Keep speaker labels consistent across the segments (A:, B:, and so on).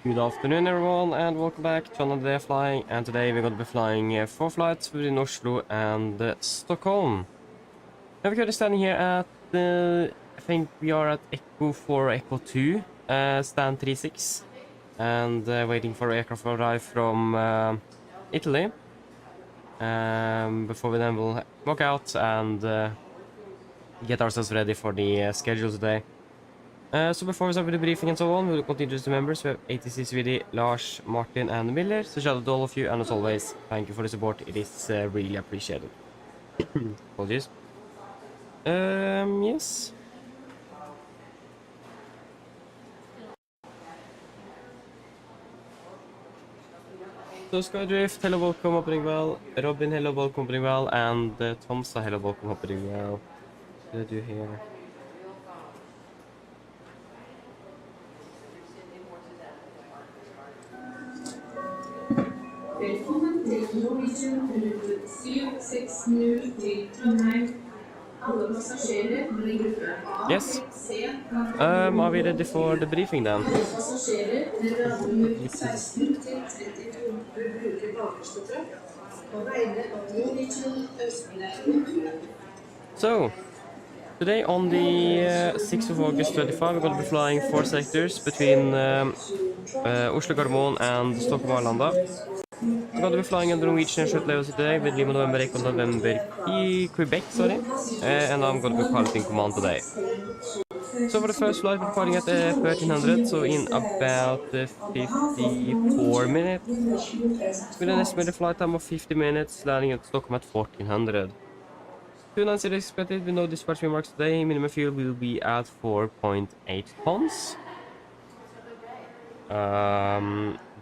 A: Good afternoon everyone and welcome back to another day of flying, and today we're going to be flying 4 flights within Oslo and Stockholm. Now we're currently standing here at I think we are at Echo 4, Echo 2, stand 36, and waiting for aircraft to arrive from Italy. Before we then will walk out and get ourselves ready for the schedule today. So before we start with the briefing and so on, we will continue to the members. We have ATC, Swede, Lars, Martin, and Miller. So shout out to all of you, and as always, thank you for the support. It is really appreciated. Apologies. Yes. So Skydrift, hello, welcome, opening well. Robin, hello, welcome, opening well. And Tomsa, hello, welcome, opening well. What do I do here?
B: Velkommen til Norwegian rute 760 til Trondheim. Alle passasjerer blir i gruppe A,
A: Yes.
B: C,
A: Are we ready for the briefing then?
B: passasjerer ved radioen 16 til 32 bør bruke bakerste trykk på vegne av Norwegian Østbilletten.
A: So, today on the 6th of August 25, we're going to be flying 4 sectors between Oslo, Gardermoen and Stockholm, Arlanda. We're going to be flying under Norwegian short levels today with Lima November, Echo November, Quebec, sorry. And I'm going to be piloting command today. So for the first flight, we're departing at 1300, so in about 54 minutes. With an estimated flight time of 50 minutes, landing at Stockholm at 1400. 290 is expected with no dispatch remarks today. Minimum fuel will be at 4.8 tons.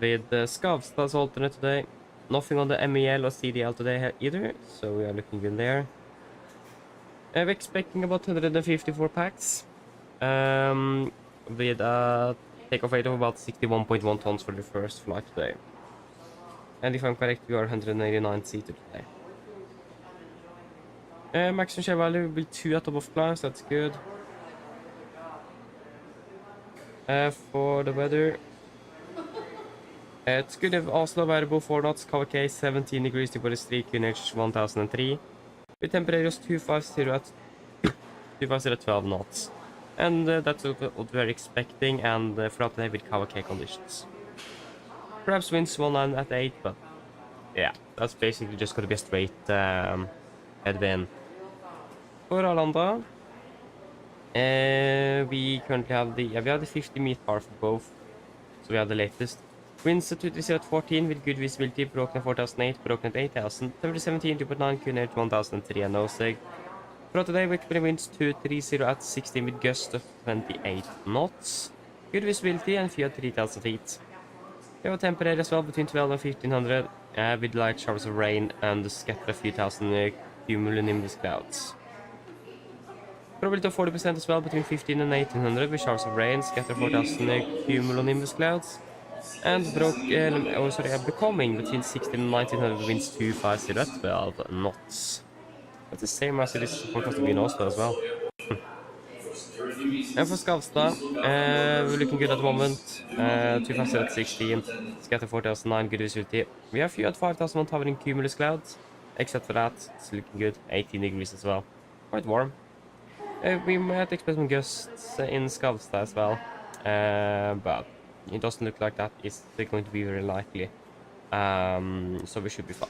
A: With the Skavstad's alternate today. Nothing on the MEL or CDL today either, so we are looking good there. We're expecting about 154 packs. With a takeoff weight of about 61.1 tons for the first flight today. And if I'm correct, we are 189 seated today. Maximum share value will be 2 at top of class, that's good. For the weather, it's good if Oslo variable 4 knots, cover case 17 degrees, Boris 3, QNH 1003. With temperatures 250 at 12 knots. And that's what we're expecting, and throughout the day with cover K conditions. Perhaps winds 19 at 8, but yeah, that's basically just going to be a straight headwind. For Arlanda, we currently have the 50 meter par for both, so we have the latest. Winds 230 at 14 with good visibility, broken at 4008, broken at 8000, temperature 17, 2.9, QNH 1003, and no sig. For today, we expect winds 230 at 16 with gust of 28 knots. Good visibility and few at 3000 feet. We have a temperature as well between 12 and 1500 with light showers of rain and scatter a few thousand cumulonimbus clouds. Probability of 40% as well between 15 and 1800 with showers of rain, scatter 4000 cumulonimbus clouds. And becoming between 16 and 1900 winds 250 at 12 knots. That's the same as it is forecast to be in Oslo as well. And for Skavstad, we're looking good at the moment. 250 at 16, scatter 4009, good visibility. We have few at 5000 hovering cumulus clouds. Except for that, it's looking good. 18 degrees as well. Quite warm. We might expect some gusts in Skavstad as well. But it doesn't look like that is going to be very likely. So we should be fine.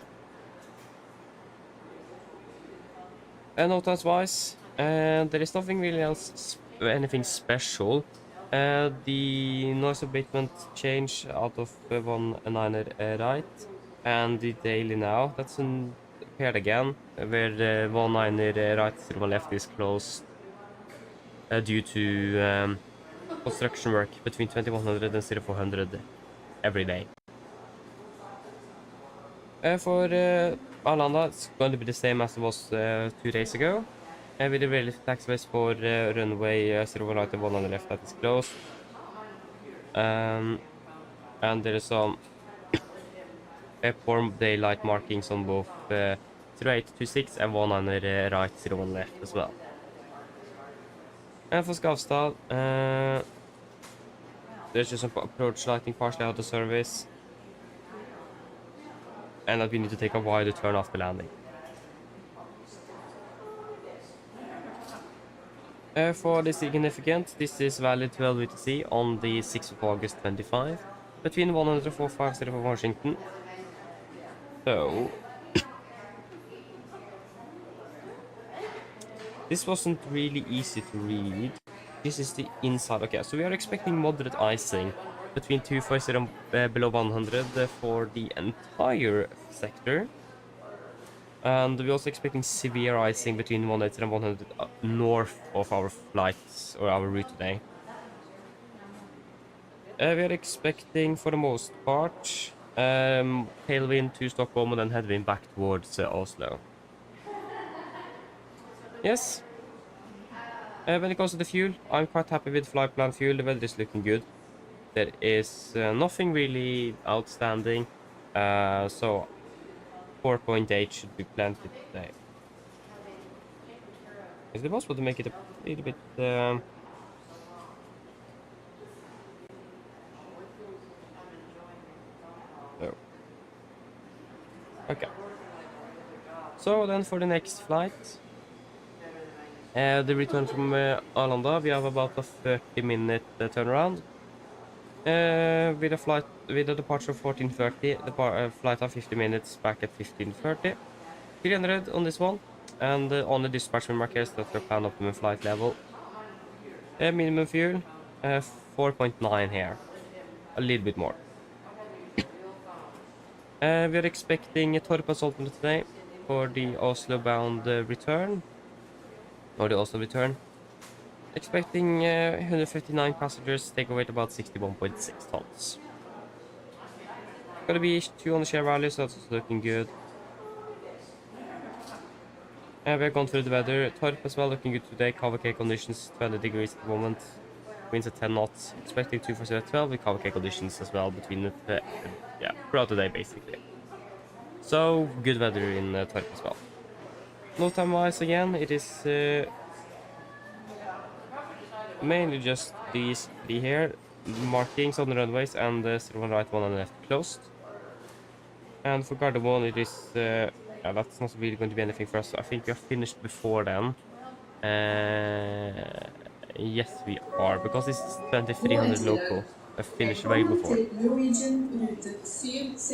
A: Note wise, there is nothing really else, anything special. The noise abatement change out of 1.9 right, and the daily now that's appeared again, where the 1.9 right 0 left is closed due to construction work between 2100 and 0400 every day. For Arlanda, it's going to be the same as it was 2 days ago. With the relative taxiways for runway 0 right and 1 on the left that is closed. And there is some form daylight markings on both 0826 and 1 on the right, 01 left as well. And for Skavstad, There's just some approach lighting partially out of service. And that we need to take a wider turn after landing. For the significant, this is valid 12 UTC on the 6th of August 25 between 104.50 from Washington. So this wasn't really easy to read. This is the inside. Okay, so we are expecting moderate icing between 250 below 100 for the entire sector. And we're also expecting severe icing between 180 and 100 north of our flights or our route today. We are expecting, for the most part, tailwind to Stockholm and then headwind back towards Oslo. Yes. When it comes to the fuel, I'm quite happy with flight plan fuel. The weather is looking good. There is nothing really outstanding. So 4.8 should be plenty today. Is it possible to make it a little bit... Oh. Okay. So then for the next flight, the return from Arlanda, we have about a 30-minute turnaround. With a departure of 14:30, the flight of 50 minutes back at 15:30. 300 on this one, and on the dispatchment markers that's our plan optimum flight level. Minimum fuel, 4.9 here, a little bit more. We are expecting a Torpas alternate today for the Oslo bound return, or the Oslo return. Expecting 159 passengers, take away about 61.6 tons. Gonna be 2 on the share value, so that's looking good. We have gone through the weather. Torp as well, looking good today. Cover K conditions, 20 degrees at the moment. Winds at 10 knots. Expecting 240 at 12 with cover K conditions as well between yeah, throughout the day basically. So good weather in Torp as well. Load time wise again, it is mainly just these three here. Markings on the runways and the one right, one on the left closed. And for Gardermoen it is yeah, that's not really going to be anything for us. I think we are finished before then. Yes, we are, because it's 2300 local. I finished way before. And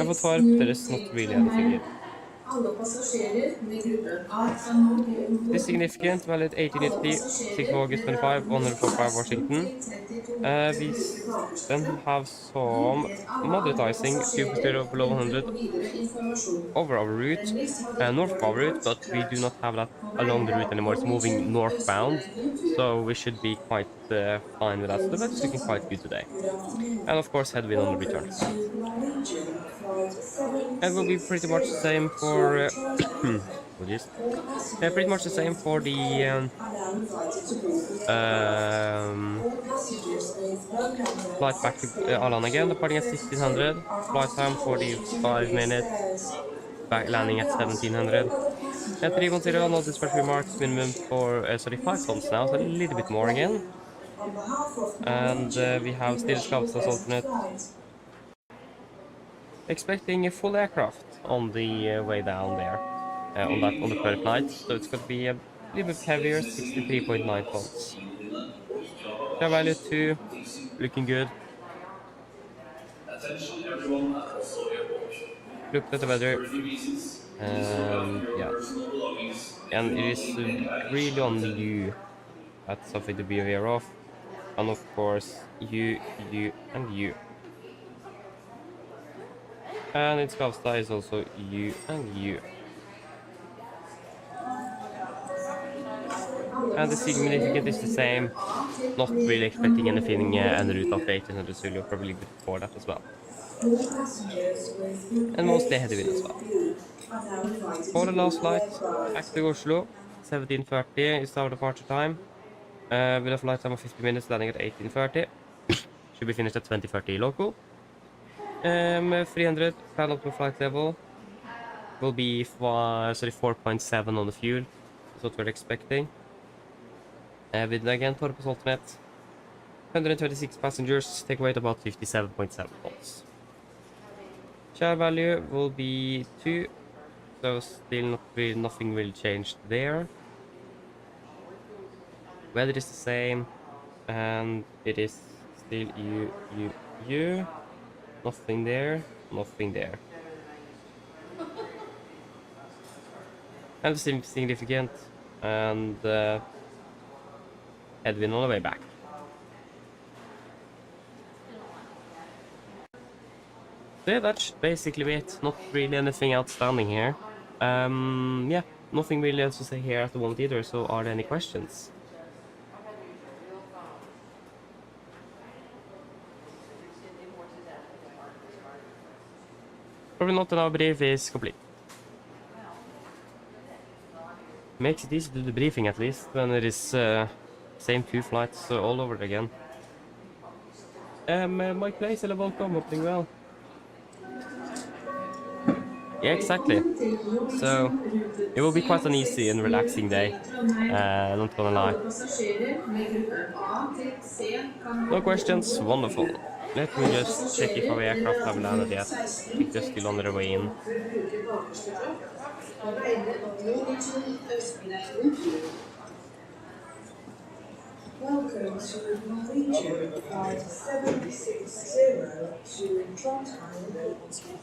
A: for Torp, there is not really anything in. This is significant, valid 1880, 6th of August 25, 145 Washington. We then have some moderate icing, 2% below 100 over our route, north of our route, but we do not have that along the route anymore. It's moving northbound, so we should be quite fine with that. So the weather is looking quite good today. And of course, headwind on the return. It will be pretty much the same for... pretty much the same for the flight back to Arlanda again, departing at 1600, flight time 45 minutes, back landing at 1700. At 310, no dispatch remarks, minimum for 35 tons now, so a little bit more again. And we have still Scouts as alternate. Expecting a full aircraft on the way down there, on the Perf night, so it's going to be a little bit heavier, 63.9 tons. Share value 2, looking good. Looked at the weather, yeah, and it is really on you. That's something to be aware of, and of course you, and you. And its Skavstad is also you and you. And the significant is the same. Not really expecting anything en route of 1800, so you'll probably be before that as well. And mostly headwind as well. For the last flight, back to Oslo, 17:30 is our departure time. With a flight time of 50 minutes, landing at 18:30. Should be finished at 20:30 local. 300 plan optimal flight level will be 4.7 on the fuel. That's what we're expecting. With again Torpes alternate. 126 passengers, take weight about 57.7 tons. Share value will be 2, so still nothing will change there. Weather is the same, and it is still U. Nothing there, nothing there. And significant, and headwind on the way back. So yeah, that's basically it. Not really anything outstanding here. Yeah, nothing really else to say here at the moment either. So are there any questions? Probably not, and our brief is complete. Makes it easy to do the briefing at least when it is same 2 flights all over again. Mike Place, hello, welcome, hoping well. Yeah, exactly. So it will be quite an easy and relaxing day. Not gonna lie. No questions, wonderful. Let me just check if our aircraft have landed yet. I think they're still on their way in.
B: Welcome to Norwegian flight 760 to Trondheim.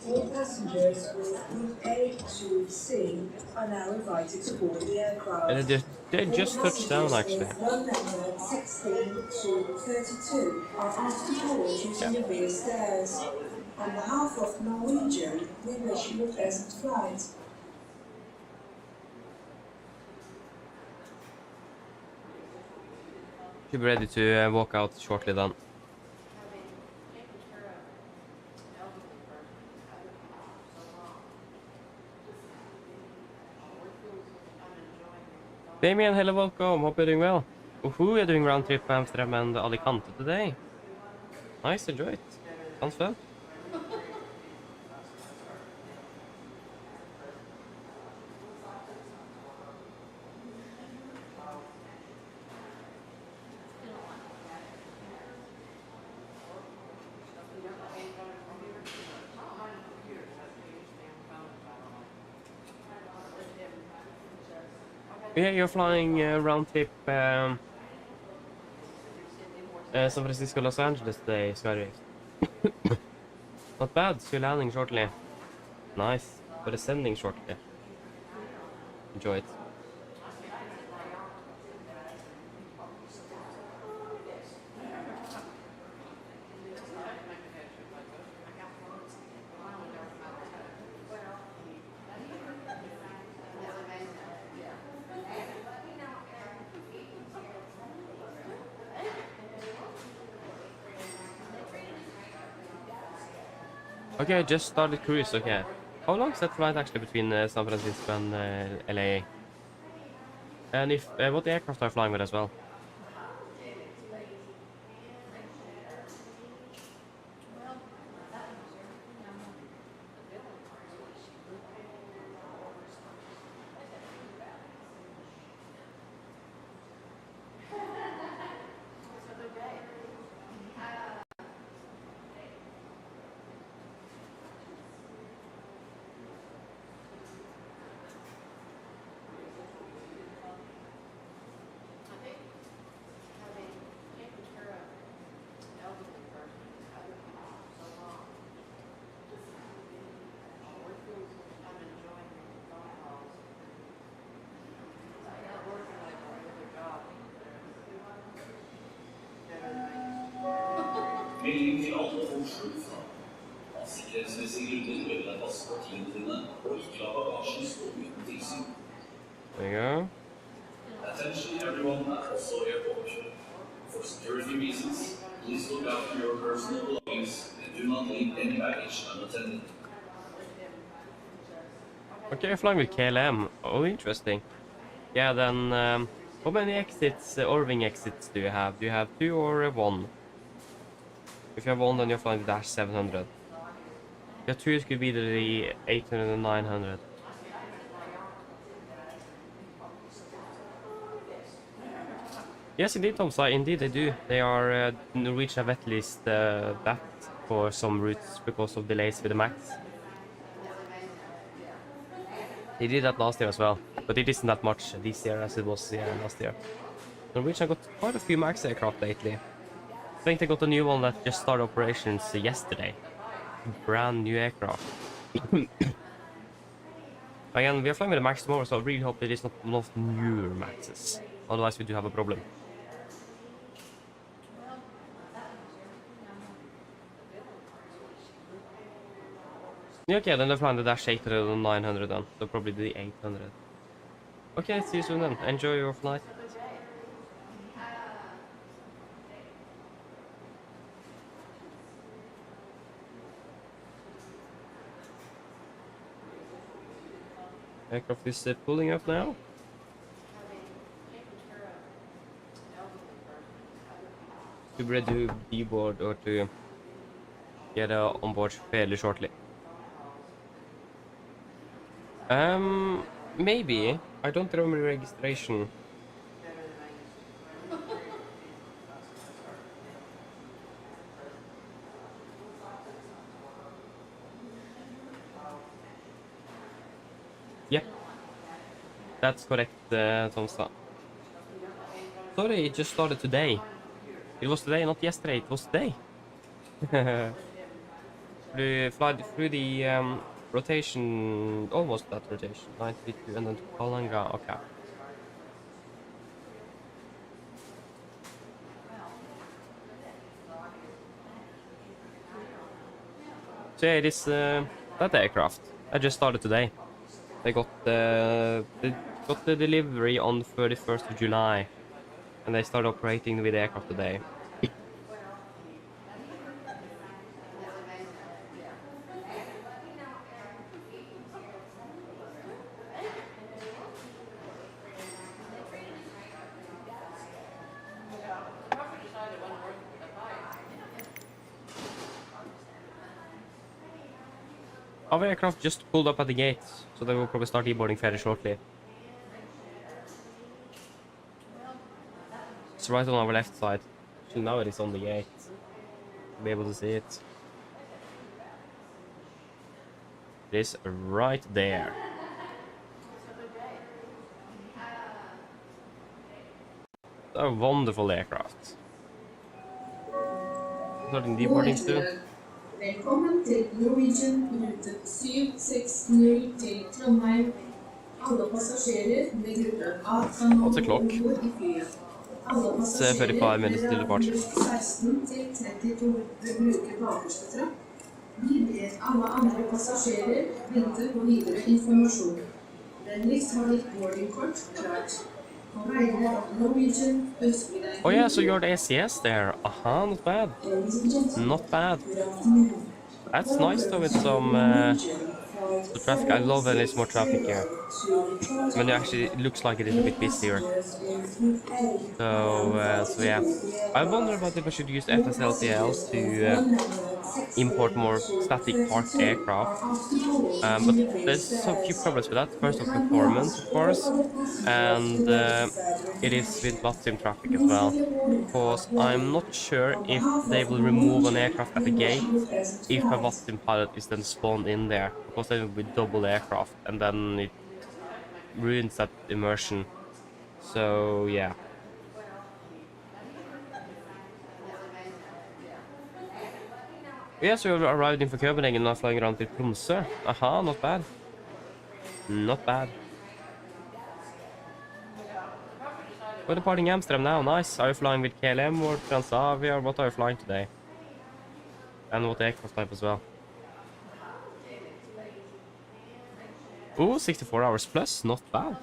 B: All passengers with Group A to C are now invited to board the aircraft.
A: And they just touched down actually.
B: Row number 16 to 32 are asked to board using the rear stairs. On behalf of Norwegian, we wish you a pleasant flight.
A: Should be ready to walk out shortly then. Damien, hello, welcome. Hope you're doing well. Woohoo, you're doing round trip Amsterdam and Alicante today. Nice, enjoy it. Sounds fun. Yeah, you're flying round trip San Francisco, Los Angeles today, Skyrim. Not bad, so you're landing shortly. Nice, but ascending shortly. Enjoy it. Okay, just started cruise, okay. How long is that flight actually between San Francisco and LA? And if what aircraft are you flying with as well?
C: Melding til alle Oslo lufthavn. Av sikkerhetsmessige grunner velger deg passe partiene dine, og ikke la bagasjen stå uten tilsyn.
A: There you go.
C: Attention everyone at Oslo Airport. For security reasons, please look after your personal belongings and do not leave any baggage unattended.
A: Okay, you're flying with KLM. Oh, interesting. Yeah, then how many exits, Irving exits do you have? Do you have 2 or 1? If you have 1, then you're flying the Dash 700. If you have 2, it could be the 800 and 900. Yes, indeed, Tomsa. Indeed, they do. They are Norwegian have wet list that for some routes because of delays with the Max. They did that last year as well, but it isn't that much this year as it was last year. Norwegian got quite a few Max aircraft lately. I think they got a new one that just started operations yesterday. Brand new aircraft. Again, we are flying with the Max tomorrow, so I really hope it is not one of the newer Maxes. Otherwise, we do have a problem. Yeah, okay, then they're flying the Dash 800 and 900 then. So probably the 800. Okay, see you soon then. Enjoy your flight. Aircraft is pulling up now. To be ready to deboard or to get on board fairly shortly. Maybe. I don't remember registration. Yep. That's correct, Tomsa. Sorry, it just started today. It was today, not yesterday. It was today. We fly through the rotation, almost that rotation, 92, and then to Palanga. Okay. So yeah, it is that aircraft. I just started today. They got the delivery on the 31st of July, and they started operating with the aircraft today. Our aircraft just pulled up at the gate, so they will probably start deboarding fairly shortly. It's right on our left side. Actually, now it is on the gate. You'll be able to see it. It is right there. A wonderful aircraft. Starting deboarding soon.
B: Velkommen til Norwegian rute 760 til Trondheim. Alle passasjerer med gruppe A kan nå
A: What's the clock?
B: ombord i flyet. Alle
A: 35 minutes till departure.
B: 16 til 32 vil bruke bakerste trapp. Vi ber alle andre passasjerer vente på videre informasjon. Vennligst ha ditt boardingkort klart. På vegne av Norwegian ønsker vi deg
A: Oh yeah, so you're the ACS there. Not bad. Not bad. That's nice though with some the traffic. I love when there's more traffic here. When it looks like it is a bit busier. So yeah. I wonder about if I should use FSLTL to import more static parked aircraft. But there's a few problems with that. First of performance, of course, and it is with VATSIM traffic as well. Because I'm not sure if they will remove an aircraft at the gate if a VATSIM pilot is then spawned in there, because they will be double aircraft, and then it ruins that immersion. So yeah. Yeah, so we arrived in Copenhagen and now flying around to Tromsø. Not bad. Not bad. We're departing Amsterdam now, nice. Are you flying with KLM or Transavia, or what are you flying today? And what aircraft type as well? Ooh, 64 hours plus, not bad.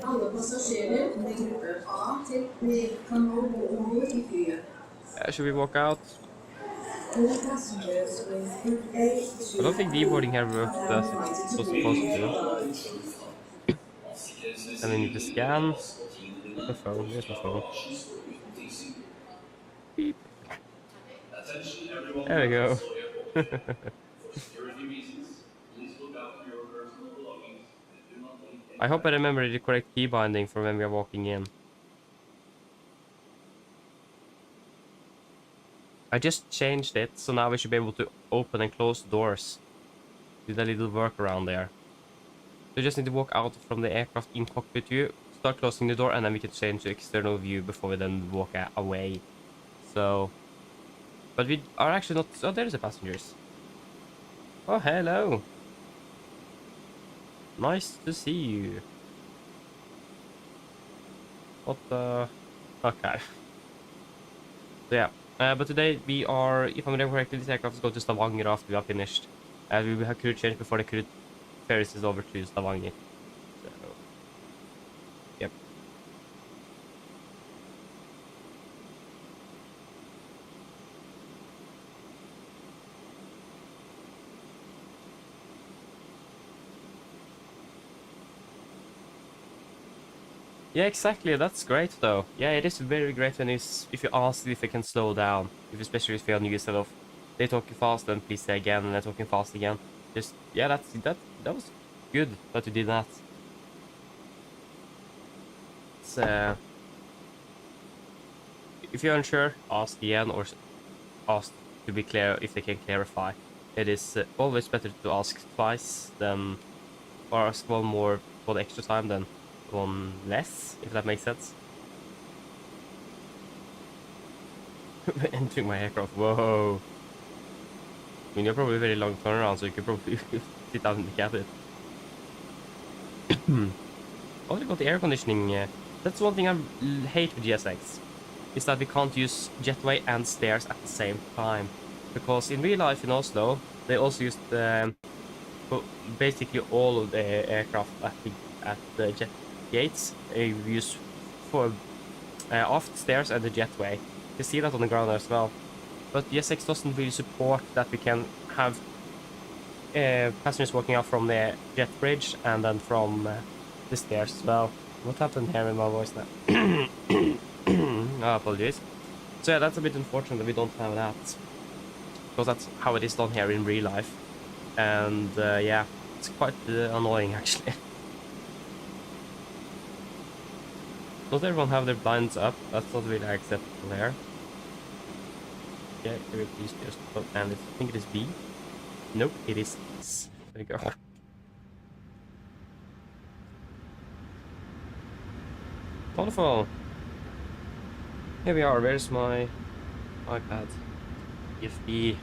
B: Alle passasjerer med gruppe A til B kan nå gå ombord i flyet.
A: Should we walk out?
B: All passengers with group A
A: I don't think deboarding here worked as it was supposed to. And then you need to scan. The phone, here's my phone. Beep. There we go. I hope I remember the correct key binding for when we are walking in. I just changed it, so now we should be able to open and close doors. Did a little workaround there. So you just need to walk out from the aircraft in cockpit view, start closing the door, and then we can change to external view before we then walk away. So, but we are actually not. Oh, there's the passengers. Oh, hello. Nice to see you. What the? Okay. So yeah. But today we are, if I'm remember correctly, this aircraft is going to Stavanger after we are finished. We will have crew change before the crew ferries is over to Stavanger. So, yep. Yeah, exactly. That's great, though. Yeah, it is very great when if you ask if they can slow down, especially if you're new yourself. They talking fast, then please say again, and they're talking fast again. Just yeah, that was good that you did that. It's, if you're unsure, ask again or ask to be clear if they can clarify. It is always better to ask twice than or ask one more for the extra time than one less, if that makes sense. Entering my aircraft, whoa. I mean, you're probably a very long turnaround, so you could probably sit down in the cabin. Oh, they got the air conditioning. That's one thing I hate with GSX, is that we can't use jetway and stairs at the same time. Because in real life in Oslo, they also used basically all of the aircraft at the jet gates. They use for aft stairs and the jetway. You see that on the ground as well. But GSX doesn't really support that we can have passengers walking out from the jet bridge and then from the stairs as well. What happened here in my voice now? Oh, apologies. So yeah, that's a bit unfortunate that we don't have that. Because that's how it is done here in real life. And yeah, it's quite annoying actually. Not everyone have their blinds up. That's not really acceptable here. Yeah, please just put, and I think it is B. Nope, it is S. There you go. Wonderful. Here we are. Where's my iPad? EFB.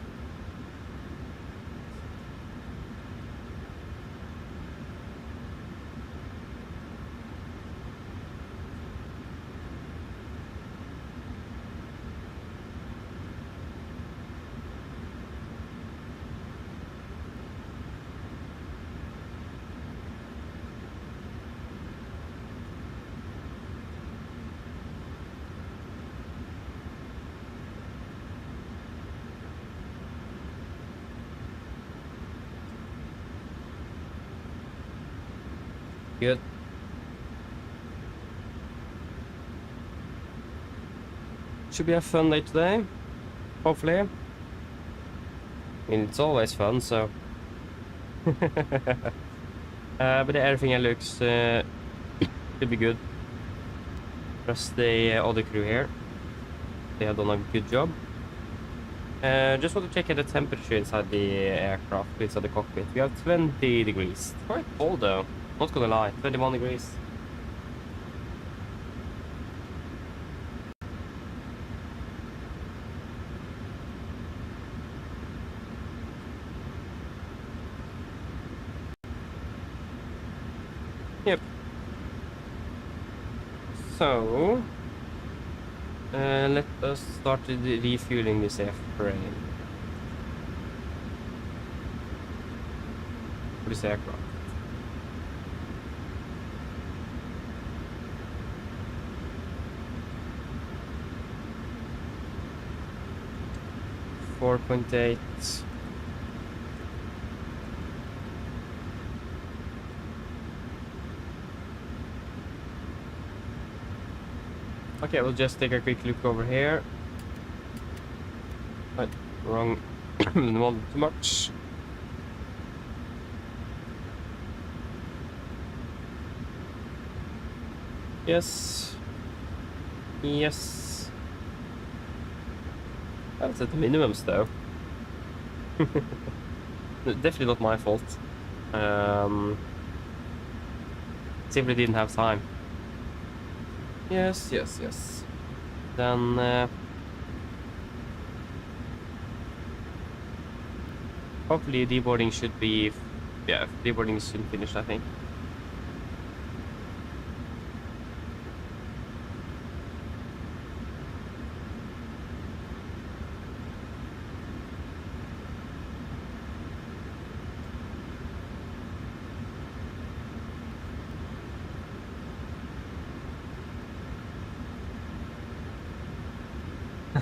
A: Good. Should be a fun day today, hopefully. I mean, it's always fun, so. But everything looks should be good. Trust the other crew here. They have done a good job. Just want to check out the temperature inside the aircraft, inside the cockpit. We have 20 degrees. It's quite cold though. Not gonna lie, 21 degrees. Yep. So, let us start refueling this airframe. For this aircraft. .8. Okay, we'll just take a quick look over here. Right, wrong one too much. Yes. Yes. That's at the minimums, though. Definitely not my fault. Simply didn't have time. Yes, yes, yes. Then, hopefully deboarding should be... Yeah, deboarding is soon finished, I think.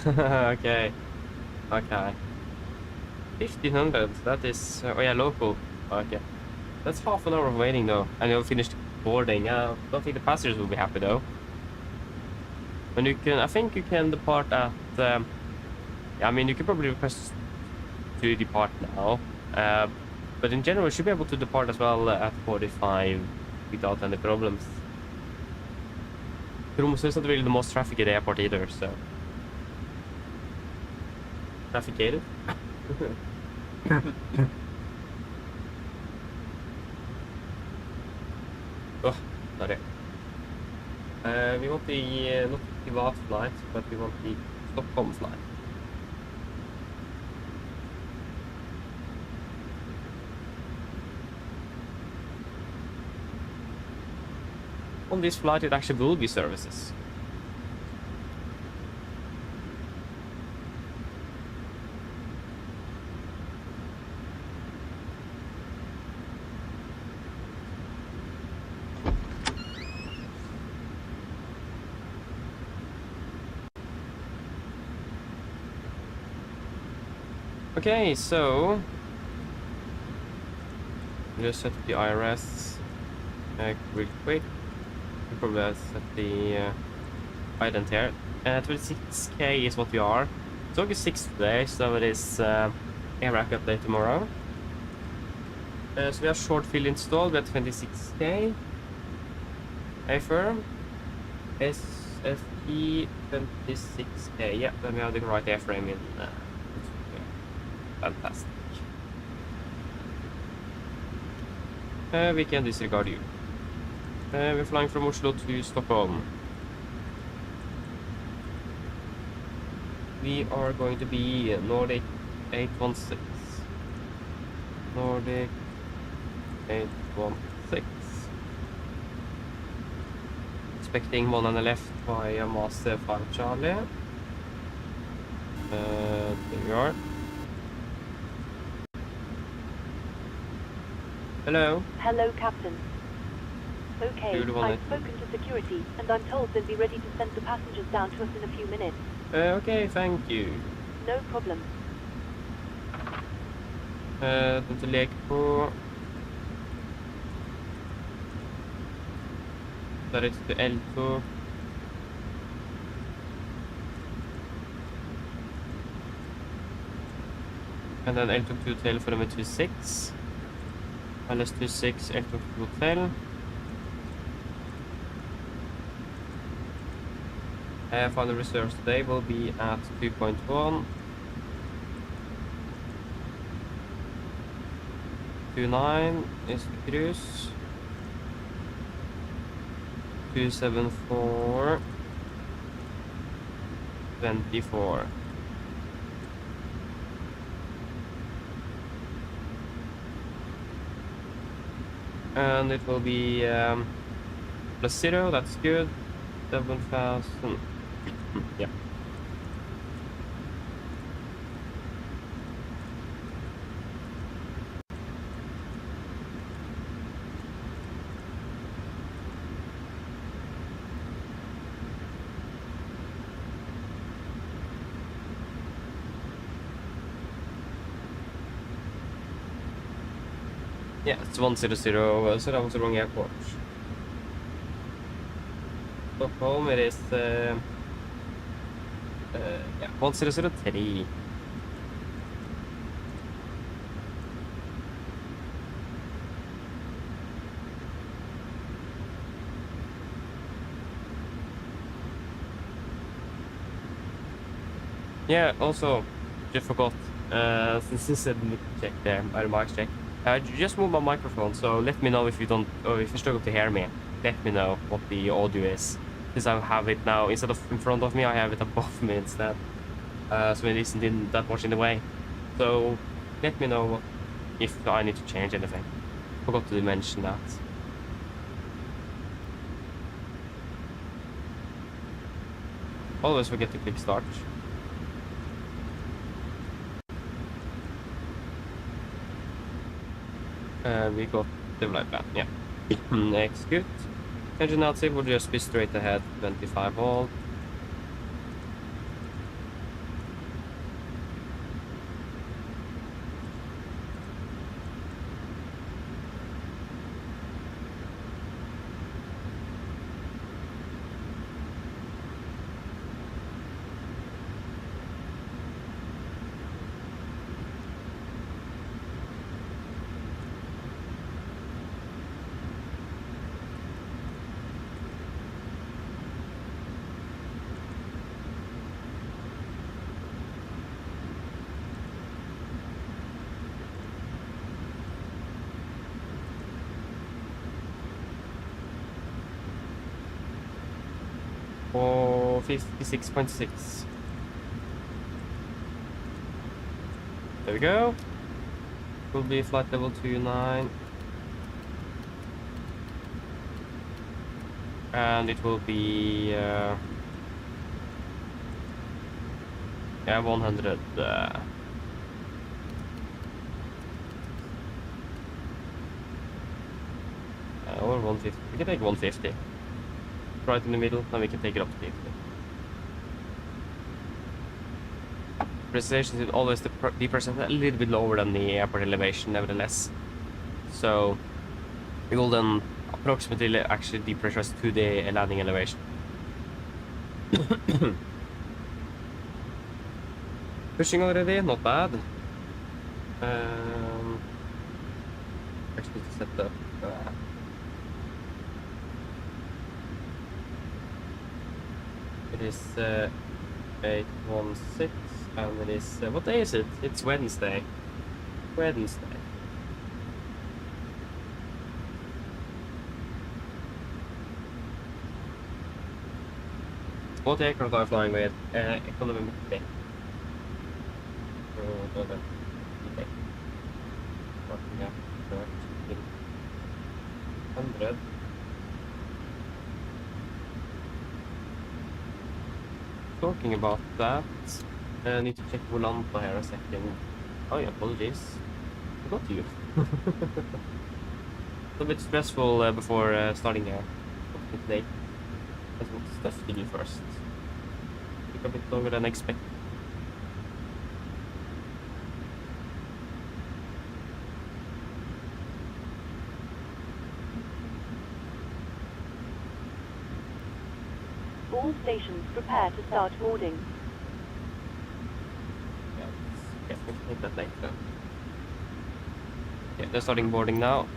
A: Okay. Okay. 1500, that is... oh yeah, local. Okay. That's half an hour of waiting, though. And you'll finish boarding. Don't think the passengers will be happy, though. And you can... I think you can depart at... yeah, I mean, you can probably request to depart now. But in general, you should be able to depart as well at 45 without any problems. Tromsø is not really the most trafficked airport either, so... Trafficated? Oh, sorry. We want the, not the last flight, but we want the Stockholm flight. On this flight, it actually will be services. Okay, so just set the IRS real quick. We probably have set the ident here. 26k is what we are. It's August 6th today, so it is air rack update tomorrow. So we have short field installed. We have 26k. Affirm. SFE 26k. Yeah, then we have the right airframe in. Fantastic. We can disregard you. We're flying from Oslo to Stockholm. We are going to be Nordic 816. Nordic 816. Expecting one on the left via Master 5 Charlie. There we are. Hello.
D: Hello, Captain. Okay, I've spoken to security, and I'm told they'll be ready to send the passengers down to us in a few minutes.
A: Okay, thank you.
D: No problem.
A: Den til lek på. Direct to L2. And then L2 to hotel for number 26. LS26, L2 to hotel. Final reserves today will be at 2.1. 29 is the cruise. 274. 24. And it will be +0, that's good. 7,000. Yeah. Yeah, it's 100, so that was the wrong airport. Stockholm, it is yeah, 1003. Yeah, also, just forgot, since you said mic check there, mic check. Just move my microphone, so let me know if you don't, or if you struggle to hear me. Let me know what the audio is. Since I have it now, instead of in front of me, I have it above me instead. So it isn't in that much in the way. So, let me know if I need to change anything. Forgot to mention that. Always forget to click start. We got the right plan, yeah. Execute. Engine outside will just be straight ahead, 25 volt. For 56.6. There we go. Will be flight level 29. And it will be yeah, 100 or 150. We can take 150 right in the middle, then we can take it up to 50. Precision is always the percent a little bit lower than the airport elevation, nevertheless. So we will then approximately actually depressurize to the landing elevation. Pushing already, not bad. Actually to set up it is 816 and it is what day is it? It's Wednesday. What aircraft are you flying with? Economy day. Okay. Working up 1300. Talking about that, I need to check Volanta here a second. Oh yeah, apologies. Forgot you. It's a bit stressful before starting here. Today. There's some stuff to do first. Took a bit longer than expected.
D: All stations prepare to start boarding.
A: Yeah, we can take that later. Yeah, they're starting boarding now.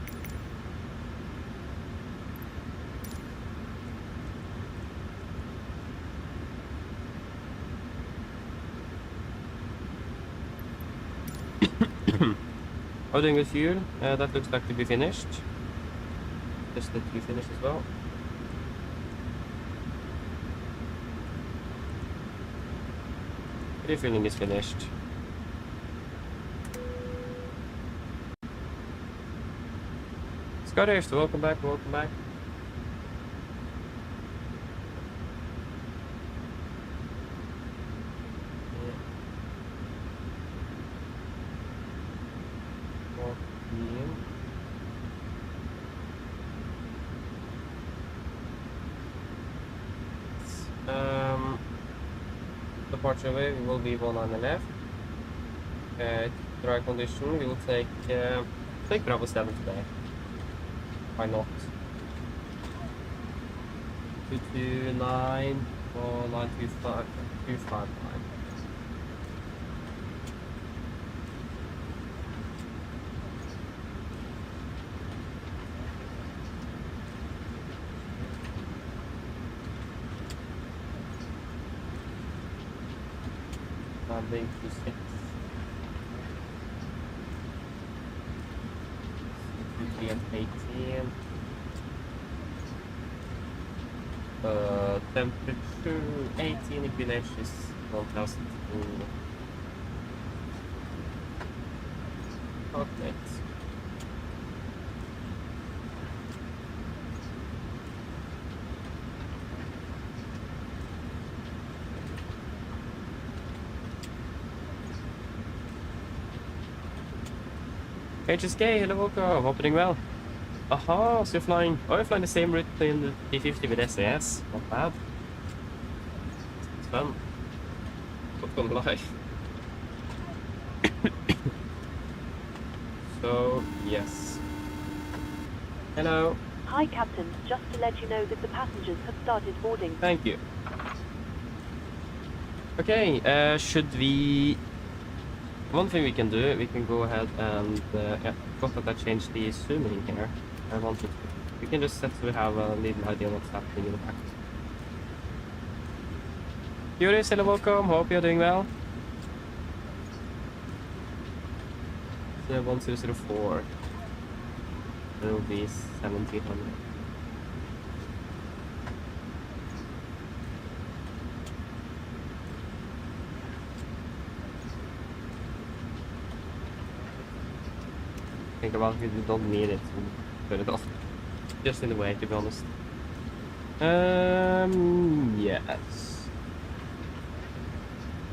A: I'm doing with fuel. That looks like to be finished. Just let you finish as well. Refilling is finished. Scottish, welcome back, welcome back. Departure way will be 19 left. Dry condition, we will take Bravo 7 today. Why not? 229 or 925 259. landing to 6. 3 at 18. Temperature 18, inclination is 1002. Okay. HSK, hello, welcome. Hope you're doing well. Aha, so you're flying. Oh, you're flying the same route in the P50 with SAS. Not bad. It's fun. Not gonna lie. So, yes. Hello.
D: Hi, Captain. Just to let you know that the passengers have started boarding.
A: Thank you. Okay, should we... One thing we can do, we can go ahead and... yeah, forgot that I changed the zooming here. I wanted to... We can just set so we have a little idea what's happening in the back. Boris, hello, welcome. Hope you're doing well. 1004. It will be 1700. Think about it, we don't need it to put it off. Just in the way, to be honest. Yes.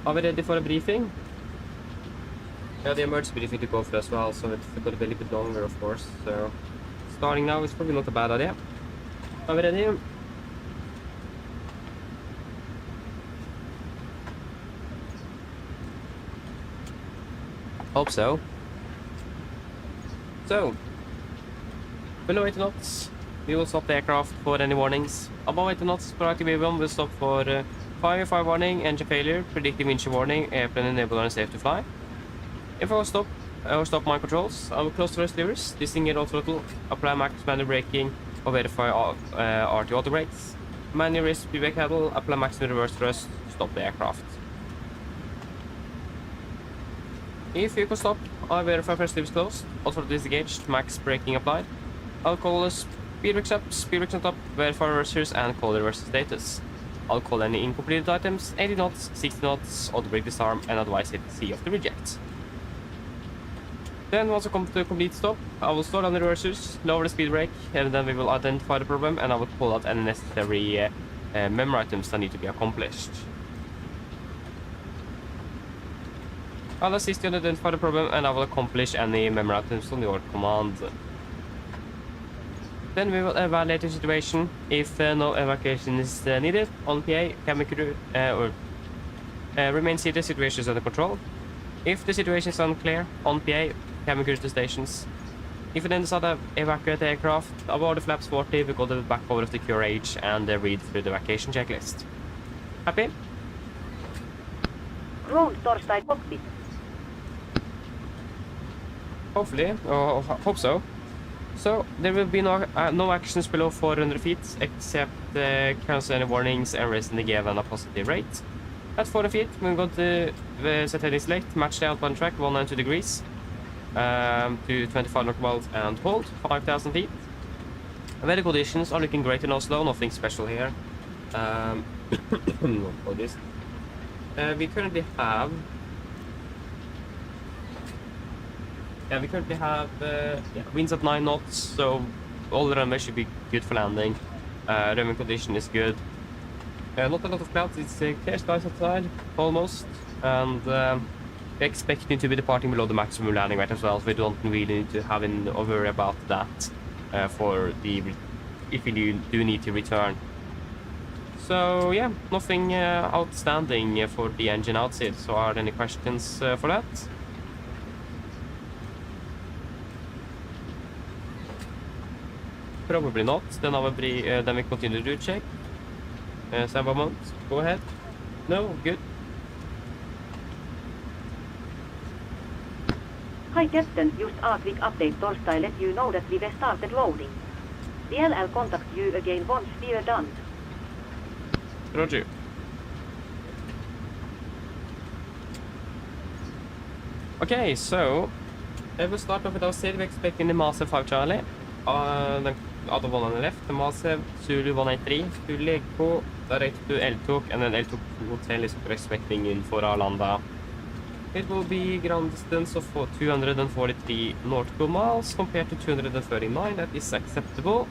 A: Are we ready for a briefing? Yeah, the emergency briefing to go for as well, so it's going to be a little bit longer, of course. So, starting now is probably not a bad idea. Are we ready? Hope so. So, below 80 knots, we will stop the aircraft for any warnings. Above 80 knots, proactive avion will stop for fire warning, engine failure, predictive windshield warning, airplane enable and safe to fly. If I will stop my controls, I will close the rest levers, disengage all throttle, apply max manual braking, or verify RT auto brakes. Manual raise speed brake handle, apply maximum reverse thrust, stop the aircraft. If you can stop, I verify first levers closed, also disengaged, max braking applied. I'll call the speed brakes up, speed brakes on top, verify reversers, and call the reverser status. I'll call any incompleted items, 80 knots, 60 knots, auto brake disarm, and advise it to see off the reject. Then once I come to a complete stop, I will slow down the reversers, lower the speed brake, and then we will identify the problem, and I will pull out any necessary memory items that need to be accomplished. I'll assist you to identify the problem, and I will accomplish any memory items on your command. Then we will evaluate the situation. If no evacuation is needed, on PA, cabin crew remain seated, situation is under control. If the situation is unclear, on PA, cabin crew to stations. If we then decide to evacuate the aircraft, aboard the flaps 40, we go to the back over of the QRH and read through the evacuation checklist. Happy?
D: Ground Torstai cockpit.
A: Hopefully, or hope so. So, there will be no actions below 400 feet, except cancel any warnings and raise the given a positive rate. At 400 feet, we're going to set heading select, match the outbound track 192 degrees to 25 knots miles and hold 5,000 feet. Weather conditions are looking great in Oslo, nothing special here. Apologies. We currently have... Yeah, we currently have winds at 9 knots, so all the runway should be good for landing. Runway condition is good. Not a lot of clouds, it's clear skies outside, almost. And we're expecting to be departing below the maximum landing weight as well, so we don't really need to have a worry about that if we do need to return. So yeah, nothing outstanding for the engine outside. So are there any questions for that? Probably not. Then then we continue the route check. Sabamont, go ahead. No, good.
D: Hi Captain, just a quick update Torstai let you know that we've started loading. The LL contacts you again once we're done.
A: Roger. Okay, so we'll start off with our city. We're expecting the Master 5 Charlie. The other one on the left, the Master Zulu 183, full leg på, direct to L2, and then L2 hotel is expecting in for Arlanda. It will be ground distance of 243 nautical miles compared to 239. That is acceptable.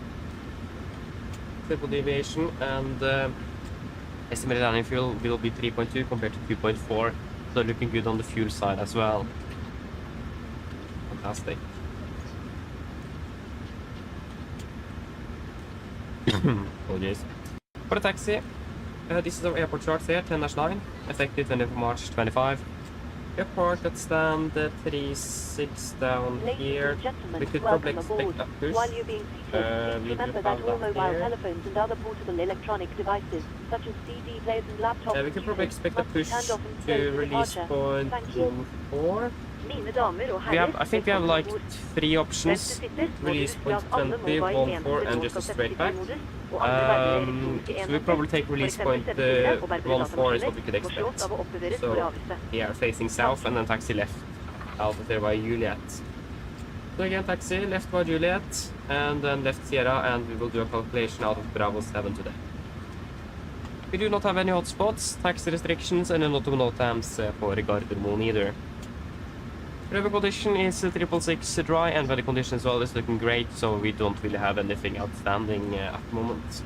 A: Triple deviation, and estimated landing fuel will be 3.2 compared to 2.4. So looking good on the fuel side as well. Fantastic. Apologies. For the taxi, this is our airport charts here, 10-9, effective 20 March 25. Airport at stand 36 down here. We could probably expect a push.
D: While you're being seated, remember that all mobile telephones and other portable electronic devices, such as CD players and laptops,
A: we could probably expect a push to release point 4. I think we have like 3 options. Release point 20, 1, 4, and just a straight back. So we probably take release point 1, 4 is what we could expect. So yeah, facing south and then taxi left out of there by Juliet. So again, taxi left by Juliet and then left Sierra, and we will do a calculation out of Bravo 7 today. We do not have any hotspots, taxi restrictions, and not no times for Gardermoen either. Weather condition is 666 dry, and weather condition as well is looking great, so we don't really have anything outstanding at the moment.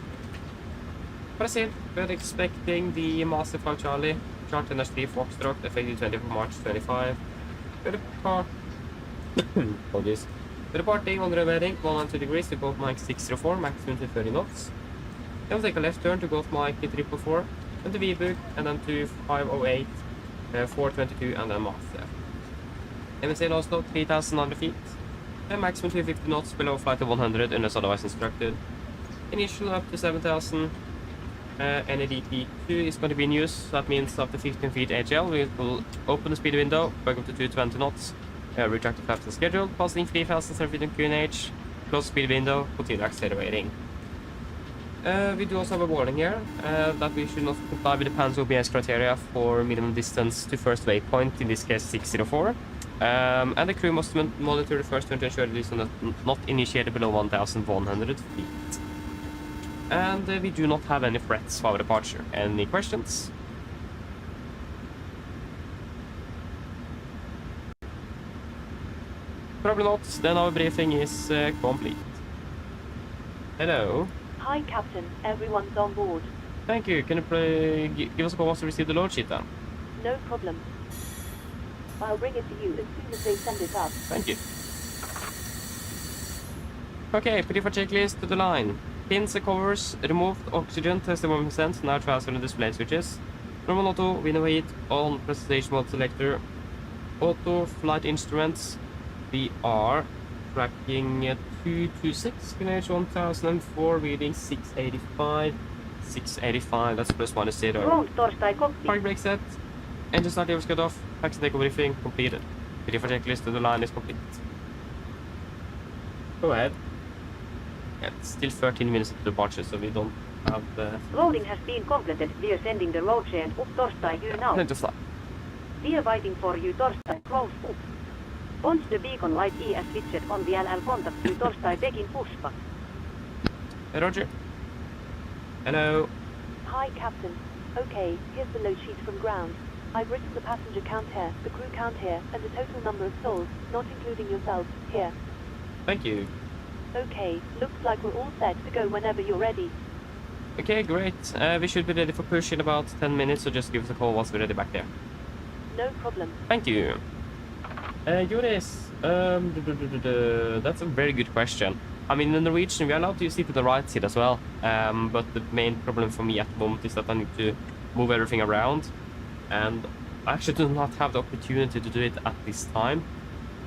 A: Brazil, we're expecting the Master 5 Charlie, chart NH3 Foxtrot, effective 20 March 25. Apologies. We're departing on the heading 192 degrees to Gulf Mike 604, maximum to 30 knots. Then we'll take a left turn to Gulf Mike 344, then to Viborg, and then to 508, 422, and then Master. MSA in Oslo, 3,900 feet. And maximum 250 knots below flight of 100 unless otherwise instructed. Initial up to 7,000. NADP2 is going to be in use, so that means up to 15 feet HL. We will open the speed window, back up to 220 knots. Retract the flaps as scheduled, passing 3,000 feet in QNH. Close speed window, continue accelerating. We do also have a warning here that we should not comply with the PAN's OBS criteria for minimum distance to first waypoint, in this case 604. And the crew must monitor the first turn to ensure that it is not initiated below 1,100 feet. And we do not have any threats for our departure. Any questions? Probably not. Then our briefing is complete. Hello.
D: Hi, Captain. Everyone's on board.
A: Thank you. Can you give us a call once you receive the load sheet then?
D: No problem. I'll bring it to you as soon as they send it up.
A: Thank you. Okay, pretty for checklist to the line. Pins and covers removed, oxygen tested 1%, now transfer the display switches. Normal auto, window heat, on presentation mode selector. Auto flight instruments. We are tracking 226, QNH 1004, reading 685. 685, that's plus minus 0. Park brake set. Engine start levers cut off. Taxi takeoff briefing completed. Ready for checklist to the line is complete. Go ahead. Yeah, it's still 13 minutes to departure, so we don't have the...
D: Loading has been completed. We are sending the road share up Torstai here now.
A: Then to fly.
D: We are waiting for you Torstai, close up. Once the beacon light E is switched on, we'll contact you Torstai back in Puspa.
A: Hey, Roger. Hello.
D: Hi, Captain. Okay, here's the load sheet from ground. I've written the passenger count here, the crew count here, and the total number of souls, not including yourself, here.
A: Thank you.
D: Okay, looks like we're all set to go whenever you're ready.
A: Okay, great. We should be ready for push in about 10 minutes, so just give us a call once we're ready back there.
D: No problem.
A: Thank you. Joris, that's a very good question. I mean, in Norwegian, we are allowed to sit to the right seat as well, but the main problem for me at the moment is that I need to move everything around, and I actually do not have the opportunity to do it at this time.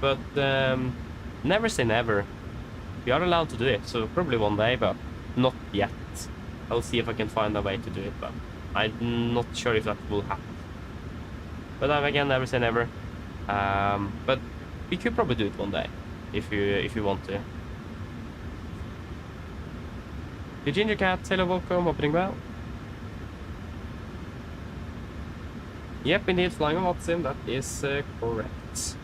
A: But never say never. We are allowed to do it, so probably one day, but not yet. I'll see if I can find a way to do it, but I'm not sure if that will happen. But again, never say never. But we could probably do it one day, if you want to. The Ginger Cat, hello, welcome, opening well. Yep, indeed, flying on Watson, that is correct.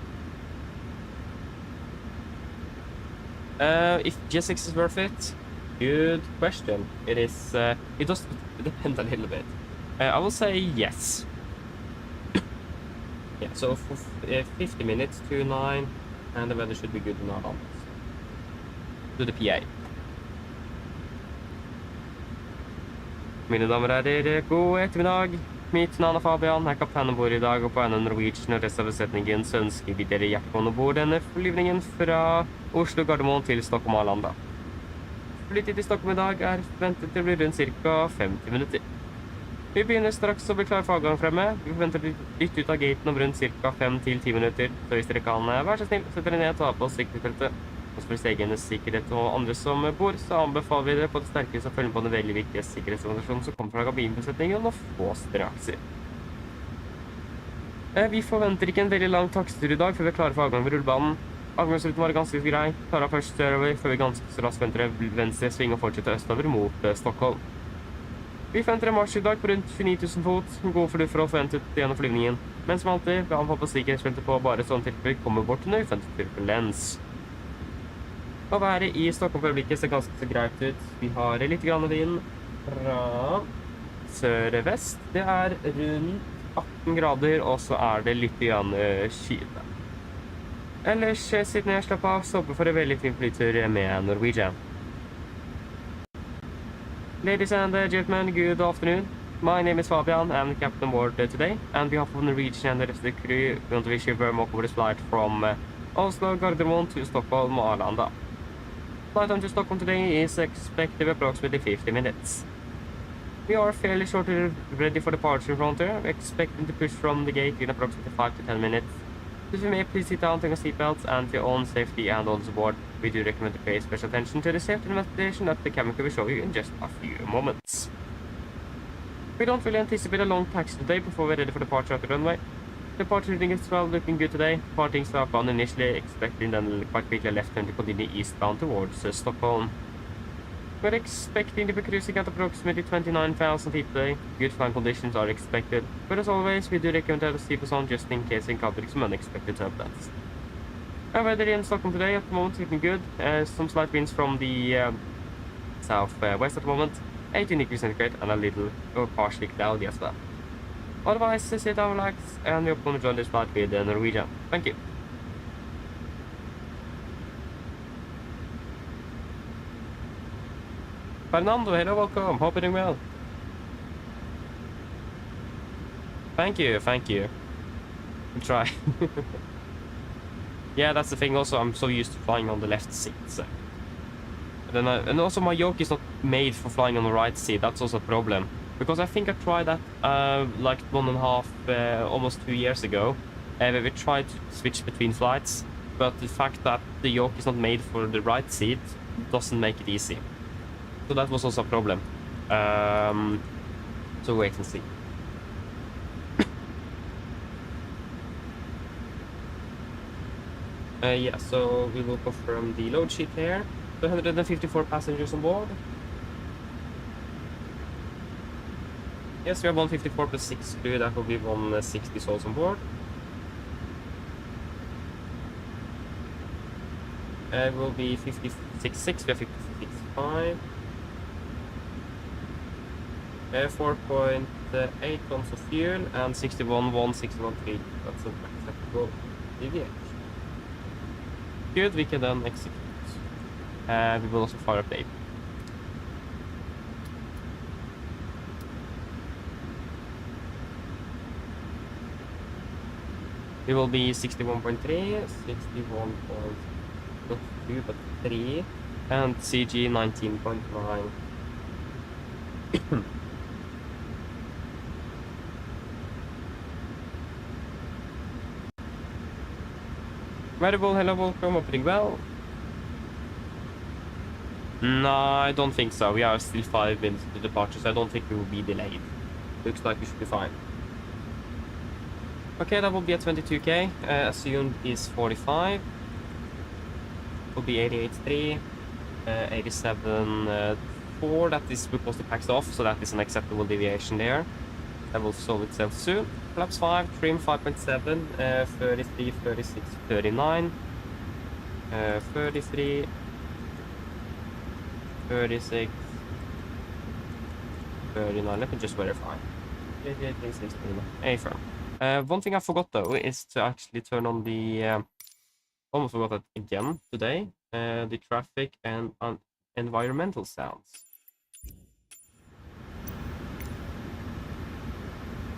A: If G6 is worth it? Good question. It is, it does depend a little bit. I will say yes. Yeah, so for 50 minutes to 9, and the weather should be good in Addons. To the PA. Mine damer og herrer, god ettermiddag. Mitt navn er Fabian, jeg er kaptein om bord i dag, og på en av Norwegian og resten av besetningen så ønsker vi dere hjertekommen om bord denne flyvningen fra Oslo Gardermoen til Stockholm Arlanda. Flytid til Stockholm i dag er forventet til å bli rundt ca. 50 minutter. Vi begynner straks å bli klar for avgang fremme. Vi forventer litt ut av gaten om rundt ca. 5-10 minutter, så hvis dere kan være så snill, sett dere ned og ta på sikkerhetsbeltet. Og for sin egen sikkerhet og andre som bor, så anbefaler vi dere på det sterkeste å følge på den veldig viktige sikkerhetsorganisasjonen som kommer fra kabinbesetningen og få strakser. Vi forventer ikke en veldig lang takstur i dag før vi er klare for avgang ved rullebanen. Avgangsruten var ganske grei. Tar av først sørover før vi ganske så raskt venter venstre sving og fortsetter østover mot Stockholm. Vi forventer en marsj i dag på rundt 29 000 fot. God flyforhold forventet gjennom flyvningen. Men som alltid, vi har på sikkerhetsbeltet på bare sånn tilfelle vi kommer bort til uventet turbulens. Å være i Stockholm for øyeblikket ser ganske så greit ut. Vi har litt grann vind fra sør-vest. Det er rundt 18 grader, og så er det litt grann skyete. Ellers, siden jeg slapp av, så håper jeg for en veldig fin flytur med Norwegian. Ladies and gentlemen, good afternoon. My name is Fabian, I'm the captain on board today. And on behalf of Norwegian and the rest of the crew, we want to wish you a very welcome this flight from Oslo, Gardermoen to Stockholm, Arlanda. Flight on to Stockholm today is expected approximately 50 minutes. We are fairly shortly ready for departure in front here. We're expecting to push from the gate in approximately 5 to 10 minutes. If you may, please sit down, take your seatbelts, and for your own safety and on board, we do recommend to pay special attention to the safety investigation that the camera will show you in just a few moments. We don't really anticipate a long taxi today before we're ready for departure at the runway. Departure reading is well looking good today. Parting southbound initially, expecting then quite quickly left turn to continue eastbound towards Stockholm. We're expecting to be cruising at approximately 29,000 feet today. Good flying conditions are expected, but as always, we do recommend to have a seatbelt on just in case encountering some unexpected turbulence. Our weather in Stockholm today at the moment is looking good. Some slight winds from the southwest at the moment, 18 degrees centigrade, and a little or partially cloudy as well. Otherwise, sit down, relax, and we hope to join this flight with Norwegian. Thank you. Fernando, hello, welcome. Hope you're doing well. Thank you, thank you. We'll try. Yeah, that's the thing also, I'm so used to flying on the left seat, so. And also my yoke is not made for flying on the right seat, that's also a problem. Because I think I tried that like 1.5, almost 2 years ago. Where we tried to switch between flights, but the fact that the yoke is not made for the right seat doesn't make it easy. So that was also a problem. So wait and see. Yeah, so we will confirm the load sheet here. 254 passengers on board. Yes, we have 154 plus 6 crew, that will be 160 souls on board. It will be 56.6, we have 56.5. 4.8 tons of fuel and 61.1, that's an acceptable deviation. Good, we can then execute. We will also fire update. It will be 61.3, 61.2, but 3, and CG 19.9. Variable, hello, welcome, opening well. No, I don't think so. We are still 5 minutes to departure, so I don't think we will be delayed. Looks like we should be fine. Okay, that will be at 22k. Assumed is 45. Will be 88.3. 87.4. That is because the pack's off, so that is an acceptable deviation there. That will solve itself soon. Flaps 5, trim 5.7, 33, 36, 39, 33, 36, 39. Let me just verify. 88, 86, 39. Hey, firm. One thing I forgot though is to actually turn on the. Almost forgot that again today. The traffic and environmental sounds.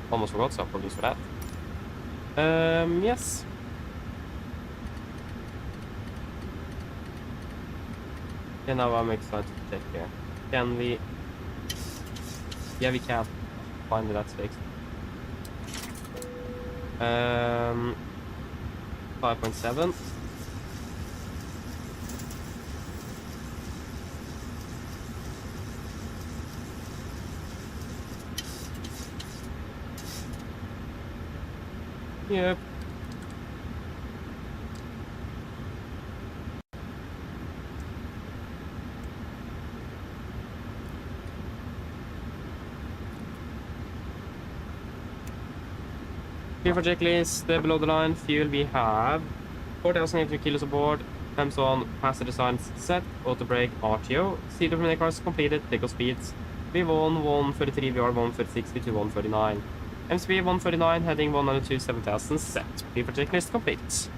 A: Almost forgot, so apologies for that. Yes. Okay, now I'm excited to check here. Can we... Yeah, we can. Finally, that's fixed. 5.7. Yep. Here for checklist, below the line, fuel we have 4,800 kilos aboard, temps on, passenger designs set, auto brake, RTO, seat of many cars completed, takeoff speeds, V1 133, VR 136, V2 139, MSP 139, heading 102, 7,000 set. Here for checklist complete.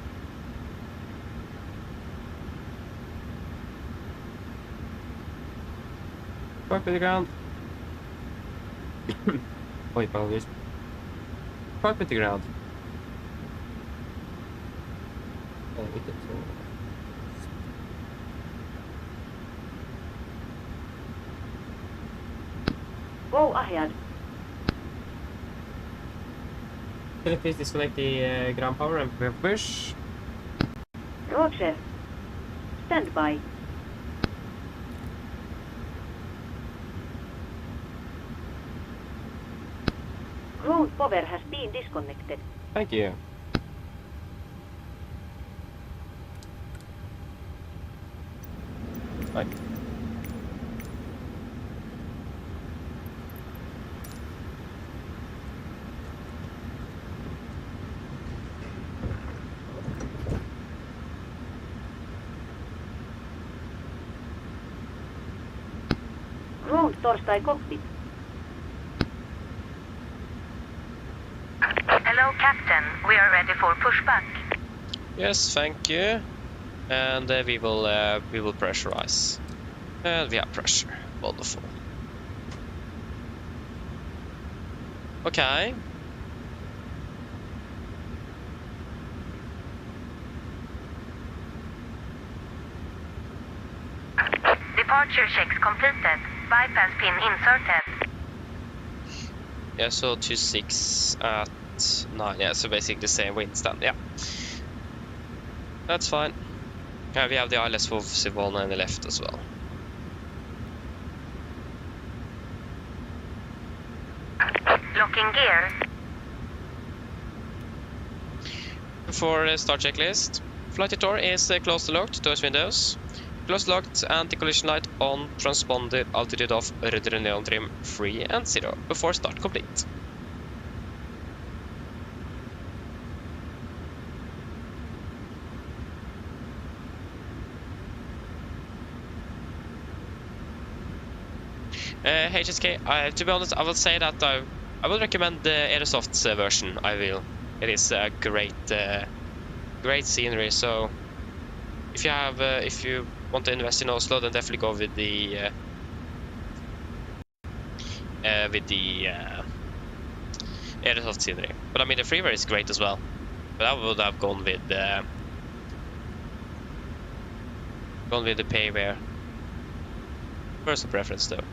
A: Park with the ground. Oh, apologies. Park with the ground.
D: Go ahead.
A: Can you please disconnect the ground power and push?
D: Roger. Stand by. Ground power has been disconnected.
A: Thank you. Bye.
D: Ground Torstai cockpit.
E: Hello, Captain. We are ready for pushback.
F: Yes, thank you. And we will pressurize. And we have pressure. Wonderful. Okay.
E: Departure checks completed. Bypass pin inserted.
F: Yeah, so 26 at 9. Yeah, so basically the same wind stand. Yeah. That's fine. Yeah, we have the ILS for Volanta on the left as well.
E: Locking gear.
F: For start checklist, flight door is closed locked, doors windows. Closed locked, anti-collision light on, transponder, altitude off, rudder and neon trim 3 and 0 before start complete. HSK, to be honest, I will say that I will recommend the Airsoft's version. I will. It is a great scenery. So if you want to invest in Oslo, then definitely go with the Airsoft scenery. But I mean, the freeware is great as well. But I would have gone with the payware. Personal preference though.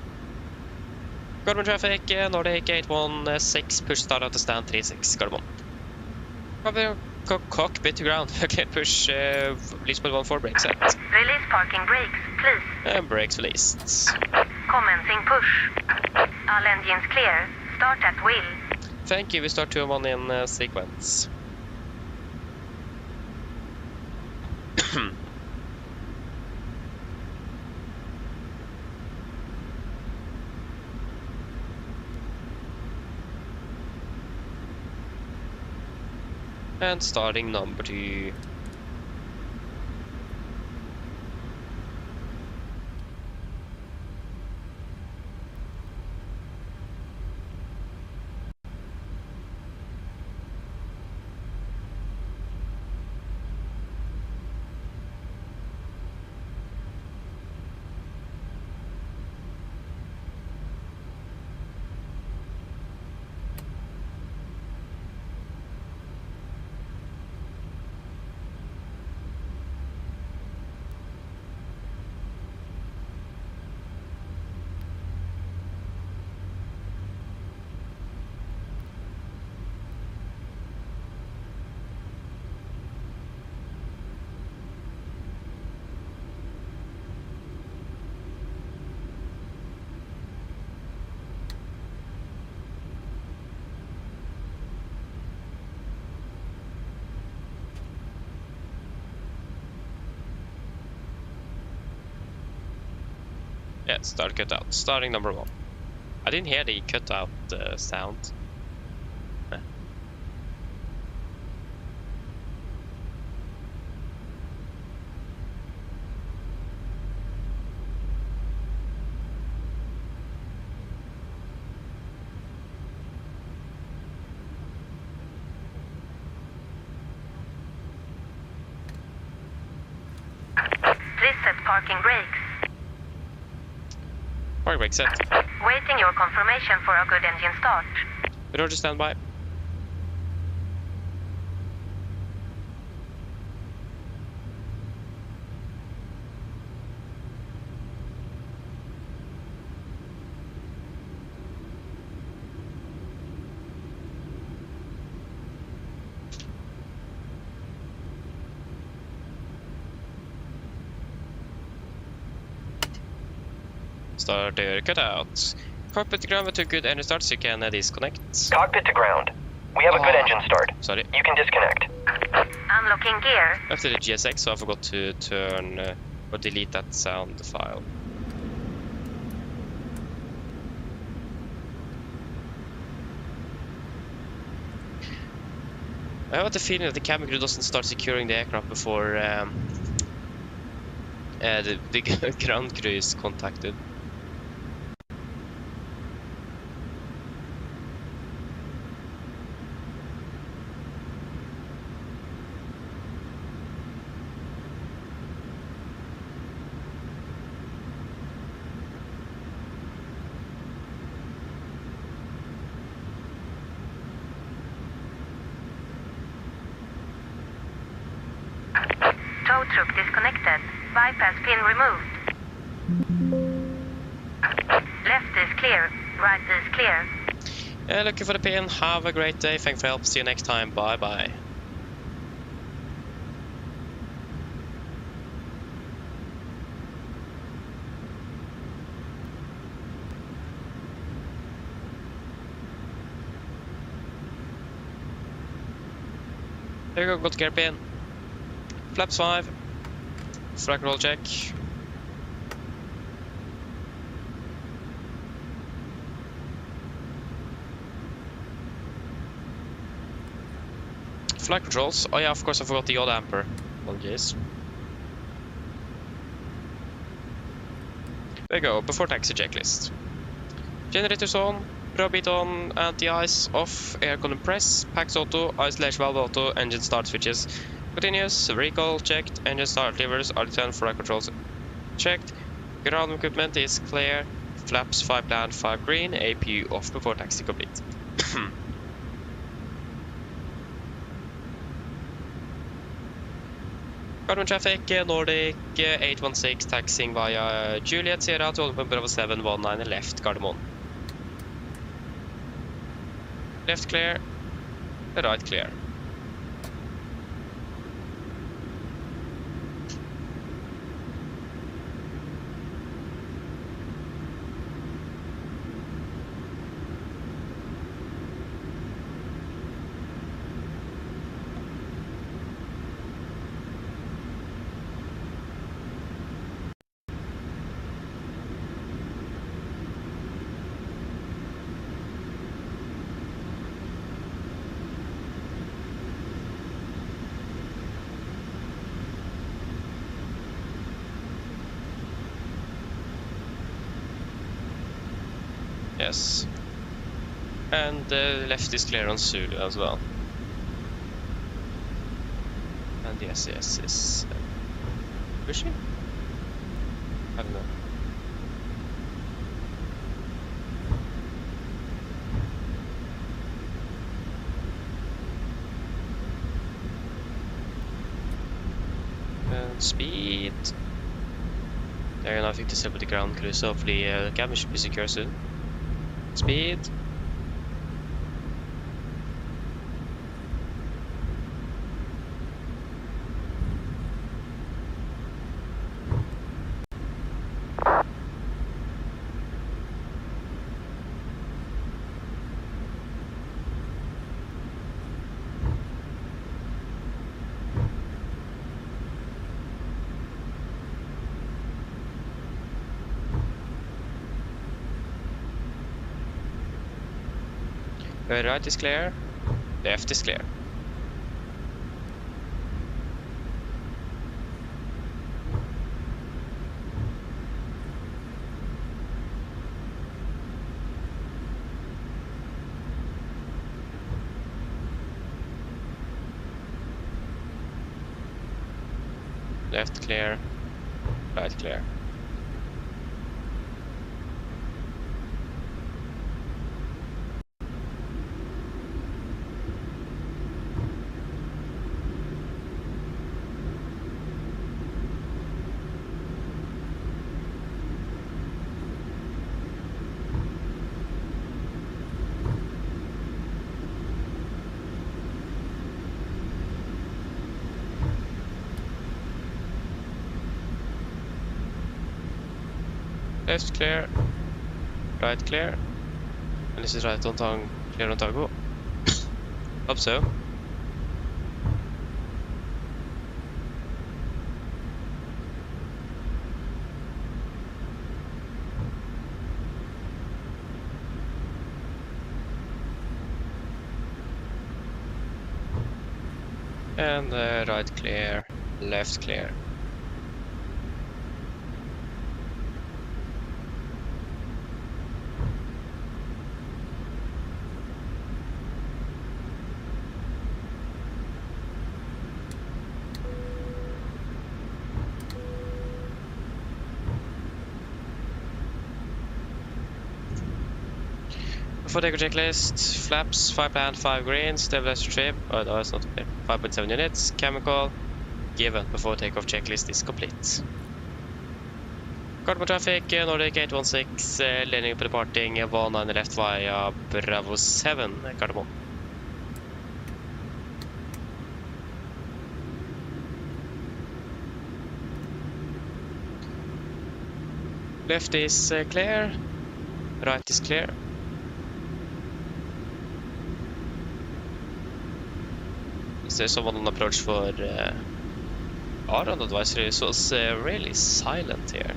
F: Gardermoen traffic, Nordic 816, push start out to stand 36, Gardermoen. Cockpit to ground, okay, push release mode 14, brake set.
E: Release parking brakes, please.
F: And brakes released.
E: Commencing push. All engines clear. Start at will.
F: Thank you, we start 2 and 1 in sequence. And starting number 2. Yeah, start cutout. Starting number 1. I didn't hear the cutout sound.
E: Please set parking brakes.
F: Park brake set.
E: Waiting your confirmation for a good engine start.
F: Roger, standby. Starter cutout. Cockpit to ground with a good engine start, so you can disconnect.
G: Cockpit to ground. We have a good engine start.
F: Sorry.
G: You can disconnect.
E: Unlocking gear.
F: After the GSX, so I forgot to turn or delete that sound file. I have the feeling that the cabin crew doesn't start securing the aircraft before the ground crew is contacted.
E: Tow truck disconnected. Bypass pin removed. Left is clear. Right is clear.
F: Looking for the pin. Have a great day. Thanks for help. See you next time. Bye bye. There you go. Got gear pin. Flaps 5. Flight control check. Flight controls. Oh yeah, of course I forgot the odd amper. Apologies. There you go, before taxi checklist. Generators on, Probit on, anti-ice off, air column press, packs auto, ice/valve auto, engine start switches. Continuous, recall checked, engine start levers, RD10 flight controls checked. Ground equipment is clear, flaps 5 bland, 5 green, APU off before taxi complete. Garmin traffic, Nordic 816 taxiing via Juliet Sierra to Bravo 719 left Gardermoen. Left clear, right clear. Yes. And left is clear on Zulu as well. And yes is pushing? I don't know. And speed. There, now I think to set with the ground crew, so hopefully the cabin should be secure soon. Speed. Right is clear. Left is clear. Left clear. Right clear. Left clear, right clear, and this is right on tongue, clear on Tago. Hope so. And right clear, left clear. For the checklist, flaps, 5 land, 5 green, stabilizer trip, oh no, it's not okay. 5.7 units, chemical, given before takeoff checklist is complete. Cardboard traffic, Nordic 816, landing for departing, 19 left via Bravo 7, Cardamom. Left is clear, right is clear. Is there someone on approach for Addons advisory? It was really silent here.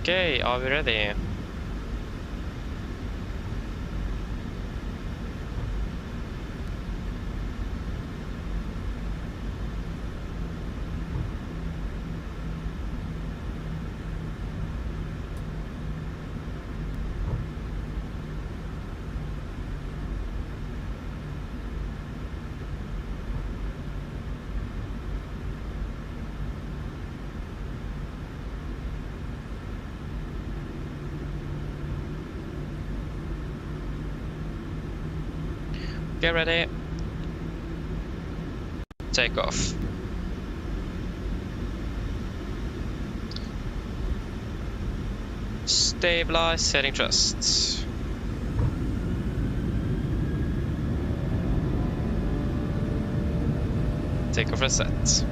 F: Okay, are we ready? Get ready. Take off. Stabilize, setting thrust. Take off reset.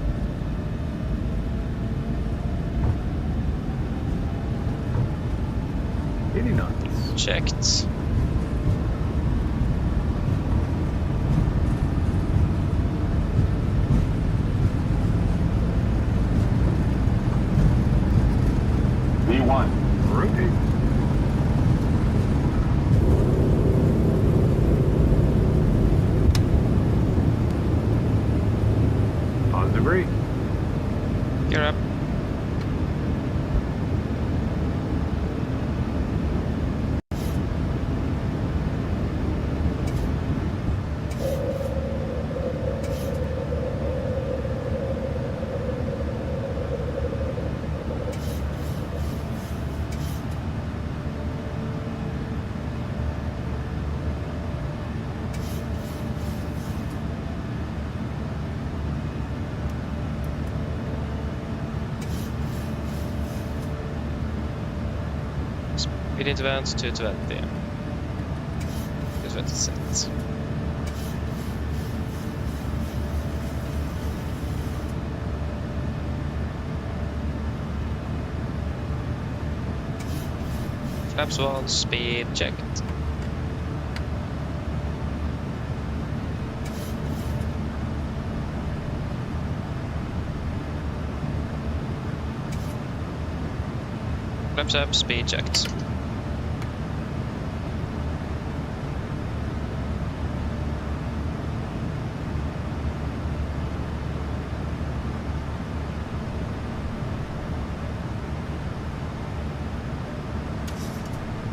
F: Checked.
H: Rotate. Positive rate.
F: Gear up. Speed intervent 220. 220 set. Flaps 1, speed checked. Flaps up, speed checked.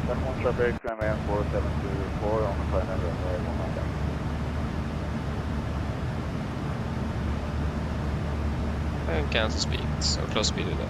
H: 1 traffic, man 4724 on the final runway 19.
F: And cancel speed, so close speed with that.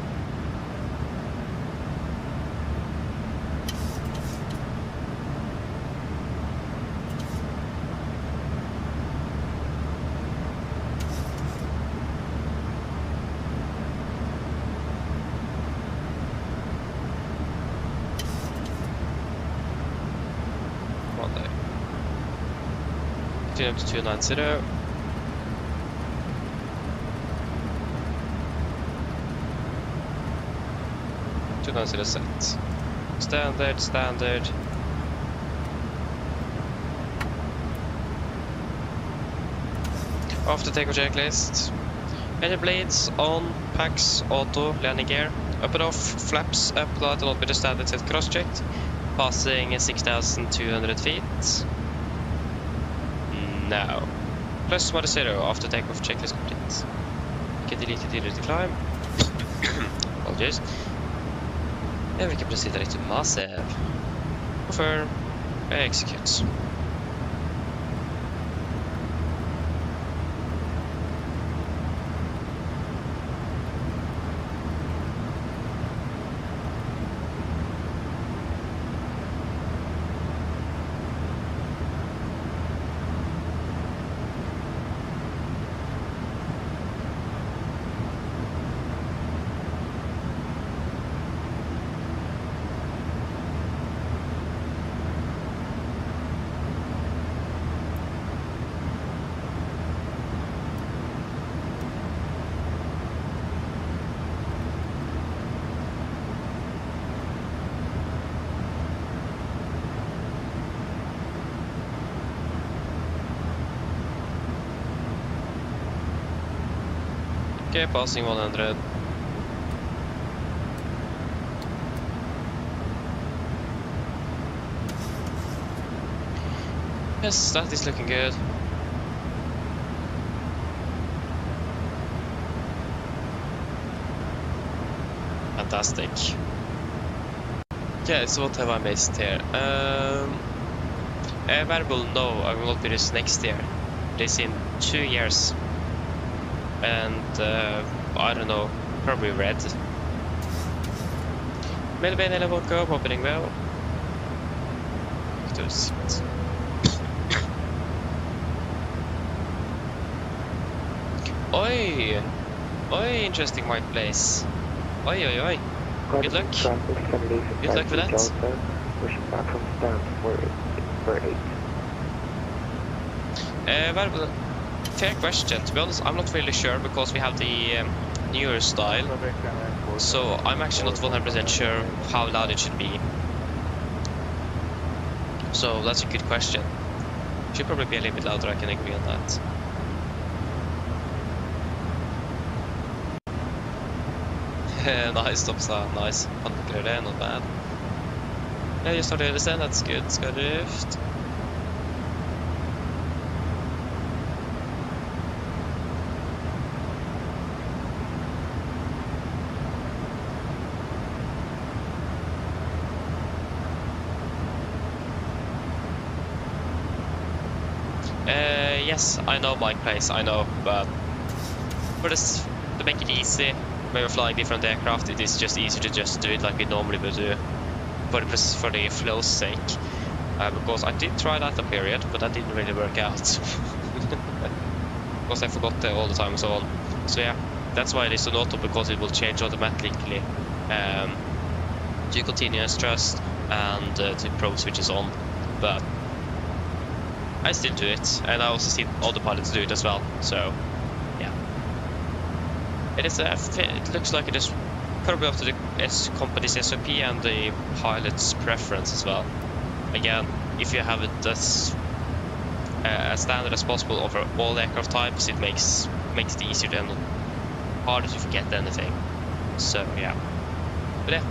F: One day. Continue up to 290. Consider set. Standard. After takeoff checklist. Engine blades on, packs, auto, landing gear. Up and off, flaps up, light and not with the standard set cross checked. Passing 6,200 feet. No. Plus +0 after takeoff checklist complete. Get deleted to climb. Apologies. And we can proceed to massive. Confirm. Execute. Okay, passing 100. Yes, that is looking good. Fantastic. Okay, so what have I missed here? A variable, no, I will not be this next year. This in 2 years. And I don't know, probably red. Melvin Elevatex opening well. To the seat. Oi! Oi, interesting white place. Oi, oi, oi. Good luck. Good luck with that.
I: Pushing back from stand for 8.
F: Well, fair question. To be honest, I'm not really sure because we have the newer style. So I'm actually not 100% sure how loud it should be. So that's a good question. Should probably be a little bit louder, I can agree on that. Nice, stoppsa, nice. Handler det, not bad. Yeah, you started to descend, that's good. Ska drift. Yes, I know my place, I know, but for this, to make it easy, when we're flying different aircraft, it is just easier to just do it like we normally would do for the flow's sake. Because I did try that a period, but that didn't really work out. Because I forgot all the time and so on. So yeah, that's why it is on auto, because it will change automatically to continuous thrust and to pro switches on. But I still do it, and I also see other pilots do it as well. So yeah, it is. It looks like it is probably up to the company's SOP and the pilot's preference as well. Again, if you have it as standard as possible over all aircraft types, it makes it easier and harder to forget anything. So yeah, but yeah.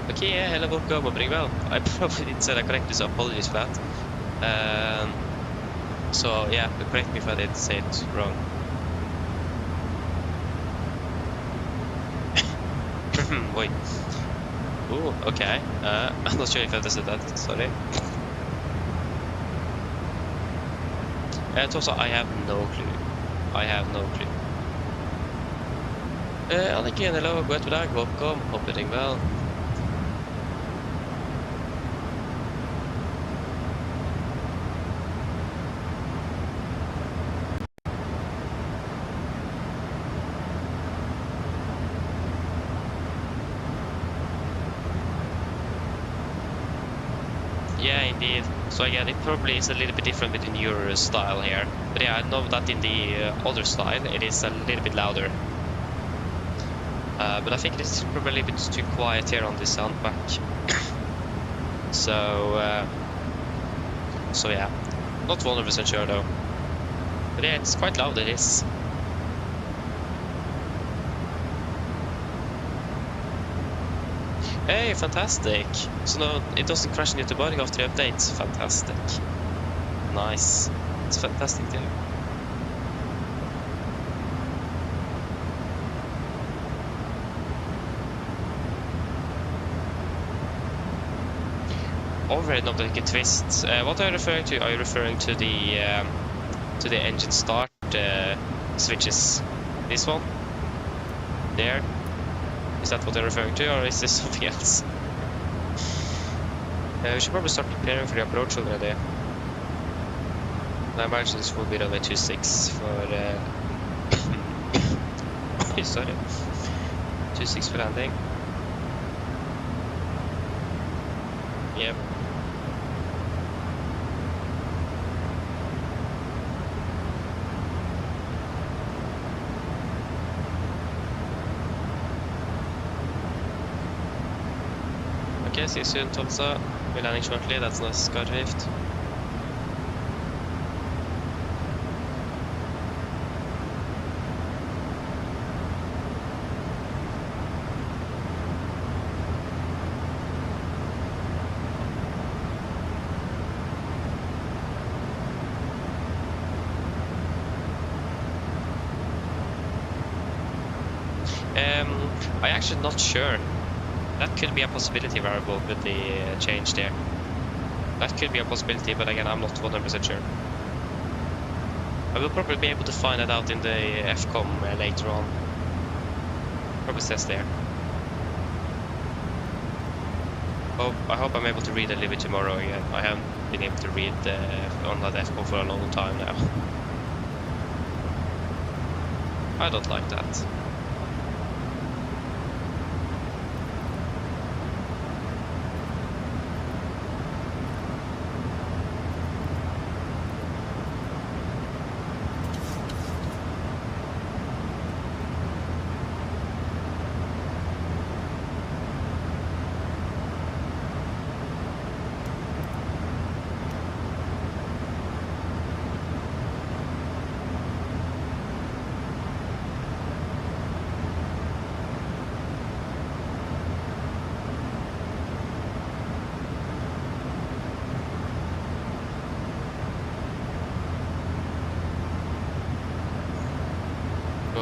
F: Okay, yeah, Elevatex opening well. I probably didn't say that correctly, so apologies for that. So yeah, correct me if I did say it wrong. Wait. Ooh, okay. I'm not sure if I understood that. Sorry. Also, I have no clue. I have no clue. Anniken, hello. God dag. Welcome. Hope you're doing well. Yeah, indeed. So again, it probably is a little bit different between your style here. But yeah, I know that in the other style, it is a little bit louder. But I think it is probably a bit too quiet here on this soundpack. So yeah, not 100% sure though. But yeah, it's quite loud, it is. Hey, fantastic! So no, it doesn't crash in Göteborg after the update. Fantastic. Nice. It's fantastic to hear. Overhead knob that you can twist. What are you referring to? Are you referring to the engine start switches? This one? There? Is that what they're referring to, or is this something else? We should probably start preparing for the approach already. I imagine this will be runway 26 for sorry. 26 for landing. Yep. Okay, see you soon, Tomsa. We're landing shortly, that's nice sky drift. I'm actually not sure. That could be a possibility variable with the change there. That could be a possibility, but again, I'm not 100% sure. I will probably be able to find that out in the FCOM later on. Probably says there. I hope I'm able to read a little bit tomorrow again. I haven't been able to read on that FCOM for a long time now. I don't like that.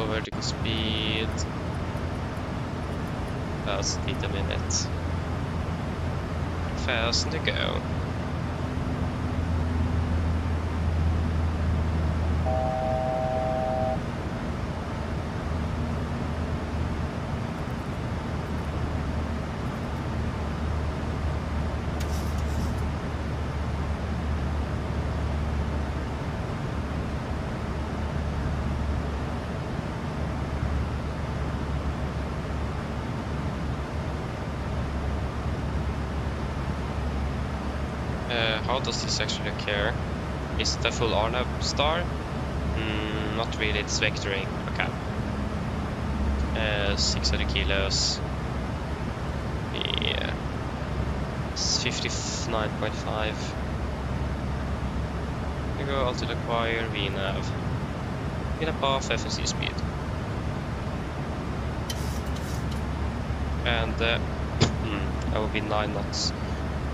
F: Vertical speed 1,000 feet a minute. 1,000 to go. How does this actually occur? Is it a full Arnab star? Not really, it's vectoring. Okay. 600 kilos. Yeah. It's 59.5. We go altitude acquire, VNAV. VNAV off, FSC speed. And that will be 9 knots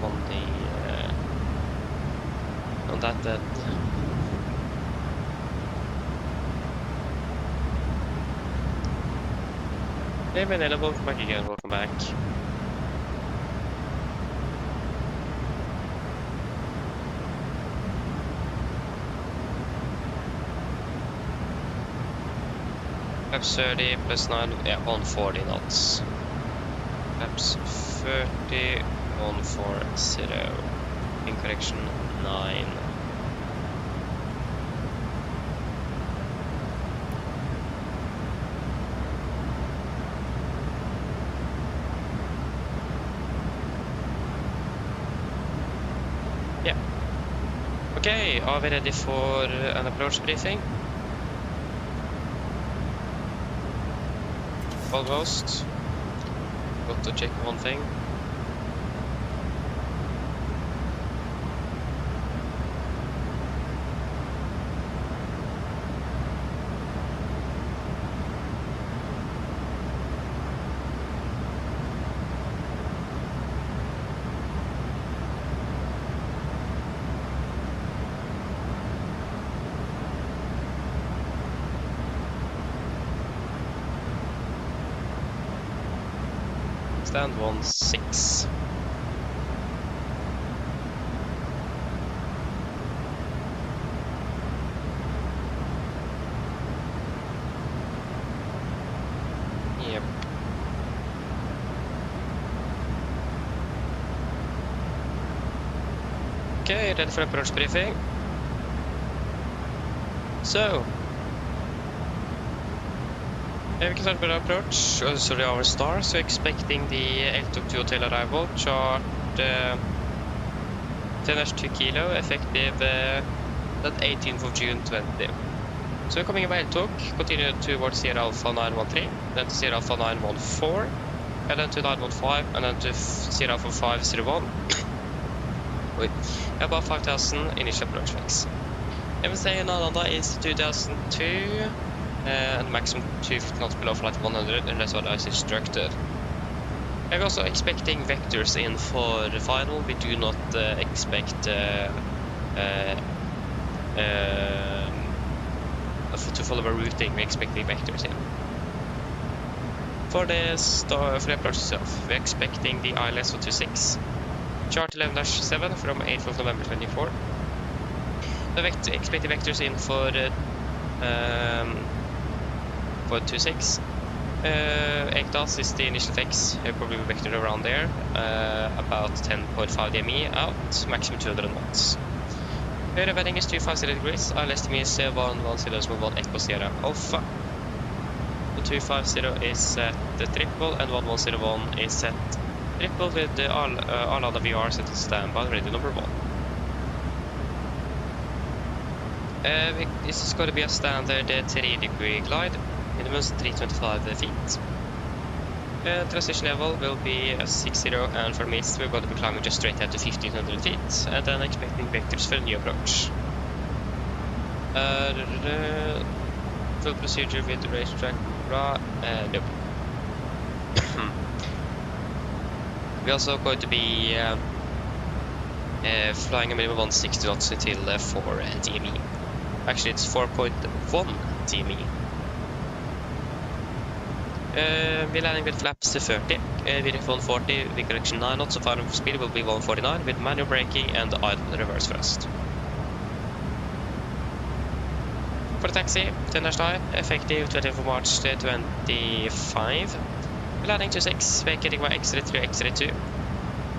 F: on the on that end. Hey Manila, welcome back again, welcome back. Flaps 30 plus 9, yeah, 140 knots. Flaps 30, 140. In correction 9. Yeah. Okay, are we ready for an approach briefing? Almost. Got to check one thing. Stand 1-6. Yep. Okay, ready for approach briefing. So, we can start with our approach, sorry, our stars. So expecting the L2 hotel arrival, chart 10-2 kilo, effective that 18th of June 20. So we're coming by L2, continue towards Sierra Alpha 913, then to Sierra Alpha 914, and then to 915, and then to Sierra Alpha 501. Wait, about 5,000 initial approach flex. MSA in Arlanda is 2002. And maximum 250 knots below flight 100 unless otherwise instructed. We're also expecting vectors in for the final. We do not expect to follow a routing. We're expecting vectors in. For the approach itself, we're expecting the ILS 26, chart 11-7 from 8th of November 24. The expecting vectors in for 26. Ekdas is the initial fix, probably vectored around there, about 10.5 DME out, maximum 200 knots. The wedding is 250 degrees, ILS to me is 110.1 Echo Sierra Alpha. The 250 is set triple and 1101 is set triple with the Arlanda VR set to standby ready number 1. This is going to be a standard 3-degree glide. Minimum 325 feet. Transition level will be a 60, and for mist we're going to be climbing just straight out to 1500 feet, and then expecting vectors for a new approach. Full procedure with the racetrack. Nope. We're also going to be flying a minimum 160 knots until 4 DME. Actually, it's 4.1 DME. We're landing with flaps to 30, with 140, with correction 9 knots, so final speed will be 149 with manual braking and idle reverse thrust. For the taxi, 10-9, effective 24 March 25. We're landing to 6, vacating by X-ray 3, X-ray 2,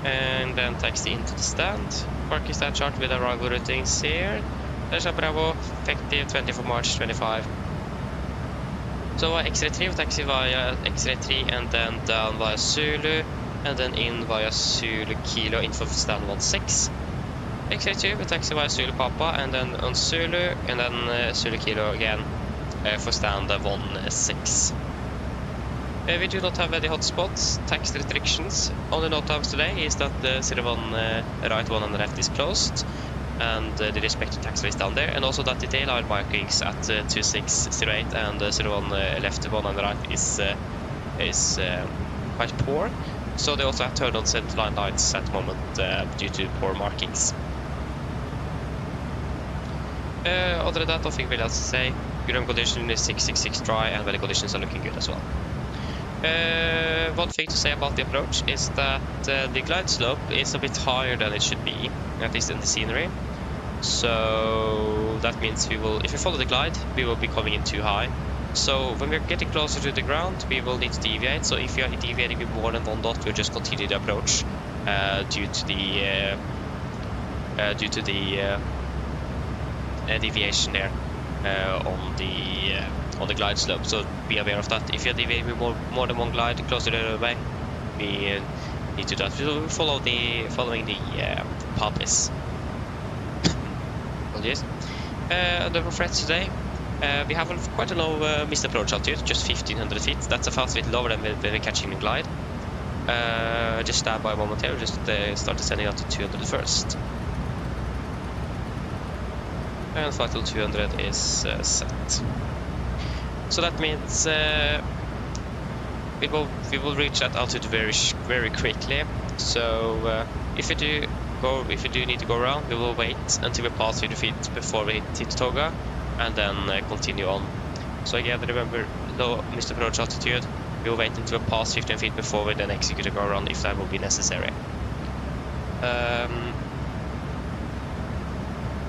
F: and then taxi into the stand. Parking stand chart with arrival routings here. There's a Bravo, effective 24 March 25. So X-ray 3 will taxi via X-ray 3 and then down via Zulu and then in via Zulu Kilo info for stand 16. X-ray 2 will taxi via Zulu Papa and then on Zulu and then Zulu Kilo again for stand 16. We do not have any hotspots, tax restrictions. Only note times today is that the 01 right, 1 on the left is closed. And the respective tax is down there, and also that the tail line markings at 2608 and 01 left, 1 on the right is quite poor. So they also have turned on center line lights at the moment due to poor markings. Other than that, nothing really else to say. Ground condition is 666 dry, and weather conditions are looking good as well. One thing to say about the approach is that the glide slope is a bit higher than it should be, at least in the scenery. So that means we will, if we follow the glide, we will be coming in too high. So when we're getting closer to the ground, we will need to deviate. So if we are deviating with more than 1 dot, we'll just continue the approach due to the deviation there on the glide slope. So be aware of that. If you're deviating with more than 1 glide closer to the runway, we need to do that. We'll following the paths. Apologies. The threats today. We have quite a low missed approach altitude, just 1500 feet. That's a fast bit lower than when we're catching the glide. Just stand by momentarily, just start descending out to 200 first. And flight level 200 is set. So that means we will reach that altitude very quickly. So if you do need to go around, we will wait until we pass 50 feet before we hit Toga, and then continue on. So again, remember, low missed approach altitude. We will wait until we pass 15 feet before we then execute a go around if that will be necessary.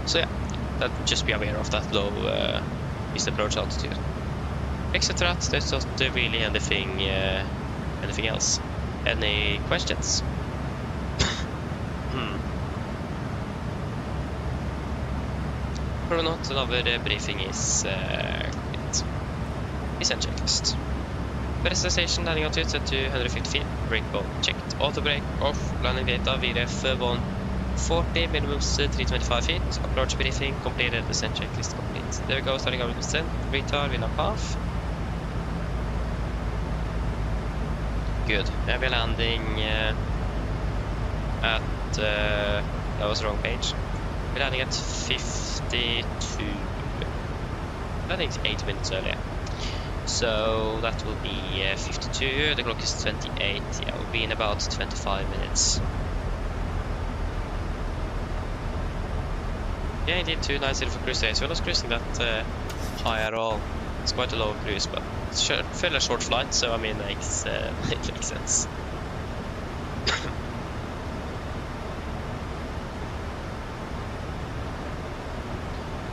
F: So yeah, just be aware of that low missed approach altitude. Except that, there's not really anything else. Any questions? Probably not. Another briefing is descent checklist. Rest station, landing altitude set to 150 feet, brake bone checked, auto brake off, landing data VRF 140, minimums 325 feet, approach briefing completed, descent checklist complete. There we go, starting over descent, retard, wind up half. Good. We're landing at that was the wrong page. We're landing at 52. I think it's 8 minutes earlier. So that will be 52. The clock is 28. Yeah, we'll be in about 25 minutes. Yeah, indeed, 290 for cruise days. We're not cruising that high at all. It's quite a low cruise, but it's a fairly short flight, so I mean, it makes sense.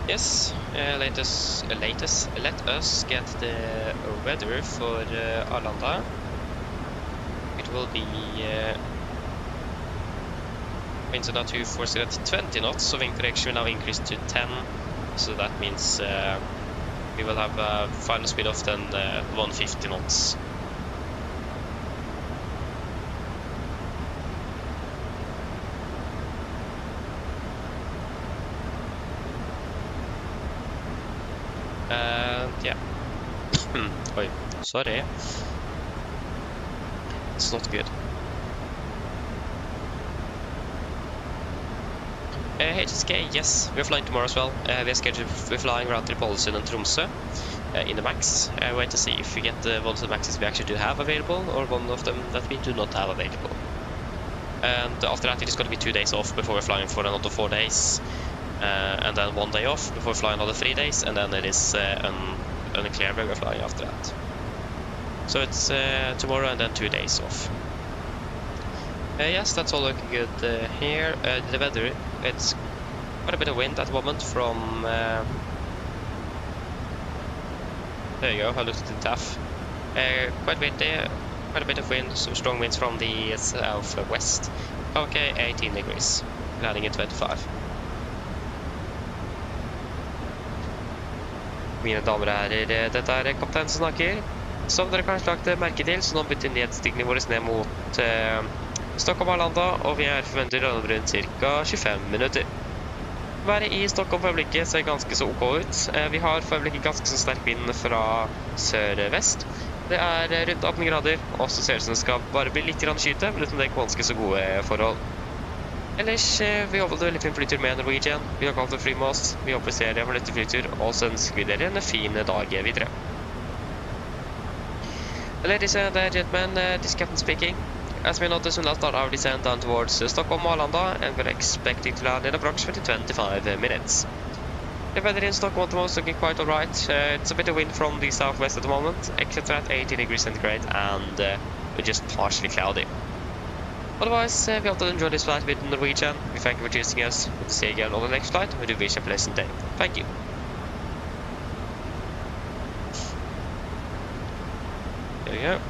F: Yes, let us get the weather for Arlanda. It will be winds are now 240 at 20 knots, so wind correction will now increase to 10. So that means we will have a final speed of then 150 knots. Yeah. Oi, sorry. It's not good. HSK, yes, we're flying tomorrow as well. We're flying around Tripolsund and Tromsø in the MAX. Wait to see if we get one of the MAXes we actually do have available, or one of them that we do not have available. And after that, it is going to be 2 days off before we're flying for another 4 days. And then 1 day off before we fly another 3 days, and then it is unclear where we're flying after that. So it's tomorrow and then 2 days off. Yes, that's all looking good here. The weather, it's quite a bit of wind at the moment from... there you go, I looked at the TAF. Quite windy, quite a bit of wind, some strong winds from the southwest. Okay, 18 degrees, landing at 25. Mine damer og herrer, dette er kaptein som snakker. Som dere kanskje lagt merke til, så nå bytter nedstigningen vår ned mot Stockholm Arlanda, og vi forventer rundt ca. 25 minutter. Været i Stockholm for øyeblikket ser ganske så ok ut. Vi har for øyeblikket ganske så sterk vind fra sør-vest. Det rundt 18 grader, og så ser det ut som det skal bare bli litt skyte, men uten det ganske så gode forhold. Ellers, vi håper det veldig fin flytur med Norwegian. Vi har kalt å fly med oss. Vi håper serien med dette flytur, og så ønsker vi dere en fin dag videre. Ladies and gentlemen, this is Captain speaking. As we notice, we now start our descent down towards Stockholm Arlanda, and we're expecting to land in approximately 25 minutes. The weather in Stockholm at the moment is looking quite alright. It's a bit of wind from the southwest at the moment, except at 18 degrees centigrade, and we're just partially cloudy. Otherwise, we hope to enjoy this flight with Norwegian. We thank you for choosing us. We'll see you again on the next flight. We do wish a pleasant day. Thank you. There we go.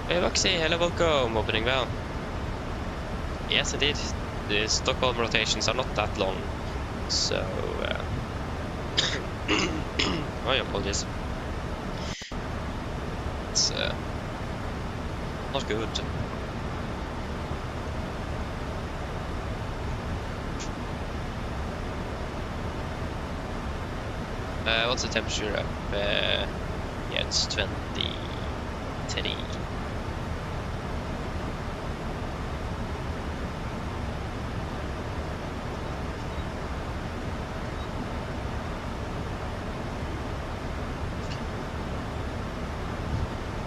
F: Hey Roxy, hello, welcome. Opening well. Yes, indeed. The Stockholm rotations are not that long, so my apologies. It's not good. What's the temperature up? Yeah, it's 23.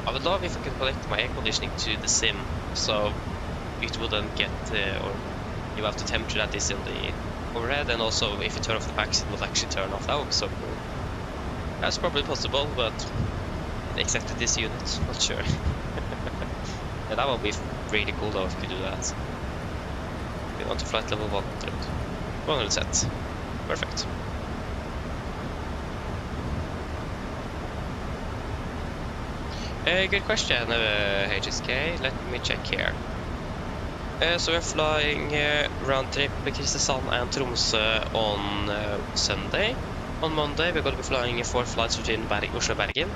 F: I would love if I could connect my air conditioning to the sim, so it wouldn't get, or you have the temperature that is in the overhead, and also if you turn off the packs, it will actually turn off. That would be so cool. That's probably possible, but exactly this unit, not sure. Yeah, that would be really cool though if you could do that. We want to flight level 100. 100 set. Perfect. Good question, HSK. Let me check here. So we're flying round trip Kristiansand and Tromsø on Sunday. On Monday we're going to be flying 4 flights between Oslo and Bergen.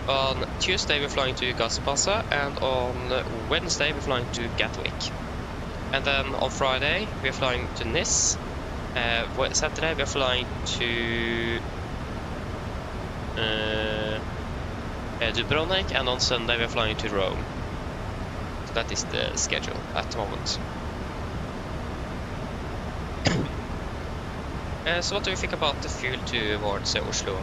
F: On Tuesday we're flying to Gasspasse, and on Wednesday we're flying to Gatwick. And then on Friday we're flying to Nis. Saturday we're flying to Dubrovnik, and on Sunday we're flying to Rome. So that is the schedule at the moment. So what do we think about the fuel towards Oslo?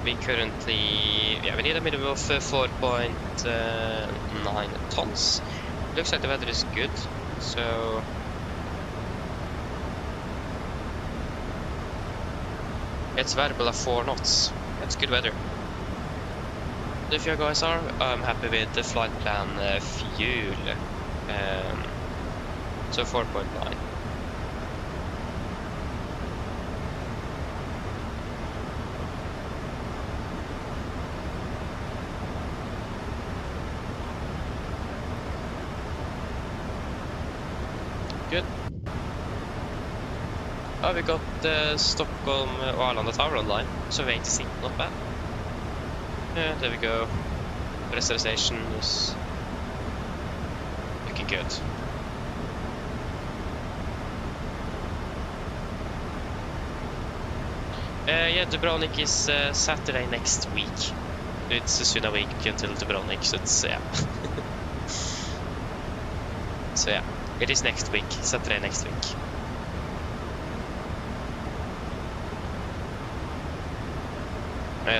F: We currently, we need a minimum of 4.9 tons. Looks like the weather is good, so it's variable at 4 knots. That's good weather. If you guys are, I'm happy with the flight plan fuel. So 4.9. Good. Oh, we got the Stockholm Arlanda Tower online, so wait to see, not bad. Yeah, there we go. The rest of the station is looking good. Yeah, Dubrovnik is Saturday next week. It's soon a week until Dubrovnik, so it's, yeah. So yeah, it is next week, Saturday next week.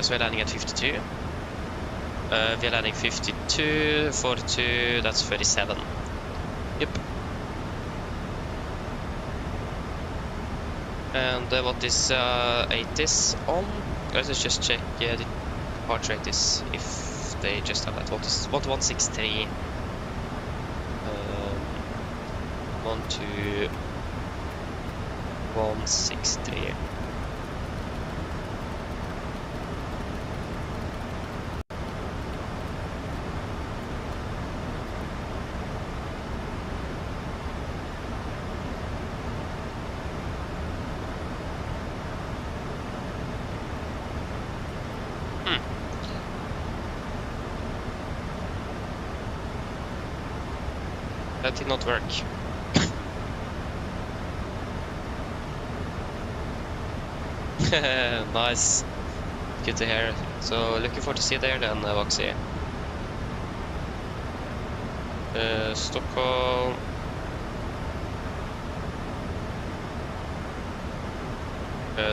F: So we're landing at 52. We're landing 52, 42, that's 37. Yep. And what is 80s on? Let's just check the departure rate is, if they just have that. What is 163? 163. That did not work. Nice. Good to hear. So looking forward to see you there then, Voxy. Stockholm.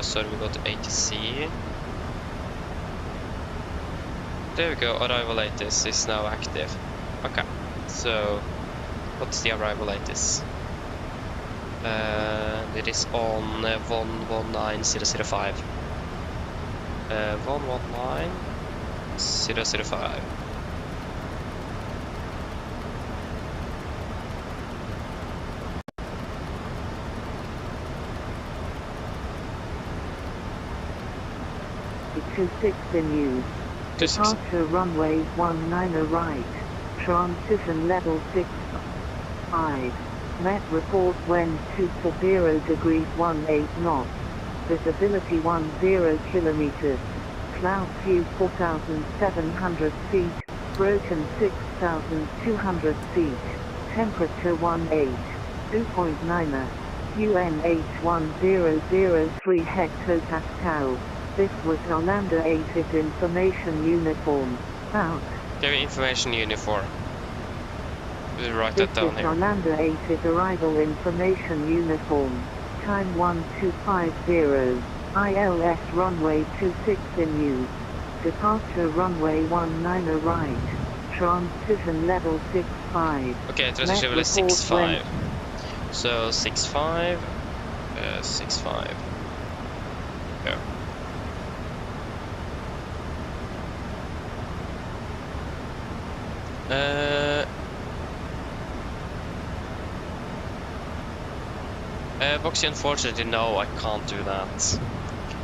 F: Sorry, we got to ATC. There we go, arrival latest is now active. Okay, so What's the arrival latest? It is on 119005. 119005.
J: To 6 in use. Departure runway 19 right. Transition level 65. Met report wind 240 degrees 18 knots. Visibility 10 kilometers. Cloud view 4,700 feet. Broken 6,200 feet. Temperature 18. 2.9. UNH1003 hectopascal. This was Orlando 8's information uniform. Out.
F: Give me information uniform. We'll write that down
J: This is
F: here.
J: Orlando 8's arrival information uniform. Time 1250. ILS runway 26 in use. Departure runway 19 right. Transition level 65.
F: Okay, transition level 65. So 65. 65. Yeah. Boxy, unfortunately, no, I can't do that.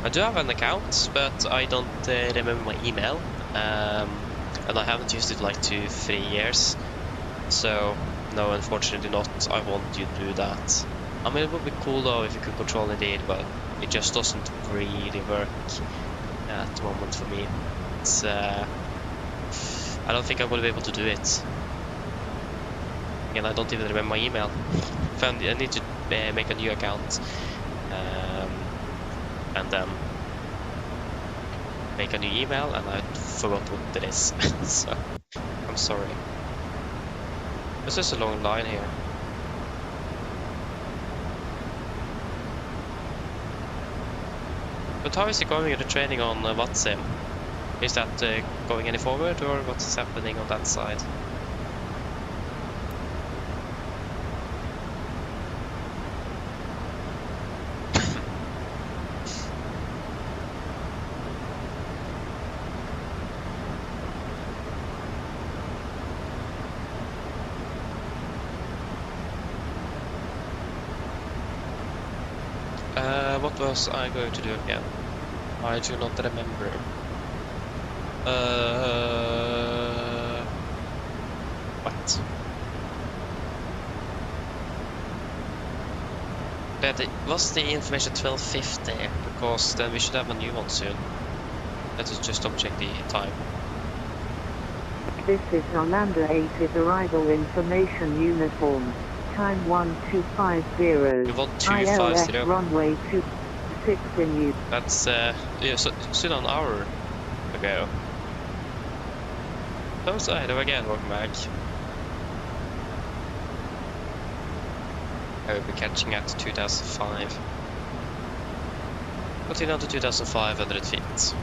F: I do have an account, but I don't remember my email, and I haven't used it like 2-3 years. So, no, unfortunately not. I won't you do that. I mean, it would be cool though if you could control Indeed, but it just doesn't really work at the moment for me. It's I don't think I will be able to do it. Again, I don't even remember my email. I need to make a new account, and then make a new email, and I forgot what it is. So I'm sorry. There's just a long line here. But how is it going with the training on Vatsim? Is that going any forward, or what's happening on that side? What was I going to do again? I do not remember. What? Was the information 1250? Because then we should have a new one soon. Let us just double check the time.
J: This is Orlando 8's arrival information uniform. Time 1250.
F: 1250.
J: ILS runway 26 in use.
F: That's yeah, so soon an hour ago. So hello again, welcome back. I will be catching at 2005. Continue down to 2,500 feet.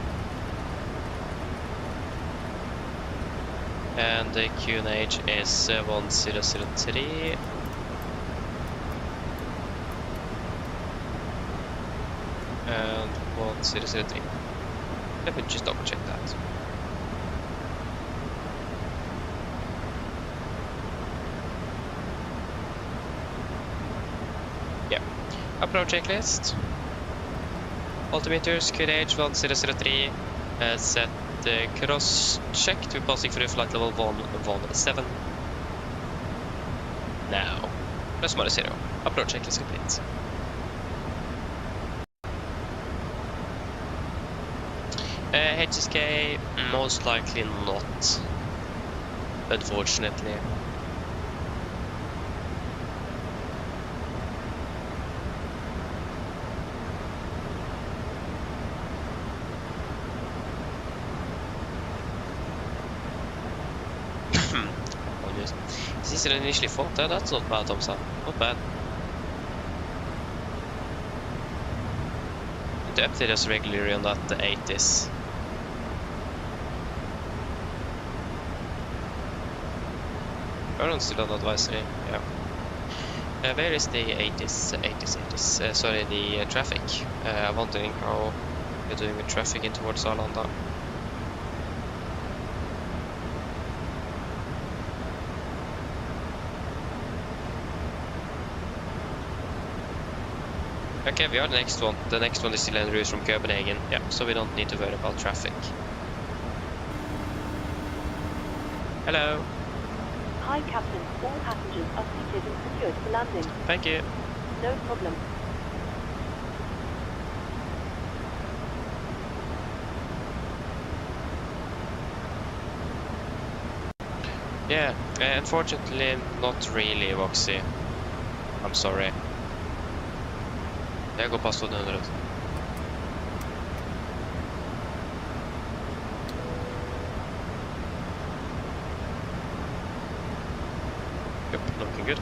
F: And the QNH is 1003. And 1003. Let me just double check that. Yeah. Approach checklist. Altimeters QNH 1003. Set cross check to passing through flight level 117. Now. Plus minus 0. Approach checklist complete. HSK, most likely not, unfortunately. Is this initially fault? That's not bad, Tomsa. Not bad. To update us regularly on that the 80s. Addons still on advisory, yeah. Where is the 80s, sorry, the traffic? I'm wondering how you're doing with traffic in towards Arlanda. Okay, we are the next one. The next one is still en route from Copenhagen, yeah, so we don't need to worry about traffic. Hello.
D: Hi, Captain. All passengers are seated and secured for landing.
F: Thank you.
D: No problem.
F: Yeah, unfortunately not really, Voxy. I'm sorry. Jag går past 200. Yep, looking good.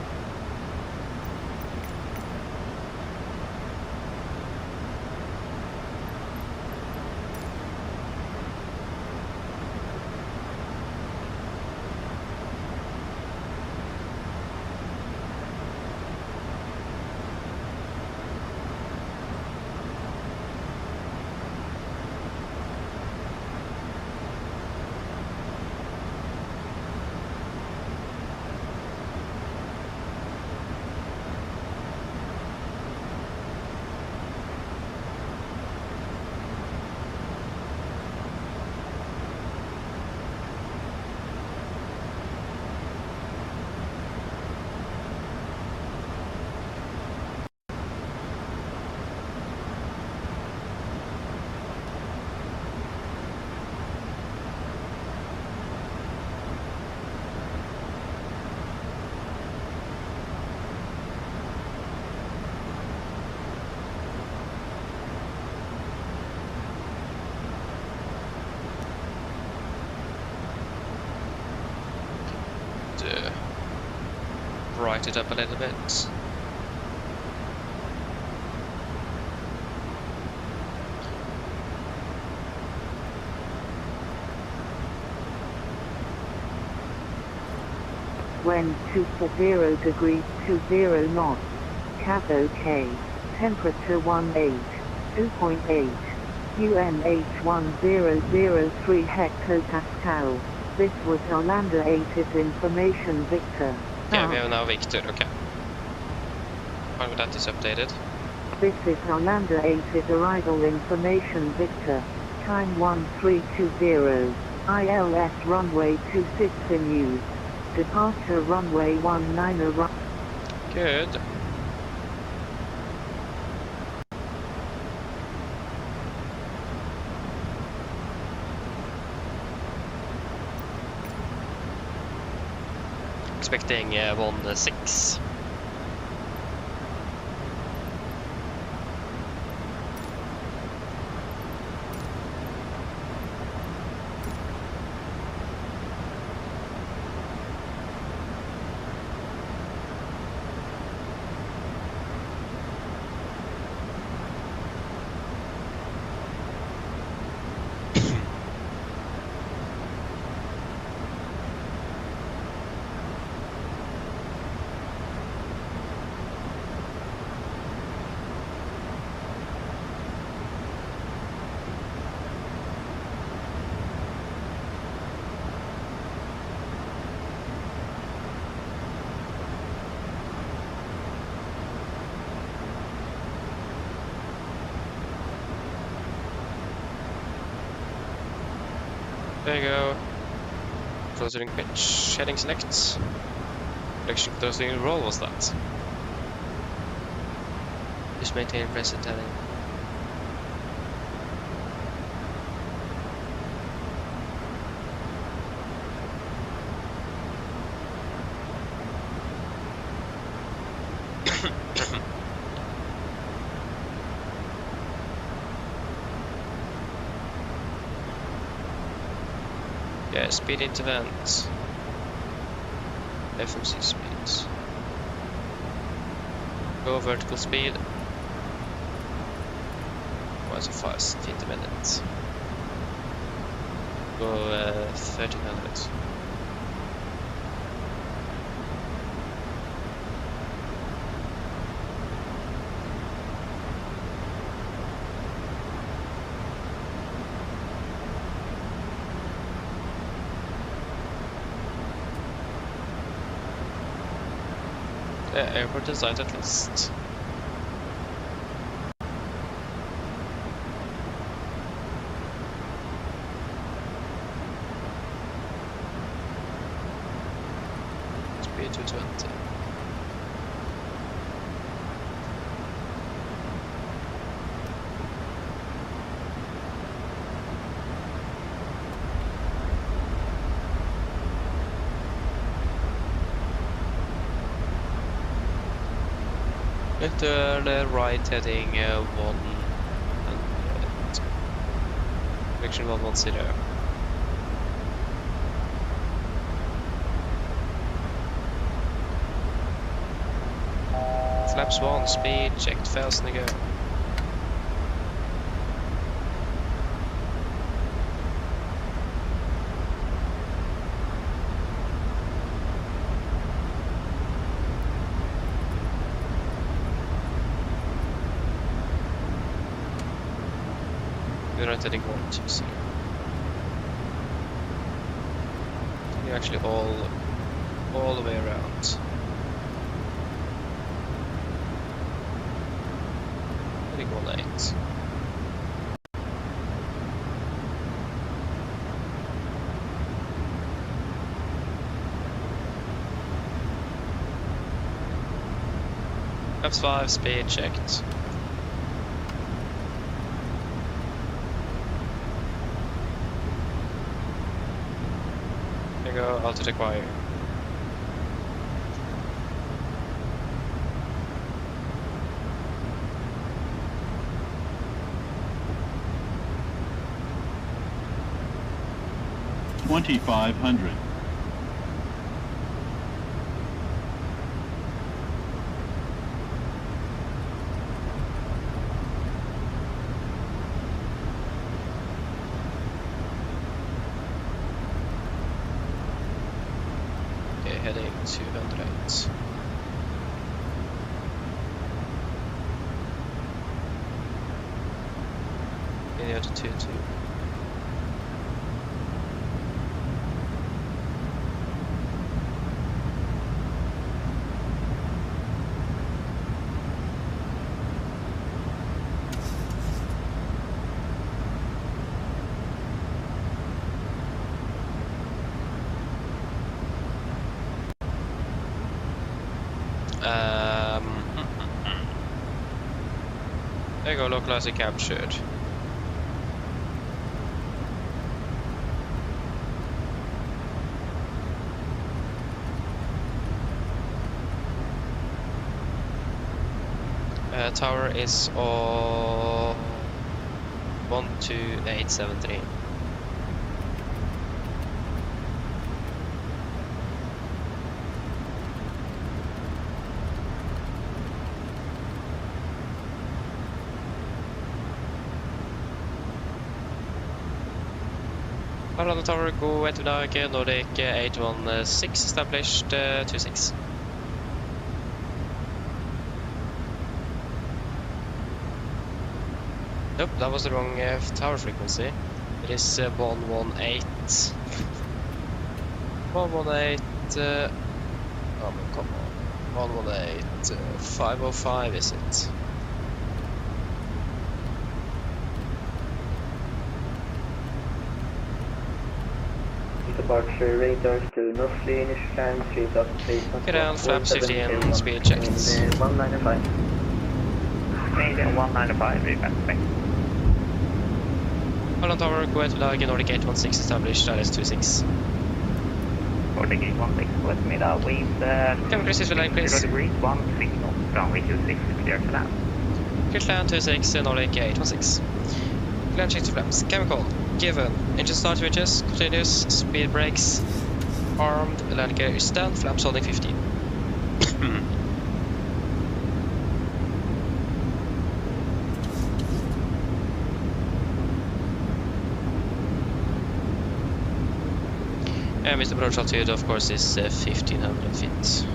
F: Bright it up a little bit.
J: When 240 degrees 20 knots. Cap OK. Temperature 18. 2.8. UNH 1003 hectopascal. This was Orlando 8's information, Victor.
F: Okay, we have now Victor, okay. Fine, that is updated.
J: This is Orlando 8's arrival information, Victor. Time 1320. ILS runway 26 in use. Departure runway 19 run.
F: Good. Expecting 1-6. There you go. Closing pitch, heading select. Direction closing roll was that. Just maintain present heading. Yeah, speed into vents. FMC speeds. Go vertical speed. Why so fast? 50 minutes. Go 1300. airport in sight at least. Speed 220. Turn right heading 100. Direction 110. Flaps 1, speed checked, fast and go. Right heading 120. You're actually all the way around. Heading 18. Flaps 5, speed checked. Go altitude acquire.
K: $2,500.
F: Heading 208. Near to 22. There you go, localizer captured. Tower is on 12873. Volanta Tower, go at Nordic 816, established 26. Nope, that was the wrong tower frequency. It is 118. 118. Oh, come on. 118. 505 is it?
L: Departure radars to Northly, initial climb 3000 feet.
F: Get down, flaps 15, speed checked.
L: 195.
M: Canadian 195, request.
F: Volanta Tower, go at Nordic 816, established LS26.
M: Nordic 816, with me that waves
F: Come increase this line, please.
M: 0 degrees, 1 signal, runway 26, clear to land.
F: Clear to land 26, Nordic 816. Clear check to flaps. Chemical, given. Engine start switches, continuous, speed brakes, armed, land gear stand, flaps holding 15. And Mr. Approach altitude, of course, is 1500 feet.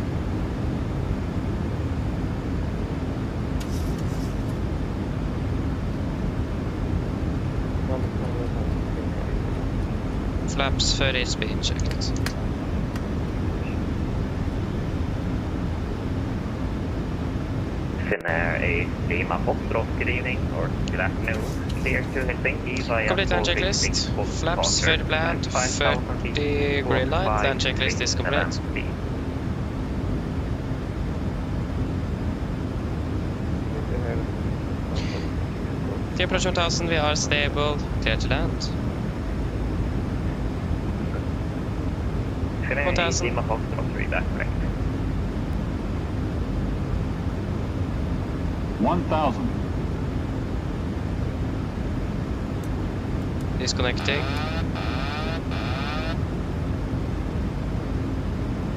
F: Flaps 30, speed checked.
M: Finnair a Lima Foxtrot, good evening, or good afternoon. Clear to Helsinki via
F: Complete land checklist. Flaps, fade land, 30 green light. Land checklist is complete. The approach 1000, we are stable, clear to land. 1000.
M: Lima Foxtrot, 3 back, correct.
K: 1,000.
F: Disconnecting.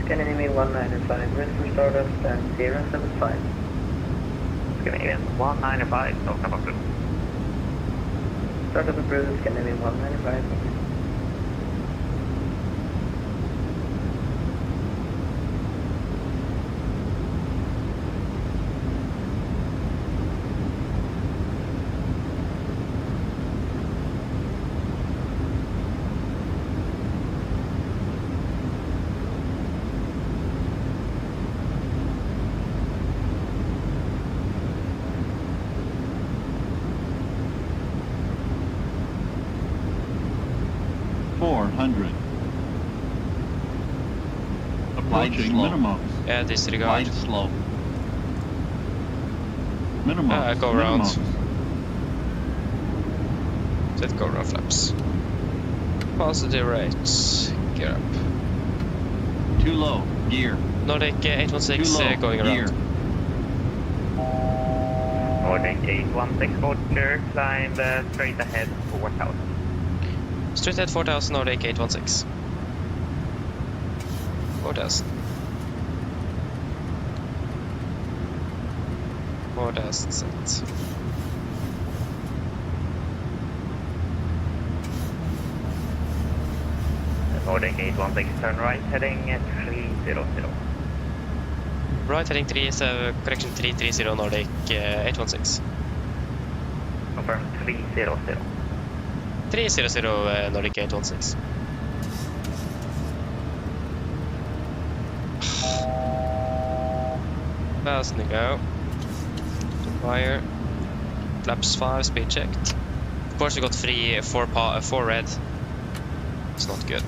L: Scandinavian 195, ready for startup, stand 075.
M: Scandinavian 195, Stockholm approved.
L: Startup approved, Scandinavian 195.
K: Approaching minimums.
F: Yeah, disregard.
K: Light slope. Minimums.
F: Go around. Set go around flaps. Positive rates. Gear up.
K: Too low. Gear.
F: Nordic 816 going around.
K: Gear.
M: Nordic 816 quarter, climb straight ahead 4000.
F: Straight ahead 4000, Nordic 816. 4000. 4000 set.
M: Nordic 816, turn right, heading 300.
F: Right heading 3 is correction 330 Nordic 816.
M: Confirm 300.
F: 300 Nordic 816. Fast to go. Fire. Flaps 5, speed checked. Of course we got 4 red. It's not good.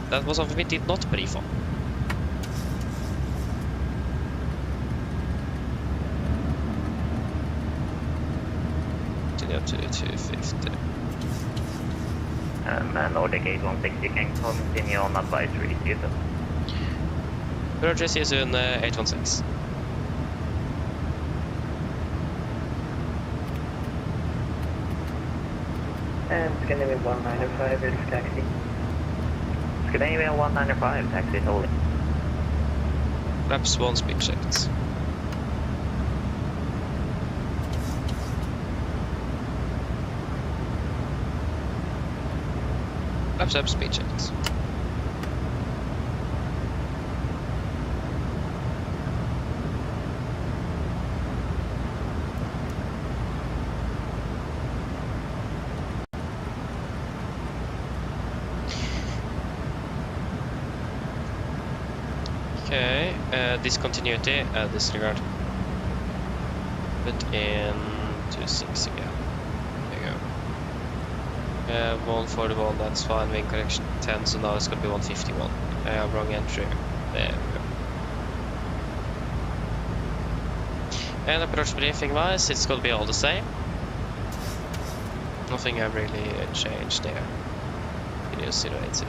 F: That was something we did not brief on. Continue up to 250.
M: Nordic 816, you can continue on advisory, see you soon.
F: Roger, see you soon, 816.
L: And Scandinavian 195, ready for taxi.
M: Scandinavian 195, taxi is holding.
F: Flaps 1, speed checked. Flaps up, speed checked. Okay, discontinuity, disregard. Put in 26 again. There you go. 141, that's fine. Wing correction 10, so now it's gonna be 151. Wrong entry. There we go. And approach briefing wise, it's gonna be all the same. Nothing I really changed there. Video 080.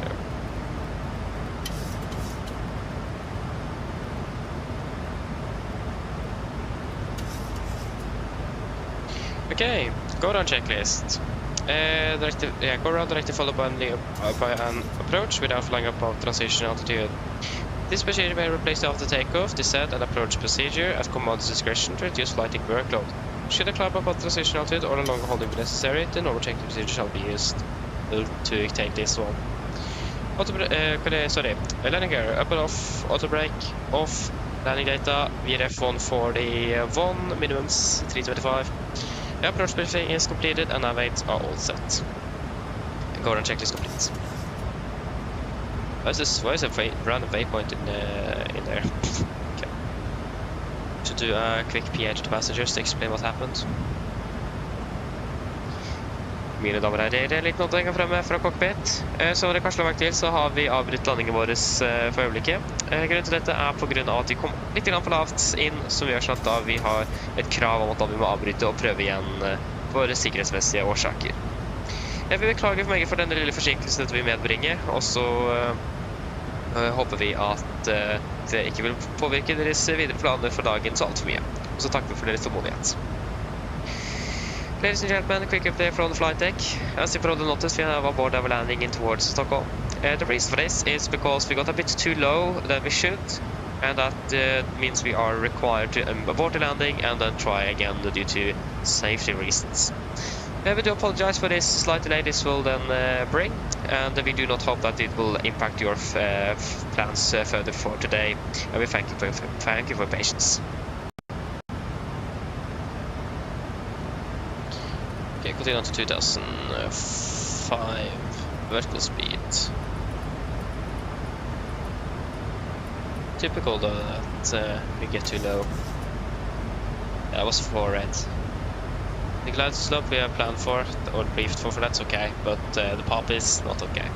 F: Okay, go around checklist. Go around directly followed by an approach without flying above transition altitude. This procedure may replace after takeoff, descent, and approach procedure at commander's discretion to reduce flight workload. Should a climb above transition altitude or a longer holding be necessary, the normal checking procedure shall be used to take this one. Landing gear, up and off, auto brake, off, landing data, VRF 141, minimums 325. The approach briefing is completed and our weights are all set. Go around checklist complete. Why is a random waypoint in there? Okay. to do a quick PA to passengers to explain what happened. Mine damer og herrer, litt noe fremme fra cockpit. Som dere kanskje la merke til, så har vi avbrytt landingen vår for øyeblikket. Grunnen til dette er på grunn av at vi kom litt for lavt inn, som gjør sånn at da vi har et krav om at da vi må avbryte og prøve igjen for sikkerhetsmessige årsaker. Jeg vil beklage for meg for denne lille forsinkelsen dette vil medbringe, og så håper vi at det ikke vil påvirke deres videre planer for dagen så alt for mye. Og så takker vi for deres tålmodighet. Ladies and gentlemen, quick update from the flight deck. As you probably noticed, we have aboard our landing in towards Stockholm. The reason for this is because we got a bit too low than we should, and that means we are required to abort the landing and then try again due to safety reasons. We do apologize for this slight delay this will then bring, and we do not hope that it will impact your plans further for today, and we thank you for your patience. Okay, continue on to 2005 vertical speed. Typical though that we get too low. That was 4 red. The glide slope we have planned for, or briefed for, that's okay, but the pop is not okay.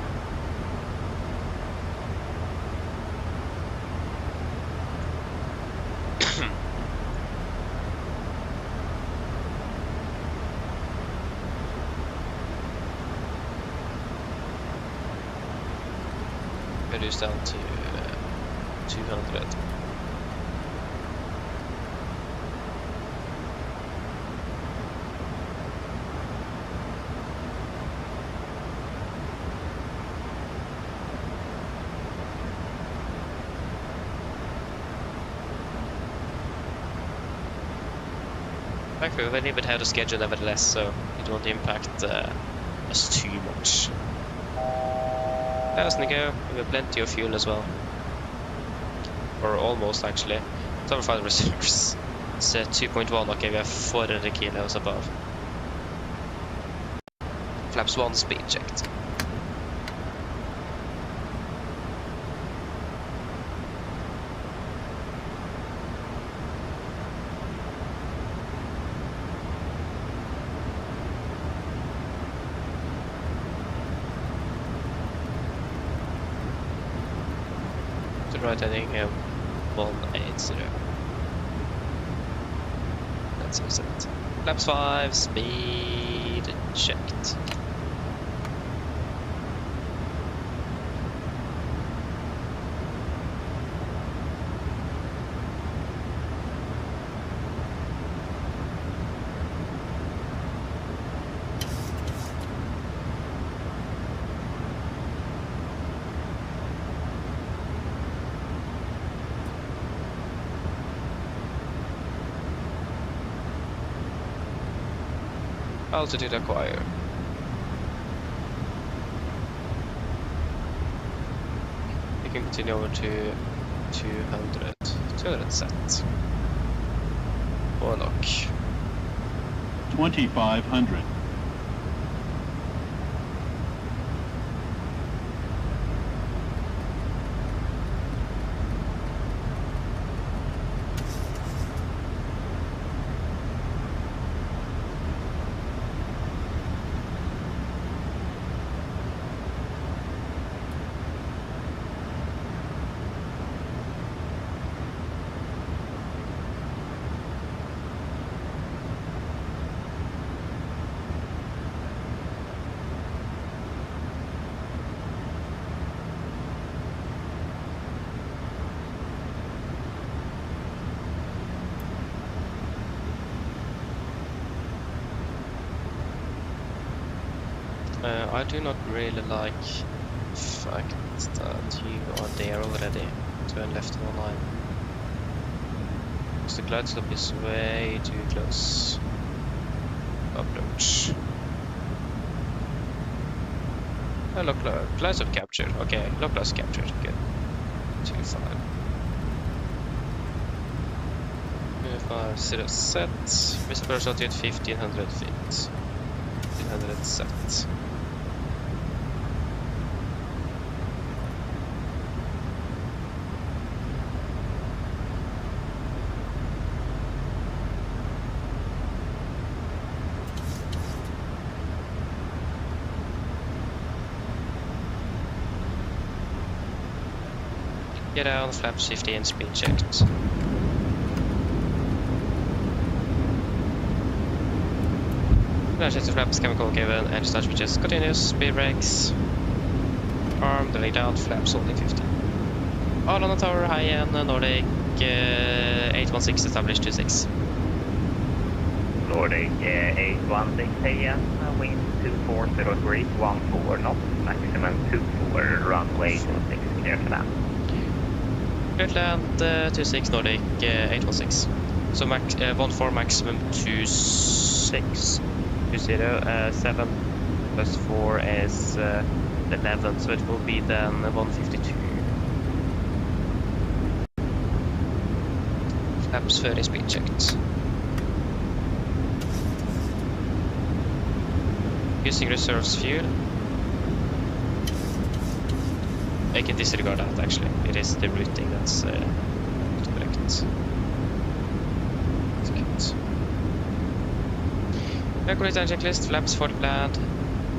F: Reduce down to 200. We're a little bit ahead of schedule nevertheless, so it won't impact us too much. As we go, we have plenty of fuel as well. Or almost actually. Summerfire reserves. It's 2.1, okay, we have 400 kilos above. Flaps 1 speed checked. Right heading 180. That's it. Flaps 5 speed checked. Altitude acquired. We can continue over to 200 set. 4 knock.
K: 2,500. I do not really like the fact that you are there already to and left in line. Because the glide slope is way too close. Approach. Glide slope captured. Okay, low class captured. Good. 2-5. 2-5 set. Missed first altitude 1500 feet. 1500 set. get down, flaps 15, speed checked. Flash into flaps, chemical given, engine start switches, continuous, speed brakes. Arm, delay down, flaps holding 50. All on the tower, high end, Nordic 816 established 26.
M: Nordic 816 AM, wind 240 degrees, 14 knots, maximum 24, runway 26, clear to land.
K: Clear to land 26 Nordic 816. So 14 maximum 26. 7 plus 4 is 11, so it will be then 152. Flaps 30, speed checked. Using reserves fuel. I can disregard that actually. It is the routing that's not correct. Calculate land checklist, flaps for the planned.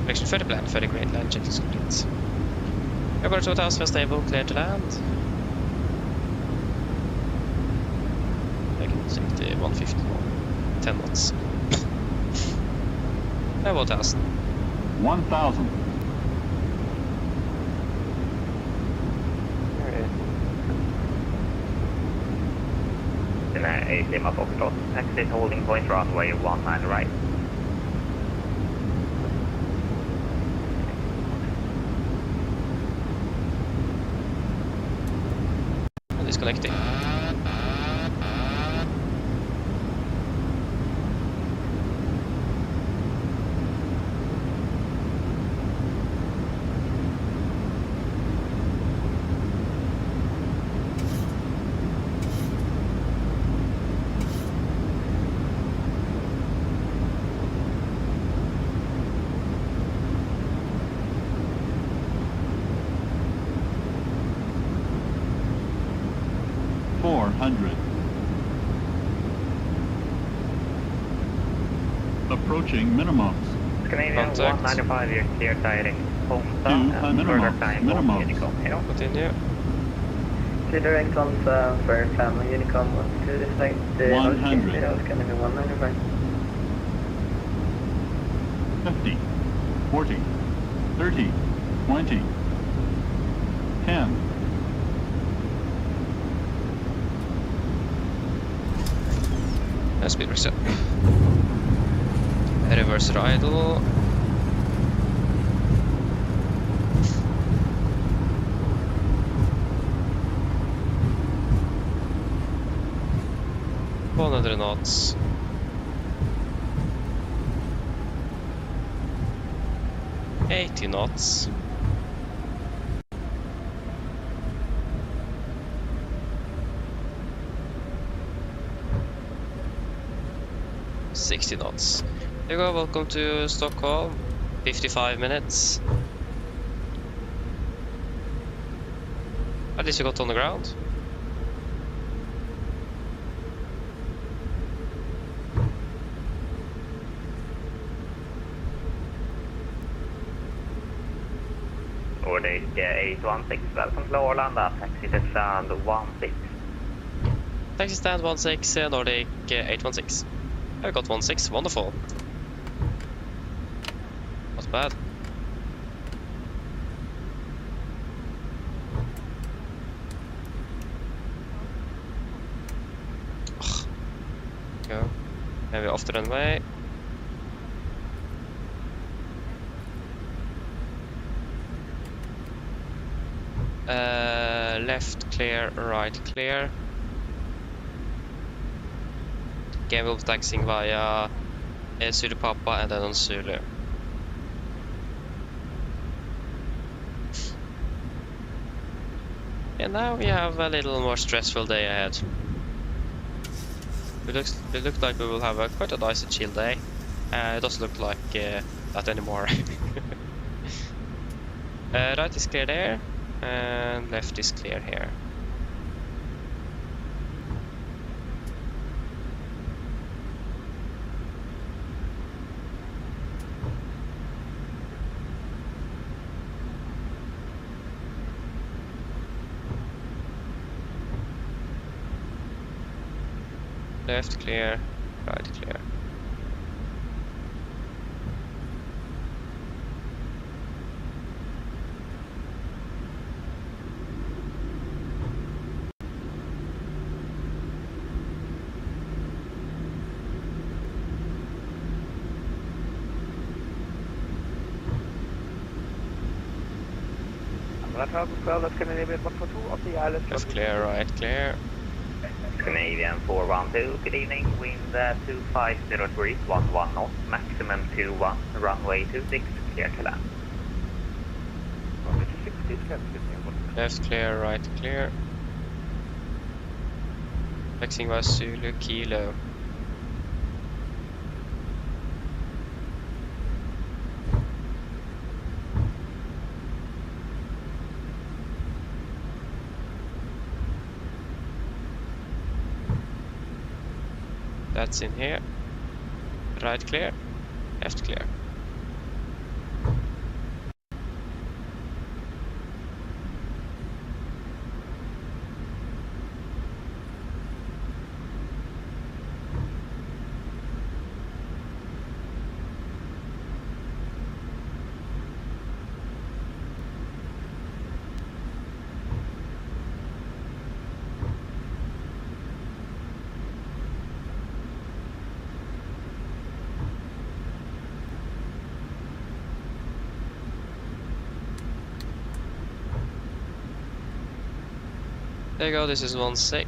K: Correction for the planned, for the great land checklist complete. Airport 2000 stable, clear to land. I can take the 151. 10 knots. 1000.
N: 1000.
M: Lima Foxtrot, exit holding point runway 19 right.
K: Disconnecting.
N: Approaching minimums.
M: Scandinavian
K: Contact.
M: 195, you're clear direct Volanta
N: To
M: and further
N: minimums.
M: climb on
N: Minimums.
M: Unicom. Hello.
K: Continue.
L: Clear direct on for family Unicom to the site.
N: 100.
L: Scandinavian 195.
N: 50, 40, 30, 20, 10.
K: Speed reset. Reverse idle. $100 knots. $80 knots. $60 knots. There you go, welcome to Stockholm. 55 minutes. At least you got on the ground.
M: Nordic 816, welcome to Arlanda, taxi to stand 16.
K: Taxi stand 16, Nordic 816. I got 16, wonderful. Not bad. Ugh. Go. Now we're off the runway. Left clear, right clear. Again, we'll be taxiing via Zulu Papa and then on Zulu. And now we have a little more stressful day ahead. It looks like we will have quite a nice and chill day. It doesn't look like that anymore. Right is clear there, and left is clear here.
F: Left clear, right clear. Left clear, right clear.
M: Canadian 412, good evening, wind 250 degrees, 11 knots, maximum 21, runway 26, clear to land.
F: Left clear, right clear. Taxing was Zulu Kilo. That's in here. Right clear, left clear. There you go, this is 16.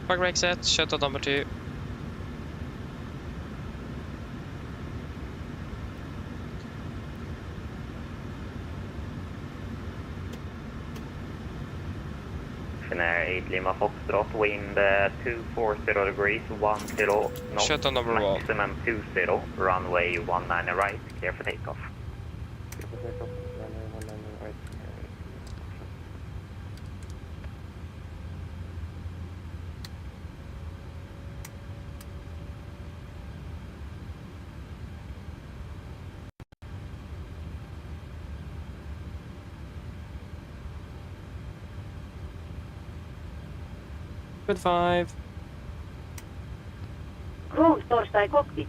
F: Park brake set, shuttle number 2.
M: Finnair 8 Lima Foxtrot, wind 240 degrees, 10 knots,
F: Shuttle number 1.
M: maximum 20, runway 19 right, clear for takeoff.
A: Good 5.
D: Ground torstai cockpit.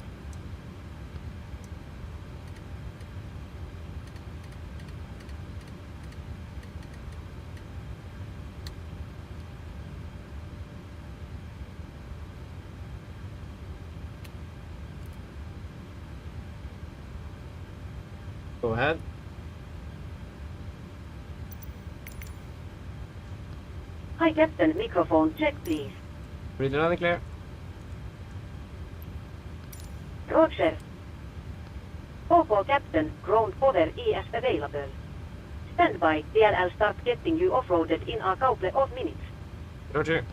A: Go ahead.
D: Hi Captain, microphone check please.
A: Read it loud and clear.
D: Roger. OK Captain, ground power is available. Stand by, DLL start getting you off-roaded in a couple of minutes.
A: Roger.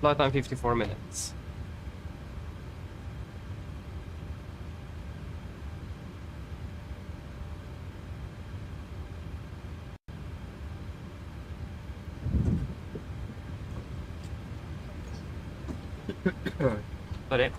A: Flight time 54 minutes. Sorry.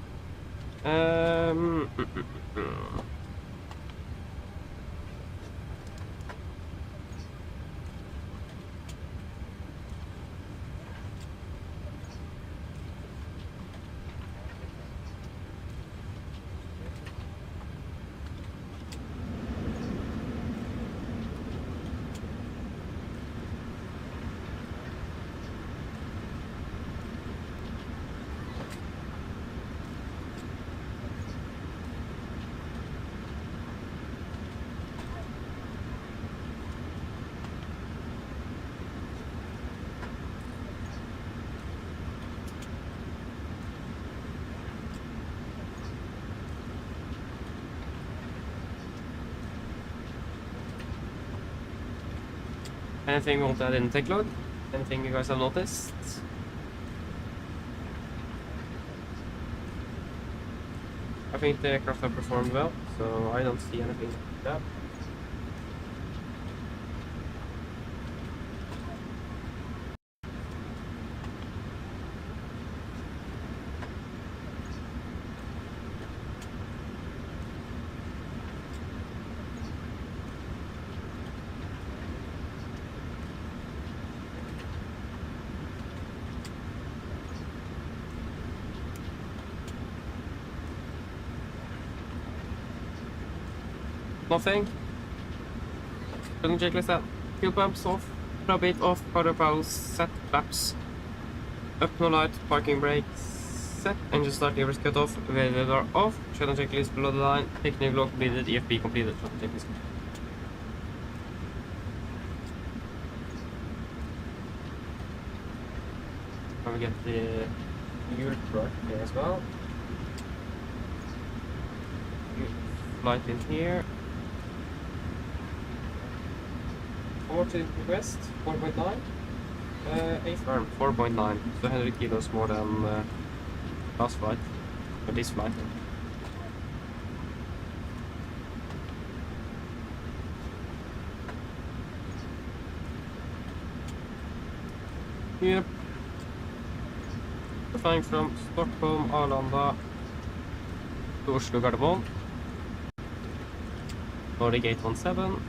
A: Anything we want to add in take load? Anything you guys have noticed? I think the aircraft have performed well, so I don't see anything like that. Nothing. Couldn't checklist that. Fuel pumps off. Probe it off. Power valves set. Flaps. Up no light. Parking brakes set. Engine start levers cut off. Wheels are off. Shutdown checklist below the line. Technical log completed. EFP completed. Shutdown checklist. Now we get the fuel truck here as well. Light in here. Over to west, 4.9. A firm, 4.9. So 100 kilos more than last flight, or this flight. Yep. Flying from Stockholm, Arlanda to Oslo, Gardermoen. Nordic 817.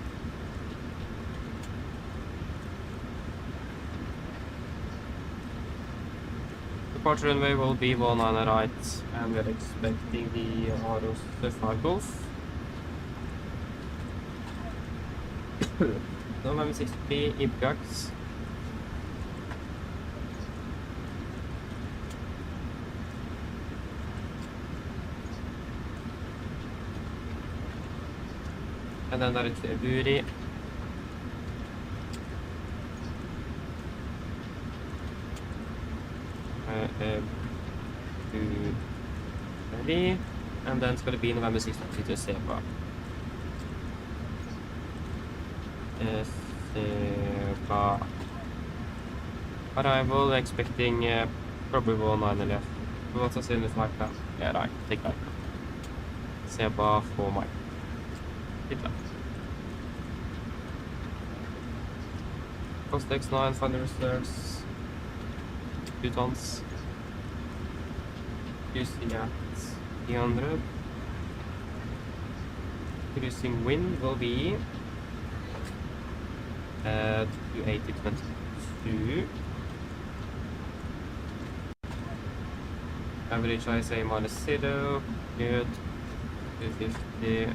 A: Departure runway will be 19 right, and we are expecting the Aros 5 Golf. November 60 Ibgax. And then there is Buri. Buri. And then it's going to be November 60 to Seba. Seba. Arrival expecting probably 19 left. What's the same as like that? Yeah, right. Take that. Seba for Mike. Good luck. Cost X9, final reserves. 2 tons. Cruising at 300. Cruising wind will be 280.22. Average ISA -0. Good. 250.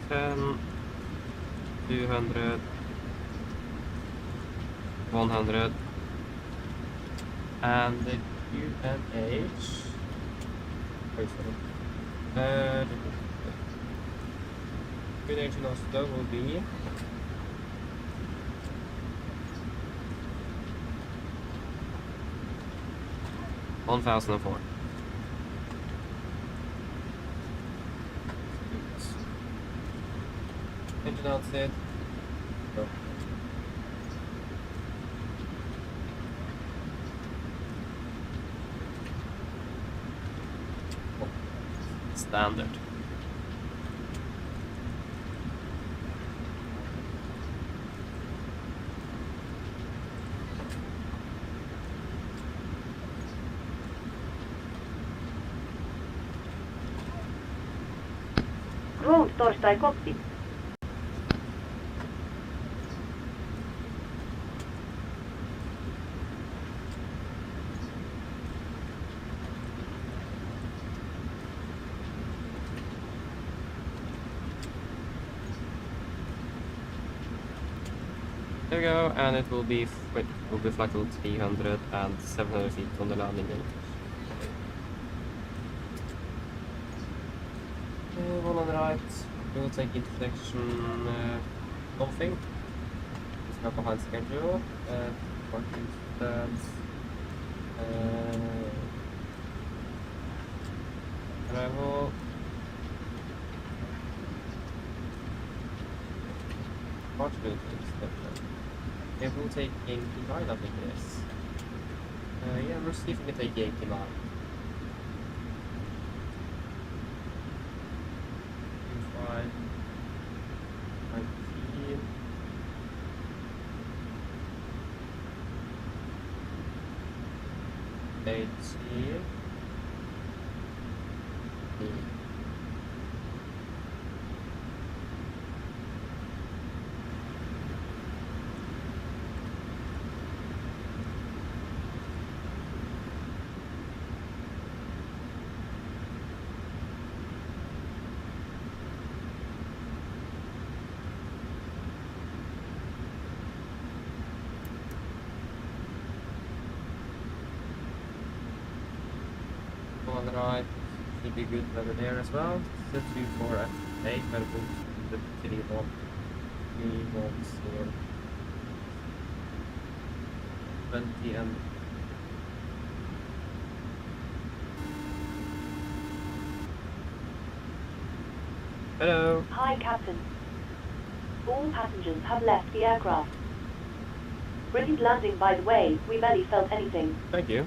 A: 10, 200, 100, and the UNH. Wait for it. UNH in Oslo will be 1004. Engine outside. Go. Oh. Standard.
D: Road torstai cockpit.
A: There we go, and it will be flight level 300 and 700 feet on the landing gear. One on the right, we will take intersection Dolphin. It's not behind schedule. Parking stands. Arrival. departure will take step. Okay, we'll take Yankee 9, I think it is. Yeah, we'll see if we can take Yankee 9. 5, 19. On the right, should be good weather there as well. So 2, 4, and 8, better put the 3 1. 3 1 here. 20 and hello.
D: Hi, Captain. All passengers have left the aircraft. Brilliant landing, by the way. We barely felt anything.
A: Thank you.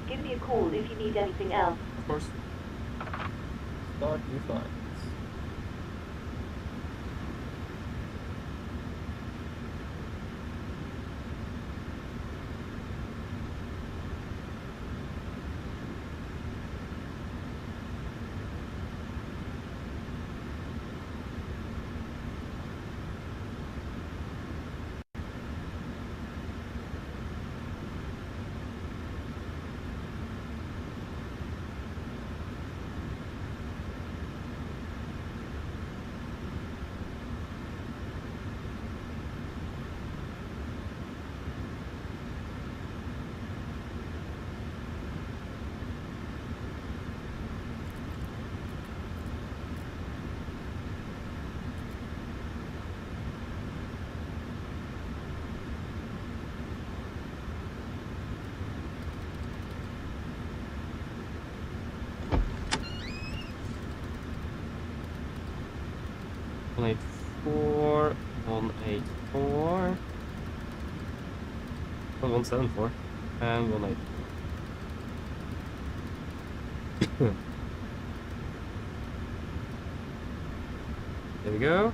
D: Give me a call if you need anything else.
A: Of course. Start new flights. One 184, 184, 174, and 184. There we go.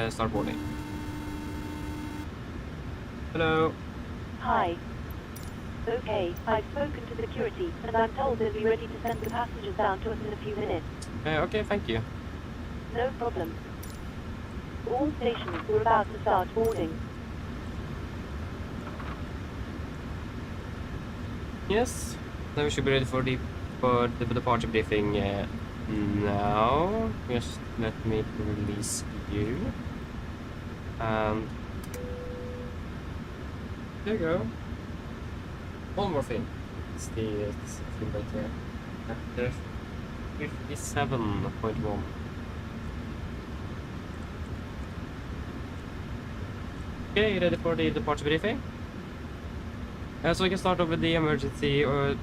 A: Start boarding. Hello.
D: Hi. Okay, I've spoken to security, and I'm told they'll be ready to send the passengers down to us in a few minutes.
A: Okay, thank you.
D: No problem. All stations were about to start boarding.
A: Yes. Then we should be ready for the departure briefing now. Just let me release you. And there you go. One more thing. It's the thing right there. There's 57.1. Okay, ready for the departure briefing? So we can start off with the emergency, or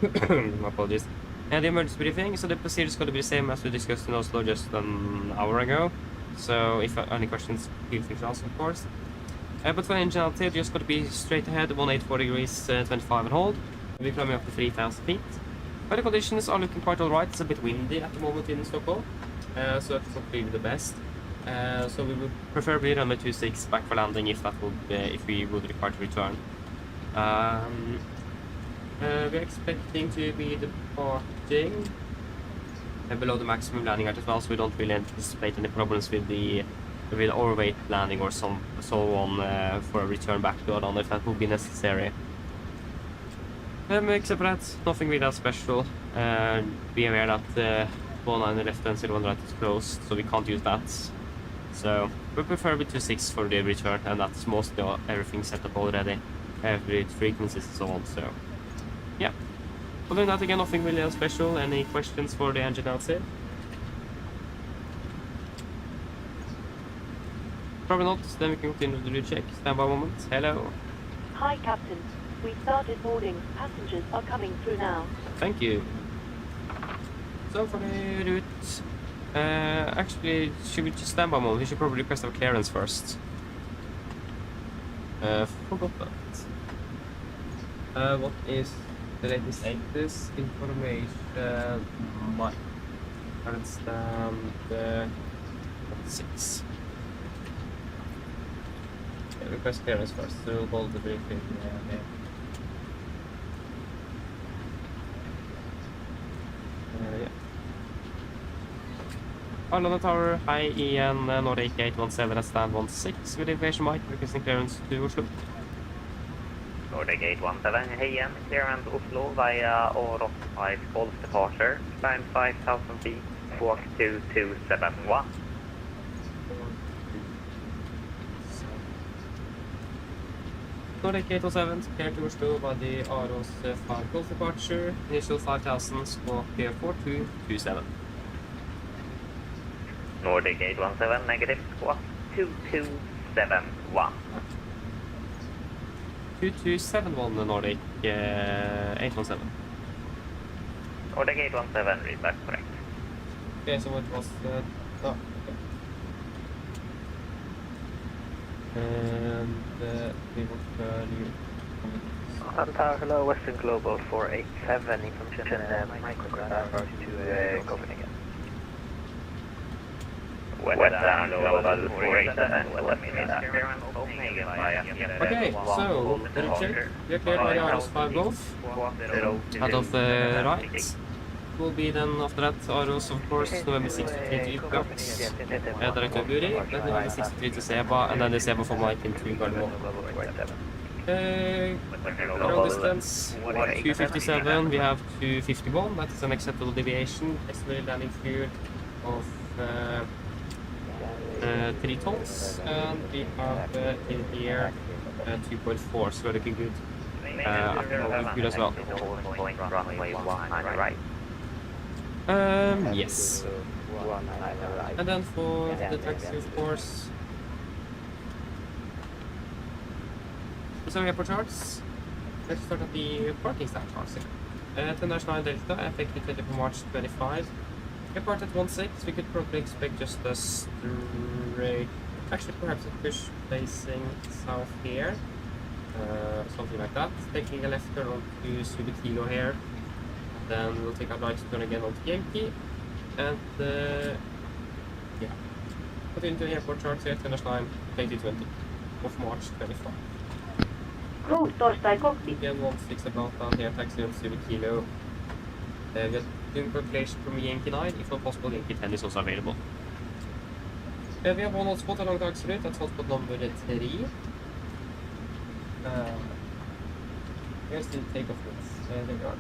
A: my apologies. The emergency briefing. So the procedure is going to be the same as we discussed in Oslo just an hour ago. So if any questions, feel free to ask, of course. But for engine altitude, just got to be straight ahead, 184 degrees, 25 and hold. We're climbing up to 3,000 feet. Weather conditions are looking quite alright. It's a bit windy at the moment in Stockholm, so it's not really the best. So we would preferably run the 26 back for landing if that would if we would require to return. We're expecting to be departing below the maximum landing height as well, so we don't really anticipate any problems with the overweight landing or so on for a return back to Addons if that would be necessary. Except for that, nothing really that special. Be aware that 19 left and 01 right is closed, so we can't use that. So we prefer with 26 for the return, and that's mostly everything set up already. average frequencies and so on. So, yeah. Other than that, again, nothing really special. Any questions for the engine outside? Probably not. Then we can continue with the route check. Stand by a moment. Hello.
D: Hi, Captain. We started boarding. Passengers are coming through now.
A: Thank you. So for the route, actually, should we just stand by a moment? We should probably request our clearance first. Forgot that. What is the latest information? My current stand 6. Yeah, request clearance first. So we'll hold the briefing there. Yeah. Arlanda Tower, hi Ian, Nordic 817 at stand 16 with aviation Mike, requesting clearance to Oslo.
M: Nordic 817, hey Ian, clearance Oslo via Aros 5 false departure, climb 5,000 feet, walk 2271.
A: Nordic 817, clear to Oslo by the Aros 5 false departure, initial 5,000, squawk 4227.
M: Nordic 817, negative, squawk 2271.
A: 2271 Nordic 817.
M: Nordic 817, read back correct.
A: Okay, so it was okay. And we will
I: Tower, hello, Western Global 487, information micrograph to Copenhagen.
M: Western Global 487, let me know that.
A: Okay, so the check. We are cleared by the Aros 5 Golf out of the right. Will be then after that Aros, of course, November 63 to Ypgax, direct to Buri, then November 63 to Seba, and then the Seba for Mike into Gardermoen. Ground distance 257, we have 251, that is an acceptable deviation. Estimated landing fuel of 3 tons, and we have in here 2.4, so we're looking good. Good as well. Yes. And then for the taxi, of course. So airport charts. Let's start at the parking staff charts here. 10-9 Delta, effective 20 March 25. Airport at 16, we could probably expect just a straight, actually perhaps a push facing south here. Something like that. Taking a left turn onto Subitilo here. Then we'll take a right turn again onto Yankee. And yeah. Put into the airport charts here, 10-9 2020 of March 25. Again, 16 about down here, taxi on Subitilo. We are doing calculation from Yankee 9, if not possible, Yankee 10 is also available. We have one hotspot along the axle route, that's hotspot number 3. Here's the takeoff routes. There we are.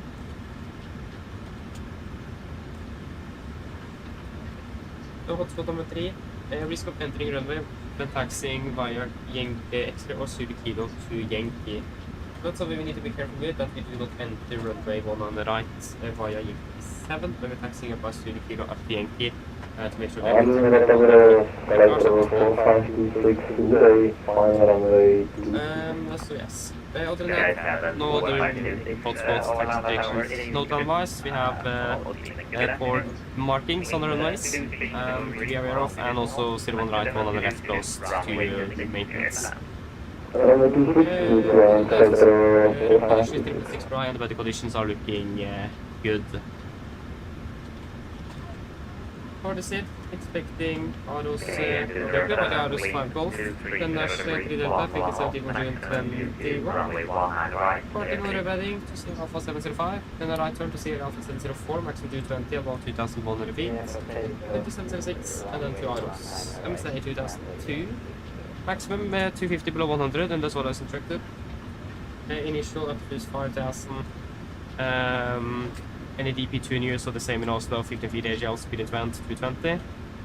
A: So hotspot number 3, risk of entering runway, then taxiing via Extra or Subitilo to Yankee. That's something we need to be careful with, that we do not enter runway 1 on the right via Yankee 7 when we're taxiing up by Subitilo up to Yankee to make sure that so yes. Other than that, no other hotspots, taxi stations. Note-wise, we have 4 markings on the runways to be aware of, and also 01 right, 1 on the left closed to maintenance. Conditions 6 Brian, but the conditions are looking good. For the SID, expecting Aros, Aros 5 Golf, then dash 3 Delta, taking 7121. Porting on rebedding to Sierra Alpha 705, then a right turn to Sierra Alpha 704, maximum 220, about 2100 feet, then to 776, and then to Aros. MSA 2002, maximum 250 below 100, and that's what I was instructed. Initial up to 5000. Any DP2 in use, so the same in Oslo, 15 feet AGL, speed advance 220.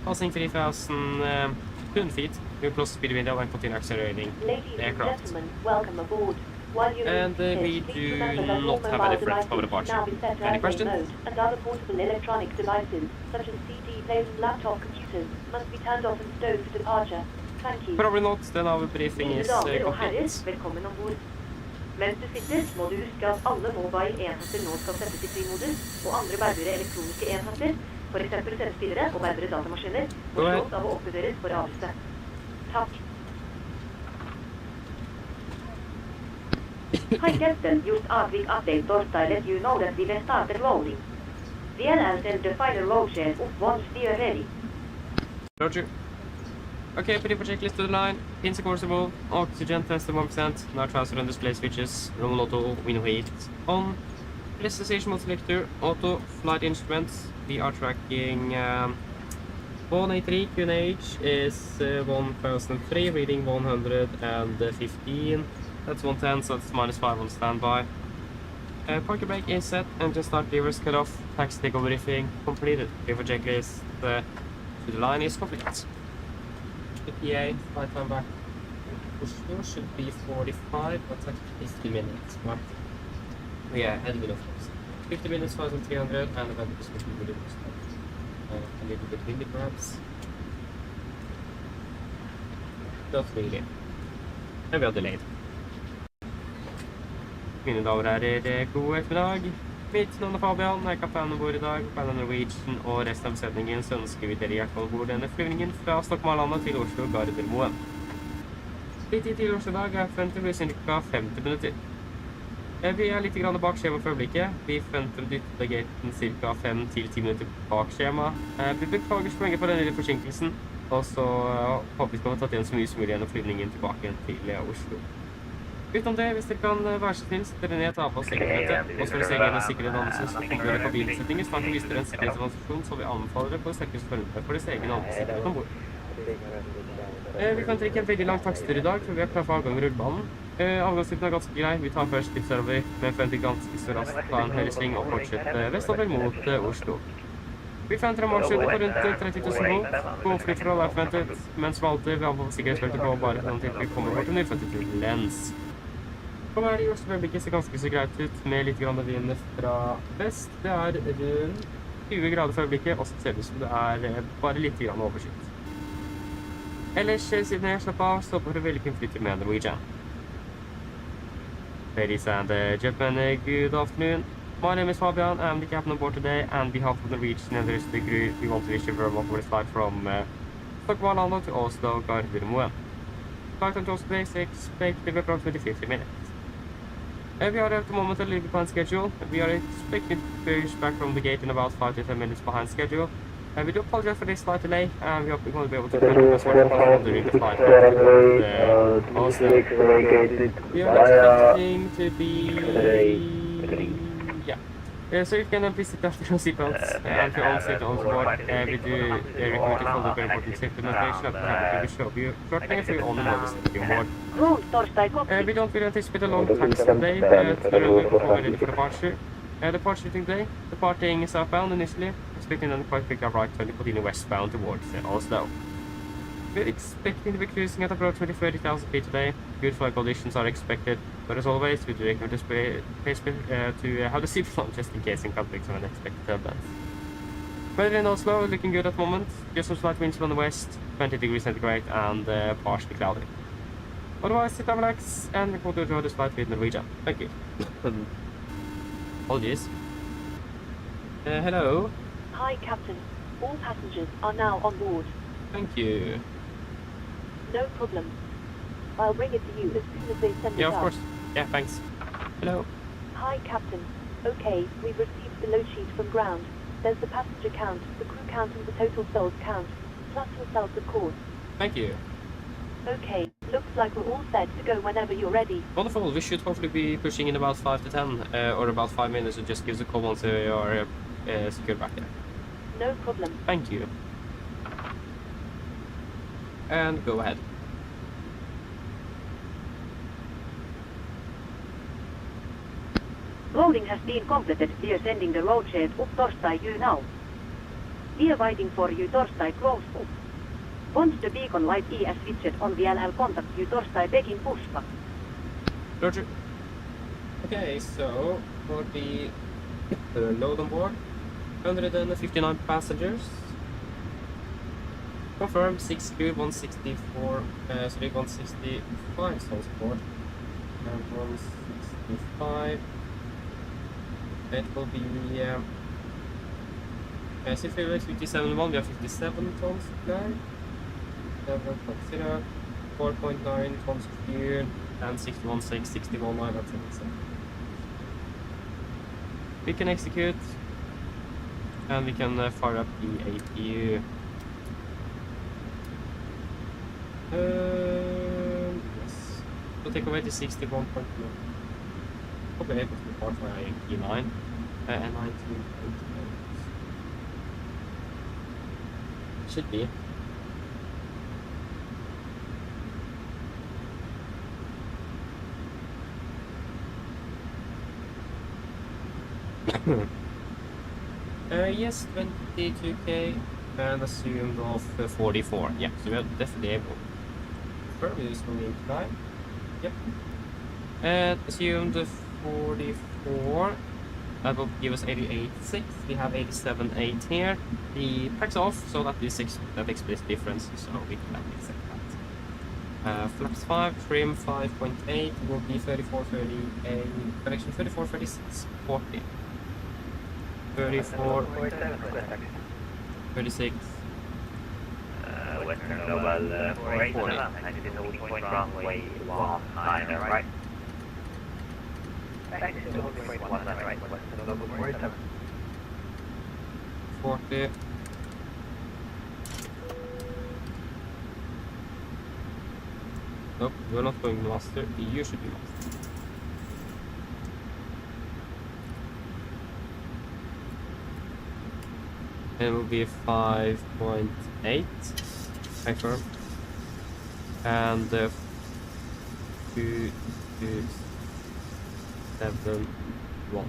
A: Passing 3,200 feet, new close speed window and continue accelerating the aircraft.
D: Ladies and gentlemen, welcome aboard.
A: And we do not have any friends over departure. Any questions?
D: And other portable electronic devices, such as CD players and laptop computers, must be turned off and stowed for departure. Thank you.
A: Probably not, then our briefing is complete.
D: Velkommen ombord. Mens du sitter, må du huske at alle mobile-enheter nå skal settes i frimodus, og andre bærbare elektroniske enheter, for eksempel CD-spillere og bærbare datamaskiner, må slås av å oppbevares for avelse. Takk. Hi Captain, just a quick update to let you know that we have started rolling. VLL sent the final roll share up once we are ready.
A: Roger. Okay, put in for checklist to the line. Pins accoursible, oxygen test at 1%, now transfer on display switches, roll auto, window height on. Destination mode selector, auto, flight instruments. We are tracking 183, QNH is 1003, reading 115. That's 110, so it's -5 on standby. Parking brake is set, engine start levers cut off, taxi takeover briefing completed. Paper checklist to the line is complete. ETA, flight time back Oslo should be 45, that's actually 50 minutes, but yeah, headwind of course. 50 minutes, 1,300, and the weather is looking really good. A little bit windy perhaps. Not really. And we are delayed. Mine damer og herrer, god ettermiddag. Mitt navn er Fabian, jeg er kaptein om bord i dag. På Norwegian og resten av besetningen så ønsker vi dere hjertelig om bord denne flyvningen fra Stockholm til Oslo Gardermoen. Litt til Oslo i dag er forventet å bli ca. 50 minutter. Vi er litt bak skjema for øyeblikket. Vi forventer å dytte gaten ca. 5-10 minutter bak skjema. Vi beklager så lenge for denne lille forsinkelsen, og så håper vi skal ha tatt igjen så mye som mulig gjennom flyvningen tilbake til Oslo. Utenom det, hvis dere kan være så snill, sitter dere ned og tar på sikkerhetsnettet. Og så vil dere se egen sikkerhetsdannelse som konkurrerer kabinsettinger. Snart viser dere en sikkerhetsorganisasjon som vi anbefaler dere på det sterkeste følge for deres egen sikkerhet ombord. Vi kan ikke en veldig lang takstur i dag, for vi er klar for avgang med rullebanen. Avgangstiden er ganske grei. Vi tar først litt server, men forventer ganske så raskt ta en høyresving og fortsette vestover mot Oslo. Vi forventer en marsjhøyde på rundt 30 000 volt. Gåflyforhold er forventet, mens vi alltid vil anbefale sikkerhetsfeltet på bare sånn til vi kommer bort til nyfødte turbulens. For meg i Oslo øyeblikket ser ganske så greit ut med litt grann vind fra vest. Det er rundt 20 grader for øyeblikket, og så ser det ut som det er bare litt grann overskyet. Ellers, siden jeg slapp av, så får det veldig kun flytte med Norwegian. Ladies and gentlemen, good afternoon. My name is Fabian, I'm the captain on board today, and on behalf of Norwegian and the rest of the crew, we want to wish you a very welcome flight from Stockholm to Oslo Gardermoen. Flight on to Oslo is expected to be approximately 50 minutes. We are at the moment a little bit behind schedule. We are expected to push back from the gate in about 5 to 10 minutes behind schedule. We do apologize for this slight delay, and we hope we're going to be able to continue as much as possible during the flight. Also, we are expecting to be... yeah. So you can please sit after your seatbelts and if you all sit on board. We do recommend to follow very important safety notation that we have to show you shortly if you only know the safety on board. We don't really anticipate a long taxi today, but we're ready for departure. Departure today, departing southbound initially, expecting then quite quick right turn to continue westbound towards Oslo. We're expecting to be cruising at approximately 30,000 feet today. Good flight conditions are expected, but as always, we do recommend to have the seat on just in case in conflicts of unexpected turbulence. Weather in Oslo looking good at the moment, just some slight winds from the west, 20 degrees centigrade and partially cloudy. Otherwise, sit down, relax, and we hope to enjoy this flight with Norwegian. Thank you. Apologies. Hello.
D: Hi, Captain. All passengers are now on board.
A: Thank you.
D: No problem. I'll bring it to you as soon as they send it
A: Yeah,
D: out.
A: of course. Yeah, thanks. Hello.
D: Hi, Captain. Okay, we've received the load sheet from ground. There's the passenger count, the crew count and the total souls count. Plus yourselves, of course.
A: Thank you.
D: Okay, looks like we're all set to go whenever you're ready.
A: Wonderful. We should hopefully be pushing in about 5 to 10 or about 5 minutes, so just give us a call once you are secured back there.
D: No problem.
A: Thank you. And go ahead.
D: Loading has been completed. We are sending the road shed up Torstai you now. We are waiting for you Torstai close up. Once the beacon light is switched on, we'll contact you Torstai begging pushback.
A: Roger. Okay, so for the load on board, 159 passengers. Confirmed 6 crew, 165 transport. And 165. It will be CFA 57.1, we have 57 tons supply. 7.0, 4.9 tons fuel, and 61.6, 61.9, that's it. We can execute, and we can fire up the APU. Yes. We'll take away the 61.1. Probably able to report for E9 and 19.8. Should be. Yes, 22k and assumed of 44. Yeah, so we are definitely able. We just will need time. Yep. And assumed 44. That will give us 88.6. We have 87.8 here. The pack's off, so that is that explains the difference. So we can accept that. Flaps 5, trim 5.8 will be 34.38. Correction 34.36. 40. 34. 36.
M: Western Global 487, exit holding point runway 19, right? Exit holding point 19, right? Western Global 487.
A: 40. Nope, you're not going master. You should be master. It will be 5.8. Confirm. And 2.7.1.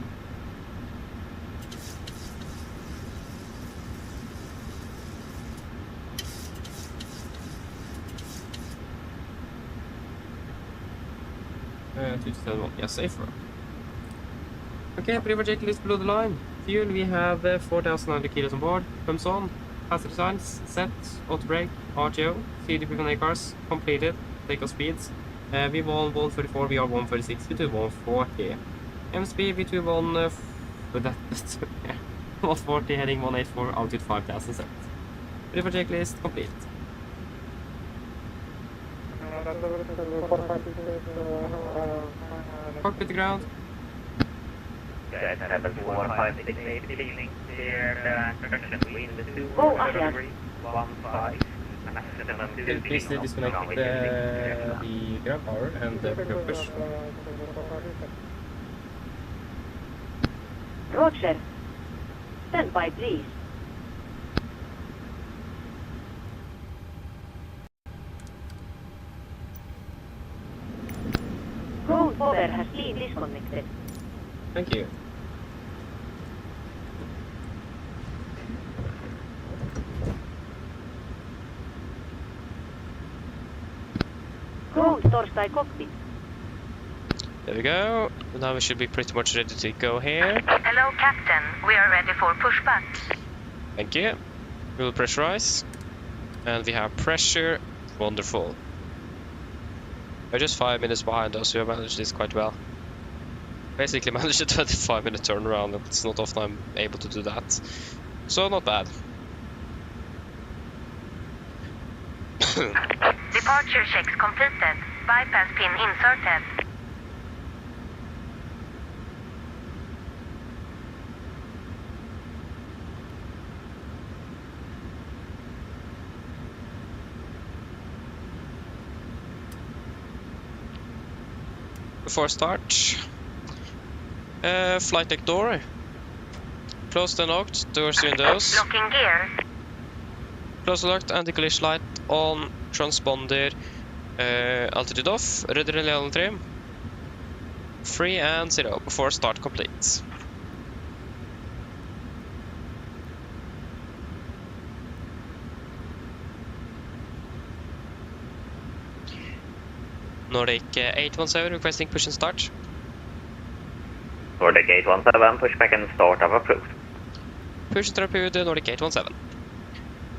A: Yeah, safer. Okay, pre-project list below the line. Fuel, we have 4,900 kilos on board. Pumps on. Passenger signs set. Auto brake. RTO. CDP on cars completed. Takeoff speeds. V1 134, VR 136, V2 140. MSP V2 1 with that 140 heading 184, altitude 5,000 set. Pre-project list complete. Cockpit ground.
M: Guys, I have a 4568 beginning clear correction wind 2
D: Oh, ahead.
M: 15 maximum
A: Please disconnect the ground power and the push.
D: Roger. Stand by, please. Road power has been disconnected.
A: Thank you.
D: Road Torstai cockpit.
F: There we go. Now we should be pretty much ready to go here.
E: Hello, Captain. We are ready for pushback.
F: Thank you. We will pressurize. And we have pressure. Wonderful. We're just 5 minutes behind us, so we managed this quite well. Basically managed a 25-minute turnaround, and it's not often I'm able to do that. So not bad.
E: Departure checks completed. Bypass pin inserted.
F: Before start, flight deck door closed and locked, doors windows
E: Locking gear.
F: closed and locked, anti-collision light on, transponder altitude off, rudder and level trim 3 and 0 before start complete. Nordic 817 requesting push and start.
M: Nordic 817, pushback and start of approved.
F: Push to approved, Nordic 817.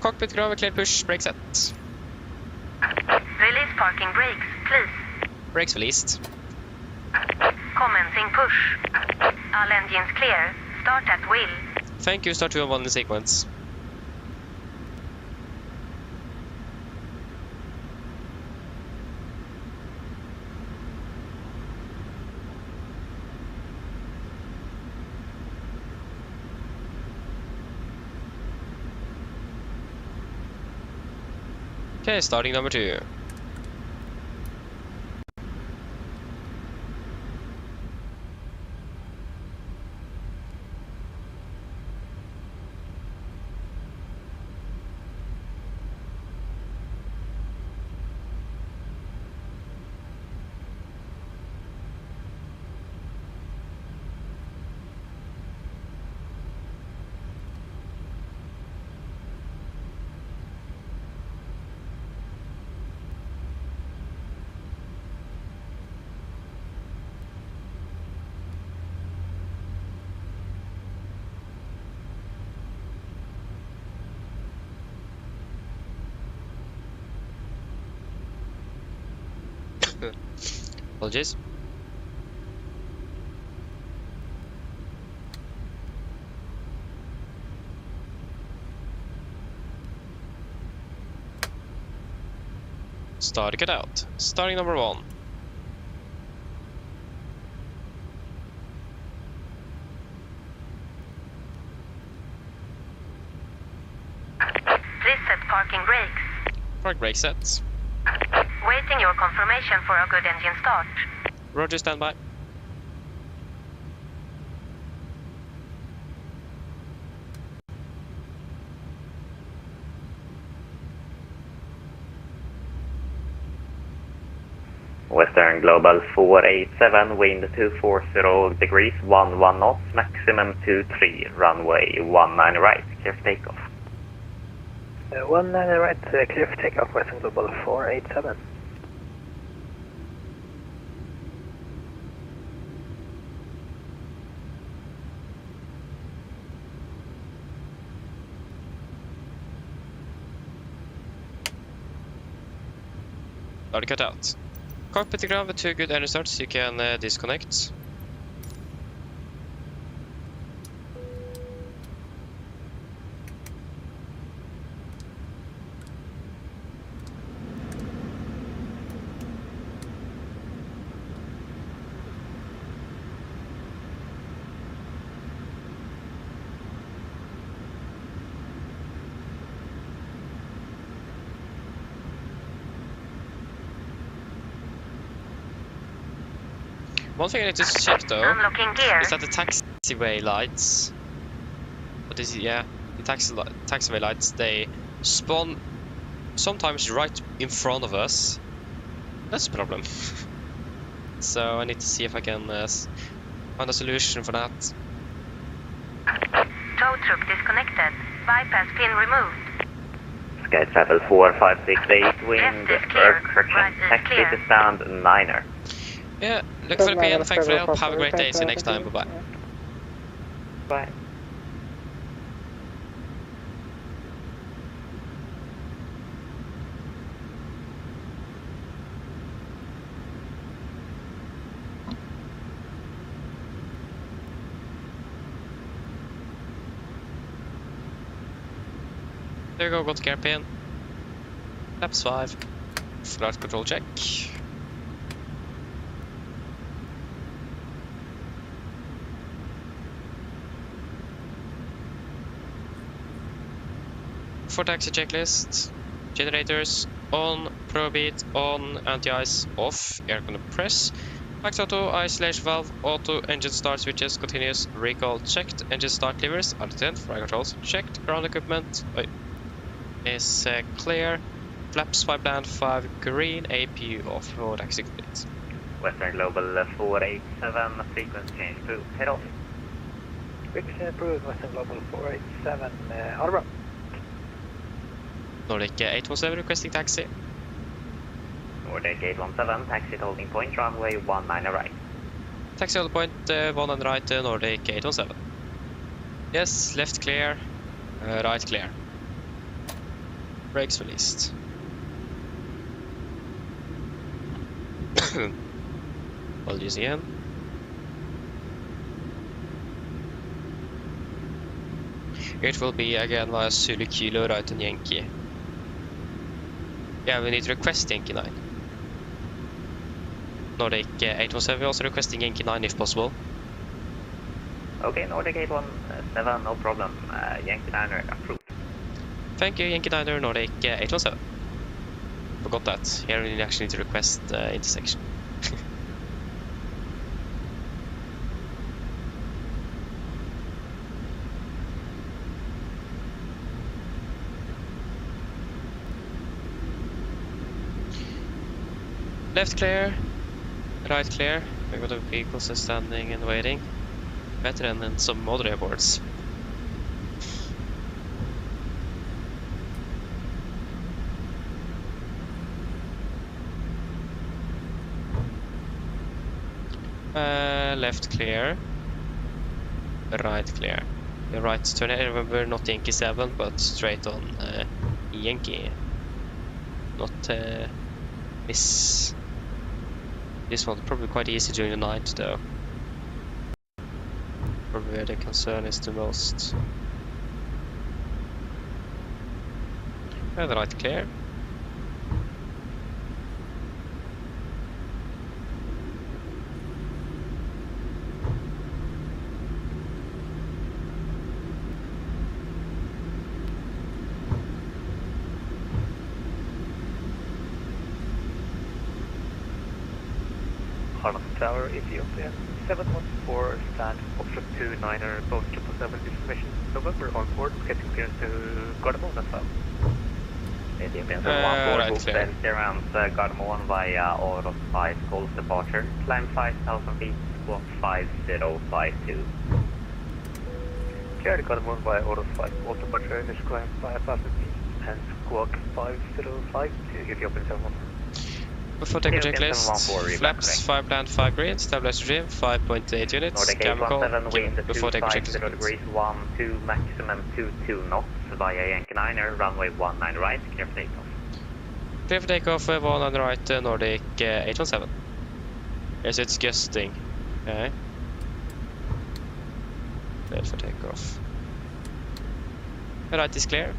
F: Cockpit ground, clear push, brake set.
E: Release parking brakes, please.
F: Brakes released.
E: Commencing push. All engines clear. Start at wheel.
F: Thank you, start 2 and 1 in sequence. Okay, starting number 2. Apologies. Starting it out. Starting number 1.
E: Please set parking brakes.
F: Park brake sets.
E: Waiting your confirmation for a good engine start.
F: Roger, standby.
M: Western Global 487, wind 240 degrees, 11 knots, maximum 23, runway 19 right, clear for takeoff.
I: 19 right, clear for takeoff, Western Global 487.
F: Starting cut out. Cockpit to ground with 2 good engine starts, you can disconnect. One thing I need to check though is that the taxiway lights, what is it? Yeah, the taxiway lights, they spawn sometimes right in front of us. That's a problem. So I need to see if I can find a solution for that.
E: Tow truck disconnected. Bypass pin removed.
M: Sky travel 4568, wind, earth correction, taxi to stand 9er.
F: Yeah, look for the PN, thanks for the help, have a great day, see you next time, bye bye.
M: Bye.
F: There you go, got the gear pin. Laps 5. Flight control check. For taxi checklist, generators on, probeat on, anti-ice off, air compress, max auto, isolation valve, auto, engine start switches, continuous, recall checked, engine start levers, alt-10, flight controls checked, ground equipment is clear, flaps 5 bland, 5 green, APU off, road taxi complete.
M: Western Global 487, frequency change approved, head off.
I: Frequency approved, Western Global 487, Addons.
F: Nordic 817 requesting taxi.
M: Nordic 817, taxi at holding point, runway 19 right.
F: Taxi hold point 1 and right Nordic 817. Yes, left clear, right clear. Brakes released. Apologies again. It will be again via Zulu Kilo right on Yankee. Yeah, we need to request Yankee 9. Nordic 817, we're also requesting Yankee 9 if possible.
M: Okay, Nordic 817, no problem. Yankee 9 approved.
F: Thank you, Yankee 9, Nordic 817. Forgot that. Here we actually need to request intersection. Left clear, right clear. We got the vehicles standing and waiting. Better than in some other airports. Left clear, right clear. The right turn here, remember, not Yankee 7, but straight on Yankee. Not miss. This one's probably quite easy during the night though. Probably where the concern is the most. The right clear.
I: Tower, Ethiopia, 714, stand, Foxtrot 29er, both 777 information, November on board, getting clearance to Gardermoen as well.
M: Ethiopian
F: right,
M: will send around Gardermoen via Aros 5 Golf departure, climb 5,000 feet, squawk 5052.
I: Clear Gardermoen via Aros 5 Golf departure, initial climb 5,000 feet, and squawk 5052, Ethiopian 714.
F: Before taking checklist, flaps 5 land 5 green, stabilizer trim 5.8 units, chemical, before taking checklist.
M: Degrees 12, maximum 22 knots via Yankee 9er, runway 19 right, clear for takeoff.
F: Clear for takeoff, 1 on the right, Nordic 817. Yes, it's gusting. Okay. Clear for takeoff. Right is clear.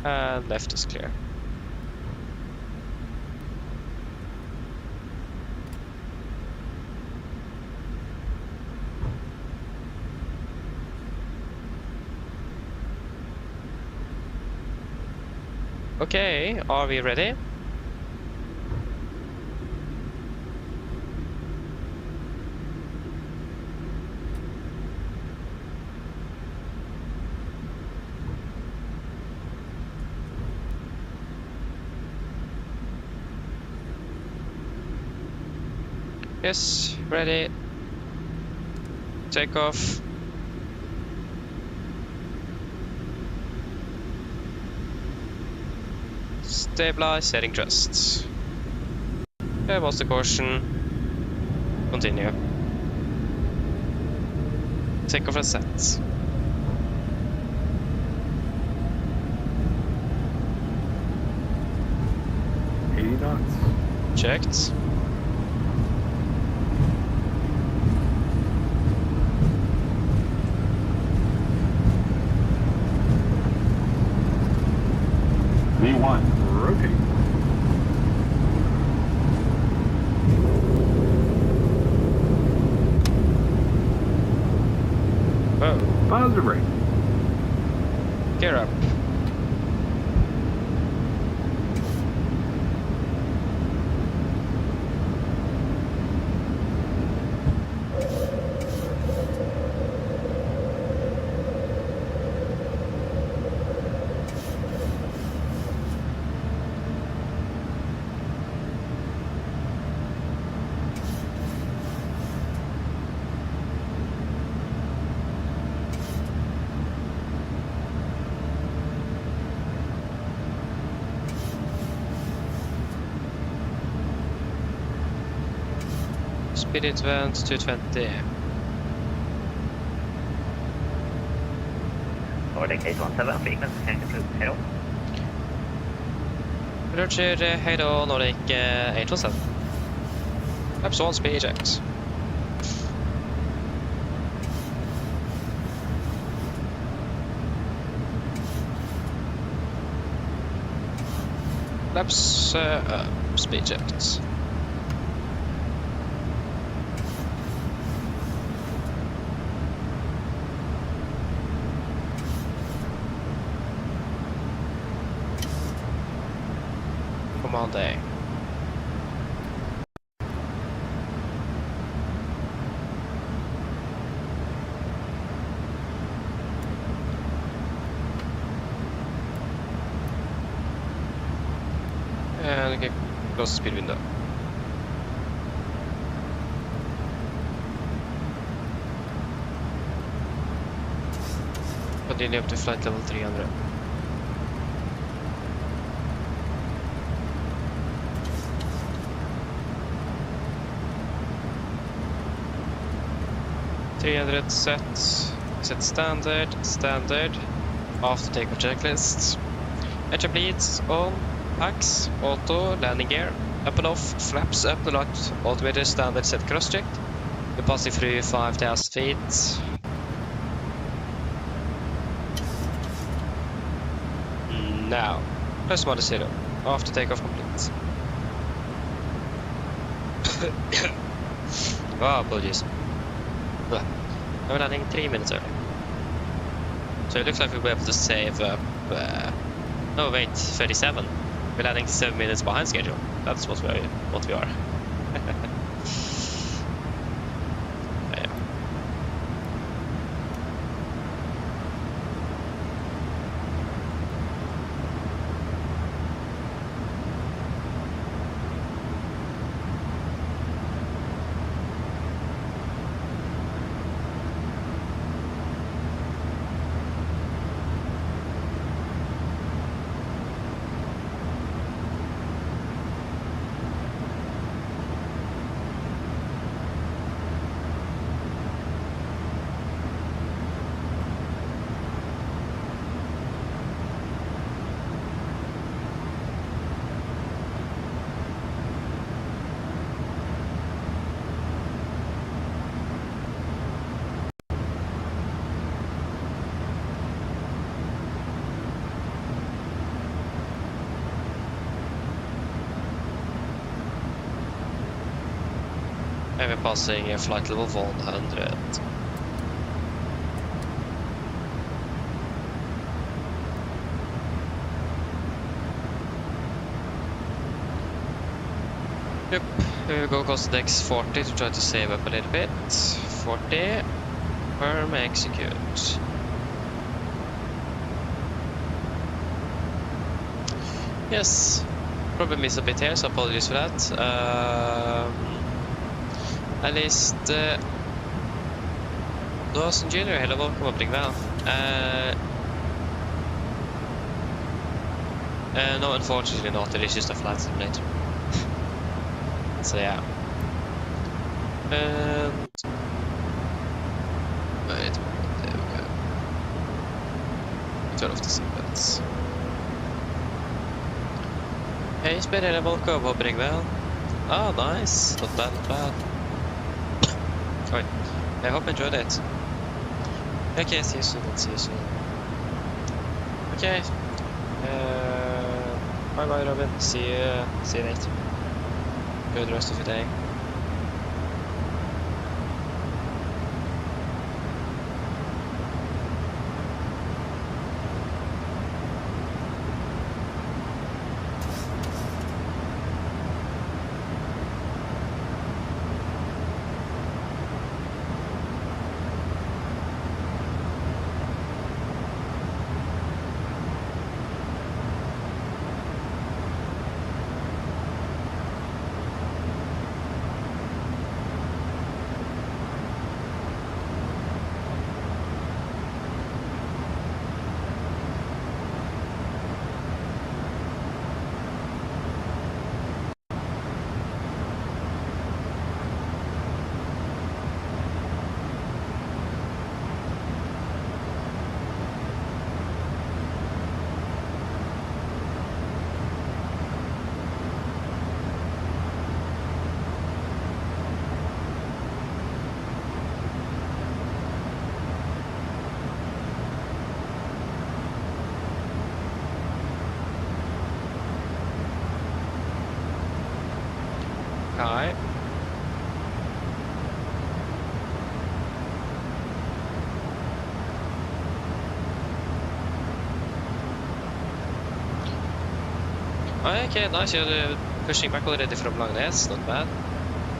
F: And left is clear. Okay, are we ready? Yes, ready. Take off. Stabilize, setting thrust. There was the caution. Continue. Take off and set. Checked.
N: V1, rotate.
F: Oh.
N: Positive rate.
F: Gear up. Spirit vent 220.
M: Nordic 817, frequency change approved. Hello.
F: Roger, hej då, Nordic 817. Flaps 1, speed eject. Flaps speed eject. Command A. And okay, close the speed window. Continue up to flight level 300. Set standard. After takeoff checklist. Engine bleeds on. Axe, auto, landing gear, up and off, flaps up and out, altimeter standard set cross checked. We're passing through 5,000 feet. Now, plus -0, after takeoff complete. Oh, apologies. We're landing 3 minutes early. So it looks like we'll be able to save up, no wait, 37. We're landing 7 minutes behind schedule. That's what we are. Yeah. And we're passing flight level 100. Yep, we will go across the decks 40 to try to save up a little bit. 40, firm, execute. Yes, probably missed a bit here, so apologies for that. At least Dawson Jr. Hello, welcome aboard well. No, unfortunately not. It is just a flight simulator. So yeah. And wait, there we go. Turn off the seatbelts. Hey, speed hello, welcome aboard well. Oh, nice. Not bad, not bad. Alright, I hope you enjoyed it. Okay, see you soon, see you soon. Okay. Bye bye Robin, see you later. Enjoy the rest of your day. high. Okay, nice. You're pushing back already from Langnes. Not bad.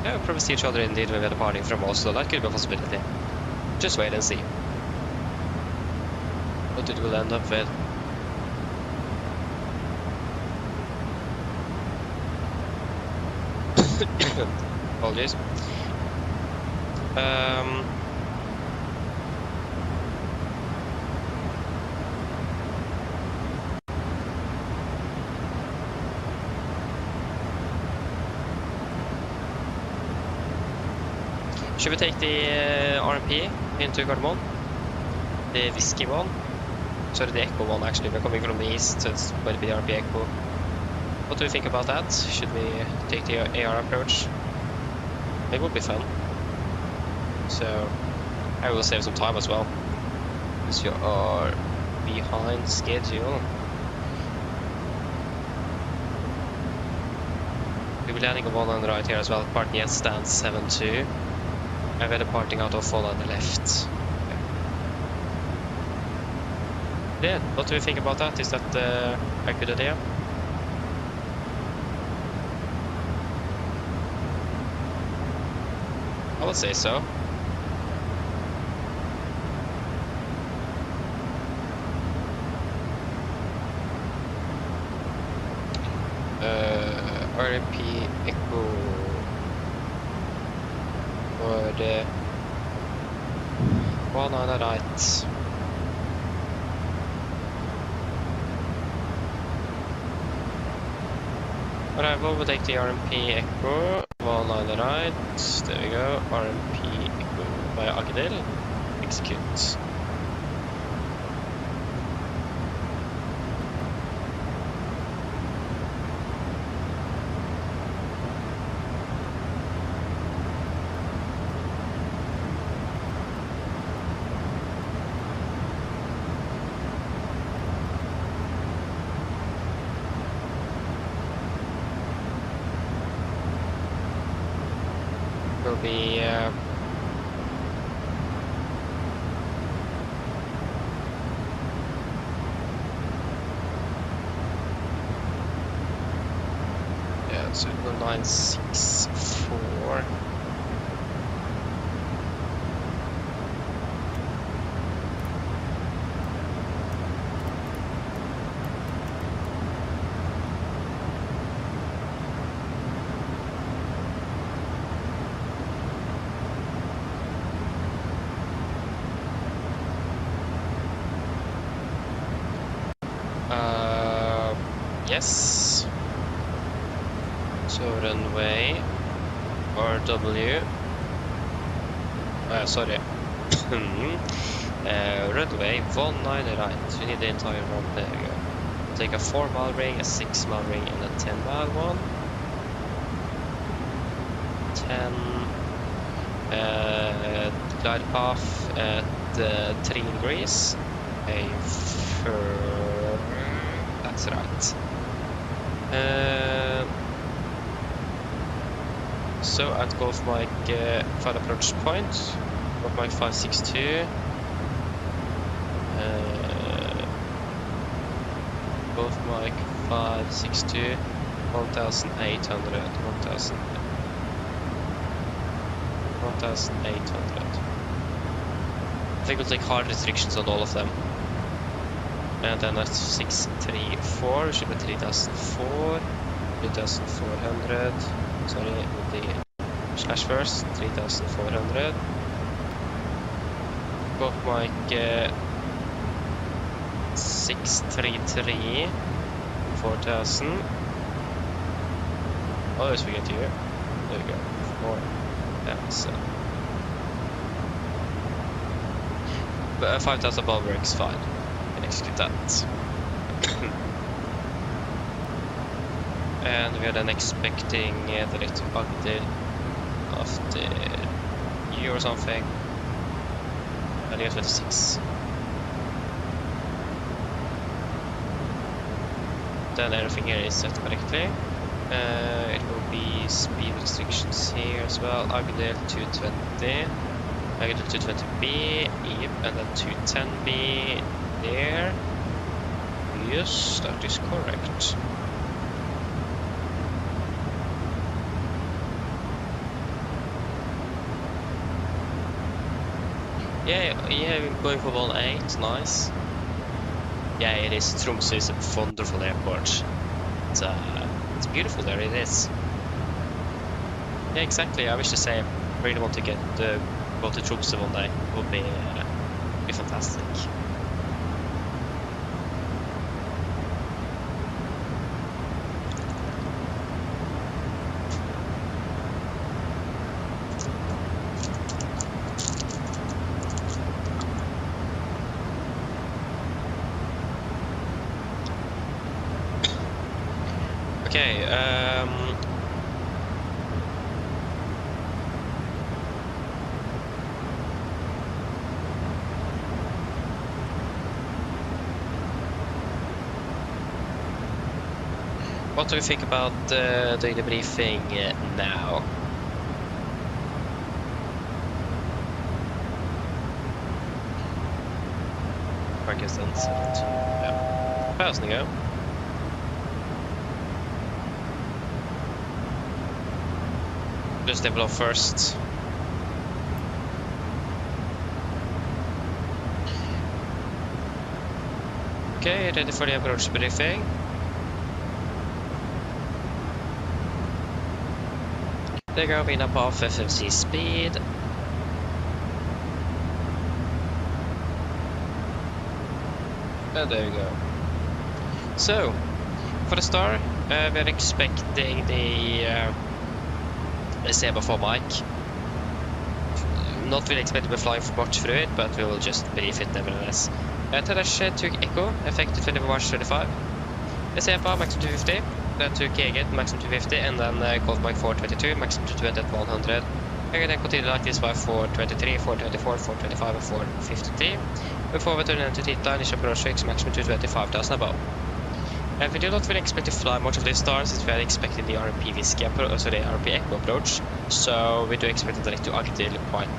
F: Yeah, we'll probably see each other indeed when we're departing from Oslo. That could be a possibility. Just wait and see what it will end up with. Apologies. Should we take the RMP into Gardermoen? The whiskey one? Sorry, the Echo one actually. We're coming from the east, so it's going to be the RMP Echo. What do you think about that? Should we take the AR approach? It would be fun. So, I will save some time as well. Because you are behind schedule. We'll be landing on one on the right here as well. Parking at stand 7-2. And we're departing out of fall on the left. Yeah, what do you think about that? Is that a good idea? I would say so. RMP Echo for the one on the right. Alright, we'll take the RMP Echo, one on the right. There we go. RMP Echo by Agdel. Execute. Will be yeah, so it will 964. Yes. So runway RW. Sorry. Runway 19 right. We need the entire run. There we go. Take a 4-mile ring, a 6-mile ring, and a 10-mile one. 10. Glide path at 3 degrees. That's right. So at Golf Mike 5 approach point, Golf Mike 562, Golf Mike 562, 1800, 1800. I think we'll take hard restrictions on all of them. And then at 634, should be 3004, 3400, sorry, with the slash first, 3400. Golf Mike 633, 4000. Oh, yes, we get here. There we go, 4000. But 5000 above works fine. Execute that. And we are then expecting the direct Agder after you or something. I think it's 26. Then everything here is set correctly. It will be speed restrictions here as well. Agder 220. Agder 220B. Yep, and then 210B there. Yes, that is correct. Yeah, we're going for 1.8, nice. Yeah, it is. Tromsø is a wonderful airport. It's beautiful there, it is. Yeah, exactly, I wish to say I really want to go to Tromsø one day. It would be fantastic. Okay, what do we think about doing the briefing now? Parkinson 72. Ja. Pausningar. Just level off first. Okay, ready for the approach briefing. They're going up off FMC speed. And there you go. So, for the start, we're expecting the semaphore mic. Not really expected to be flying much through it, but we will just brief it nevertheless. Tadash took Echo, effective 24 March 35. SEPA maximum 250, then took Eget maximum 250, and then Golf mic 422, maximum 220 at 100. And then continue like this by 423, 424, 425, and 453. Before we turn into Tita, initial approach fix maximum 225,000 above. And we do not really expect to fly much of these stars, since we are expecting the RP Whiskey approach, so the RP Echo approach. So we do expect it direct to Agder quite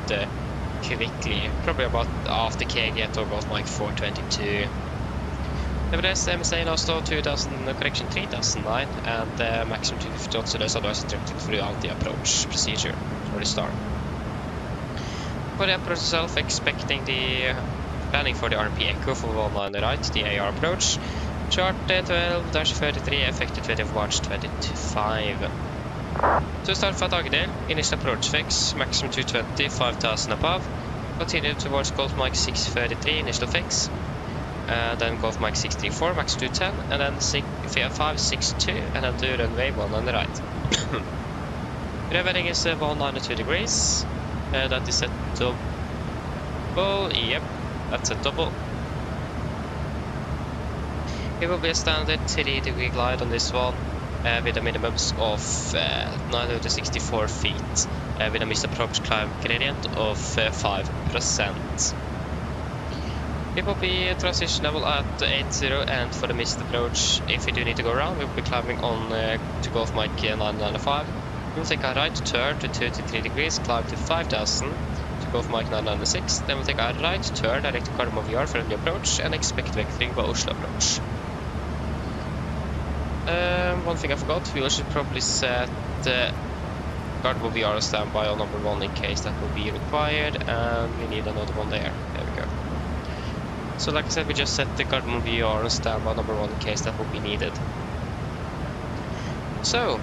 F: quickly, probably about after Kget or about Mike 422. Nevertheless, MSA in Oslo 3009 and maximum 250 knots, so those are those instructed throughout the approach procedure for the star. For the approach itself, expecting the planning for the RP Echo for 19 on the right, the AR approach. Chart 12-33, effective 20 of March 2025. So start for Agder, initial approach fix, maximum 220, 5,000 above. Continue towards Golf Mike 633, initial fix. Then Golf Mike 634, max 210, and then 562, and then to runway 1 on the right. Reveling is 192 degrees. That is a double, yep, that's a double. It will be a standard 3-degree glide on this one, with a minimums of 964 feet, with a missed approach climb gradient of 5%. It will be transition level at 80, and for the missed approach, if we do need to go around, we will be climbing on to Golf Mike 995. We will take a right turn to 33 degrees, climb to 5000 to Golf Mike 996. Then we'll take a right turn direct to Gardermoen VR for the approach, and expect vectoring by Oslo approach. One thing I forgot, we should probably set Gardermoen VR on standby on number 1 in case that will be required, and we need another one there. There we go. So like I said, we just set the Gardermoen VR on standby number 1 in case that will be needed. So,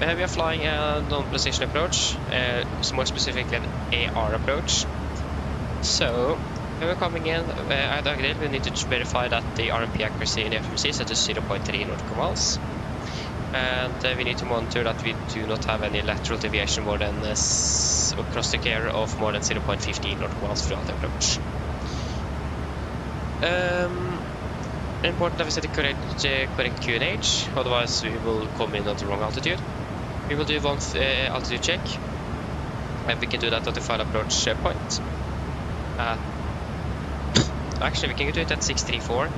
F: we are flying a non-precision approach, more specifically an AR approach. So, when we're coming in at Agder, we need to verify that the RMP accuracy in the FMC is set to 0.3 nautical miles. And we need to monitor that we do not have any lateral deviation more than across the gear of more than 0.15 nautical miles throughout the approach. Important that we set the correct QNH, otherwise we will come in at the wrong altitude. We will do one altitude check, and we can do that at the final approach point. Actually, we can do it at 634.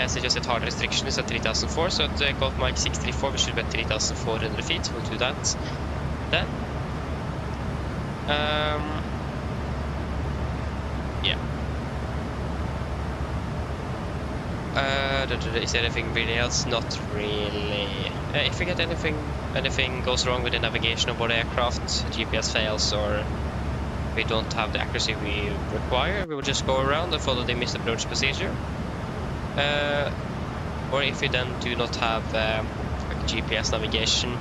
F: So just set hard restriction is at 3004, so at Gulf Mike 634 we should be at 3,400 feet. We'll do that then. Yeah. Is there anything really else? Not really. If we get anything goes wrong with the navigation of our aircraft, GPS fails, or we don't have the accuracy we require, we will just go around and follow the missed approach procedure. Or if we then do not have like GPS navigation,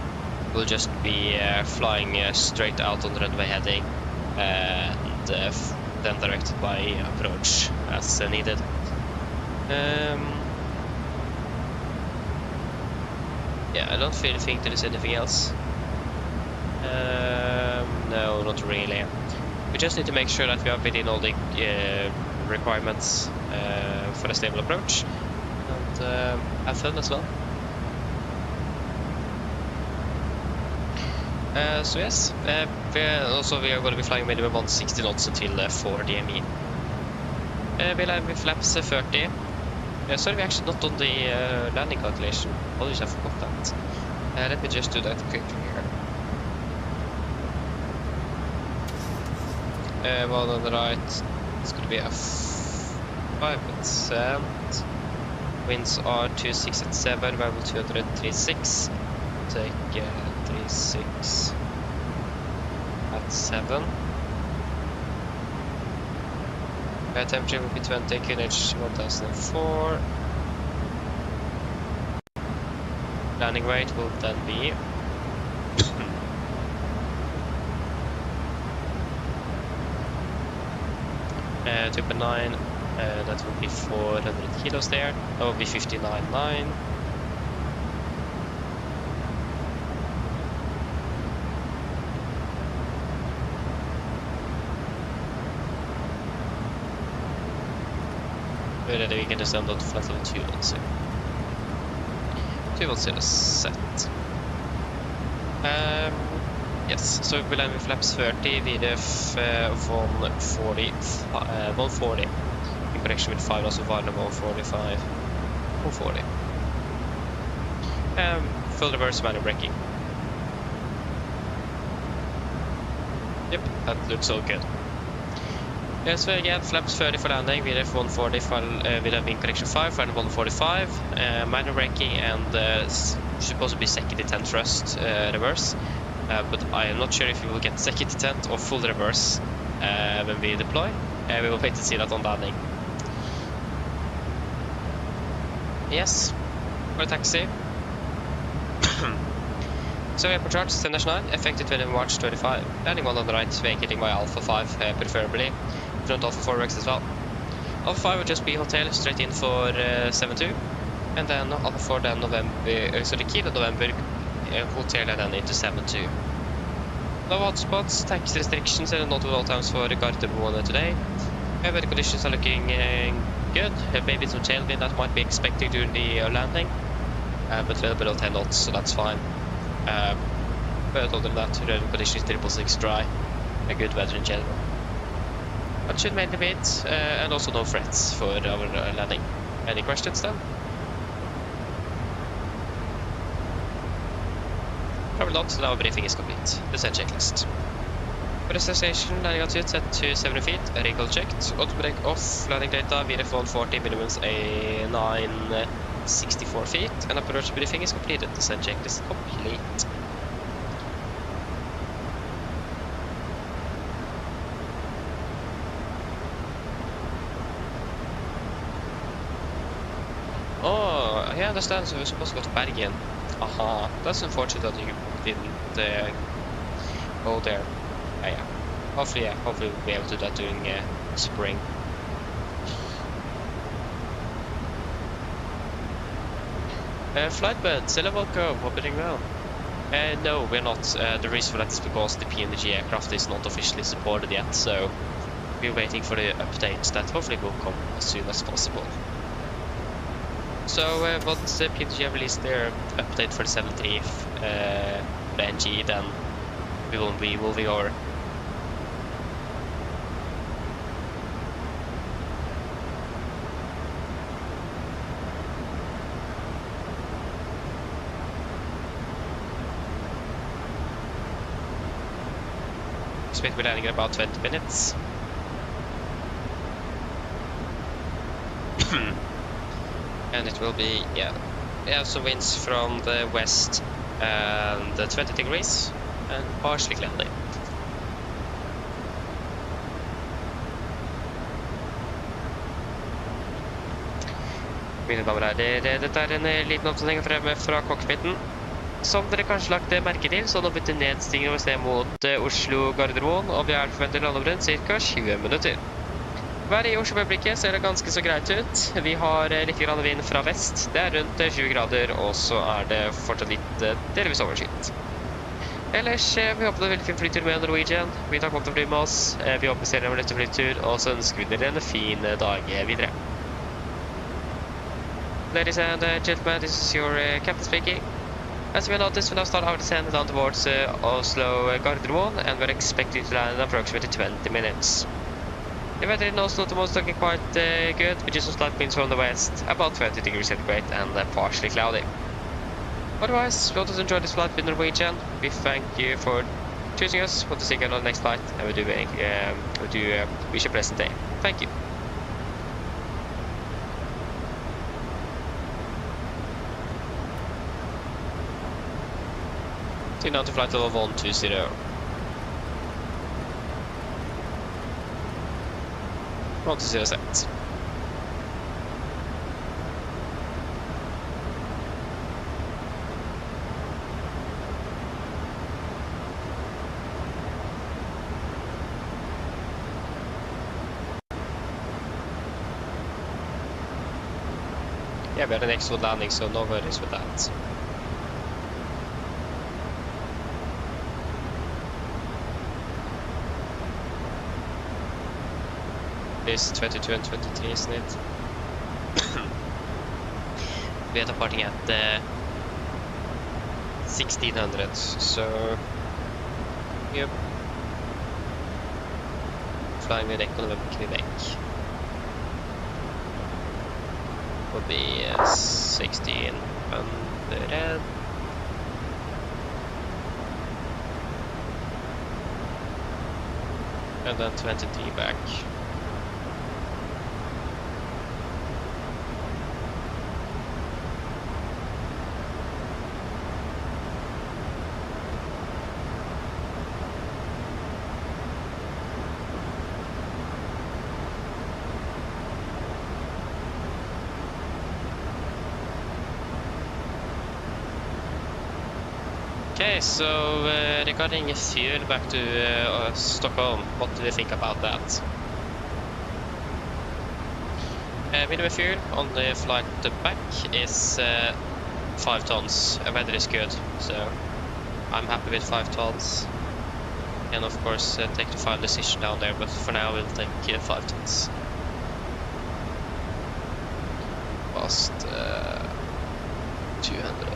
F: we'll just be flying straight out on the runway heading and then directed by approach as needed. Yeah, I don't really think there is anything else. No, not really. We just need to make sure that we are within all the requirements for a stable approach, and have fun as well. So yes, we are going to be flying minimum 160 knots until 4 DME. We'll have with flaps 30. Sorry, we're actually not on the landing calculation. Apologies, I forgot that. Let me just do that quickly here. One on the right, it's going to be a 5%. Winds are 26 at 7, variable 200 at 36. Take 36 at 7. Temperature will be 20, QNH 1004. Landing weight will then be 2.9. That will be 400 kilos there. That will be 59.9. We can descend on flat level 210. 210 set. Yes, so we land with flaps 30, VDF 140, in connection with 5 knots of Varna 145, 140. Full reverse manual braking. Yep, that looks all good. So again, flaps 30 for landing, VDF 140 for in connection 5, for 145, manual braking, and supposed to be second detent thrust reverse. But I am not sure if we will get second detent or full reverse when we deploy. We will wait to see that on landing. Yes, for a taxi. So we have charge 10-9, effective 20 March 25. Landing one on the right, vacating by Alpha 5 preferably. Front Alpha 4 Rex as well. Alpha 5 will just be hotel straight in for 72. And then Alpha 4 then November, so the Kilo November hotel and then into 72. No hotspots, taxi restrictions and not all times for Gardermoen today. Weather conditions are looking good. Maybe some tailwind that might be expected during the landing. But a little below 10 knots, so that's fine. But other than that, weather conditions 666 dry. A good weather in general. That should mainly be it, and also no threats for our landing. Any questions then? Probably not, so now our briefing is complete. Descent checklist. For the station, landing altitude set to 70 feet, recall checked, auto brake off, landing data, VDF 140, minimums a 964 feet, and approach briefing is completed. Descent checklist complete. Oh, I understand, so we're supposed to go to Bergen. Aha, that's unfortunate that you didn't go there. Yeah. Hopefully we'll be able to do that during spring. Flight bed, Selavolko, hope you're doing well. No, we're not. The reason for that is because the PMDG aircraft is not officially supported yet, so we're waiting for the update that hopefully will come as soon as possible. So once PMDG released their update for the 73 the NG, then we will be moving over. expect to be landing in about 20 minutes. And it will be, yeah, we have some winds from the west and 20 degrees and partially cloudy. Mine damer og herrer, dette er en liten oppdatering fremme fra cockpiten. Som dere kanskje lagte merke til, så nå bytter nedstigningen over sted mot Oslo Gardermoen, og vi er forventet å lande om rundt ca. 20 minutter. Været i Oslo på øyeblikket ser det ganske så greit ut. Vi har litt grann vind fra vest. Det er rundt 20 grader, og så er det fortsatt litt delvis overskyet. Ellers, vi håper det er veldig fin flytur med Norwegian. Vi tar godt å fly med oss. Vi håper ser dere med neste flytur, og så ønsker vi dere en fin dag videre. Ladies and gentlemen, this is your captain speaking. As we noticed, we now start our descent down towards Oslo Gardermoen, and we're expecting to land in approximately 20 minutes. The weather in Oslo tomorrow is looking quite good, with just some slight winds from the west, about 20 degrees centigrade and partially cloudy. Otherwise, we hope to enjoy this flight with Norwegian. We thank you for choosing us. Hope to see you on the next flight, and we do wish you a pleasant day. Thank you. Now to flight level 120. 120 set. Yeah, we had an excellent landing, so no worries with that. It's 22 and 23, isn't it? We are departing at 1600, so yep. Flying with economic Quebec would be 1600. And then 23 back. Okay, so regarding fuel back to Stockholm, what do you think about that? Minimum fuel on the flight back is 5 tons. Weather is good, so I'm happy with 5 tons. And of course take the final decision down there, but for now we'll take 5 tons. Past 200.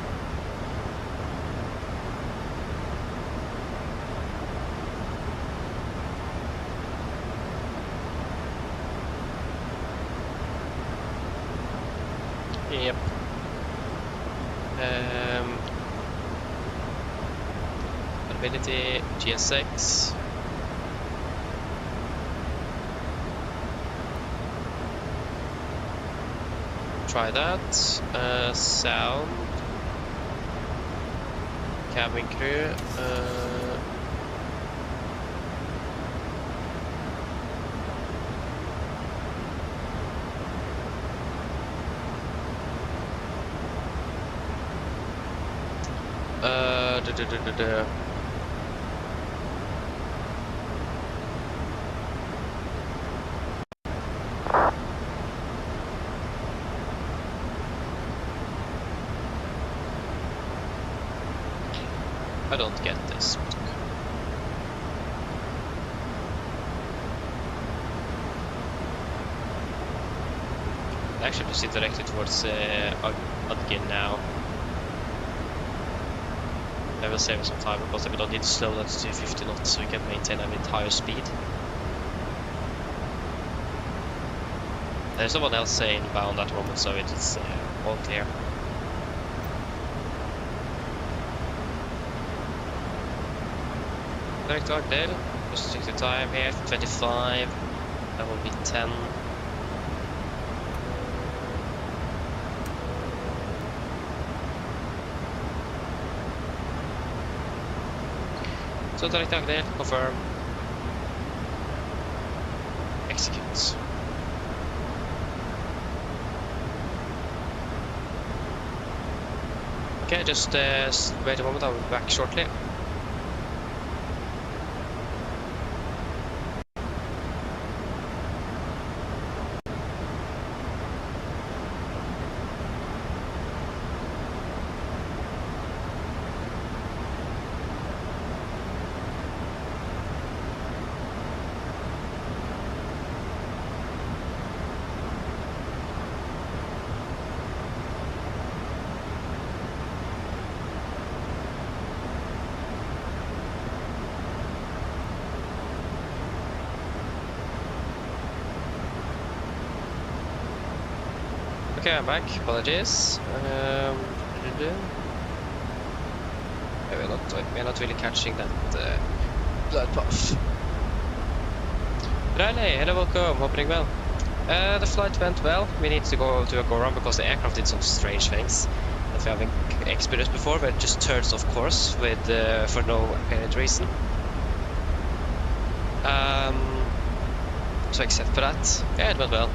F: Yep. Ability GSX. Try that. Sound. Cabin crew. I don't get this. I actually proceed directly towards Addons now. I will save some time because we don't need to slow that to 50 knots so we can maintain a bit higher speed. There's someone else inbound at the moment, so it's all clear. Direct to Addons. Just take the time here, 25. That will be 10. So direct update, confirm. Execute. Okay, just wait a moment, I'll be back shortly. Okay, I'm back. Apologies. We're not really catching that blood path. Riley, hello, welcome. Hoping well. The flight went well. We need to go to a go-around because the aircraft did some strange things that we haven't experienced before, but it just turns off course with for no apparent reason. So except for that, yeah, it went well.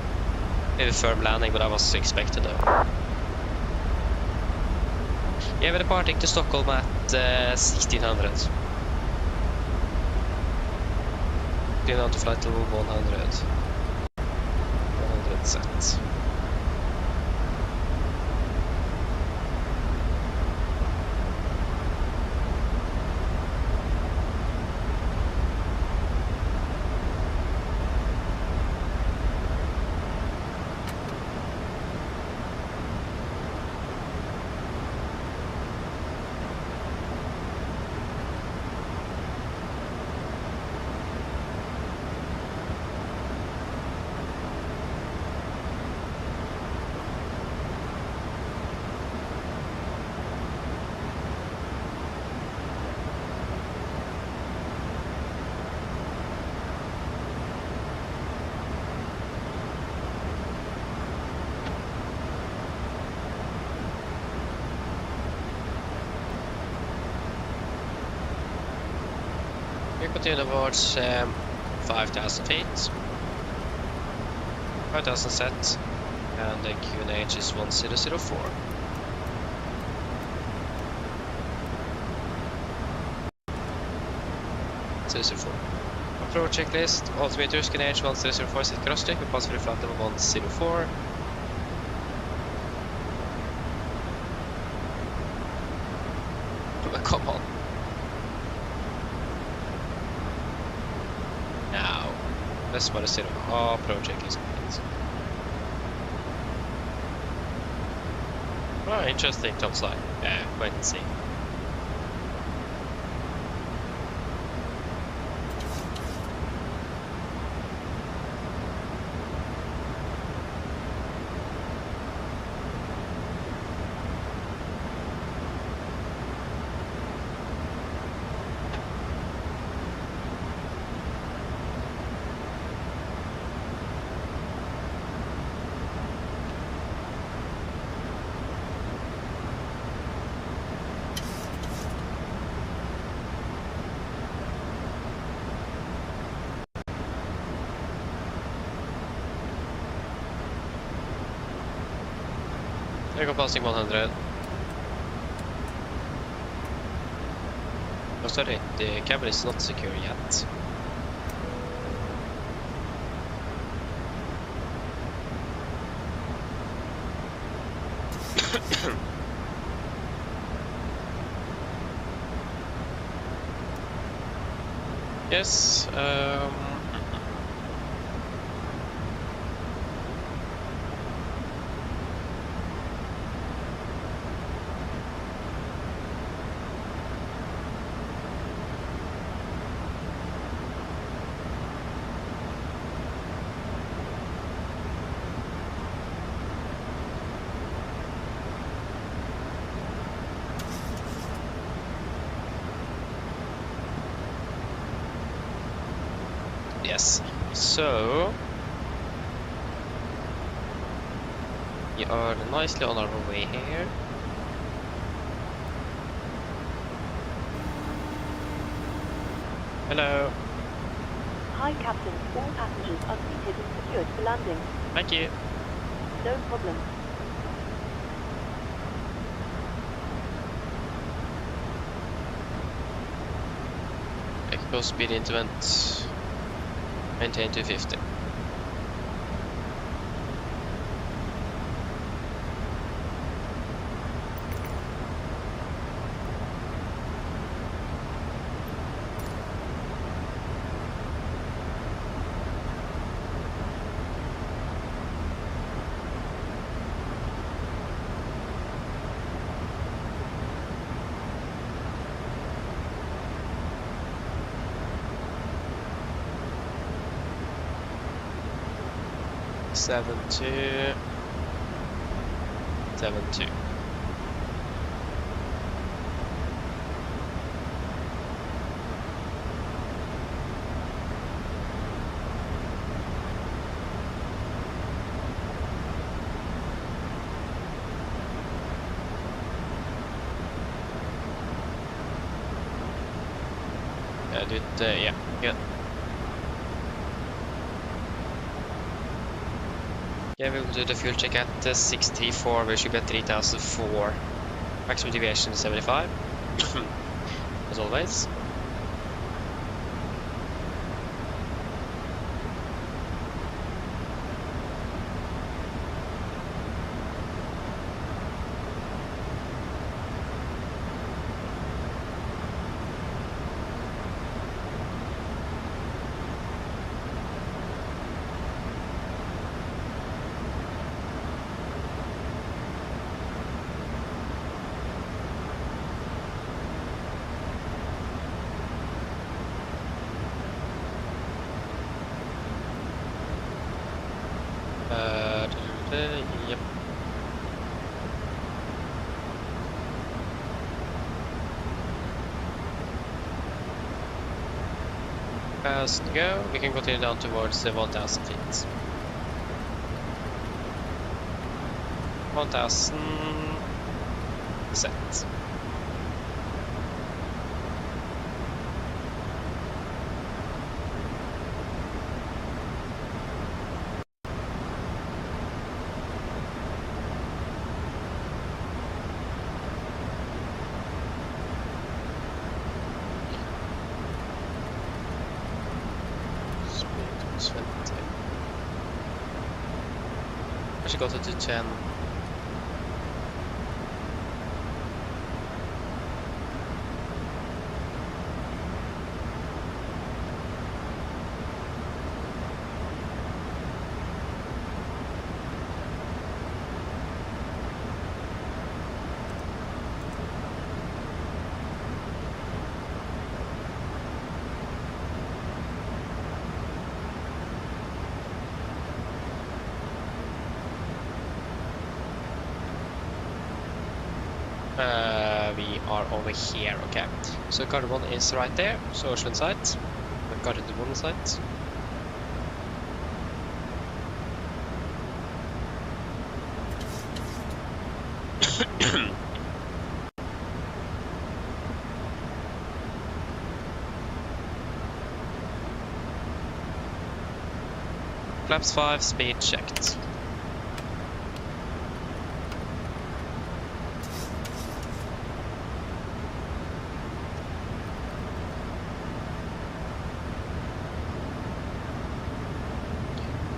F: Maybe firm landing, but that was expected though. Yeah, we're departing to Stockholm at 1600. Going on to flight level 100. 100 set. We continue towards 5,000 feet. 5,000 set, and the QNH is 1004. Approach checklist, altimeters, QNH 1004, set crosscheck, we pass through flight level 104. Come on. Now, that's what I said. Oh, project is complete. Oh, interesting top slide. Yeah, wait and see. There you go, passing 100. Oh, sorry, the cabin is not secure yet. Yes, Yes. So we are nicely on our way here. Hello.
D: Hi, Captain. All passengers are seated and secured for landing.
F: Thank you.
D: No problem.
F: Echo speed increment. Maintain 250. Seven two. Yeah, good. Yeah, we will do the fuel check at 634, we should be at 3004. Maximum deviation 75, as always. Yep. Fast go, we can continue down towards 1000 feet. 1000 set. I should go to 10. We are over here, okay. So Gardermoen is right there, so Oslo in sight. Gardermoen in sight. Flaps 5, speed checked.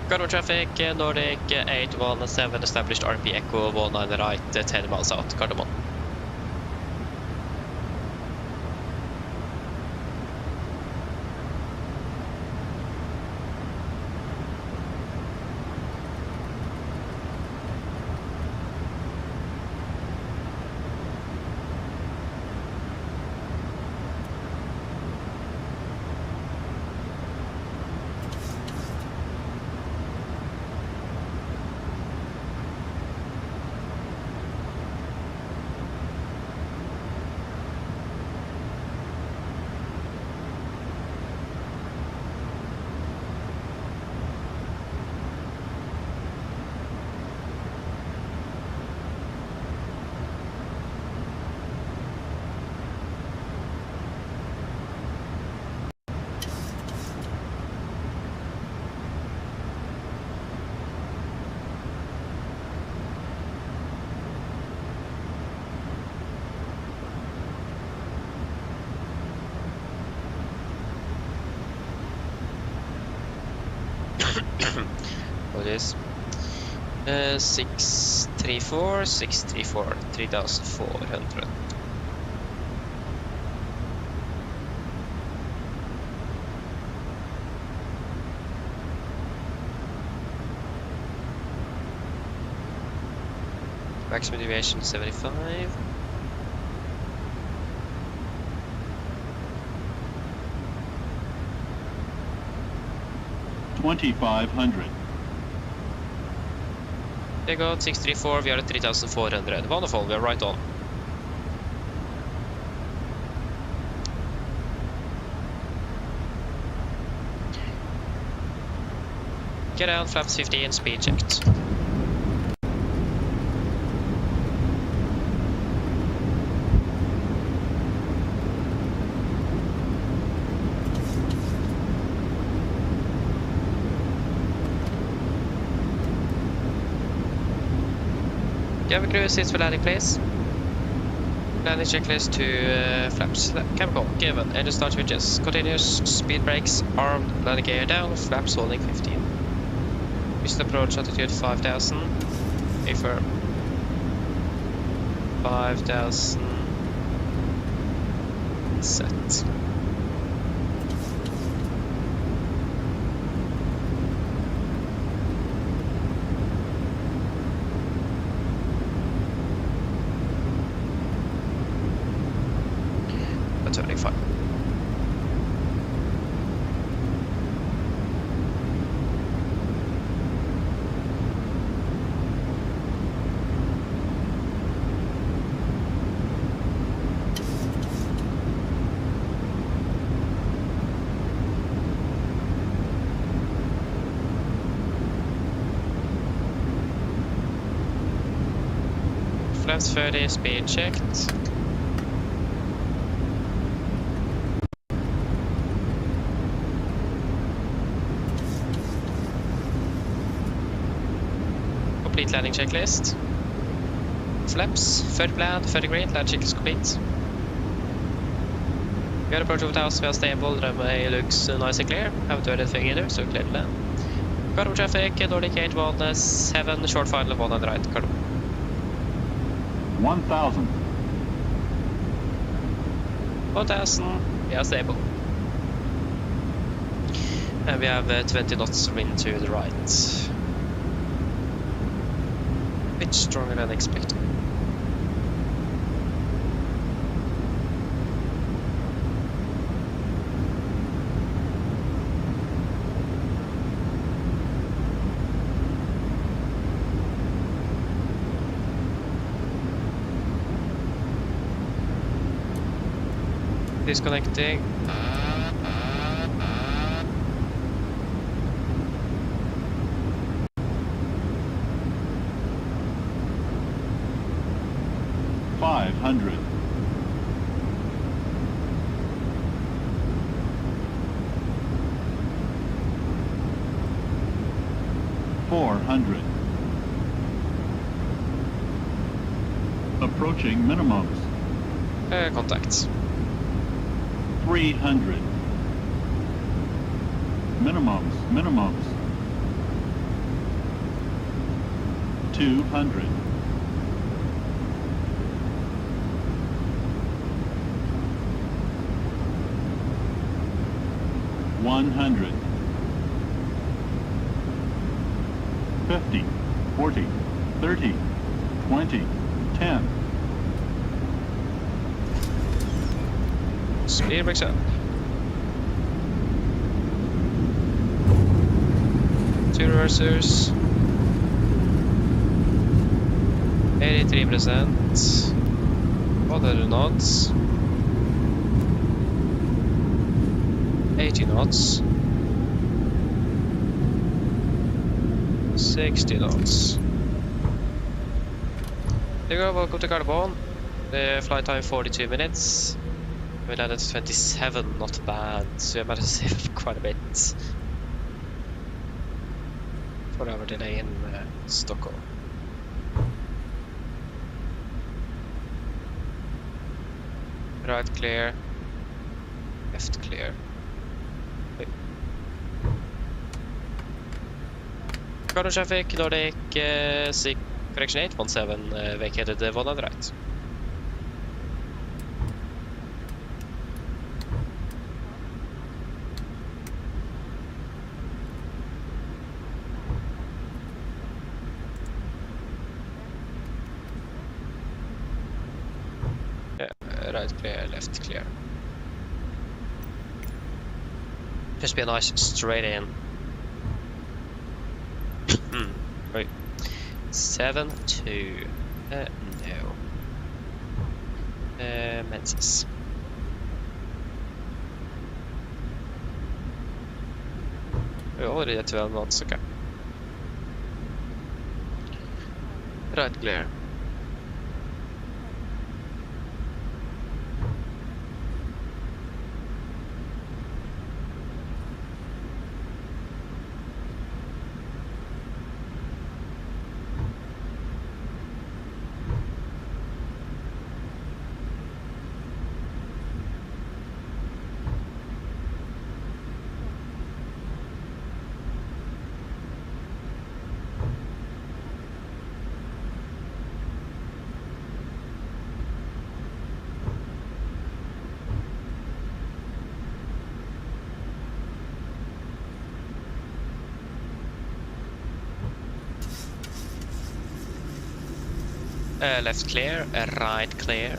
F: Gardermoen traffic, Nordic 817, established RP Echo 19 right, 10 miles out, Gardermoen. What is 634, 3,400. Maximum deviation 75.
N: $2,500.
F: There you go, 634, we are at 3,400. Wonderful, we are right on. Get out, flaps 15, speed checked. Cabin crew sits for landing, please. Landing checklist to flaps. Chemical given. Engine start switches. Continuous. Speed brakes. Armed. Landing gear down. Flaps holding 15. Pist approach altitude 5,000. Affirm. 5,000. Set. Fine. Flaps 30, speed checked. Complete landing checklist. Flaps, 30 plan, 30 green, landing checklist complete. We are approaching 1,000, we are stable, runway looks nice and clear. Haven't heard anything either, so clear to land. Cargo traffic, Nordic 817, short final, 100 right, cargo.
N: 1,000.
F: 1,000, we are stable. And we have 20 knots wind to the right. Bit stronger than expected. Disconnecting.
N: $500. $400. Approaching minimums.
F: Contacts.
N: 300. Minimums. 200. $100. 50, 40, 30, 20, 10.
F: Speed brakes up. 2 reversers. 83%. 100 knots. 80 knots. 60 knots. There you go, welcome to Gardermoen. The flight time 42 minutes. We landed 27, not bad, so we managed to save quite a bit. 4-hour delay in Stockholm. Right clear, left clear. Cardinal traffic, Nordic, correction 817, vacated Volanta right. Right clear, left clear. Just be a nice straight in. Right. 7-2. No. Menzies. We're already at 12 knots, okay. Right clear. Left clear, right clear.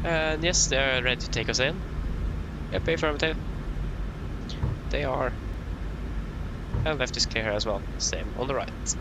F: And yes, they're ready to take us in. Yep, affirmative. They are. And left is clear as well. Same on the right.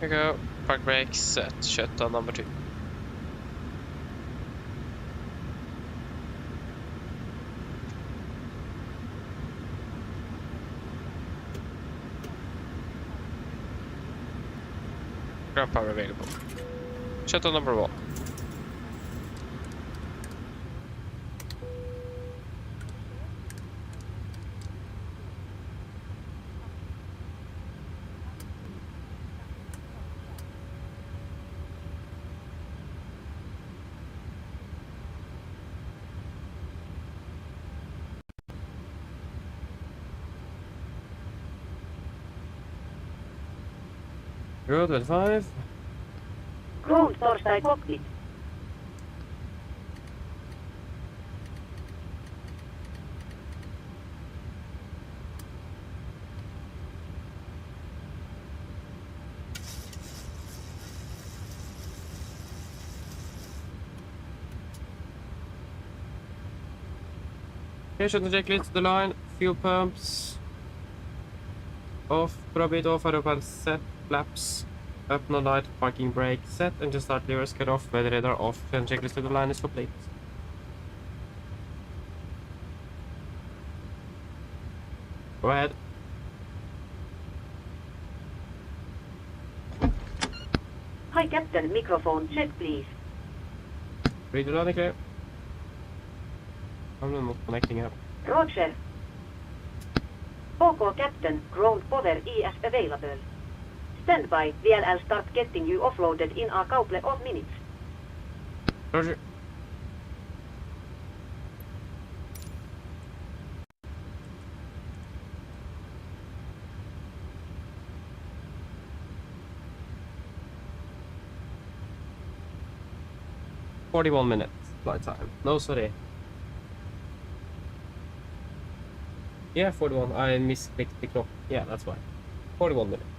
F: Here we go. Park brakes set. Shut on number 2. Ground power available. Shut on number 1.
A: Road 25.
D: Ground torstai cockpit.
A: Okay, shut the checklist to the line. Fuel pumps. Off. Probate off. Aeropan set. Flaps. Up, no light. Parking brake set. And just start levers cut off. Weather radar off. And checklist to the line is complete. Go ahead.
D: Hi Captain, microphone check please.
A: Read the line clear. I'm not connecting up.
D: Roger. OK Captain, ground power is available. Stand by, VLL start getting you offloaded in a couple of minutes.
A: Roger. 41 minutes flight time. No, sorry. Yeah, 41. I misclicked the clock. Yeah, that's why. 41 minutes.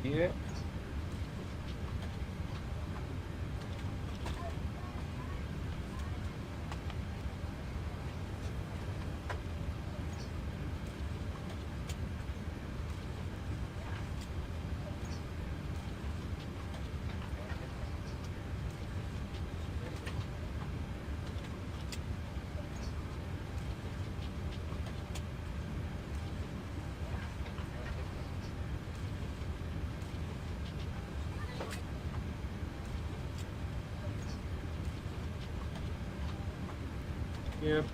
A: Yeah. Yep.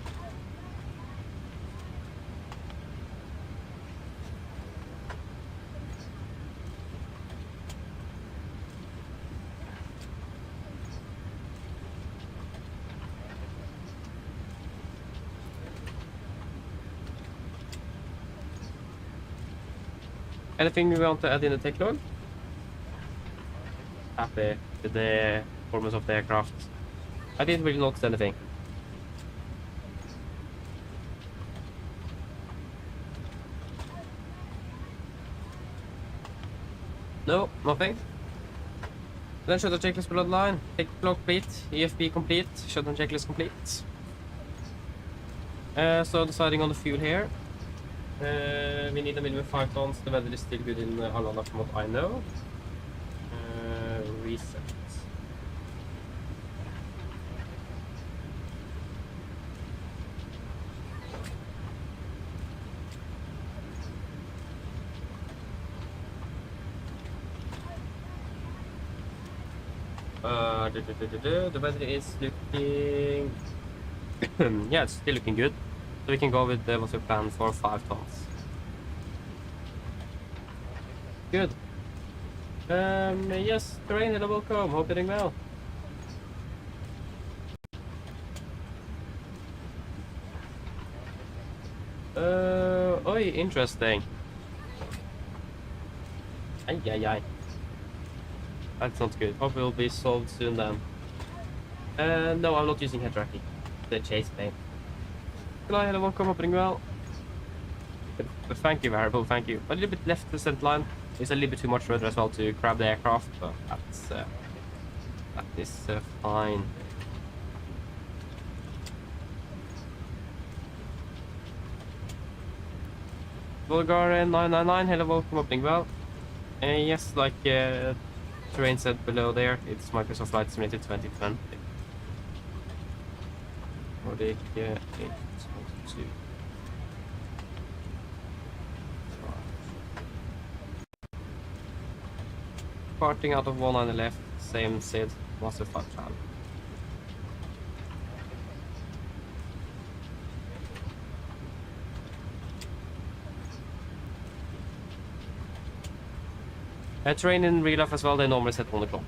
A: Anything you want to add in the tech log? Happy with the performance of the aircraft. I didn't really notice anything. No, nothing. Then shutdown checklist below the line. Take log complete. EFB complete. Shutdown checklist complete. So deciding on the fuel here. We need a minimum 5 tons. The weather is still good in Arlanda from what I know. Reset. The weather is looking... yeah, it's still looking good. So we can go with what's your plan for 5 tons. Good. Yes, Terrain, hello, welcome. Hope you're doing well. Oi, interesting. Ay. That's not good. Hope it will be solved soon then. No, I'm not using head tracking. The chase plane. Hello, welcome, hope you're doing well. But thank you, Variable, thank you. A little bit left the center line. It's a little bit too much rudder as well to grab the aircraft, but that is fine. Bulgarian 999, hello, welcome, opening well. Yes, like Terrain said below there, it's Microsoft Flight Simulator 2020. Nordic 822. Parting out of 1 on the left, same SID, master flight channel. Terrain in real life as well, they normally set 1 o'clock.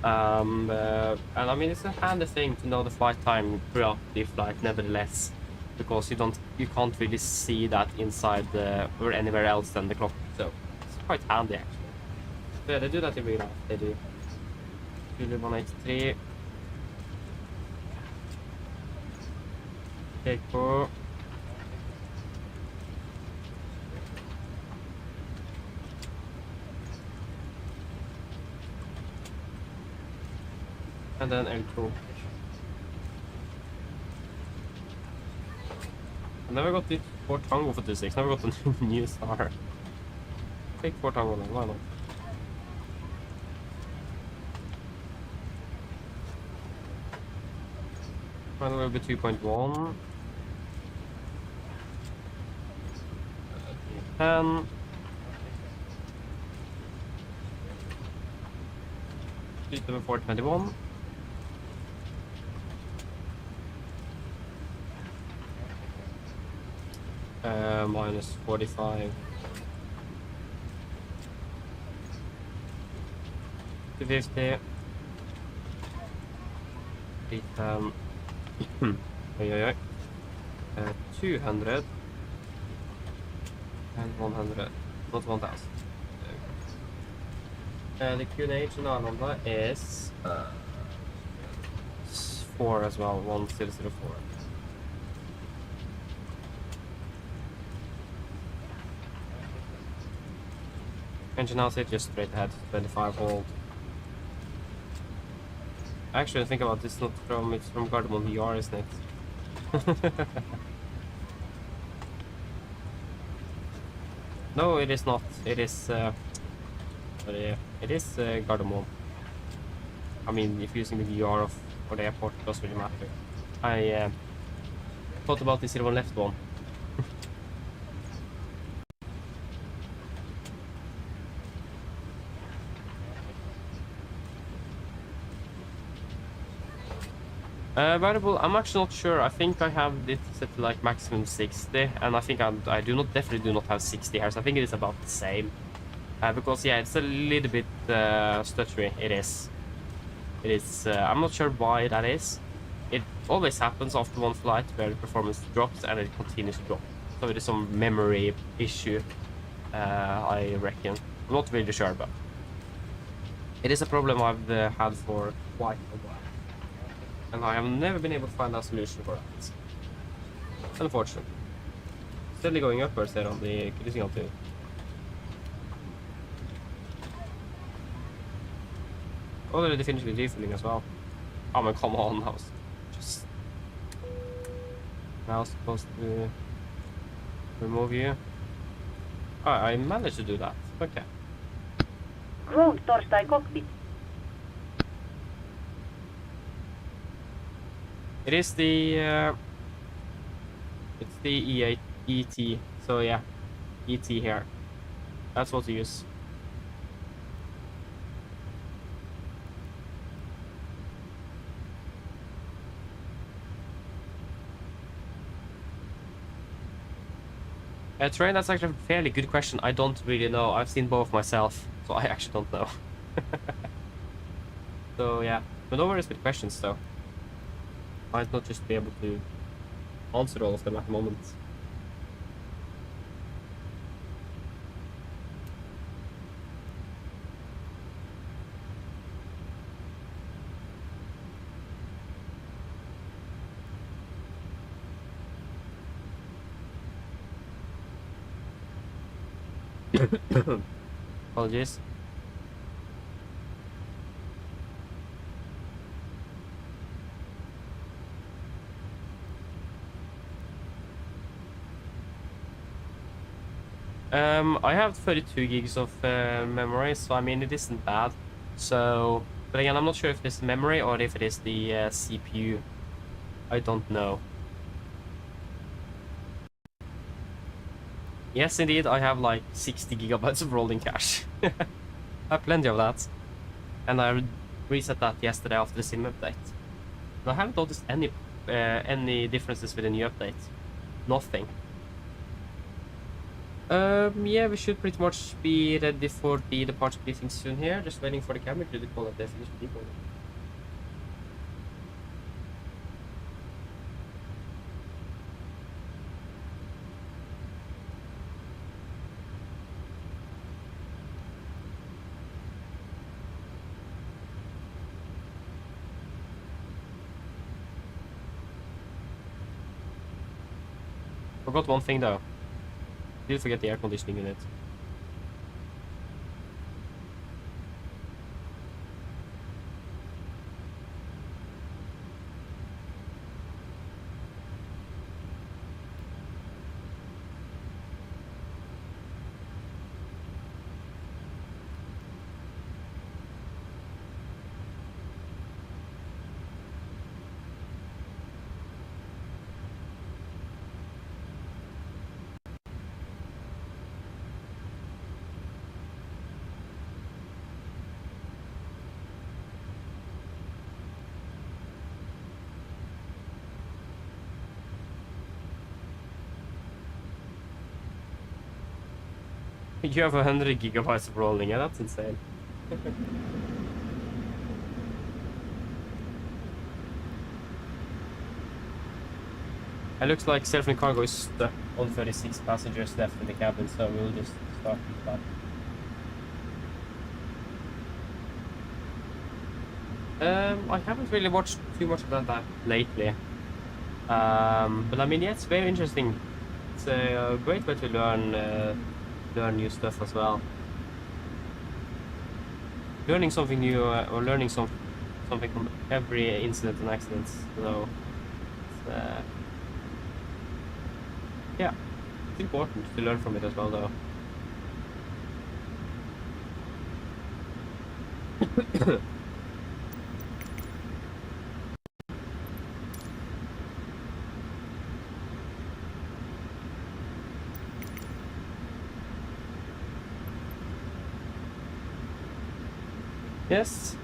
A: And I mean, it's a handy thing to know the flight time throughout the flight, nevertheless, because you can't really see that inside or anywhere else than the clock, so it's quite handy actually. So yeah, they do that in real life, they do. 183. Takeoff. And then L2. I never got the Fort Tango for 26, never got a new star. Take Fort Tango then, why not? Final will be 2.1. 10. Speed level 421. Minus 45. 250. 310. Oi, oi, oi. 200. And 100. Not 1000. The QNH in Arlanda is 4 as well. 1004. Engine outside just straight ahead, 25 volt. Actually, think about this, it's from Gardermoen VR, isn't it? No, it is not. It is, it is Gardermoen. I mean, if using the VR for the airport, it doesn't really matter. I thought about this here on left one. Variable, I'm actually not sure. I think I have it set to like maximum 60, and I think I definitely do not have 60 here, so I think it is about the same. Because yeah, it's a little bit stuttery. It is. I'm not sure why that is. It always happens after one flight where the performance drops and it continues to drop. So it is some memory issue, I reckon. I'm not really sure, but it is a problem I've had for quite a while. And I have never been able to find a solution for that. Unfortunately. Steadily going upwards there on the cruising altitude. Already finished with refueling as well. Oh man, come on, I was just... Now I was supposed to remove you. Oh, I managed to do that. Okay.
D: Ground Torstai cockpit.
A: It is the it's the ET, so yeah, ET here. That's what to use. Terrain, that's actually a fairly good question. I don't really know. I've seen both myself, so I actually don't know. So yeah, but no worries with questions though. Might not just be able to answer all of them at the moment. Apologies. I have 32 gigs of memory, so I mean it isn't bad. So, but again, I'm not sure if it's memory or if it is the CPU. I don't know. Yes, indeed, I have like 60 gigabytes of rolling cache. I have plenty of that. And I reset that yesterday after the sim update. And I haven't noticed any differences with the new update. Nothing. Yeah, we should pretty much be ready for the departure briefing soon here. Just waiting for the camera to call that definition decoder. Forgot one thing though. Did forget the air conditioning unit. You have 100 gigabytes of rolling, yeah, that's insane. It looks like Selfing Cargo is stuck on 36 passengers left in the cabin, so we'll just start with that. I haven't really watched too much about that lately. But I mean, yeah, it's very interesting. It's a great way to learn new stuff as well. Learning something new or learning something from every incident and accident. So, yeah, it's important to learn from it as well, though. Yes.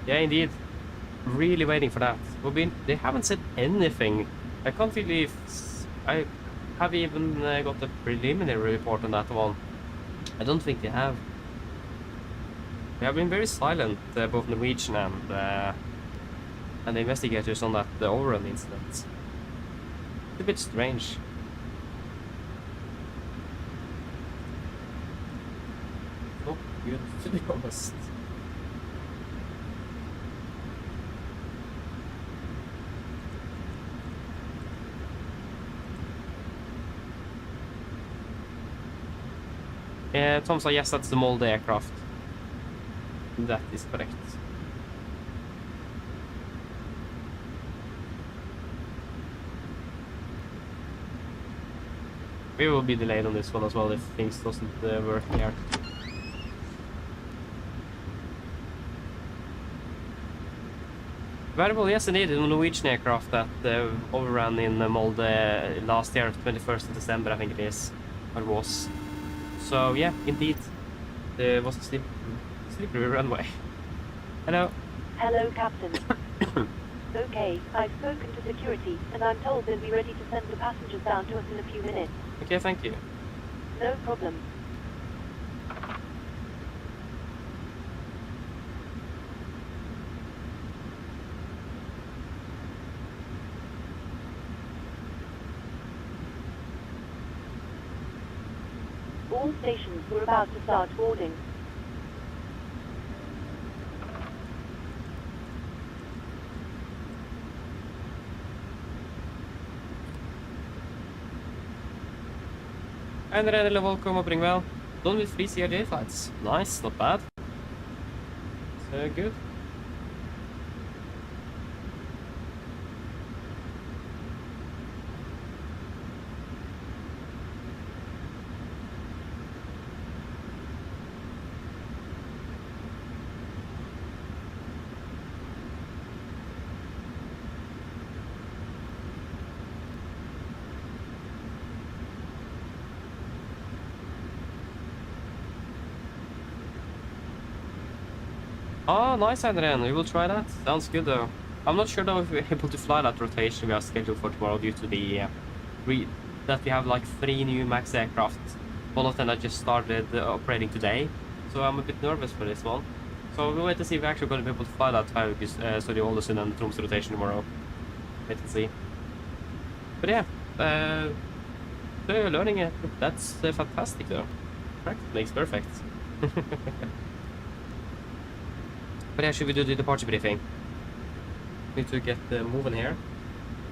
A: Yeah, indeed. Really waiting for that. They haven't said anything. I can't really. I have even got a preliminary report on that one. I don't think they have. They have been very silent, both Norwegian and the investigators on that overrun incident. It's a bit strange. Not good, to be honest. Tom said yes, that's the Molde aircraft. That is correct. We will be delayed on this one as well if things doesn't work here. Variable, yes indeed, a Norwegian aircraft that overran in Molde last year, 21st of December I think it is, or was. So yeah, indeed, there was a slippery runway. Hello.
D: Hello, Captain. Okay, I've spoken to security, and I'm told they'll be ready to send the passengers down to us in a few minutes.
A: Okay, thank you.
D: No problem. All stations were about to start boarding.
A: And ready level oppring vel. Done with 3 CRJ flights. Nice, not bad. So good. Oh, nice, Adrian. We will try that. Sounds good, though. I'm not sure, though, if we're able to fly that rotation we are scheduled for tomorrow due to the that we have like 3 new MAX aircraft. One of them that just started operating today. So I'm a bit nervous for this one. So we'll wait to see if we're actually going to be able to fly that so the Ålesund and Tromsø rotation tomorrow. Wait and see. But yeah, so you're learning it. That's fantastic, though. Practice makes perfect. But yeah, should we do the departure briefing? Need to get moving here.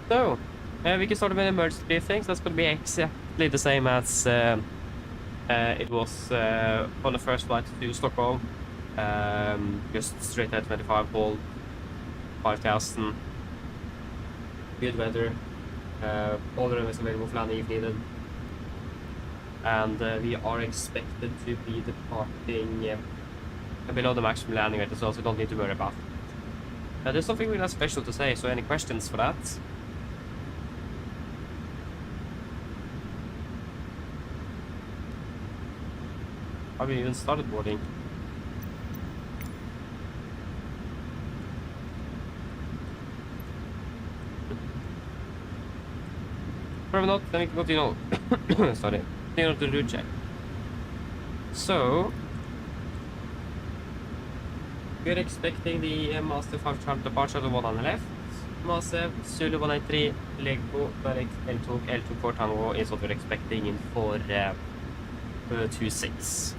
A: So, we can start with emergency briefings. That's going to be exactly the same as it was on the first flight to Stockholm. Just straight at 25, hold 5,000. Good weather. All the runways available for landing if needed. And we are expected to be departing below the maximum landing rate as well, so we don't need to worry about it. There's something really special to say, so any questions for that? Have we even started boarding? Probably not, then we can continue. Sorry. Continue to route check. So, we're expecting the Master 5 chart departure to 1 on the left. Massive, Zulu 193, Lego, L2, L24 Tango is what we're expecting in for 26.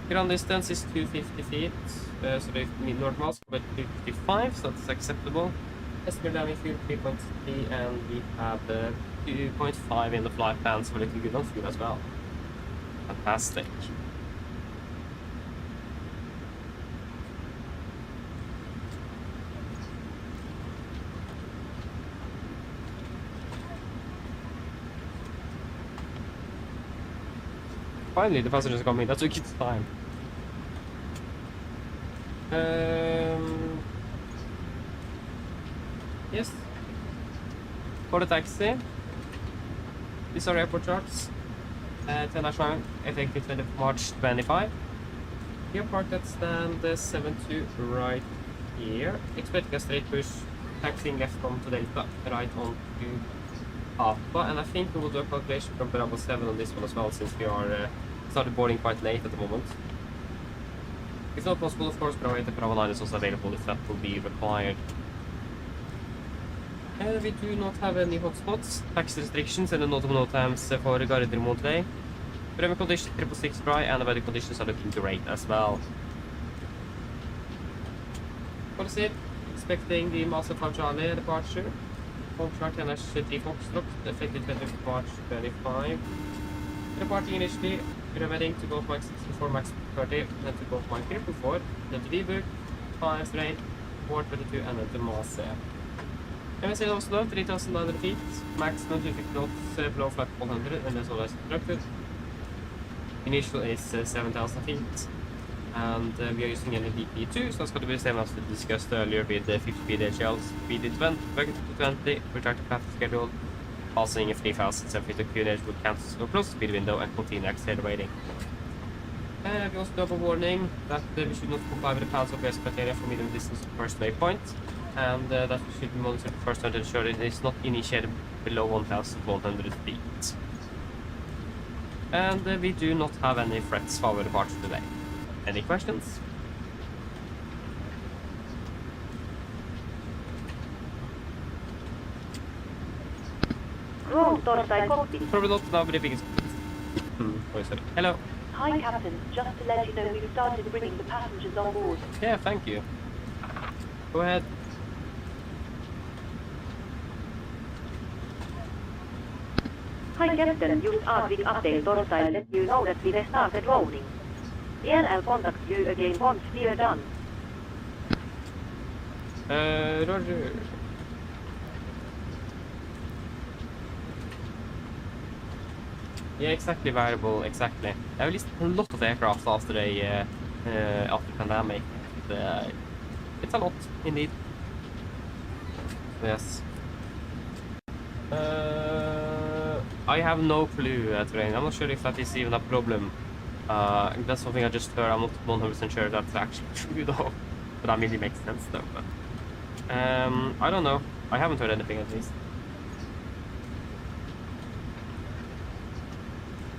A: Ground distance is 250 feet, so the normal but 255, so that's acceptable. Estimated landing fuel 3.3, and we have 2.5 in the flight plan, so we're looking good on fuel as well. Fantastic. Finally, the passengers are coming. That took its time. Yes. For the taxi, these are airport charts. 10-1, effective 20 March 25. We are parked at stand 72 right here. Expecting a straight push, taxiing left onto Delta, right on to Alpha, and I think we will do a calculation from Bravo 7 on this one as well, since we are started boarding quite late at the moment. It's not possible, of course, Bravo 8 and Bravo 9 is also available if that will be required. We do not have any hotspots, taxi restrictions, and a note of no times for Gardermoen today. Weather conditions 666 dry, and the weather conditions are looking great as well. Policy, expecting the Master 5 Charlie departure. Contract NH3 Foxtrot, effective 20 March 25. Departing initially, we're heading to Golf Mike 64 Max 30, then to Golf Mike 324, then to Viborg, 5 straight, 422, and then to Masse. MSC Oslo, 3,900 feet, maximum 250 knots below flat 100, and that's all as instructed. Initial is 7,000 feet, and we are using an DP2, so that's going to be the same as we discussed earlier with the 50 PDHLs, PD20, Bucket 20, return to path schedule, passing a 3,750 QNH would cancel to close speed window and continue accelerating. We also double warning that we should not comply with the plans of best criteria for medium distance to first waypoint, and that we should monitor the first time to ensure it is not initiated below 1,100 feet. And we do not have any threats for our departure today. Any questions? Probably not now, but if it's... Hello.
D: Hi, Captain. Just to let you know, we've started bringing the passengers on board.
A: Yeah, thank you. Go ahead.
D: Hi, Captain. Just Advik update torsdag let you know that we have started rolling. ELL contact you again once we are done.
A: Roger. Yeah, exactly, variable, exactly. I released a lot of aircraft after the pandemic. It's a lot, indeed. Yes. I have no clue, Terrain. I'm not sure if that is even a problem. That's something I just heard. I'm not 100% sure that's actually true, though. But that really makes sense, though. But, I don't know. I haven't heard anything, at least.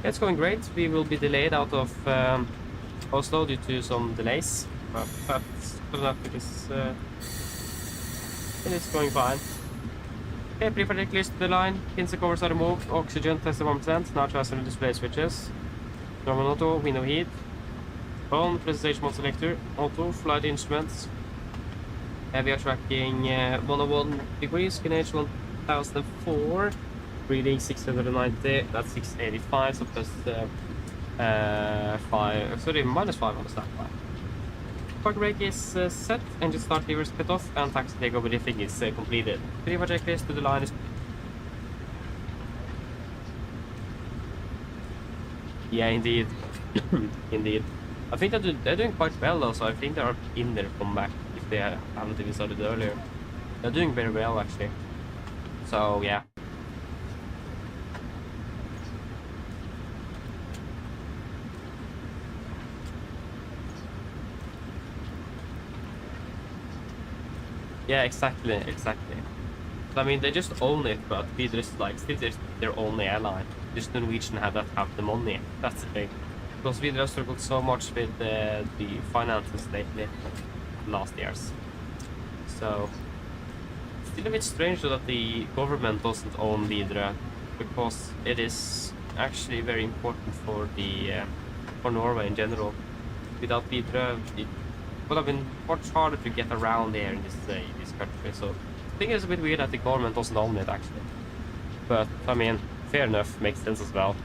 A: It's going great. We will be delayed out of Oslo due to some delays, but that's good enough. It is going fine. Okay, pre-flight clears to the line. Pins and covers are removed. Oxygen tested 1%. Now transfer the display switches. Normal auto, window heat. On presentation mode selector. Auto, flight instruments. We are tracking 101 degrees. QNH 1004. Reading 690, that's 685, so plus 5, sorry, minus 5 on the snap line. Park brake is set, engine start levers cut off, and taxi takeover briefing is completed. Pre-flight checklist to the line is... Yeah, indeed. Indeed. I think they're doing quite well though, so I think they are in their comeback if they haven't even started earlier. They're doing very well, actually. So, yeah. Yeah, exactly. I mean, they just own it, but Widerøe is like still their own airline. Just Norwegian have the money. That's the thing. Because Widerøe struggled so much with the finances lately, last years. So, still a bit strange that the government doesn't own Widerøe, because it is actually very important for for Norway in general. Without Widerøe, it would have been much harder to get around here in this country. So I think it's a bit weird that the government doesn't own it actually. But I mean, fair enough, makes sense as well.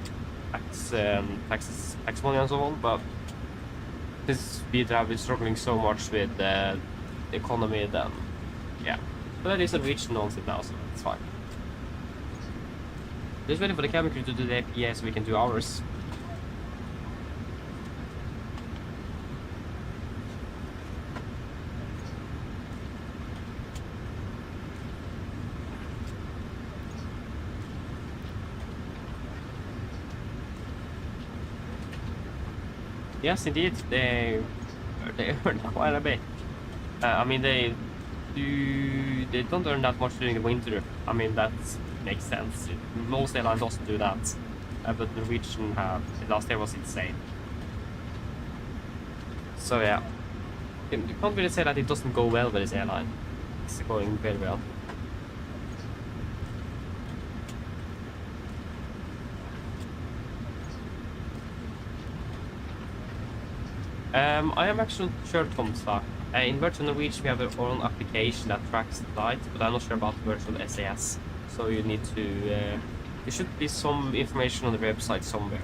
A: Tax money and so on. But since Widerøe have been struggling so much with the economy, then yeah. But at least Norwegian owns it now, so it's fine. Just waiting for the cabin crew to do the APA so we can do ours. Yes, indeed, they earn quite a bit. I mean, they don't earn that much during the winter. I mean, that makes sense. Most airlines doesn't do that, but Norwegian have. Last year was insane. So yeah, you can't really say that it doesn't go well with this airline. It's going very well. I am actually not sure, Tomsa. In Virtual Norwegian, we have our own application that tracks the flight, but I'm not sure about Virtual SAS. So you need to. There should be some information on the website somewhere.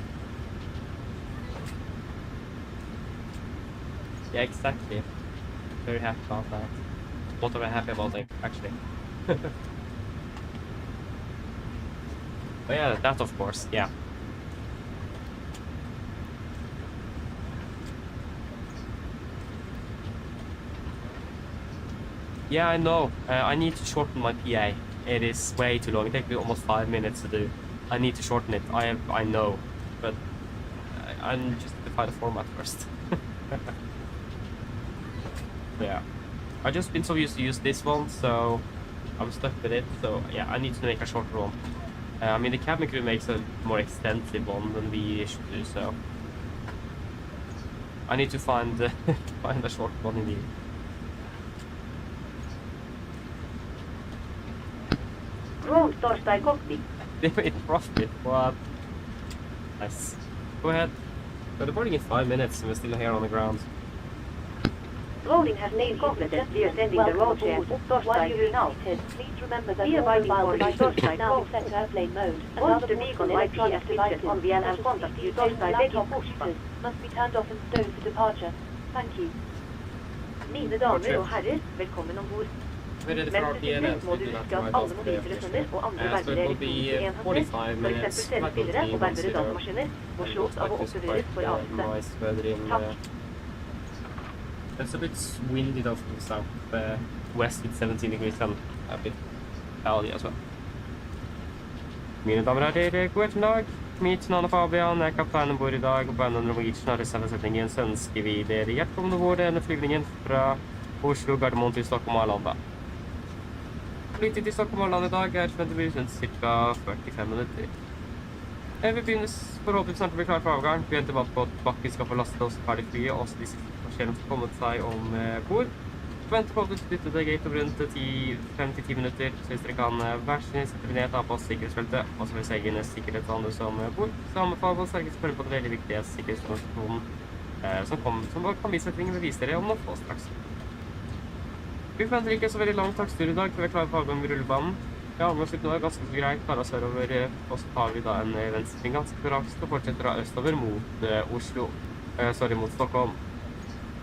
A: Yeah, exactly. Very happy about that. What am I happy about, actually? Oh yeah, that of course, yeah. Yeah, I know. I need to shorten my PA. It is way too long. It takes me almost 5 minutes to do. I need to shorten it. I know, but I'm just to find a format first. Yeah, I've just been so used to use this one, so I'm stuck with it. So yeah, I need to make a shorter one. I mean, the cabin crew makes a more extensive one than we should do. So I need to find find a short one indeed.
D: Road torstai kohti.
A: They made profit. What? Nice. Go ahead. We're departing in 5 minutes and we're still here on the ground.
D: Loading has been completed. We are sending the road share to Torstai now.
O: Please remember that
D: Be abiding for the Torstai
O: now
D: now.
O: set airplane mode.
D: Once the vehicle might be activated on VN and contact you Torstai Takeoff pushback.
O: Must be turned off and stowed for departure. Thank you.
D: Mine damer og herrer, velkommen ombord. Mens du sitter, må du huske at alle mobiltelefoner og andre bærbare elektroniske enheter, for eksempel CD-spillere og bærbare datamaskiner, må slås av og opereres for avsted. Takk.
A: It's a bit windy though from the south west with 17 degrees and a bit cloudy as well. Mine damer og herrer, god ettermiddag. Mitt navn er Fabian, jeg er kaptein ombord i dag, og på en Norwegian har reservesendingen, så ønsker vi dere hjertelig ombord denne flygningen fra Oslo, Gardermoen til Stockholm og Arlanda. Flytid til Stockholm og Arlanda i dag er forventet ca. 45 minutter. Vi begynner forhåpentlig snart å bli klar for avgang. Vi venter bare på at bakken skal få lastet oss ferdig flyet, og også disse passasjerene som har kommet seg om bord. Vi venter på at du slutter til gate om rundt 5-10 minutter, så hvis dere kan være snill, sette ned, ta på sikkerhetsfeltet, og så vil jeg inn sikkerhetshandler som bord. Så anbefaler vi å sterkest følge på den veldig viktige sikkerhetsorganisasjonen som kan bisetningen vil vise dere om noe få straks. Vi forventer ikke så veldig lang takstur i dag, for vi er klare på avgang med rullebanen. Ja, avgangsruten er ganske greit, bare sørover, og så tar vi da en venstring ganske raskt og fortsetter da østover mot Oslo, mot Stockholm.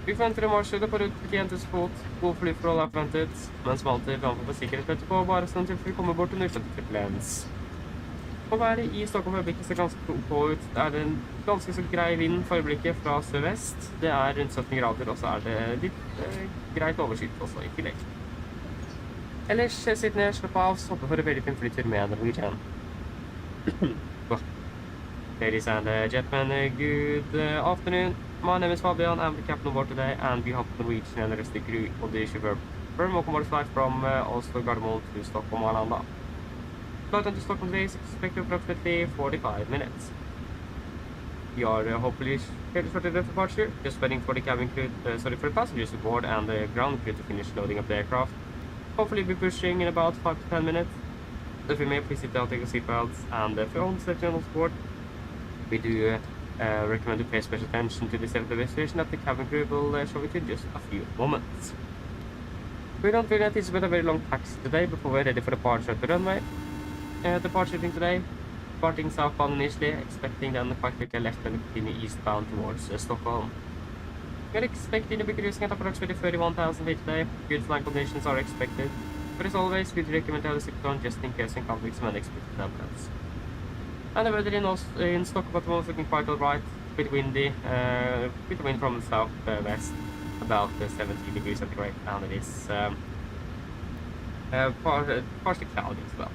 A: Vi forventer en marsjøyde på rundt 21 000 fot, gode flyforhold er forventet, men som alltid vi anbefaler sikkerhetsfeltet på, bare sånn til vi kommer bort til 070 turbulens. Å være i Stockholm for øyeblikket ser ganske OK ut. Det er en ganske så grei vind for øyeblikket fra sør-vest. Det er rundt 17 grader, og så er det litt greit overskyet også i tillegg. Ellers sitt ned, slapp av, hoppe for en veldig fin flytur med Norwegian. Ladies and gentlemen, good afternoon. My name is Fabian, I'm the captain aboard today, and we have Norwegian and the rest of the crew on the superb Firm welcome flight from Oslo Gardermoen to Stockholm Arlanda. Flight into Stockholm today is expected approximately 45 minutes. We are hopefully scheduled for the departure, just waiting for the cabin crew, for the passengers aboard and the ground crew to finish loading up the aircraft. Hopefully be pushing in about 5 to 10 minutes. If you may, please sit down, take your seatbelts, and for all safety on board, we do recommend to pay special attention to the safety registration that the cabin crew will show you in just a few moments. We don't really anticipate a very long taxi today before we're ready for departure at the runway. Departing today, departing southbound initially, expecting then quite quickly left and continue eastbound towards Stockholm. We're expecting to be cruising at approximately 31,000 feet today. Good flying conditions are expected, but as always, we do recommend to have the seat on just in case you encounter some unexpected turbulence. And the weather in Stockholm at the moment is looking quite alright, a bit windy, with the wind from the south-west, about 17 degrees centigrade, and it is partially cloudy as well.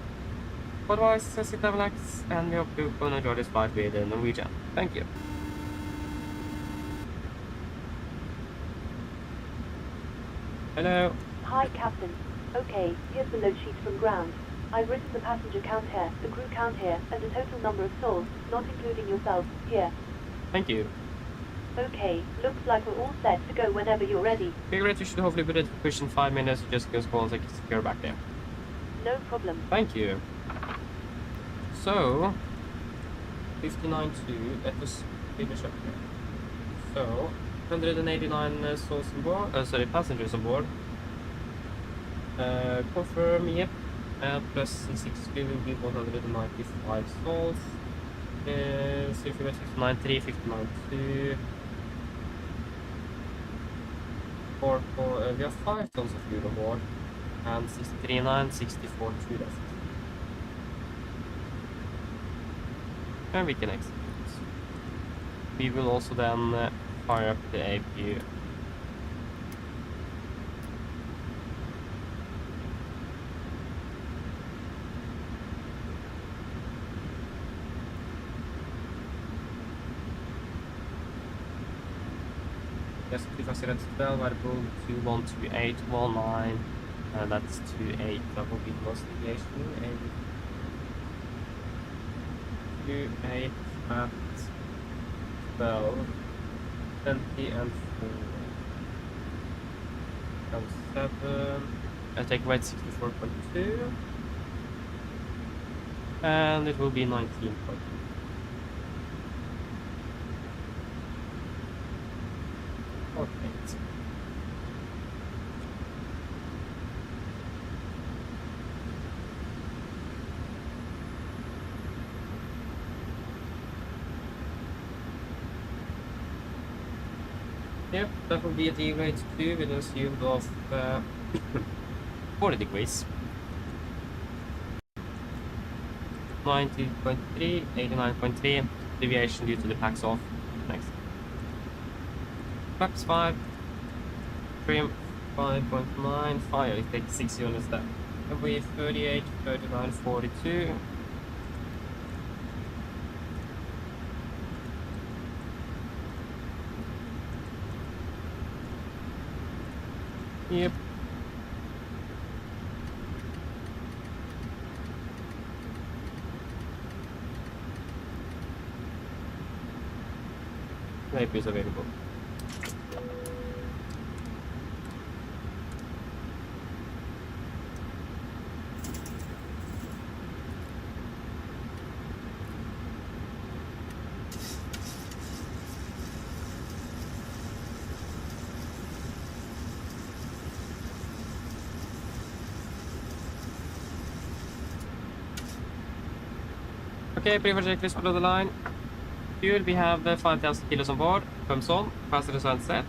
A: Otherwise, sit down, relax, and we hope you will enjoy this flight with Norwegian. Thank you. Hello.
O: Hi, Captain. Okay, here's the load sheet from ground. I've written the passenger count here, the crew count here, and the total number of souls, not including yourself, here.
A: Thank you.
O: Okay, looks like we're all set to go whenever you're ready.
A: Big Red, you should hopefully be ready to push in 5 minutes. Just go and secure back there.
O: No problem.
A: Thank you. So, 59.2, let us finish up here. So, 189 souls on board, passengers on board. Confirm, yep. Plus 60 will be 195 souls. So if you got 59.3, 59.2. We have 5 tons of fuel on board. And 63.9, 64.2 left. And we can execute. We will also then fire up the APU. Yes, because it's 12, variable 212819, and that's 28. That will be most deviation. 28 at 12, 20 and 4. And 7. I take weight 64.2. And it will be 19.2. Okay. Yep, that will be a D rate 2 with an assumed of 40 degrees. 90.3, 89.3, deviation due to the packs off. Next. Flaps 5, trim 5.9, fire, it takes 6 units there. And we 38, 39, 42. Yep. Vape is available. Okay, pre-flight checklist below the line. Fuel, we have 5,000 kilos on board. Pumps on, capacitor sign set.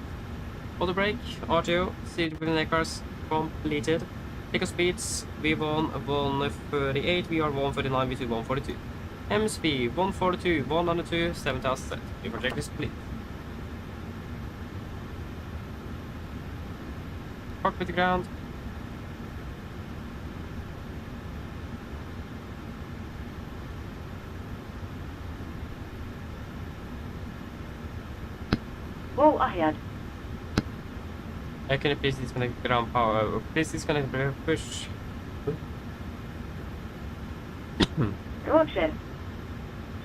A: Auto brake, RTO, seat within cars completed. Takeoff speeds, V1 138, VR 139, V2 142. MSP 142, 102, 7,000 set. Pre-flight checklist complete. Cockpit to ground.
O: Whoa, ahead.
A: Can you please disconnect ground power? Please disconnect push.
D: Roger.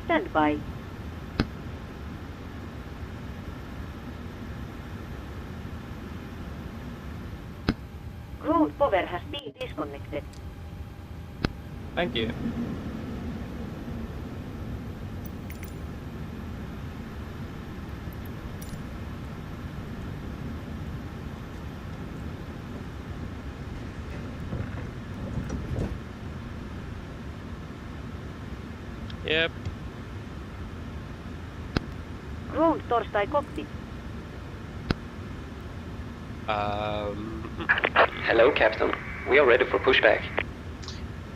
D: Stand by. Ground power has been disconnected.
A: Thank you.
F: Yep.
D: Ground Torstai cockpit.
G: Hello, Captain. We are ready for pushback.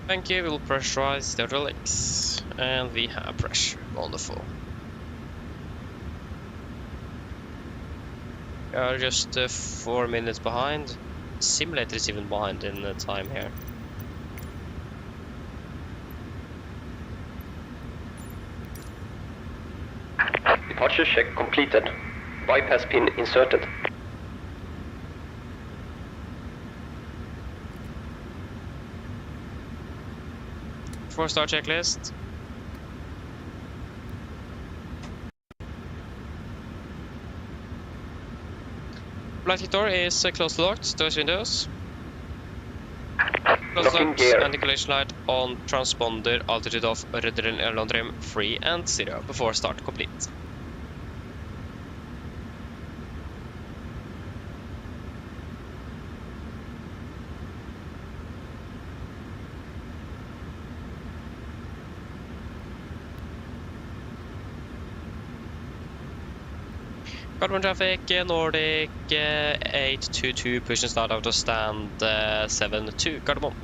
F: Thank you, we'll pressurize the relics. And we have pressure. Wonderful. We are just 4 minutes behind. Simulator is even behind in the time here.
G: Departure check completed. Bypass pin inserted.
F: 4-star checklist. Flight door is closed locked, doors windows. Closed
G: Locking
F: locked,
G: gear.
F: anti-collision light on, transponder, altitude off, rudder and aileron trim free and 0 before start complete. Carbon traffic, Nordic 822, push and start out of stand 72, Cardamom.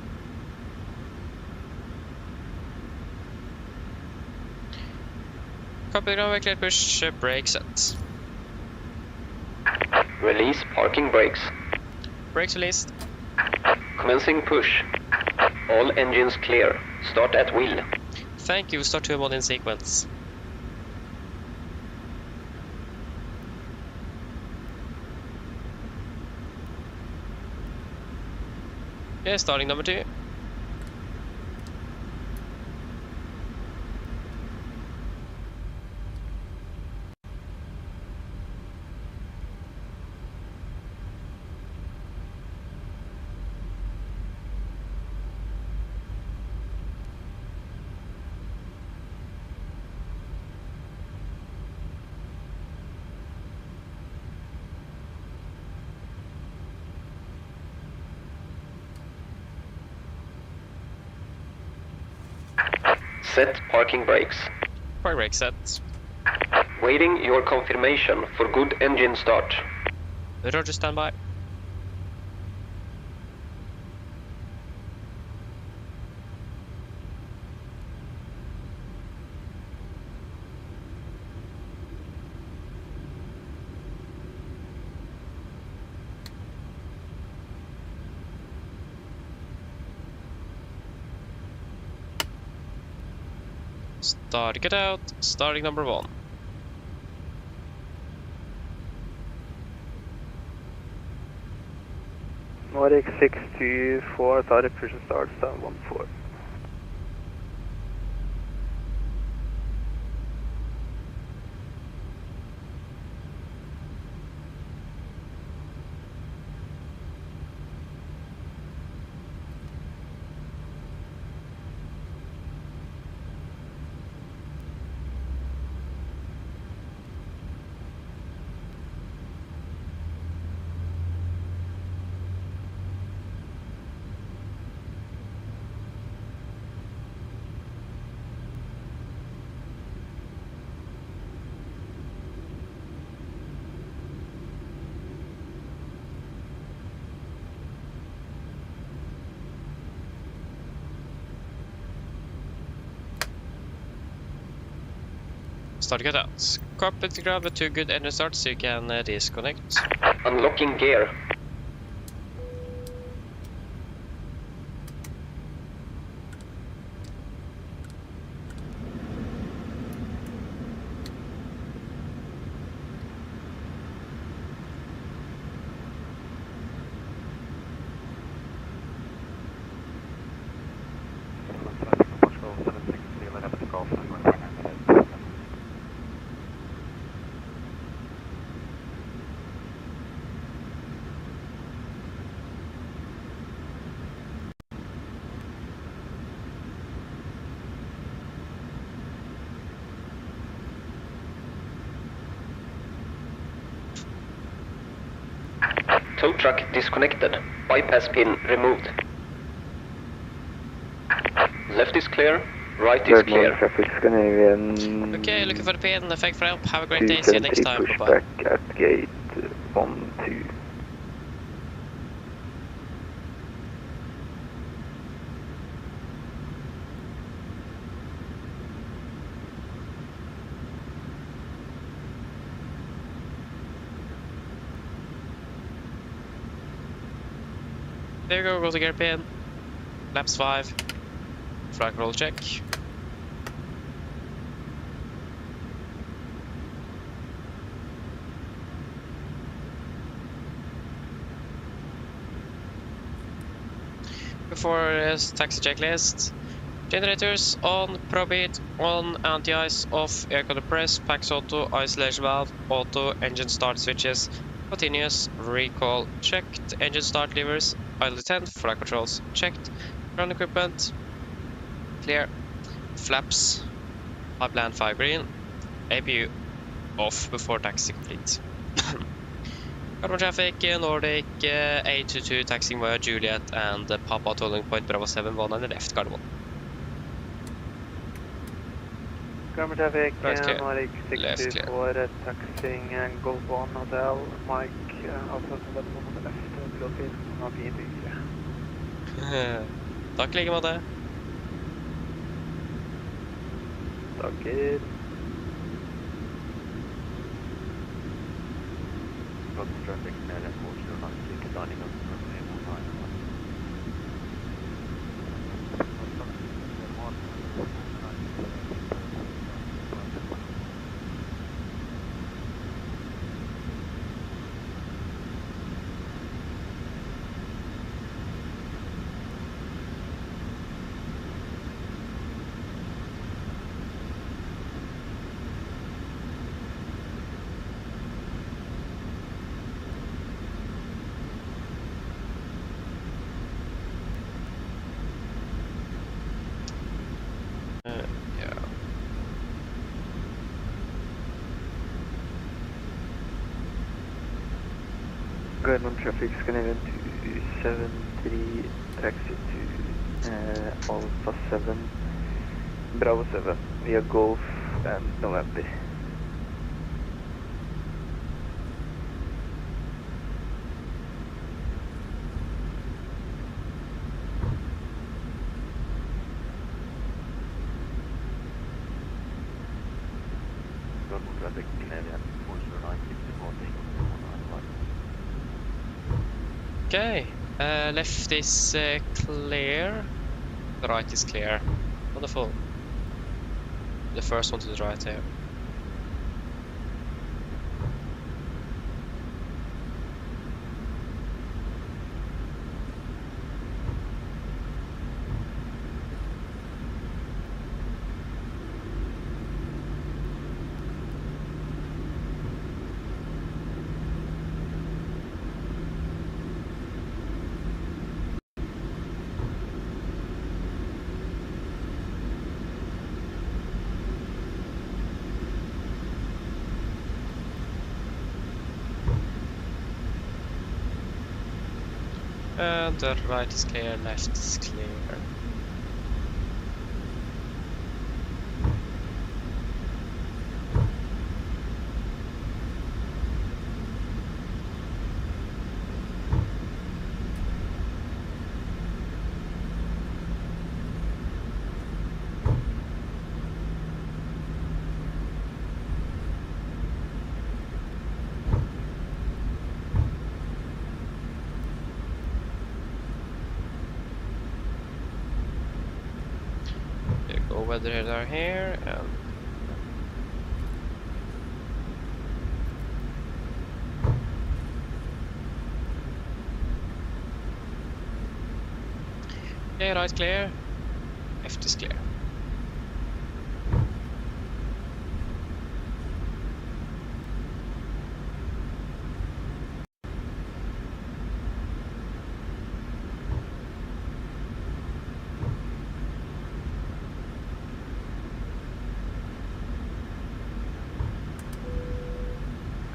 F: Copy ground, clear push, brake set.
G: Release parking brakes.
F: Brakes released.
G: Commencing push. All engines clear. Start at wheel.
F: Thank you, start to mode in sequence. Okay, starting number 2.
G: Set parking brakes.
F: Park brake set.
G: Waiting your confirmation for good engine start.
F: Roger, standby. Start, get out, starting number 1.
I: Nordic 624, target push and start, stand 14.
F: Start, get out. Carpet grab to good engine start so you can disconnect.
G: Unlocking gear. Tow truck disconnected. Bypass pin removed. Left is clear. Right is clear.
I: Traffic Scandinavian.
F: Okay, looking for the pin. Thank for help. Have a great day. See you next time.
I: Push
F: Bye-bye.
I: back at gate 1, 2.
F: There you go to gear pin. Laps 5. Flag roll check. Before taxi checklist. Generators on, probit on, anti-ice off, air compress, packs auto, isolation valve, auto, engine start switches, continuous, recall, checked, engine start levers, idle 10, flight controls, checked, ground equipment, clear, flaps, pipeline 5 green, APU off before taxi complete. Carbon traffic, Nordic, 822 taxiing via Juliet and Papa tolling point Bravo 7, 1 on the left, Carbon.
I: Carbon traffic,
F: Right, clear.
I: Nordic
F: Left,
I: 64, taxing Golf 1 Hotel, Mike, Alpha 7 on the left, below pin, on PMDG.
F: Takk like måte.
I: Takker.
H: Traffic med den påkörda landning av
I: Good on traffic, Scandinavian 273, taxi to Alpha 7, Bravo 7, via Golf and November.
H: Good on traffic Canadian 409
F: Okay, left is clear, the right is clear. Wonderful. The first one to the right here. And the right is clear, left is clear. Weather radar here and okay, right clear, left is clear.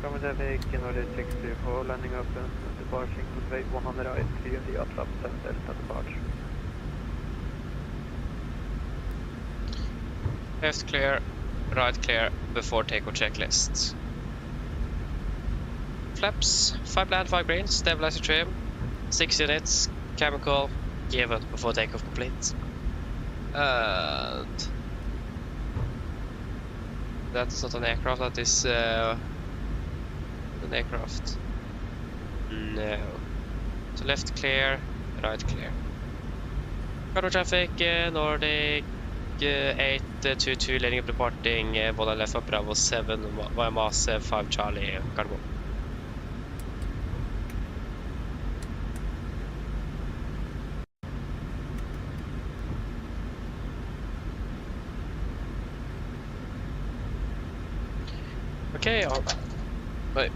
I: Common traffic, Nordic 624, landing open, departing runway 100 I3 on the Atlas 7 Delta departure.
F: Left clear, right clear before takeoff checklist. Flaps, 5 land, 5 green, stabilizer trim, 6 units, chemical, given before takeoff complete. And that's not an aircraft, that is an aircraft. No. So left clear, right clear. Cargo traffic, Nordic 822 leading up departing Volanta left up Bravo 7 via Mass 5 Charlie cargo. Okay, bye.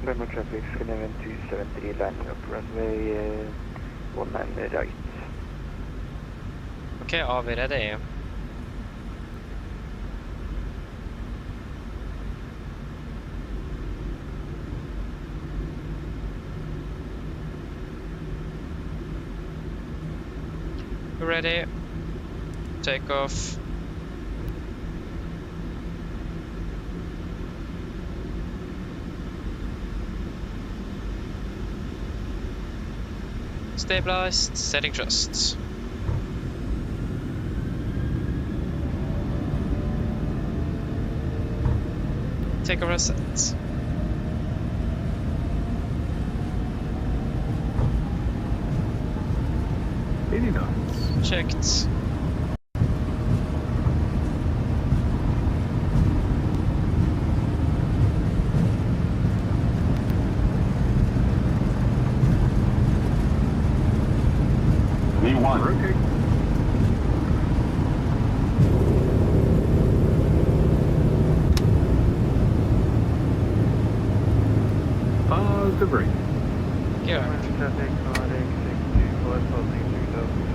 I: Common traffic, Scandinavian 273, landing up runway 19 right.
F: Okay, are we ready? We're ready. Takeoff. Stabilized, setting thrust. Take a reset. Checked.
N: V1.
H: Okay.
N: Pause the brake.
F: Gear up.
I: Common traffic, Nordic 624, passing 3000.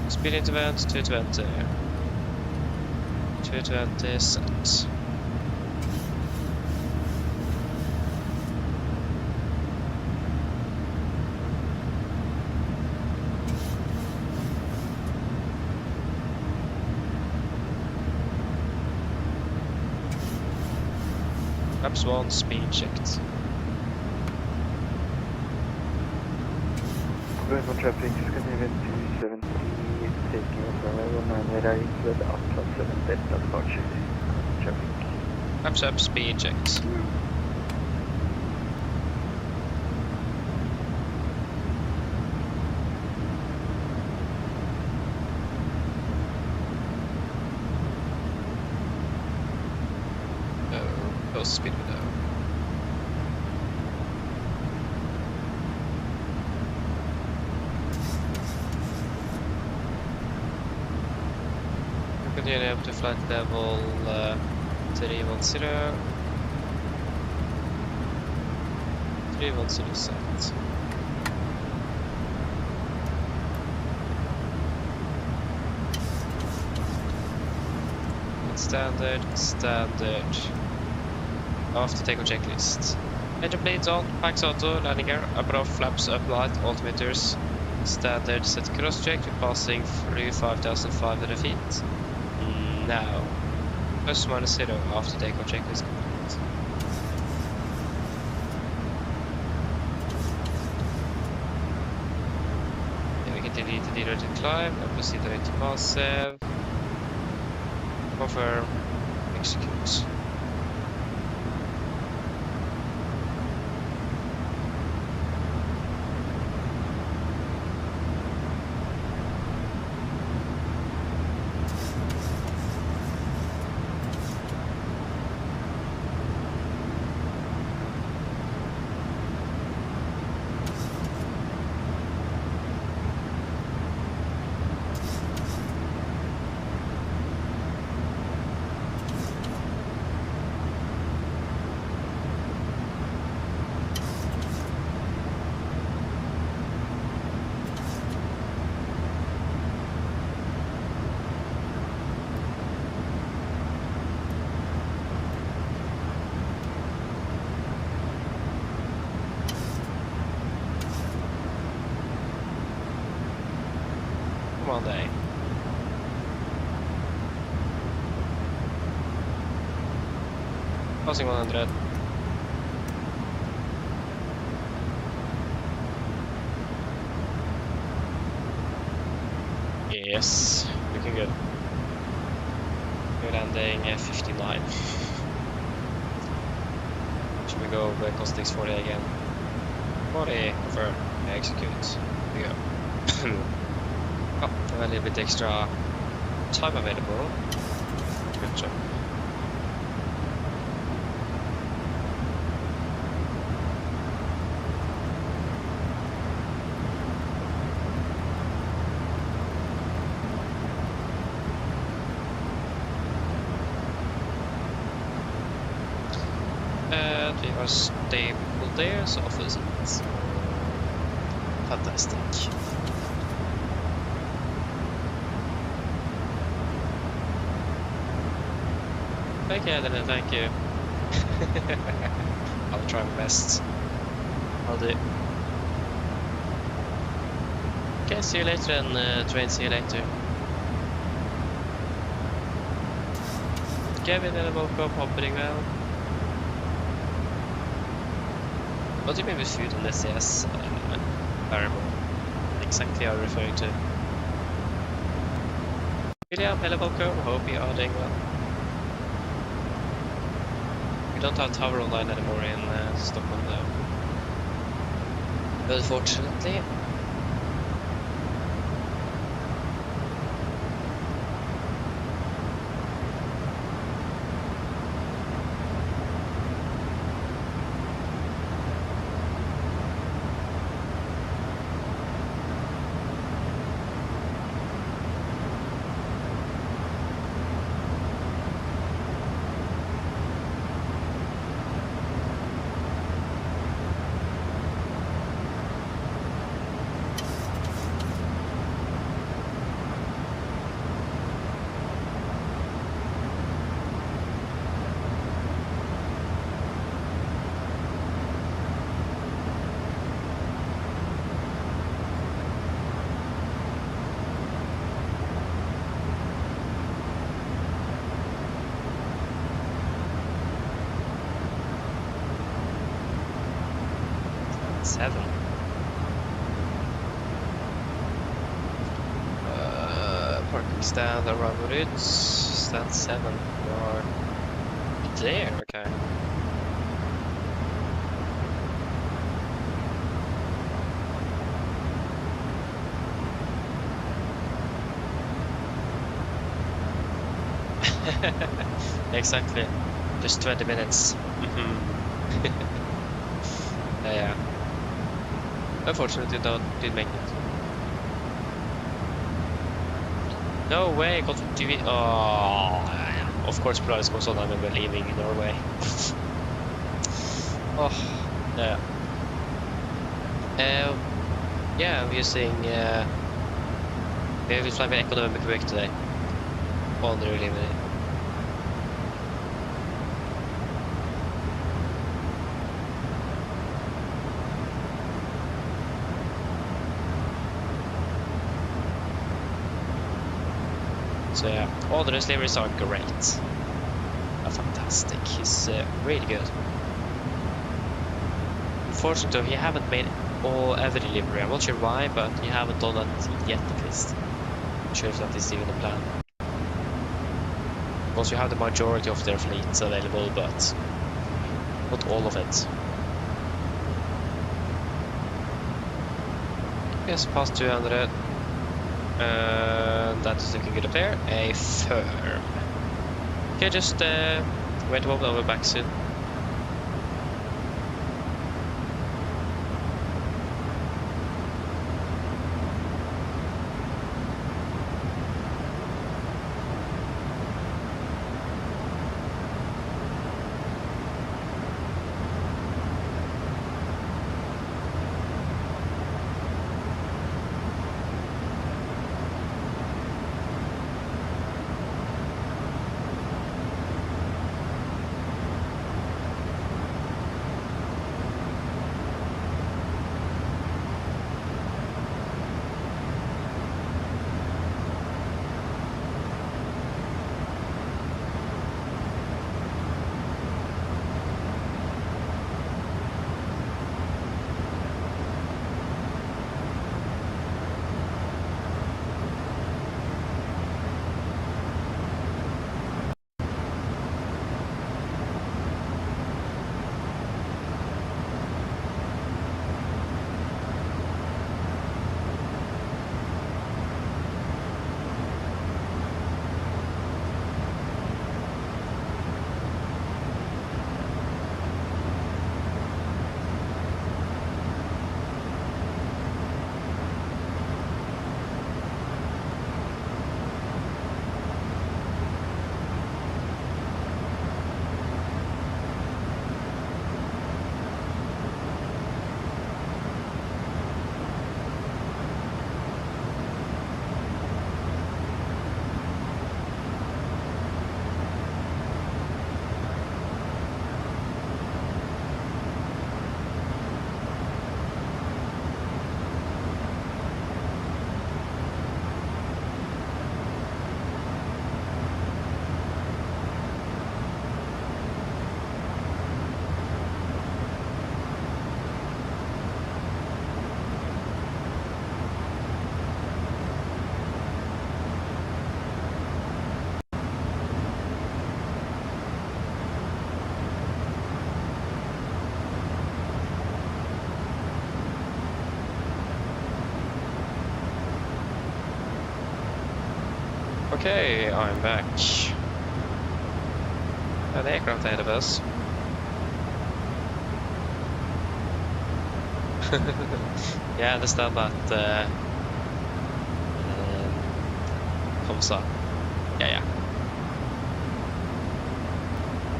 F: Speed interval 220. 220 set. Perhaps 1 speed checked.
I: Common traffic, Scandinavian 273, taking off runway 19 right with Atlas 7 Delta departure. Traffic.
F: Perhaps up speed checked. Close speed window. Continue up to flight level 310. 310 set. Standard. After takeoff checklist. Engine blades on, packs auto, landing gear, upper off, flaps up light, altimeters. Standard set cross check, we're passing through 5,500 feet. Now. Plus minus 0 after takeoff checklist complete. Then we can delete the directed climb and proceed to massive. Confirm, execute.
K: Come on, day. Passing 100. Yes, looking good. We're landing 59. Should we go with Cosmetics 40 again? 40, confirm, execute. We go. Oh, a little bit extra time available. Good job. And we are stable there, so off is it. Fantastic. Thank you, Addons, thank you. I'll try my best. I'll do. Okay, see you later, and train, see you later. Kevin and woke up, hoping well. What do you mean with food on SES? Variable. Exactly are you referring to? William, hello, welcome. Hope you are doing well. We don't have tower online anymore in Stockholm though. Unfortunately. Parking stand around routes. Stand 7. You are there, okay. Exactly. Just 20 minutes. Yeah. Unfortunately, didn't make it. No way, got TV. Oh, of course, Polaris goes on. I remember leaving Norway. Oh, yeah. Yeah, I'm using. We will fly with economic work today. On the eliminate. So yeah, all the deliveries are great. Fantastic. He's really good. Unfortunately, he haven't made every delivery. I'm not sure why, but he haven't done that yet at least. I'm sure if that is even the plan. Because you have the majority of their fleets available, but not all of it. Yes, past 200. That is looking good up there. A firm. Okay, just wait a moment, I'll be back soon. Okay, I'm back. An aircraft ahead of us. Yeah, I understand that comes up. Yeah.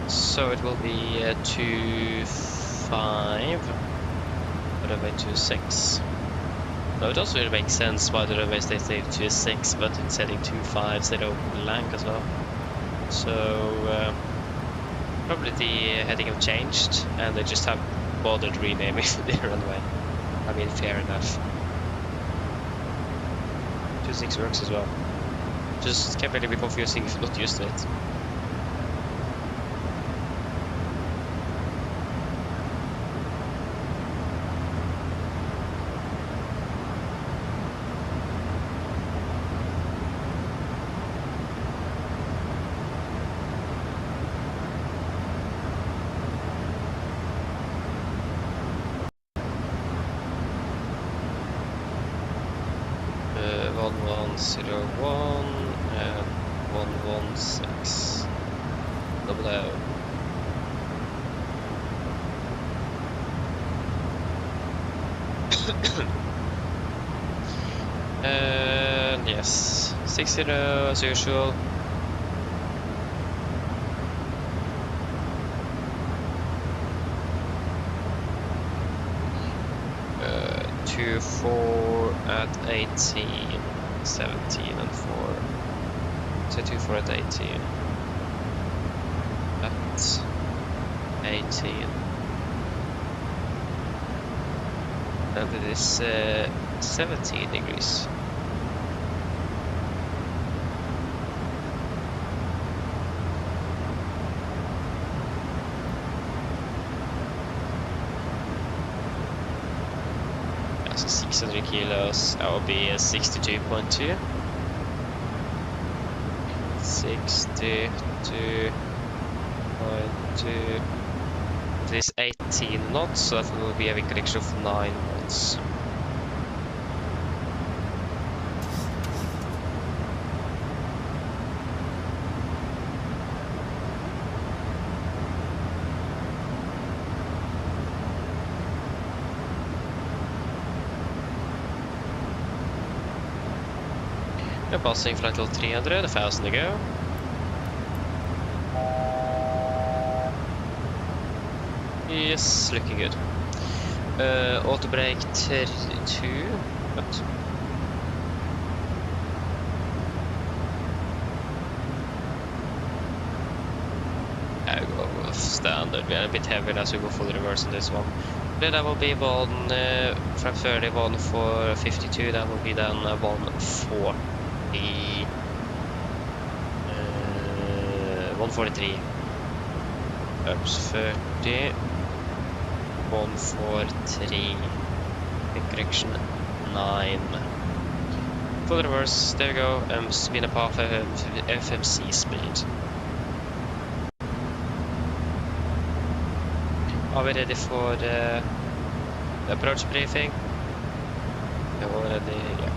K: So it will be 2.5, runway 26. No, it doesn't really make sense why the runway stays 26, but it's heading 250 blank as well. So probably the heading have changed, and they just have bothered renaming the runway. I mean, fair enough. 26 works as well. Just can't really be confusing if you're not used to it. and 116 double O. And yes, 60 as usual. Two 4 at 18, 17 and 4. So 2 4 at 18. At 18. And it is 17 degrees. So 600 kilos, that will be 62.2. 62.2. It is 18 knots, so that will be a wind direction of 9 knots. We're passing flight level 300, 1,000 to go. Yes, looking good. Auto brake 2. What? I go standard. We are a bit heavy as we go full reverse on this one. Then that will be one from 31 for 52. That will be then 140. 143. Ups 30. 143. Correction 9. Full reverse. There we go. Spin up half FMC speed. Are we ready for the approach briefing? We're already, yeah.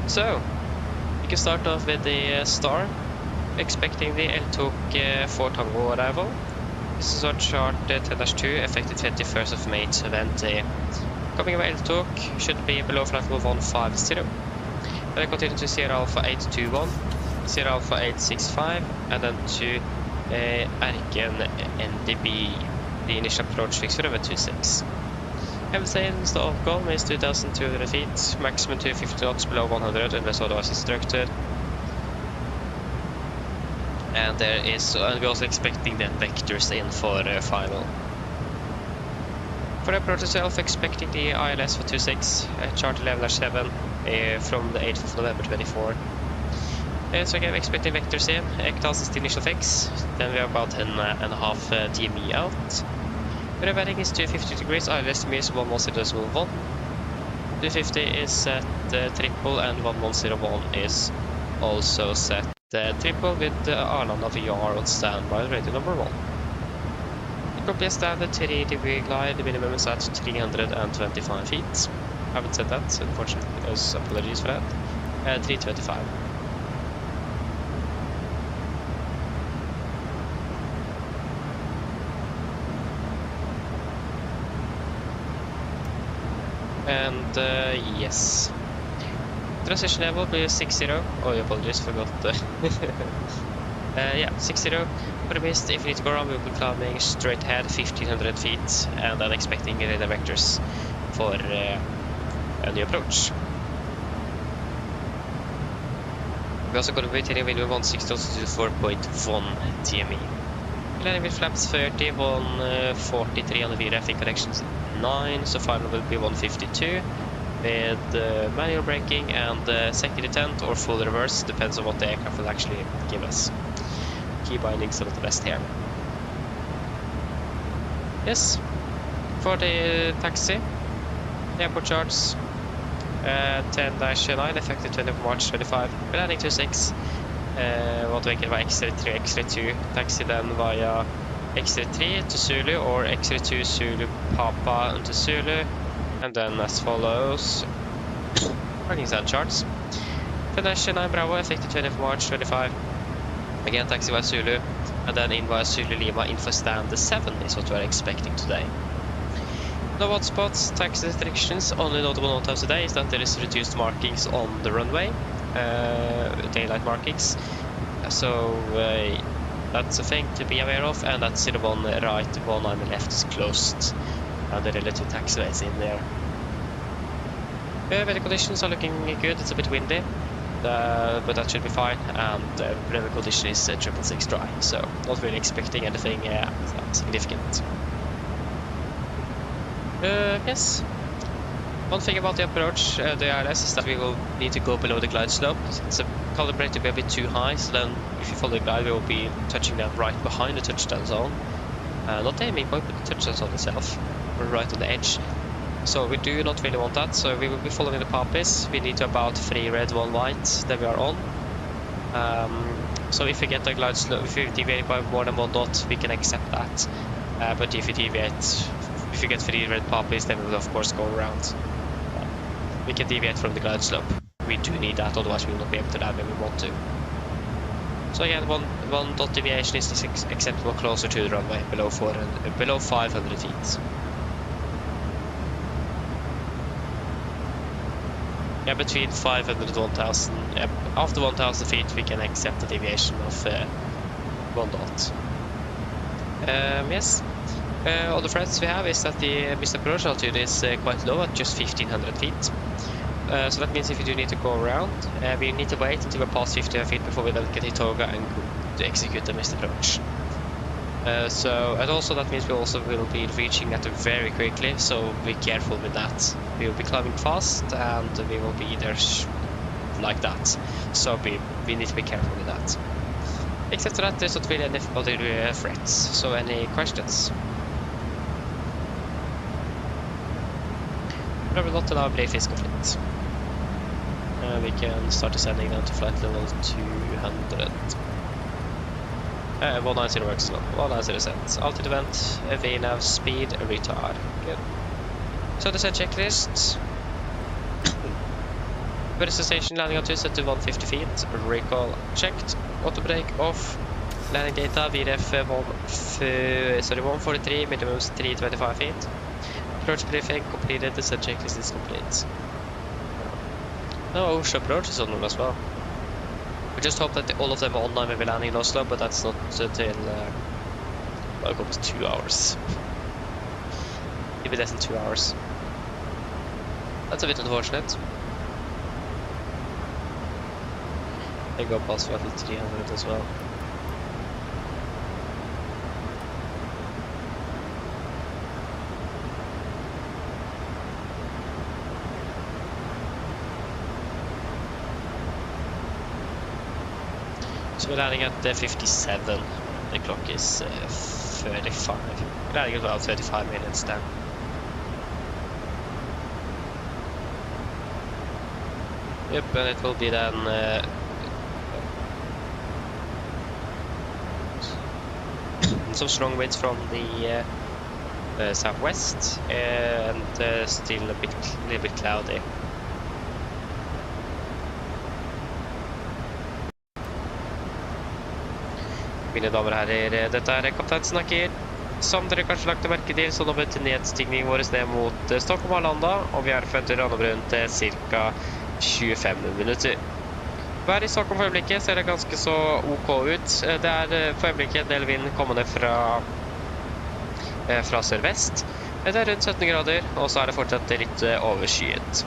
K: So, we can start off with the star. Expecting the L2 4 Tango arrival. This is our chart 10-2, effective 21st of May 20. Coming by L2 should be below flight level 150. Then we continue to Sierra Alpha 821, Sierra Alpha 865, and then to Erken NDB. The initial approach fix for over 26. Everything Stockholm is 2,200 feet, maximum 250 knots below 100 unless otherwise instructed. And there is, and we're also expecting the vectors in for final. For the approach itself, expecting the ILS for 26, chart level 7 from the 8th of November 24. So again, expecting vectors in, Ekdals is the initial fix, then we are about 10.5 DME out. The bearing is 250 degrees, ILS to me is 1101. 250 is set triple and 1101 is also set triple with Arlanda VR on standby ready number 1. It will be a standard 3-degree glide, the minimum is at 325 feet. I haven't said that, unfortunately, apologies for that. 325.
F: And yes. Transition level will be 6-0. Oh, I apologize, forgot. Yeah, 6-0. For the mist, if we need to go around, we'll be climbing straight ahead 1500 feet, and then expecting radar vectors for a new approach. We're also going to be taking window 160 to 4.1 TME. Landing with flaps 30, 143 on the VRF in connections 9, so final will be 152 with manual braking and second detent or full reverse, depends on what the aircraft will actually give us. Key bindings are not the best here. Yes, for the taxi, the airport charts 10-9, effective 20 of March 25. We're landing 26. What vehicle var X-ray 3, X-ray 2 taxi then via X-ray 3 to Zulu or X-ray 2 Zulu Papa into Zulu, and then as follows. Parking stand charts. 10-9 Bravo, effective 20 of March 25. Again taxi via Zulu, and then in via Zulu Lima info stand 7 is what we're expecting today. No hotspots, taxi restrictions. Only notable note of today is that there is reduced markings on the runway, daylight markings. So that's a thing to be aware of, and that's the one right, one on the left is closed, and the relative taxiways in there. Weather conditions are looking good. It's a bit windy, but that should be fine. And weather condition is 666 dry, so not really expecting anything significant. Yes. One thing about the approach, the ILS, is that we will need to go below the glide slope. It's calibrated to be a bit too high, so then if you follow the glide, we will be touching that right behind the touchdown zone. Not the aiming point, but the touchdown zone itself. We're right on the edge. So we do not really want that, so we will be following the poppies. We need to about 3 red, 1 white that we are on. So if we get the glide slope, if we deviate by more than 1 dot, we can accept that. But if we deviate, if you get 3 red poppies, then we will of course go around. We can deviate from the glide slope. We do need that, otherwise we will not be able to land when we want to. So again, one dot deviation is acceptable closer to the runway, below 500 feet. Yeah, between 500 and 1000. After 1000 feet, we can accept a deviation of 1 dot. Yes. Other threats we have is that the missed approach altitude is quite low at just 1500 feet. So that means if you do need to go around, we need to wait until we're past 1500 feet before we then get hit Toga and go to execute the missed approach. And also that means we also will be reaching that very quickly, so be careful with that. We will be climbing fast and we will be there like that, so we need to be careful with that. Except for that, there's not really any other threats. So any questions? Level not allow blade is complete. We can start descending down to flight level 200. 190 works now. 190 descent. Altitude event, VNAV speed, retard. Good. So descent checklist. Versus station landing altitude set to 150 feet. Recall checked. Auto brake off. Landing data VRF 143, minimum 325 feet. Approach briefing completed. Descent checklist is complete. No, Oslo approach is on as well. We just hope that all of them are online when we're landing in Oslo, but that's not until almost 2 hours. Maybe less than 2 hours. That's a bit unfortunate. They go past level 300 as well. So we're landing at 57. The clock is 35. We're landing at about 35 minutes then. Yep, and it will be then some strong winds from the southwest, and still a little bit cloudy. Mine damer og herrer, dette kaptein snakker. Som dere kanskje lagt merke til, så nå betyr nedstigningen vår ned mot Stockholm og Arlanda, og vi er forventet å lande rundt ca. 25 minutter. Vær i Stockholm for øyeblikket ser det ganske så ok ut. Det er for øyeblikket en del vind kommende fra sørvest. Det er rundt 17 grader, og så er det fortsatt litt overskyet.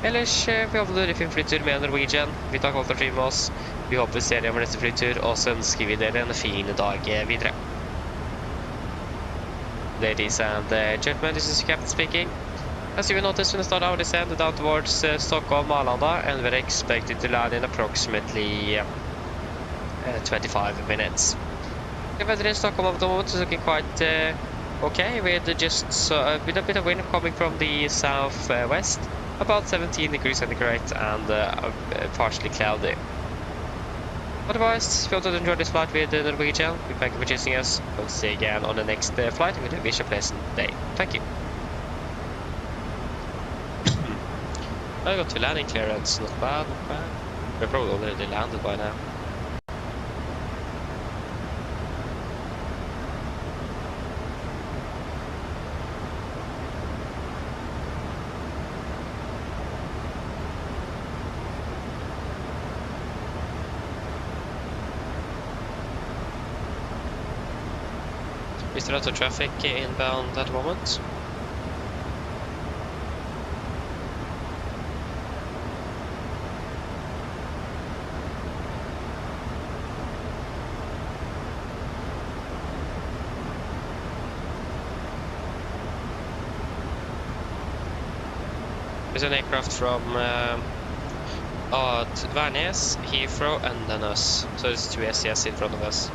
F: Ellers, vi håper dere fin flytur med Norwegian. Vi tar alt å fly med oss. Vi håper vi ser dere over neste flytur, og så ønsker vi dere en fin dag videre. Ladies and gentlemen, this is the captain speaking. As you will notice, when the start our descent down towards Stockholm, Arlanda, and we're expected to land in approximately 25 minutes. The weather in Stockholm at the moment is looking quite okay, with just a bit of wind coming from the southwest, about 17 degrees centigrade, and partially cloudy. Otherwise, if you want to enjoy this flight with Norwegian, we thank you for choosing us. We'll see you again on the next flight, and we wish you a pleasant day. Thank you. I got to landing clearance, not bad, not bad. We're probably already landed by now. Is there a lot of traffic inbound at the moment? There's an aircraft from Værnes, Heathrow, and then us. So there's 2 SES in front of us.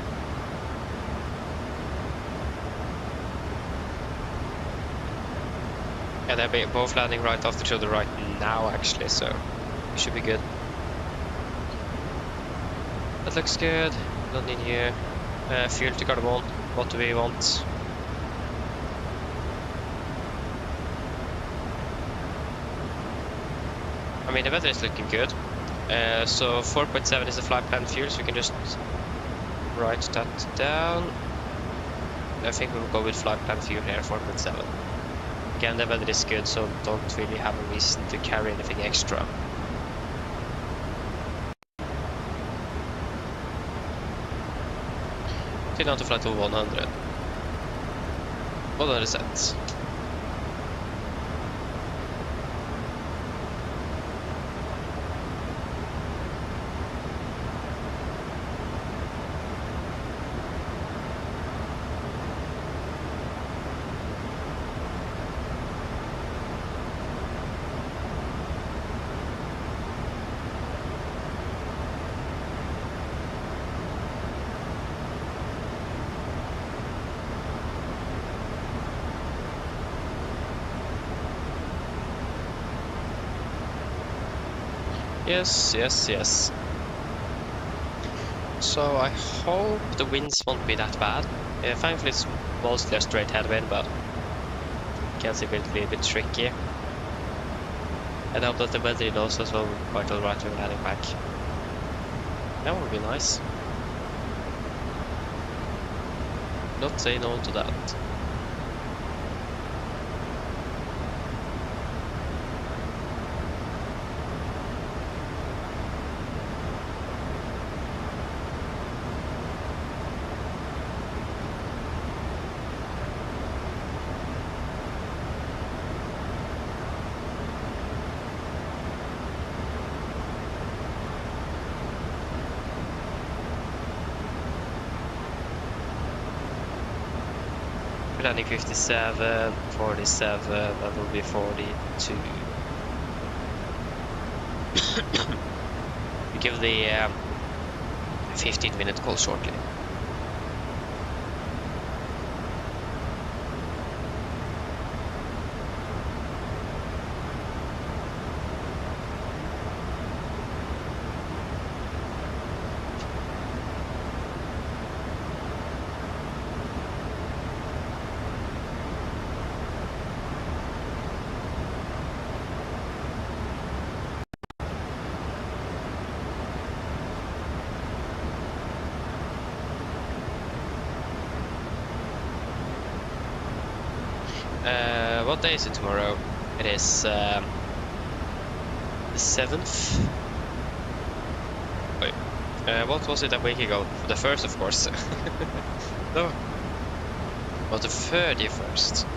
F: Yeah, they're both landing right after each other right now, actually, so it should be good. That looks good. Don't need here. Fuel to Gardermoen. What do we want? I mean, the weather is looking good. So 4.7 is the flight plan fuel, so we can just write that down. I think we will go with flight plan fuel here, 4.7. Again, the weather is good, so don't really have a reason to carry anything extra. Till down to flight level 100. 100 cents. Yes, yes, yes. So I hope the winds won't be that bad. Thankfully it's mostly a straight headwind, but can see it will be a bit tricky. And I hope that the weather in Oslo as well will be quite alright when heading back. That would be nice. Not say no to that. Landing 57, 47, that will be 42. We give the 15-minute call shortly. what day is it tomorrow? It is the 7th. Wait, what was it a week ago? The 1st, of course. No. Or the 31st.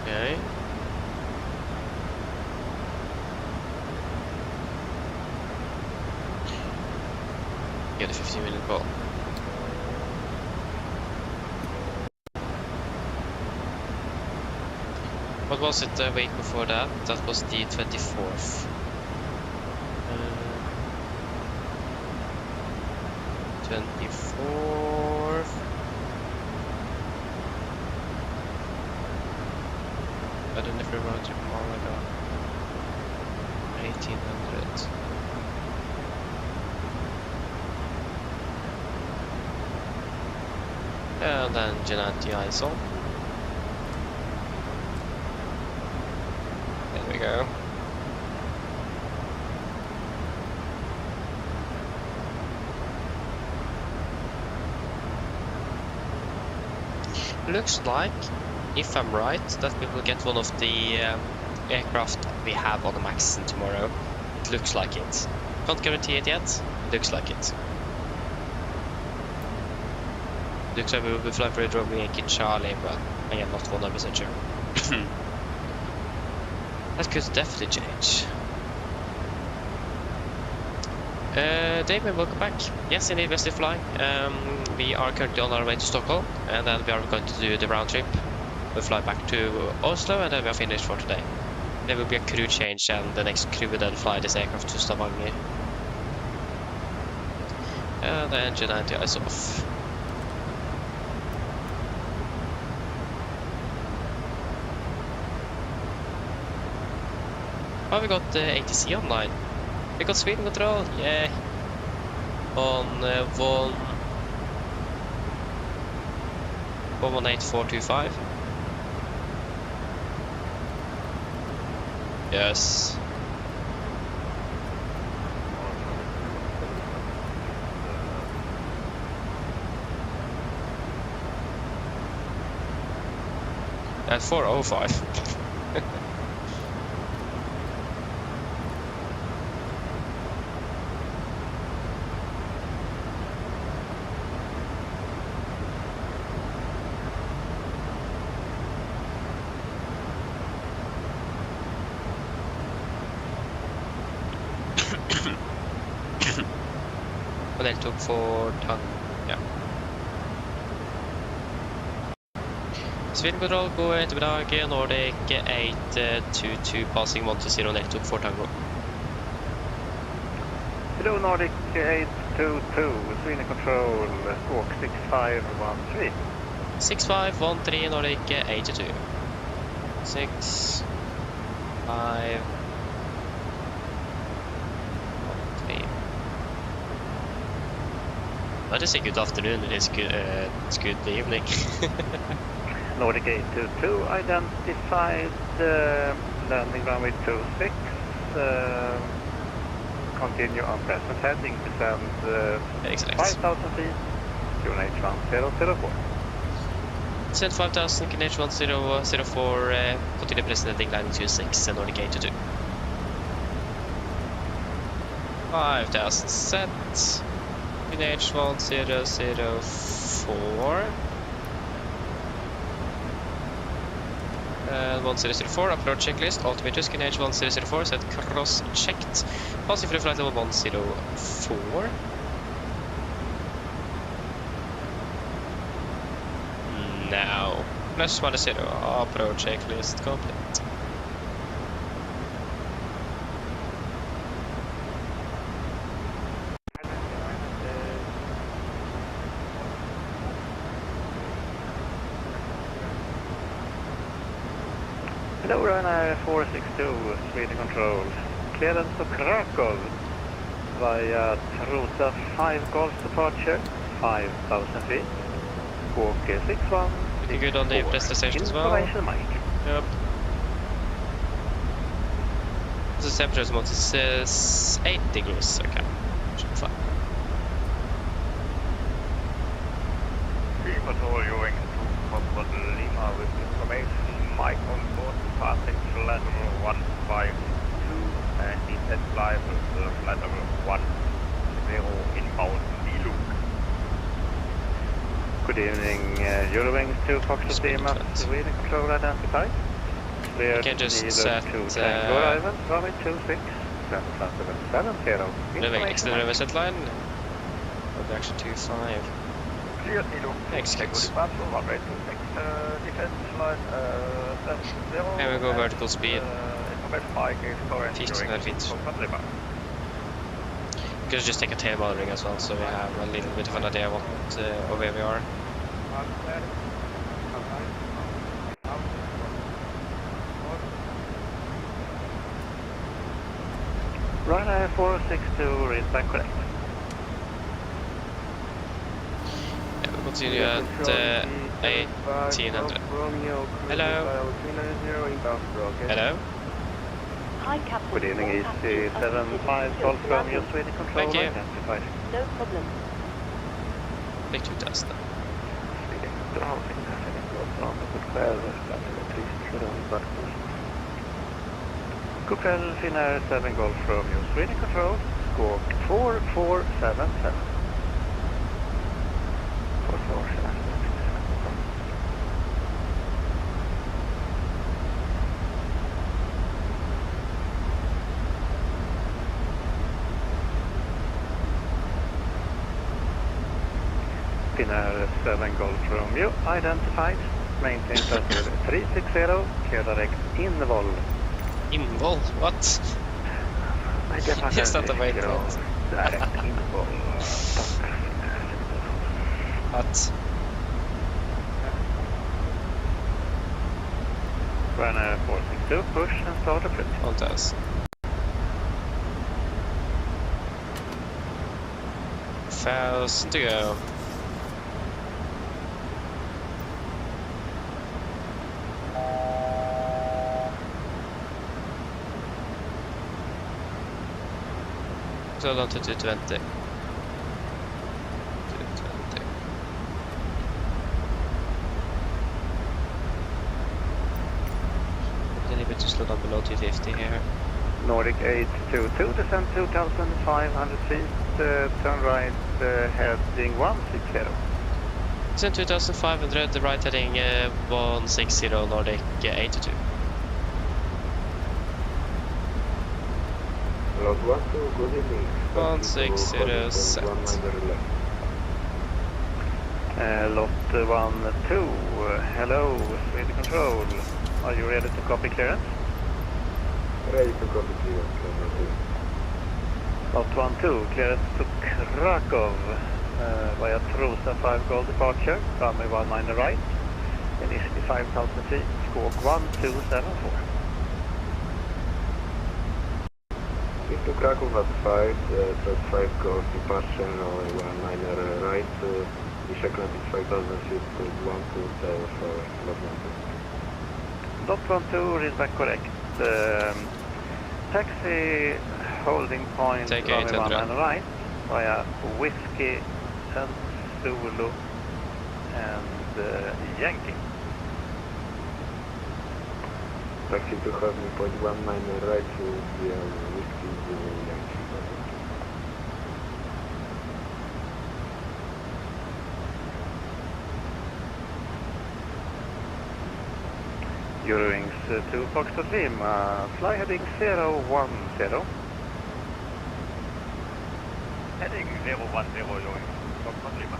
F: Okay. Get a 15-minute call. What was it the week before that? That was the 24th. 24th. I don't know if we round trip. Oh my god. 1800. And then Genanti ISO. There we go. Looks like, if I'm right, that we will get one of the aircraft we have on the Maxen tomorrow. It looks like it. Can't guarantee it yet. Looks like it. Looks like we will be flying for a Romeo Yankee Charlie, but I am not 100% sure. That could definitely change. David, welcome back. Yes, indeed, FSIPanel. We are currently on our way to Stockholm, and then we are going to do the round trip. We'll fly back to Oslo, and then we are finished for today. There will be a crew change, and the next crew will then fly this aircraft to Stavanger. And the engine anti is off. Oh, we got the ATC online. We got Sweden control, yeah. On 118425. Yes. At 405. Modell took for tongue, yeah. Sweden control, go ettermiddag, Nordic 822, passing 120, Nelly took for Tango.
I: Hello Nordic 822, Sweden control, squawk 6513.
F: 6513, Nordic 82. 6513. That is a good afternoon, it is good, it's good evening.
I: Nordic 822 identified landing runway 26. Continue on present heading, descend 5,000 feet, QNH 1004.
F: Descend 5,000, QNH 1004, continue present heading, landing 26, and Nordic 822. 5,000 set. QNH 1004 and 1004 approach checklist altimeters QNH 1004 set cross checked passing through flight level 104 now plus 10 approach checklist complete.
I: Hello, runner 462, Sweden Control. Clearance to Krakow via Trosa 5 Golf departure, 5,000 feet. Squawk 61.
K: Looking good on the press station as well.
I: Information mic.
K: Yep. The temperature is about 8 degrees. Okay, should be fine.
I: Control going to Papa Lima with information mic on board passing lateral 152 and inset fly with lateral 10 inbound D-loop. Good evening, Eurowings 2 Foxtrot Lima, Sweden Control identified. Clear
K: can just
I: set
K: set
I: Tango Arrival, runway 26, 770.
K: Living next to the river set line. Or actually 25.
I: Clear D-loop.
K: Excuse.
I: Runway 26, defense line 70.
K: And we go vertical speed.
I: Information mic is current
K: 1500 feet. We could just take a tail monitoring as well, so we have a little bit of an idea what of where we are.
I: Runner 462 reads back correct.
K: Yeah, we'll continue at 1800. Hello. Hello.
O: Hi, Captain.
I: Good evening, EC 75 Golf from your Sweden Control.
K: Thank you.
I: Identified.
O: No problem.
K: Take 2 tests then.
I: God kväll, Finnair 7 Golf from your Sweden Control. Squawk 4477. 4477. Finnair 7 Golf Romeo identified. Maintain altitude 360. Clear direct invol.
K: Invol? What? Is that the way to it?
I: Direct invol.
K: What?
I: Runner 462, push and start approach.
K: On test. Fast to go. So down to 220. 220. A little bit to slow down below 250 here.
I: Nordic 822, descend 2,500 feet, turn right, heading 160.
K: Descend 2,500, the right heading 160, Nordic 82.
P: Lot 1 2, good evening.
K: 160 set.
I: Lot 1 2, hello, Sweden Control. Are you ready to copy clearance?
P: Ready to copy clearance.
I: Lot 1 2, clearance to Krakow via Trosa 5 Gold departure, runway 19 right, initially 5,000 feet, squawk 1274.
P: Into Krakow at 5, plus 5 Golf departure, runway 19 right, initial climb is 5,000 feet, 1274, lot 1 2.
I: Lot 1 2, read back correct. Taxi holding point,
K: take
I: runway 19
K: 800
I: right, via Whiskey and Zulu and Yankee.
P: Taxi to holding point 19 right, via Whiskey Zulu Yankee.
I: Eurowings 2 Foxtrot Lima, fly heading 010. Heading 010, Eurowings Foxtrot Lima.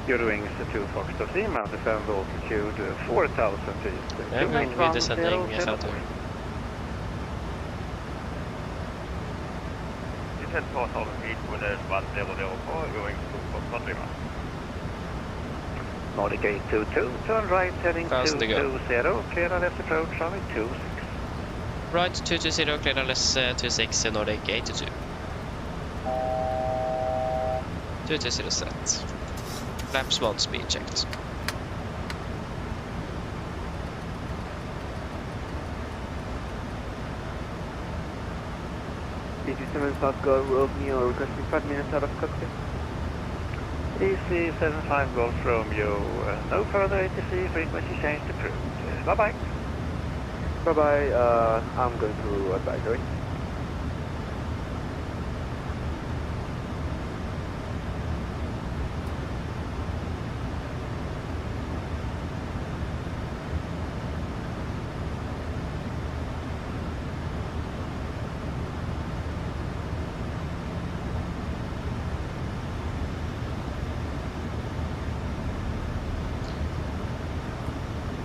I: Eurowings 2 Foxtrot Lima, descend altitude 4,000 feet.
F: Yeah, we're descending further.
I: Descend 4,000 feet with a 1004 going to Foxtrot Lima. Nordic 822, turn right heading 220, clear left approach runway 26.
F: Right 220, clear LS 26, Nordic 82. 220 set. Flaps 1 speed checked.
L: DC-7 South Golf Romeo, requesting 5 minutes out of cockpit.
I: DC-75 Golf Romeo, no further ATC, frequency change approved. Bye-bye.
P: Bye-bye, I'm going to advisory.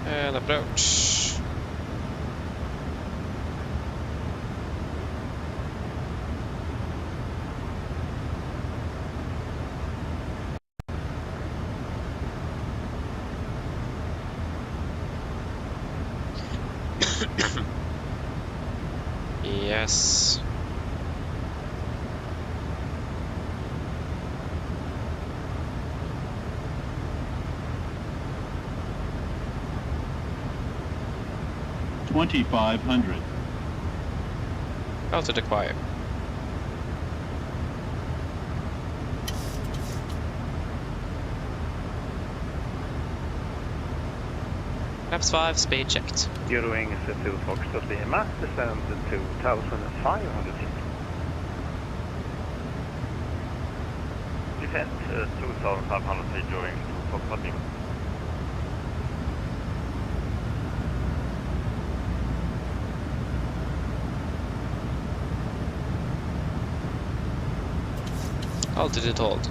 F: And approach. Yes.
N: $2,500.
F: Out to the choir. Flaps 5, speed checked.
I: Eurowings 2 Foxtrot Lima, descend 2,500 feet. Descend 2,500 feet during 2 Foxtrot Lima.
F: Altitude hold.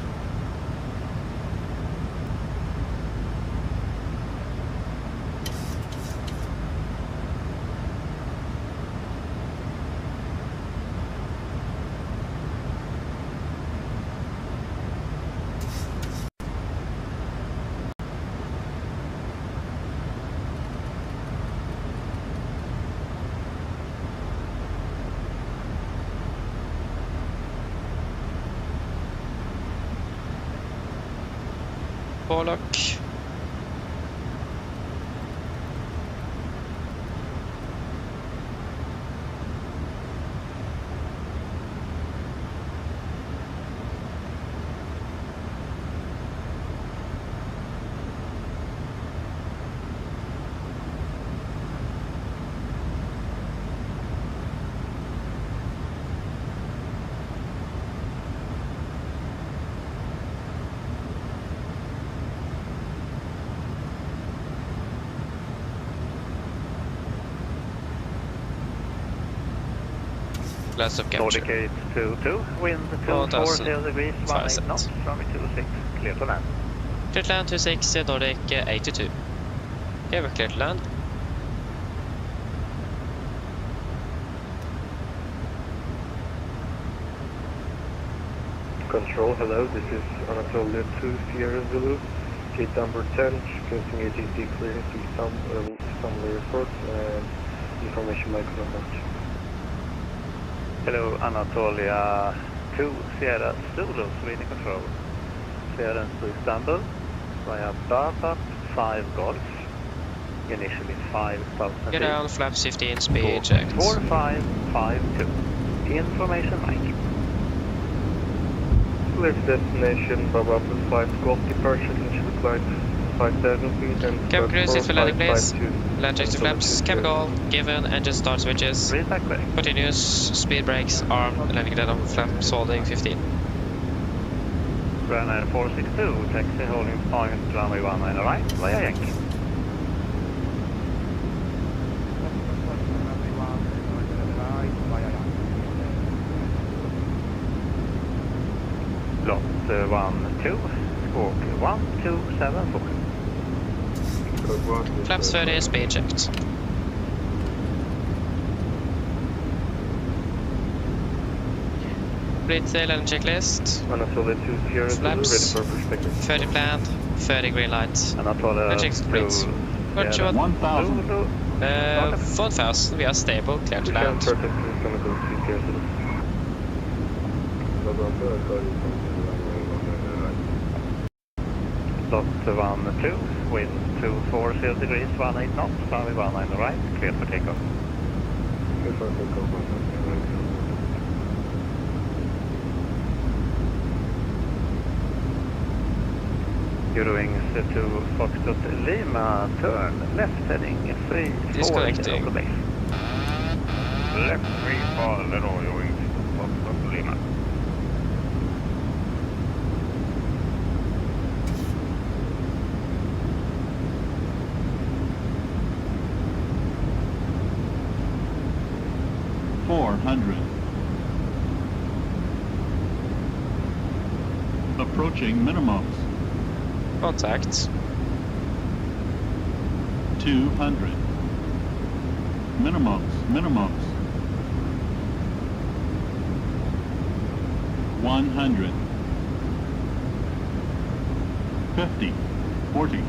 F: Pollock. Last of capture.
I: Nordic 822, wind 240 degrees, 18 knots, runway 26, clear to land.
F: Clear to land 26, Nordic 82. Okay, we're clear to land.
P: Control, hello, this is Anatolia 2 Sierra Zulu, gate number 10, requesting ATC clearance to summary reports and information microphone.
I: Hello, Anatolia 2 Sierra Zulu, Sweden control. Clearance to Istanbul via startup 5 Golf, initially 5,000 feet.
F: Get down, flaps 15, speed checked.
I: 4552, information mic.
P: Clear to destination, Baba plus 5 Golf departure, initial flight 5,000 feet and
F: Cabin crew, sit for landing please. Land checks to flaps, chemical, given, engine start switches. Continuous, speed brakes, arm, landing dead on flaps holding 15.
I: Ryanair 462, taxi holding point runway 19 right, via Yankee. Lot 12, squawk 1274.
K: Flaps 30, speed checked. Complete landing checklist.
P: Anatolia 20 ready
K: Flaps.
P: for perspective.
K: 30 planned, 30 green light.
I: Anatolia
K: Check complete. Roger,
N: 1,000.
K: 1,000, we are stable, clear to land.
I: Dot 12, wind 240 degrees, 18 knots, runway 19 right, clear for takeoff.
P: Clear for takeoff, 19 right.
I: Eurowings to Foxtrot Lima, turn left heading 3
K: Disconnecting.
I: Left 3 for Leroy Eurowings to Foxtrot Lima.
N: Approaching minimums.
K: Contact.
N: 200. Minimums. 100. 50. 40.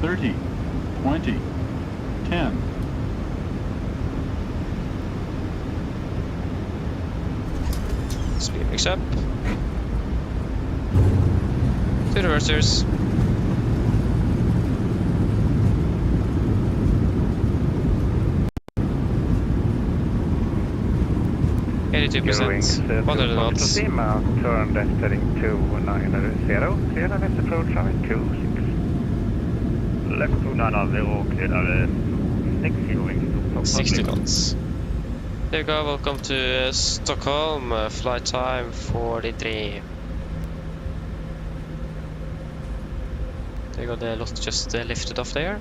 N: 30. 20. 10.
K: Speed mix up. Two reversers.
I: Eurowings
K: 100 knots.
I: Lima, turn left heading 290, clear and left approach runway 26. Left 290, clear and 6 Eurowings to
K: 60 knots. There you go, welcome to Stockholm, flight time 43. There you go, the lot just lifted off there.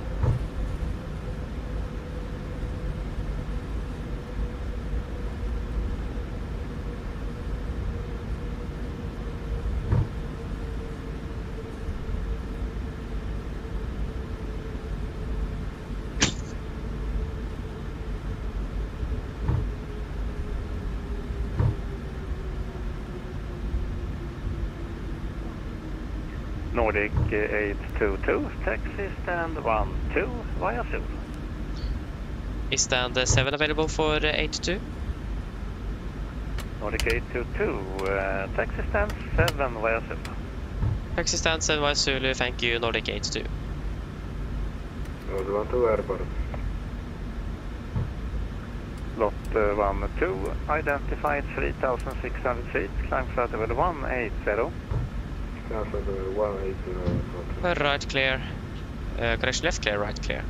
I: Nordic 822, taxi stand 12 via Zulu.
K: Is stand 7 available for 82?
I: Nordic 822, taxi stand 7 via Zulu.
K: Taxi stand 7 via Zulu, thank you, Nordic 82.
I: Lot 12, identified 3,600 feet, climb flight level 180.
K: Right clear. Correction, left clear, right clear.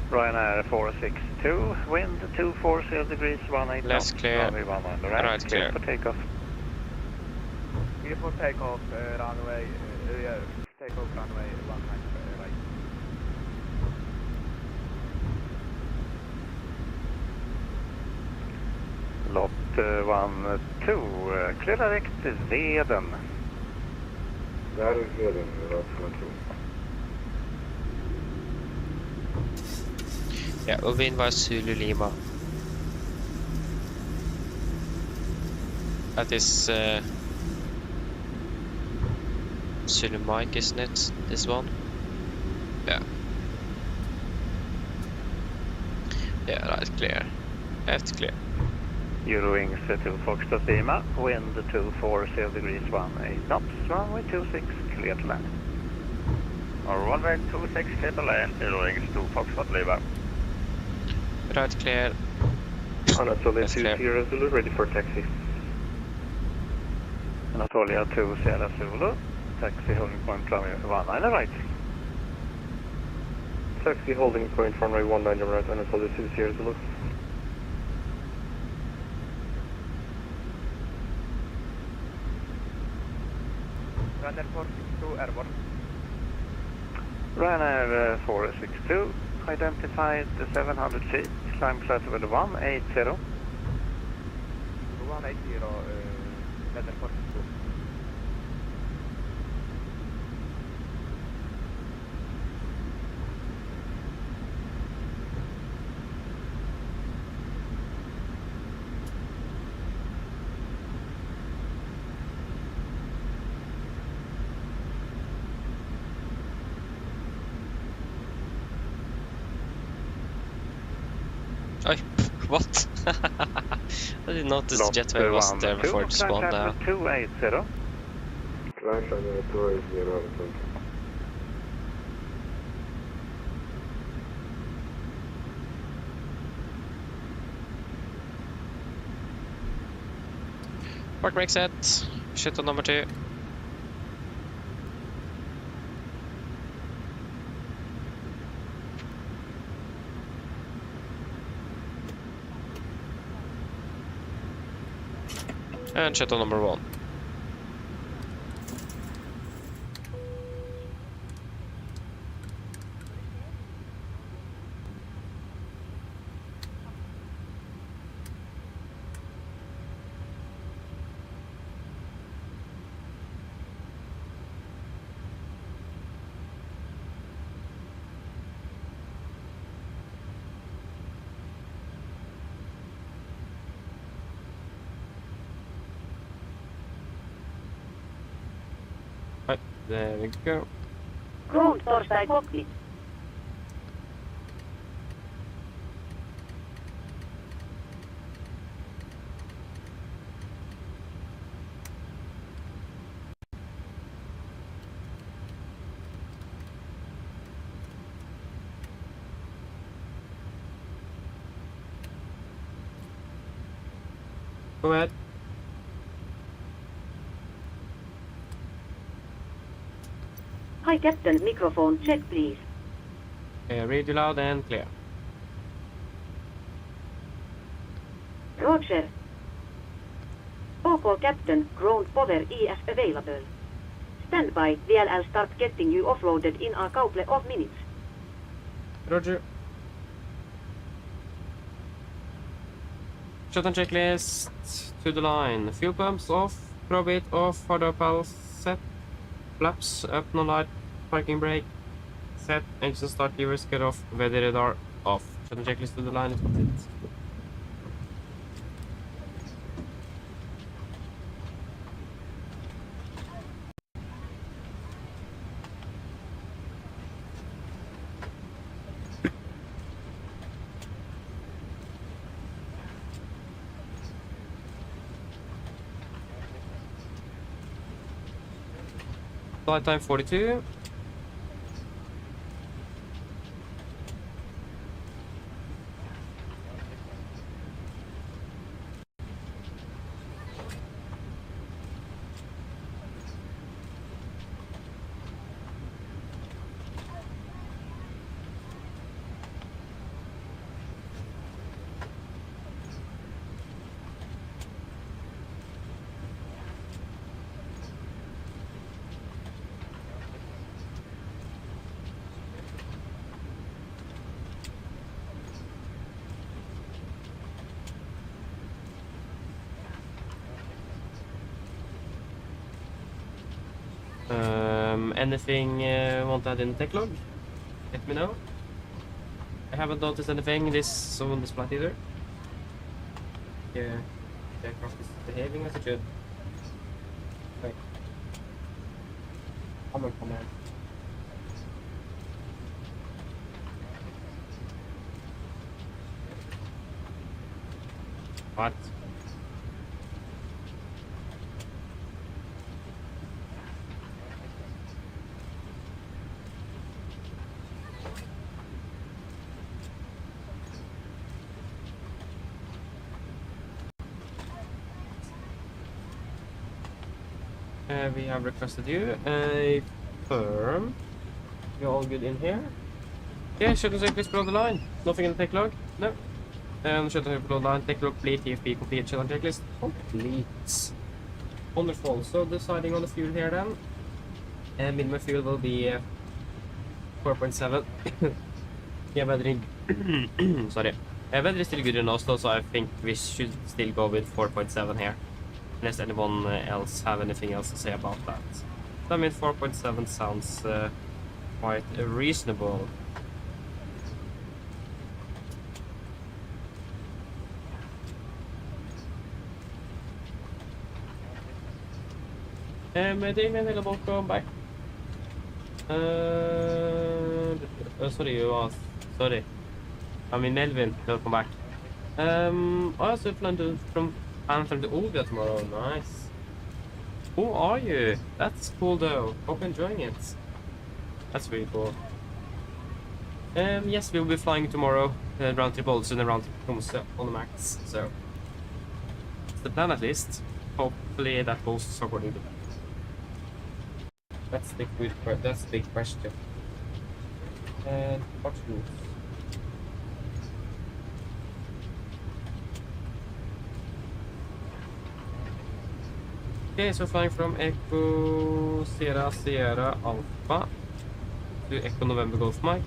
I: Ryanair 462, wind 240 degrees, 18 knots,
K: clear.
I: runway 19 right,
K: Clear.
I: for takeoff.
M: Clear for takeoff, runway, takeoff runway 19 right.
I: Lot 12, clear direct Addons.
P: Där är Heden, lot 12.
K: Yeah, we'll be in via Zulu Lima. That is Zulu Mike, isn't it? This one? Yeah. Yeah, right, clear. Left clear.
I: Eurowings to Foxtrot Lima, wind 240 degrees, 18 knots, runway 26, clear to land. Runway 26, clear to land, Eurowings to Foxtrot Lima.
K: Right, clear.
P: Anatolia 2 Sierra Zulu, ready for taxi.
I: Anatolia 2 Sierra Zulu, taxi holding point runway 19 right.
P: Taxi holding point runway 19 right, Anatolia 2 Sierra Zulu.
I: Ryanair 462 airborne.
P: Ryanair 462, identified 700 feet, climb flight level 180.
I: 180, Ryanair 462.
F: Oi, what? I didn't notice the jetway was there before it spawned out.
P: 280.
H: Climb channel 280 around.
F: Park brake set. Shit on number 2. And shut on number 1. Right, there we go.
D: Ground torstai cockpit.
A: Go ahead.
D: Hi Captain, microphone check please.
A: Read you loud and clear.
D: Roger. OK Captain, ground power EF available. Stand by, VLL start getting you offloaded in a couple of minutes.
A: Roger. Shutdown checklist to the line. Fuel pumps off, probate off, hard up set, flaps up, no light, parking brake set, engine start levers cut off, weather radar off. Shutdown checklist to the line is complete. Flight time 42. Anything want to add in the tech log? Let me know. I haven't noticed anything on this flight either. Yeah, the aircraft is behaving as it should. Wait. Command. What? We have requested you a firm. You're all good in here? Yeah, shuttle checklist below the line. Nothing in the tech log? No. Shuttle below the line, tech log complete, TFP complete, shuttle checklist complete. Wonderful. So deciding on the fuel here then. Minimum fuel will be 4.7. Yeah, weather sorry. Weather is still good in Oslo, so I think we should still go with 4.7 here. Unless anyone else have anything else to say about that. So, I mean, 4.7 sounds quite reasonable. Damien, welcome back. Sorry, you asked. Sorry. I mean, Melvin, welcome back. Also flying from Anthem to Olga tomorrow. Nice. Who are you? That's cool though. Hope you're enjoying it. That's really cool. Yes, we'll be flying tomorrow. Round trip also and round trip comes on the max. So it's the plan at least. Hopefully that goes according to that. That's the good part. That's the big question. And what's news? Okay, so flying from Echo Sierra Alpha to Echo November Golf Mike.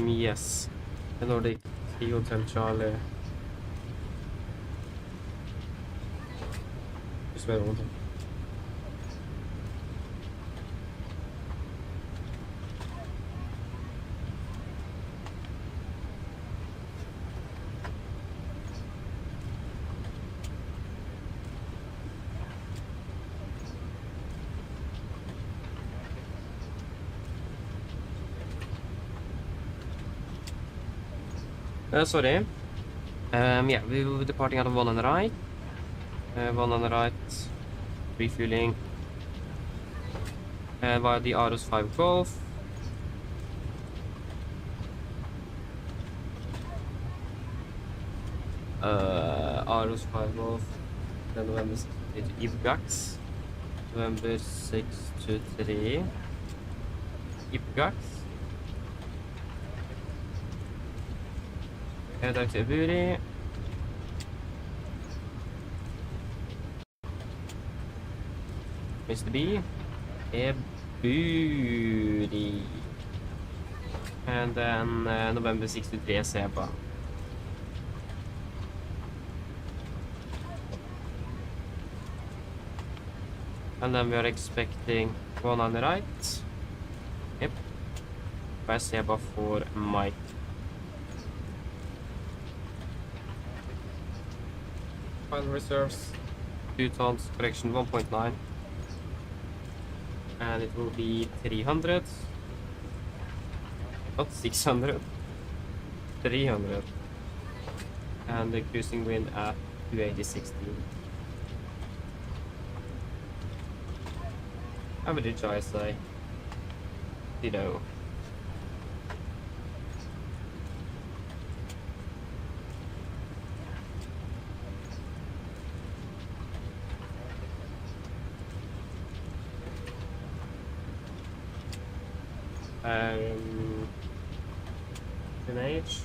A: Yes. The Nordic Sea Hotel Charlie. Just wait one thing. Sorry. Yeah, we will be departing out of one on the right. One on the right. Refueling. Via the Addons 5 Golf. Addons 5 Golf. Then November 6 to IFLY. November 6 to 3. IFLY. Head to Buri. Mr. B. Buri. And then November 6 to 3 Seba. And then we are expecting one on the right. Yep. By Seba for Mike. Final reserves 2 tons, correction 1.9, and it will be 300, not 600, 300, and the cruising wind at 280-16. Average I say, you know. An age.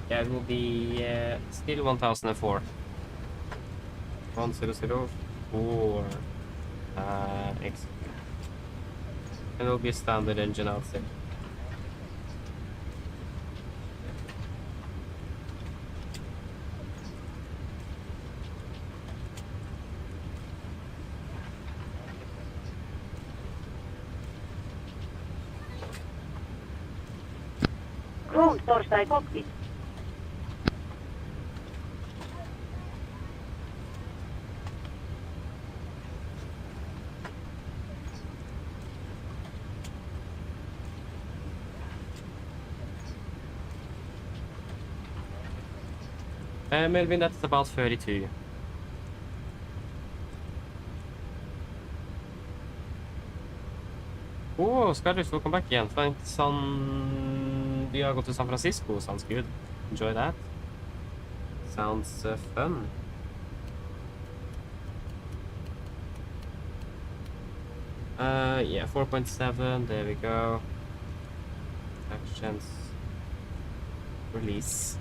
A: Yeah, it will be still 1004. 1004 X. And it will be a standard engine, I'll say.
D: Ground torstai cockpit.
A: Melvin, that's about 32. Oh, Scarlett, welcome back again. Flying you go to San Francisco. Sounds good. Enjoy that. Sounds fun. Yeah, 4.7. There we go. Actions. Release.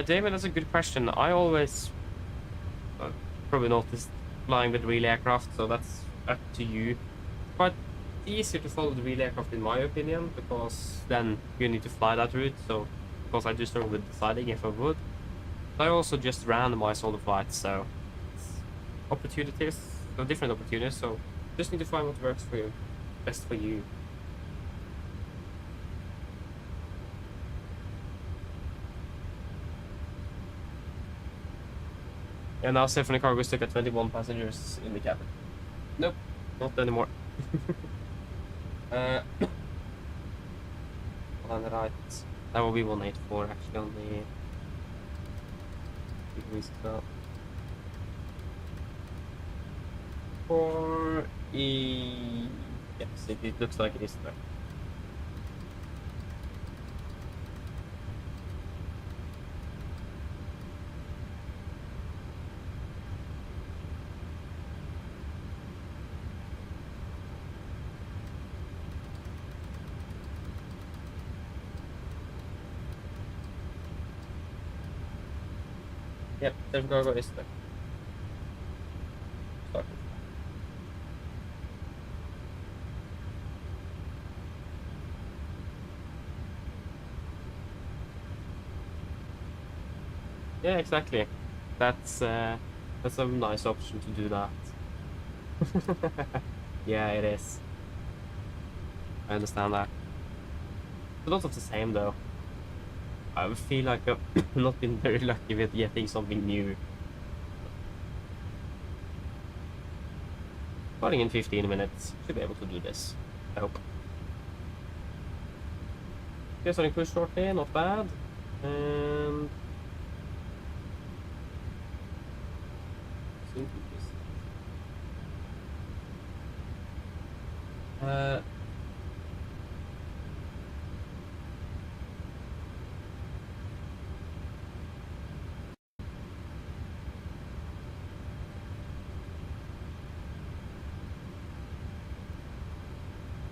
A: David, that's a good question. I always probably noticed flying with real aircraft, so that's up to you. But easier to follow the real aircraft in my opinion, because then you need to fly that route. So because I just struggle with deciding if I would. I also just randomize all the flights, so it's opportunities, so different opportunities. So just need to find what works for you, best for you. And now Symphony Cargo is stuck at 21 passengers in the cabin. Nope, not anymore. On the right, that will be 184 actually on the degrees as well. Yes, it looks like it is there. Yep, Symphony Cargo is there. Start. Yeah, exactly. That's a nice option to do that. Yeah, it is. I understand that. It's a lot of the same though. I feel like I've not been very lucky with getting something new. Starting in 15 minutes. Should be able to do this. I hope. Okay, starting push shortly, not bad. And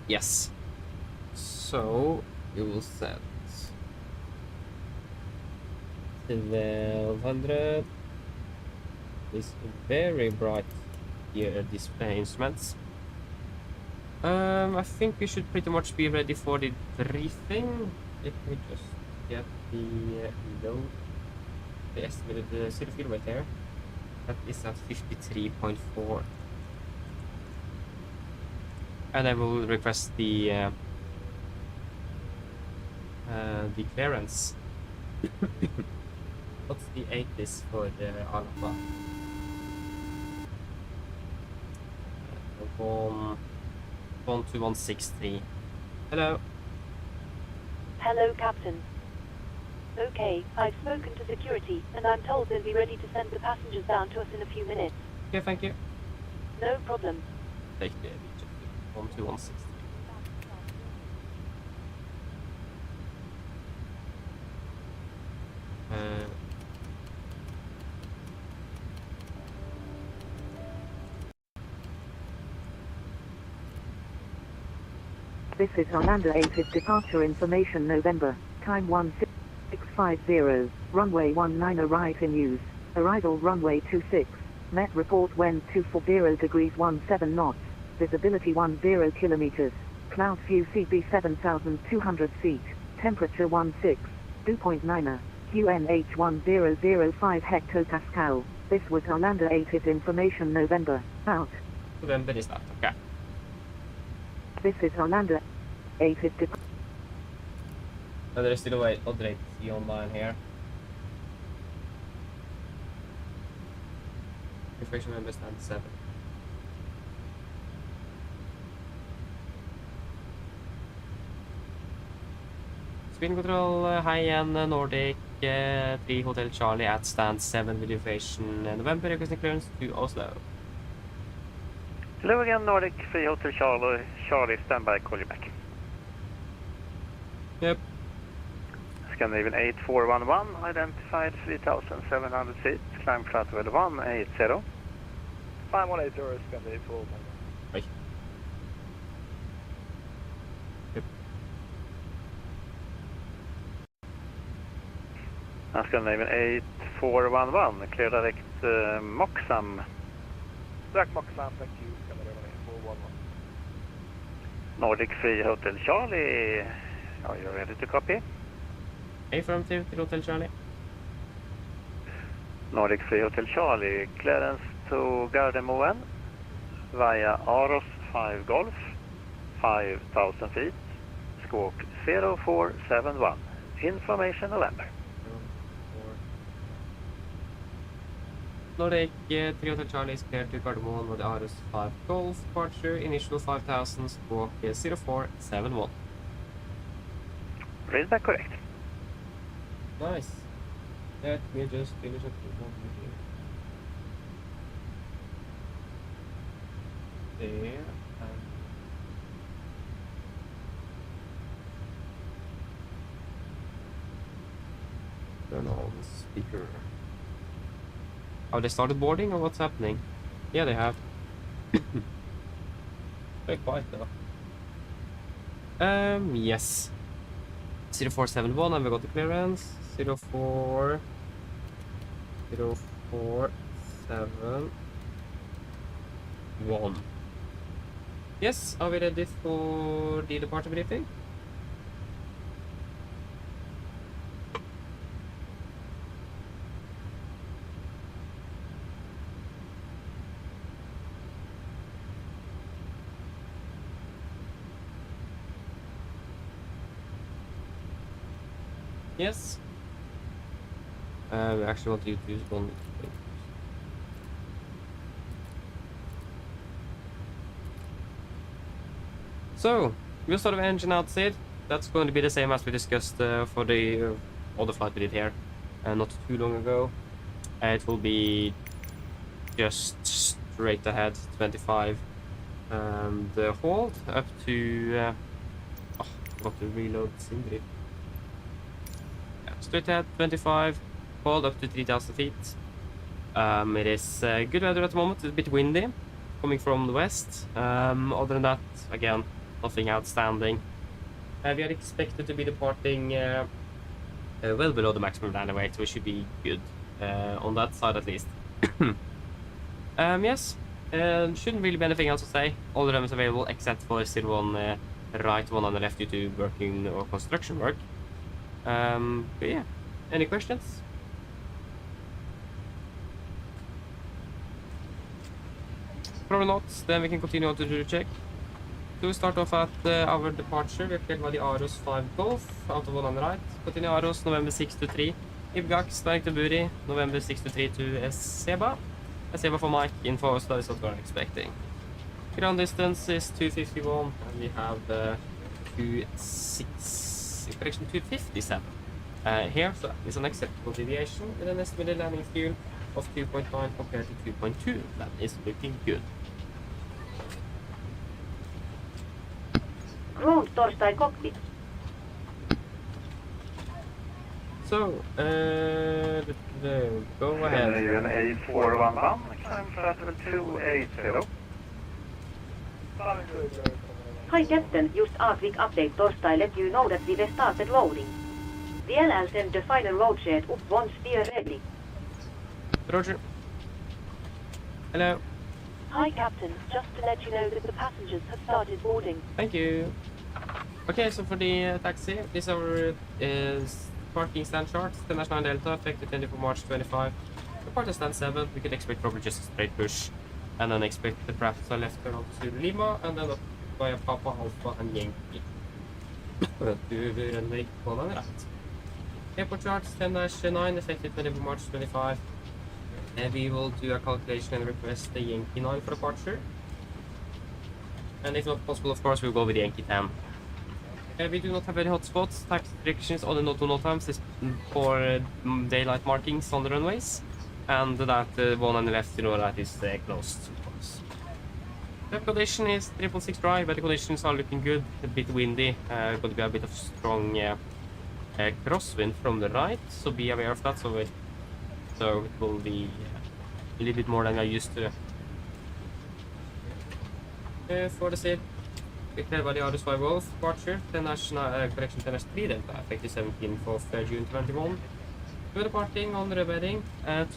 A: yes. So you will set 1200. This very bright display instruments. I think we should pretty much be ready for the briefing. Let me just get the load, the estimated city fuel right there. That is at 53.4. And I will request the clearance. What's the 80s for the Alpha? 12163. Hello.
O: Hello, Captain. Okay, I've spoken to security, and I'm told they'll be ready to send the passengers down to us in a few minutes.
A: Okay, thank you.
O: No problem.
A: Take the 12163.
J: This is Orlando 8 departure information November, time 16650, runway 19 arrive in use, arrival runway 26, met report wind 240 degrees 17 knots, visibility 10 kilometers, cloud view CB 7200 feet, temperature 16, dew point 9, QNH1005 hectopascal. This was Hollander 8 is information November. Out.
A: November is that, okay.
J: This is Hollander 8 is
A: There is still a other ATC online here. Information member stand 7. Spin control, high-end Nordic 3 Hotel Charlie at stand 7 with information November requesting clearance to Oslo.
I: Hello again, Nordic 3 Hotel Charlie, standby, call you back.
A: Yep.
I: Scandinavian 8411, identified 3,700 feet, climb flight level 180. 5180, Scandinavian 411.
A: Right. Yep.
I: Scandinavian 8411, clear direct Moxham. Direct Moxham, thank you, Scandinavian 8411. Nordic 3 Hotel Charlie, are you ready to copy?
A: Affirmative to Hotel Charlie.
I: Nordic 3 Hotel Charlie, clearance to Gardermoen via Aros 5 Golf, 5,000 feet, squawk 0471, information November.
A: Nordic 3 Hotel Charlie is cleared to Gardermoen with Aros 5 Golf, departure initial 5,000, squawk 0471.
I: Read that correct.
A: Nice. Let me just finish up the one here. There. Turn on the speaker. Oh, they started boarding or what's happening? Yeah, they have. Very quiet though. Yes. 0471 and we got the clearance. 0471. Yes, are we ready for the departure briefing? Yes. We actually want you to use one. So, we'll start with engine outside. That's going to be the same as we discussed for the other flight we did here not too long ago. It will be just straight ahead 25 and hold up to oh, I forgot to reload Sindri. Straight ahead 25, hold up to 3,000 feet. It is good weather at the moment. It's a bit windy, coming from the west. Other than that, again, nothing outstanding. We are expected to be departing well below the maximum landing weight, so we should be good on that side at least. Yes, shouldn't really be anything else to say. All the runs available except for still one right, one on the left due to working or construction work. But yeah, any questions? Probably not, then we can continue on to do the check. So we start off at our departure. We are cleared by the Aros 5 Golf, out of one on the right. Continue Aros, November 6 to 3. Ibgax, direct to Buri, November 6 to 3 to Eseba. Eseba for Mike, info, so that is what we are expecting. Ground distance is 251, and we have 257 here, so it's an acceptable deviation with an estimated landing fuel of 2.9 compared to 2.2. That is looking good.
D: Ground Torstai cockpit.
A: So, go ahead.
I: Scandinavian 8411, climb flight level 280.
D: Hi Captain, just a quick update. Torstai let you know that we have started loading. VLL send the final road shed up once we are ready.
A: Roger. Hello.
O: Hi Captain, just to let you know that the passengers have started boarding.
A: Thank you. Okay, so for the taxi, this is our parking stand charts. 10-9 Delta, effective 24 March 25. Departure stand 7, we could expect probably just a straight push. And then expect the perhaps a left turn onto Lima, and then up via Papa, Alpha, and Yankee. To runway 1 and right. Airport charts 10-9, effective 24 March 25. And we will do a calculation and request the Yankee 9 for departure. And if not possible, of course, we'll go with Yankee 10. We do not have any hotspots, tax restrictions on the no-to-no times for daylight markings on the runways. And that one on the left, that is closed, of course. The condition is 666 dry, but the conditions are looking good. A bit windy, going to be a bit of strong crosswind from the right, so be aware of that. So it will be a little bit more than I'm used to. For the safe, declared by the Addons 5 Wolf departure, 10-3 Delta, effective 17th of June 21. We're departing on the rebedding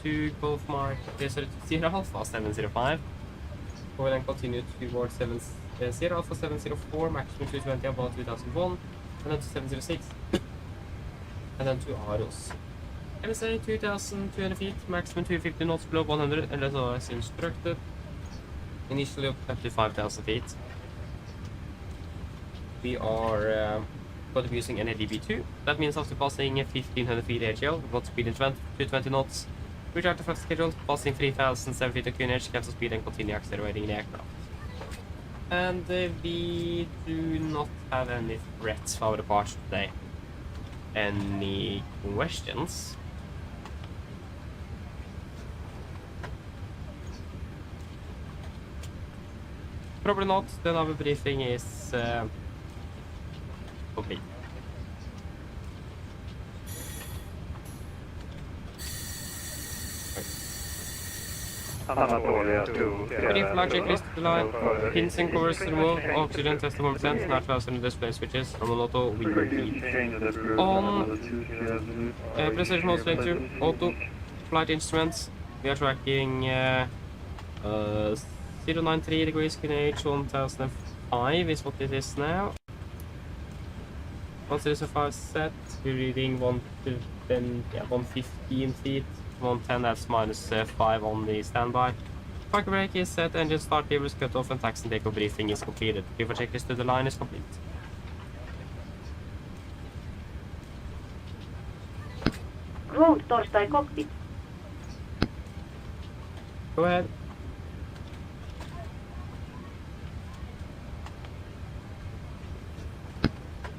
A: to Golf Mark Sierra Alpha 705. We'll then continue towards Sierra Alpha 704, maximum 220 about 2001, and then to 706, and then to Aros. MSA 2200 feet, maximum 250 knots below 100, and as instructed. Initially up to 5,000 feet. We are going to be using NADB2. That means after passing 1500 feet AGL, we've got speed in 220 knots. Restart the flight schedule, passing 3,007 feet of QNH, cancel speed and continue accelerating the aircraft. And we do not have any threats for our departure today. Any questions? Probably not, then our briefing is complete. Brief flight checklist to the line, pins and covers removed, oxygen test 1%, natural and display switches, on auto, we complete. On precision mode selector, auto, flight instruments, we are tracking 093 degrees QNH 1005 is what it is now. 1005 set, we're reading 115 feet, 110, that's minus 5 on the standby. Parking brake is set, engine start lever is cut off, and taxi and takeoff briefing is completed. Before checklist to the line is complete.
D: Ground torstai cockpit.
A: Go ahead.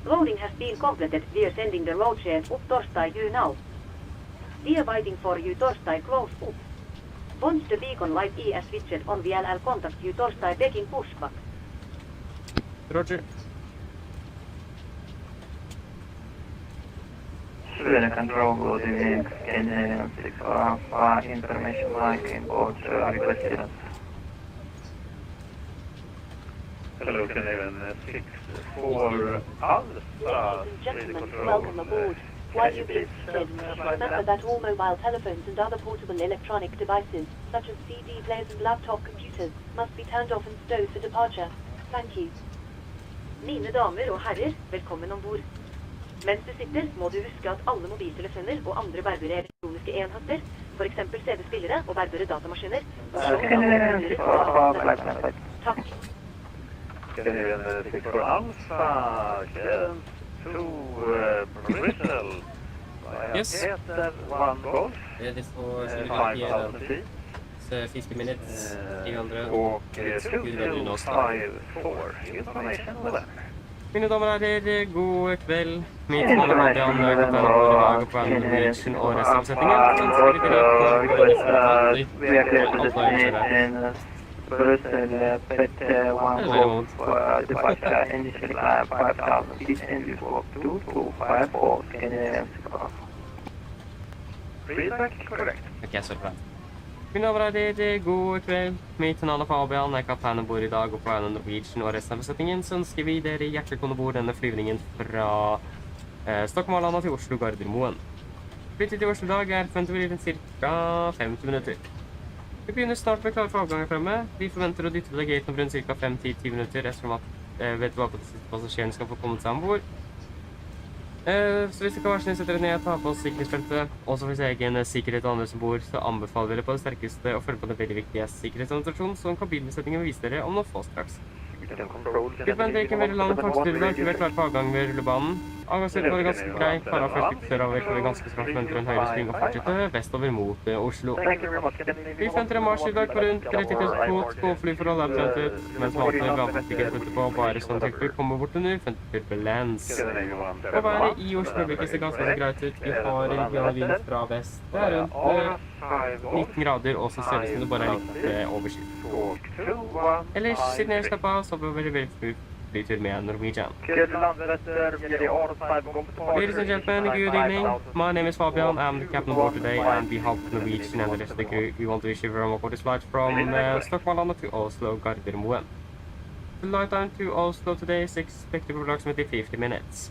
D: Loading has been completed. We are sending the road share up torstai you now. We are waiting for you torstai close up. Once the beacon light ES switched on, VLL contact you torstai taking pushback.
A: Roger.
L: Sweden control go to Scandinavian 6 Alpha, information line inboard requested.
I: Hello, Canadian 6 for Alpha.
O: Ladies and gentlemen, welcome aboard. While you being seated, remember that all mobile telephones and other portable electronic devices, such as CD players and laptop computers, must be turned off and stowed for departure. Thank you.
D: Mine damer og herrer, velkommen ombord. Mens du sitter, må du huske at alle mobiltelefoner og andre bærbare elektroniske enheter, for eksempel CD-spillere og bærbare datamaskiner, Takk.
I: Canadian 6 for Alpha, to Bristol.
A: Yes.
I: Peter 1 Golf.
A: Ready for
I: 5,000 feet.
A: 50 minutes, 300.
I: Och 2254. Information with them.
A: Mine damer og herrer, god kveld. Mitt navn er Adrian, jeg kan ta over på Norwegian og restavsettingen.
L: We are clear to destination Bristol, pit 1 Golf, departure initial 5,000 feet, and you walk 2254, Scandinavian 6 Alpha.
I: Feedback correct.
A: Ok, så bra. Mine damer og herrer, god kveld. Mitt navn er Fabian, jeg er kaptein ombord i dag, og på vegne av Norwegian og resten av besetningen så ønsker vi dere hjertelig velkommen ombord denne flyvningen fra Stockholm til Oslo Gardermoen. Flyttet til Oslo i dag forventet ca. 50 minutter. Vi begynner snart med klare for avganger fremme. Vi forventer å dytte på gaten om rundt ca. 5-10 minutter, ettersom at vet hva på de siste passasjerene skal få kommet seg ombord. Så hvis det kan være sånn, setter dere ned, ta på oss sikkerhetsbeltet. Også for sin egen sikkerhet og andre som bor, så anbefaler dere på det sterkeste å følge på den veldig viktige sikkerhetsadministrasjonen som kabinbesetningen vil vise dere om noen få straks. Guttmenn, det er ikke en veldig lang fartstur i dag, vi er klare på avgang ved rullebanen. Avgangsrett var ganske grei, fara først litt sørover, så vi ganske snart venter en høyre sving og fortsette vestover mot Oslo. Vi forventer en marsj i dag på rundt 30 000 fot, skåflyforhold er betentet, mens maten er vannsikkerhet på, bare sånn at vi kommer bort under turbulens. Å være i Oslo blir ikke så ganske greit ut, vi har vind fra vest, det er rundt 19 grader, og så ser det som det bare er litt overskyet. Ellers, siden jeg slapp av, så blir det veldig flytur med Norwegian. Ladies and gentlemen, good evening. My name is Fabian. I'm the captain aboard today, and we have Norwegian and the rest of the crew. We want to wish you a very welcome flight from Stockholm to Oslo, Gardermoen. The flight time to Oslo today is expected for approximately 50 minutes.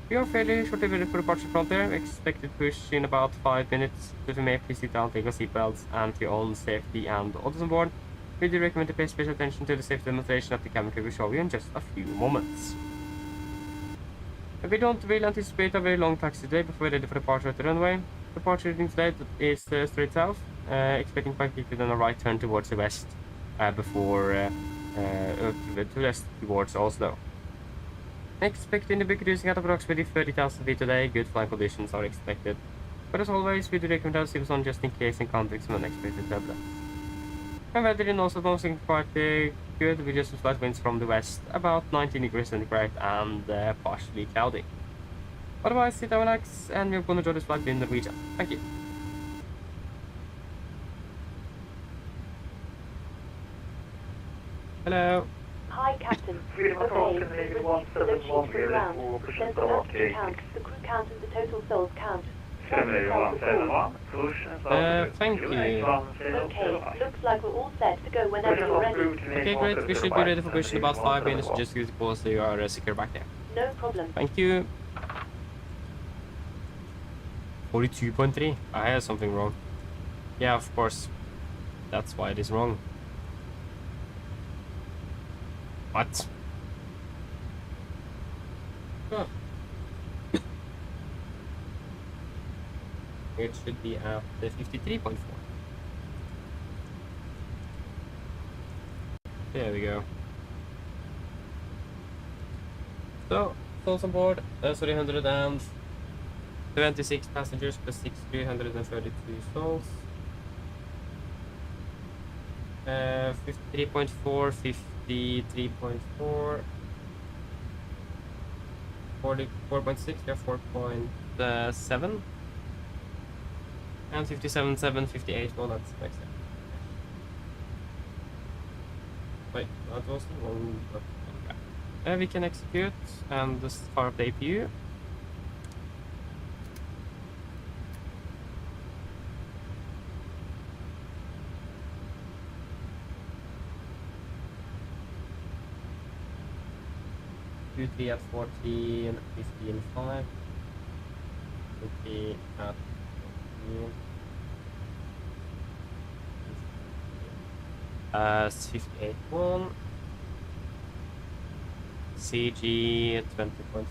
A: We are fairly shortly ready for departure from there. Expected push in about 5 minutes. So if you may please sit down, take your seatbelts, and for your own safety and others on board, we do recommend to pay special attention to the safety demonstration that the camera crew will show you in just a few moments. We don't really anticipate a very long taxi today before we're ready for departure at the runway. Departure heading today is straight south, expecting quite quickly then a right turn towards the west before to the west towards Oslo. Expecting to be cruising at approximately 30,000 feet today. Good flying conditions are expected. But as always, we do recommend our seatbelts on just in case encountering some unexpected turbulence. And weather in Oslo is looking quite good, with just some slight winds from the west, about 19 degrees centigrade and partially cloudy. Otherwise, sit down, relax, and we're going to enjoy this flight in Norwegian. Thank you. Hello.
O: Hi, Captain. Okay, we've received the low sheet from ground. There's the passenger count, the crew count, and the total souls count.
A: Thank you.
O: Okay, looks like we're all set to go whenever you're ready.
A: Okay, great. We should be ready for push in about 5 minutes. Just use the call so you are secure back there.
O: No problem.
A: Thank you. 42.3. I had something wrong. Yeah, of course. That's why it is wrong. What? Huh. It should be at 53.4. There we go. So, souls on board, 126 passengers plus 332 souls. 53.4, 53.4, 44.6, yeah, 4.7. And 57.7, 58, well that's next step. Wait, that was the wrong button. We can execute and just fire up the APU. Q3 at 14, 15, 5. Q3 at 15. 58.1. CG 20.5.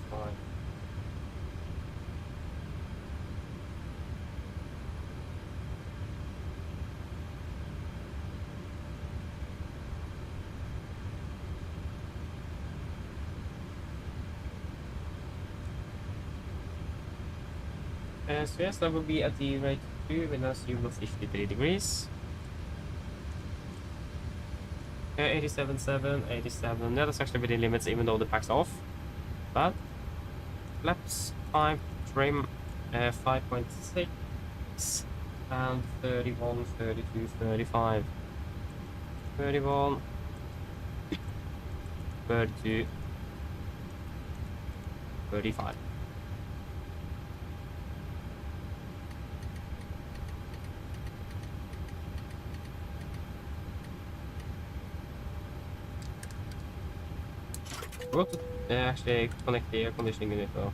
A: So yes, that will be at the rate 2 with an assume of 53 degrees. 87.7, 87. Yeah, that's actually within limits even though the pack's off. Bad. Flaps, 5, trim, 5.6, and 31, 32, 35. 31, 32, 35. I forgot to actually connect the air conditioning unit though.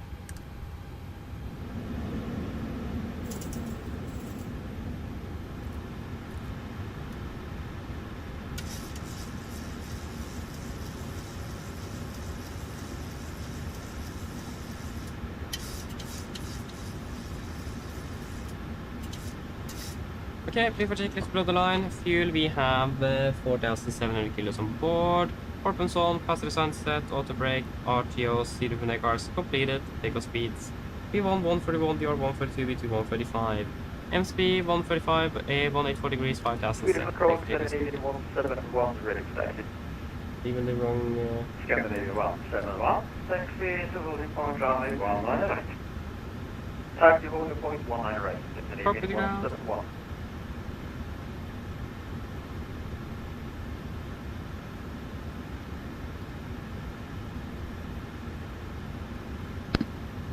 A: Okay, please for checklist below the line. Fuel, we have 4,700 kilos on board. Corpus on, faster sunset, auto brake, RTOs, zero cars completed. Takeoff speeds V1 141, VR 142, V2 135. MSP 135, A1840 degrees, 5,000
I: Sweden
A: set.
I: control, Scandinavian 171, ready for taxi.
A: Even the wrong...
I: Scandinavian 171, taxi to holding point runway 19 right. Taxi holding point 19 right, Scandinavian 171.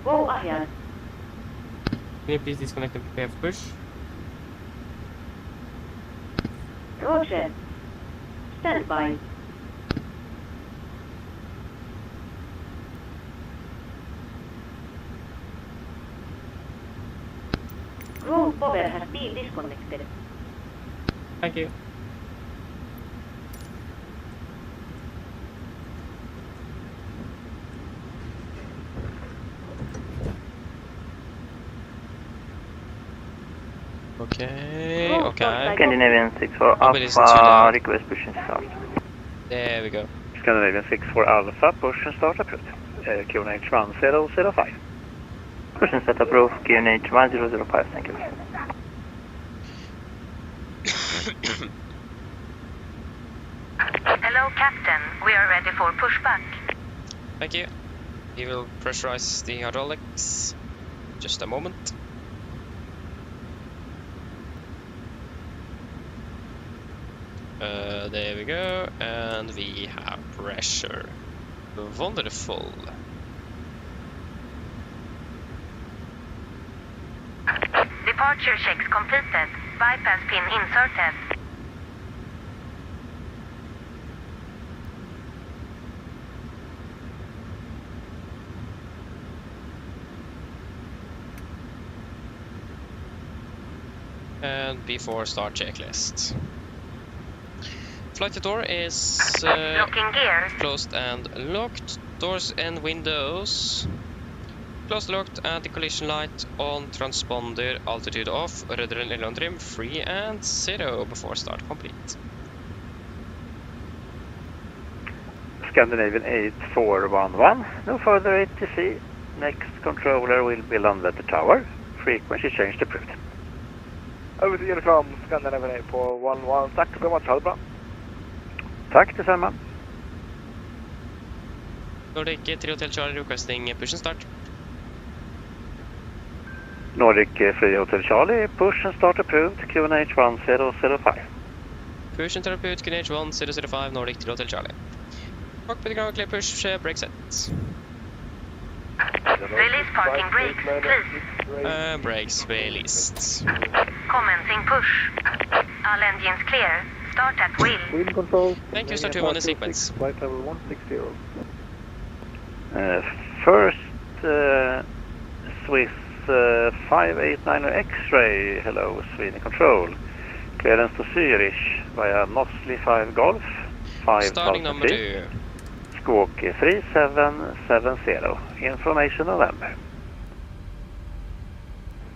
D: Go ahead.
A: Can you please disconnect and prepare for push?
D: Roger. Stand by. Roll power has been disconnected.
A: Thank you.
F: Okay, okay.
L: Scandinavian 64
F: I'll be listening to
L: Alpha,
F: that.
L: request push and start.
F: There we go.
I: Scandinavian 64 Alpha, push and start approved. QNH 1005.
L: Push and start approved, QNH 1005, thank you.
E: Hello, Captain. We are ready for pushback.
F: Thank you. We will pressurize the hydraulics. Just a moment. There we go, and we have pressure. Wonderful.
E: Departure checks completed. Bypass pin inserted.
F: And before start checklist. Flight door is
E: Locking gear.
F: closed and locked. Doors and windows closed, locked, anti-collision light on, transponder, altitude off, rudder and aileron trim free and 0 before start complete.
I: Scandinavian 8411, no further ATC. Next controller will be landed at the tower. Frequency change approved.
P: Över till Uniform, Scandinavian 8411, tack så mycket, ha det bra.
I: Tack detsamma.
F: Nordic 3 Hotel Charlie requesting push and start.
I: Nordic 3 Hotel Charlie, push and start approved, QNH 1005.
F: Push and start approved, QNH 1005, Nordic 3 Hotel Charlie. Cockpit ground clear, push, brake set.
E: Release parking brakes, please.
F: Brakes released.
E: Commencing push. All engines clear. Start at wheel.
P: Wheel control.
F: Thank you, start to 1 in sequence.
P: Flight level 160.
I: First, Swiss 589 X-ray, hello, Sweden Control. Clearance to Zurich via Mosley 5 Golf, 5000
F: Starting number 2.
I: Squawk 3770, information November.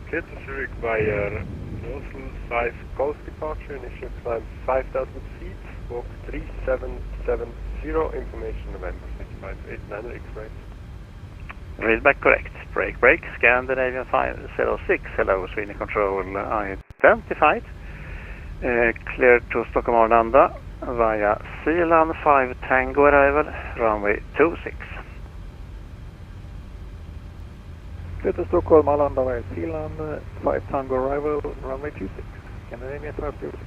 P: Clear to Zurich via Oslo 5 Golf departure, initial climb 5000 feet, squawk 3770, information November 6589 X-ray.
I: Readback correct. Brake, Scandinavian 506, hello, Sweden Control identified. Clear to Stockholm Arlanda via Sealand 5 Tango arrival, runway 26.
P: Clear to Stockholm Arlanda via Sealand 5 Tango arrival, runway 26. Scandinavian 506.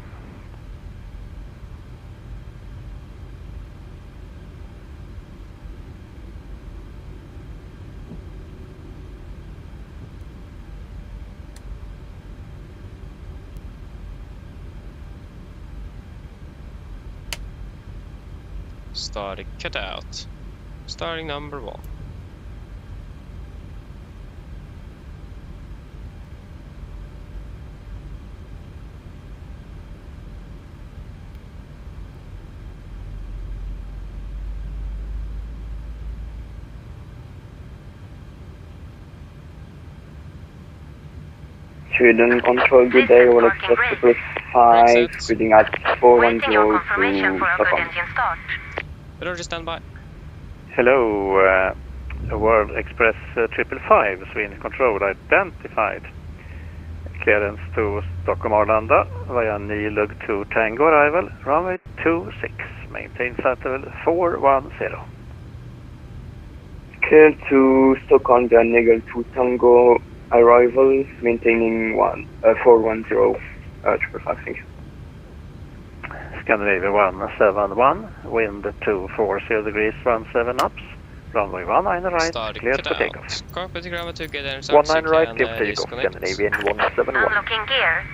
F: Starting cut out. Starting number 1.
L: Sweden Control, good day, all express 5, reading at 410 to Stockholm.
F: Roger, stand by.
I: Hello, World Express 555, Sweden Control identified. Clearance to Stockholm Arlanda via Nilug to Tango arrival, runway 26, maintain flight level 410.
L: Clear to Stockholm via Nilug to Tango arrival, maintaining 410, 555, thank you.
I: Scandinavia 171, wind 240 degrees, 17 knots. Runway 19 right,
F: Starting
I: clear
F: cut
I: for
F: out.
I: takeoff.
F: Cockpit grammar to get there.
I: 19 right, clear for takeoff. Scandinavian 171.
E: Unlocking gear.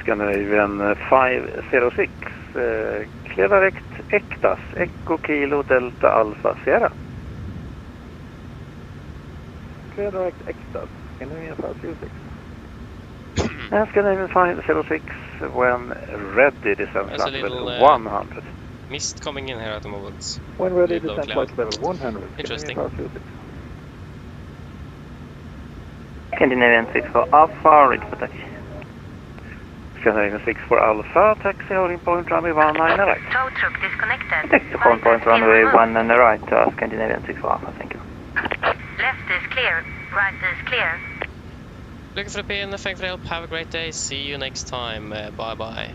I: Scandinavian 506, clear direct ECTAS, Echo Kilo Delta Alpha Sierra. Clear direct ECTAS, Scandinavian 506. Scandinavian 506, when ready, descend
F: There's a
I: flight level
F: little
I: 100.
F: mist coming in here at the moment.
I: When ready,
F: Little
I: descend
F: cloud.
I: flight level 100.
F: Interesting.
L: Scandinavian 6 for Alpha, ready for taxi.
I: Scandinavian 6 for Alpha, taxi holding point runway 19 right.
E: Tow truck disconnected.
L: Taxi holding point runway 19 right, Scandinavian 6 for Alpha, thank you.
E: Left is clear. Right is clear.
F: Looking for the pin, thank you for the help, have a great day, see you next time, bye bye.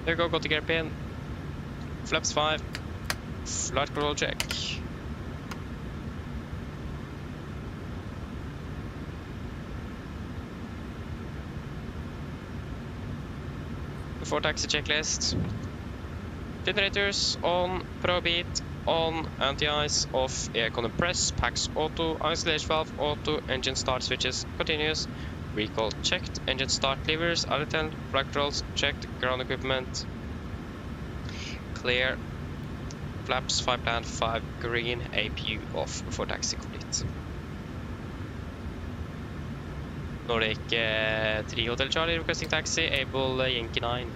F: There we go, got the gear pin. Flaps 5. Flight control check. Before taxi checklist. Generators on, ProBeat on, anti-ice off, aircon and press, packs auto, isolation valve auto, engine start switches continuous, recall checked, engine start levers unattended, flight controls checked, ground equipment clear, flaps 5 plan 5 green, APU off before taxi complete. Nordic 3 Hotel Charlie requesting taxi, able Yankee 9.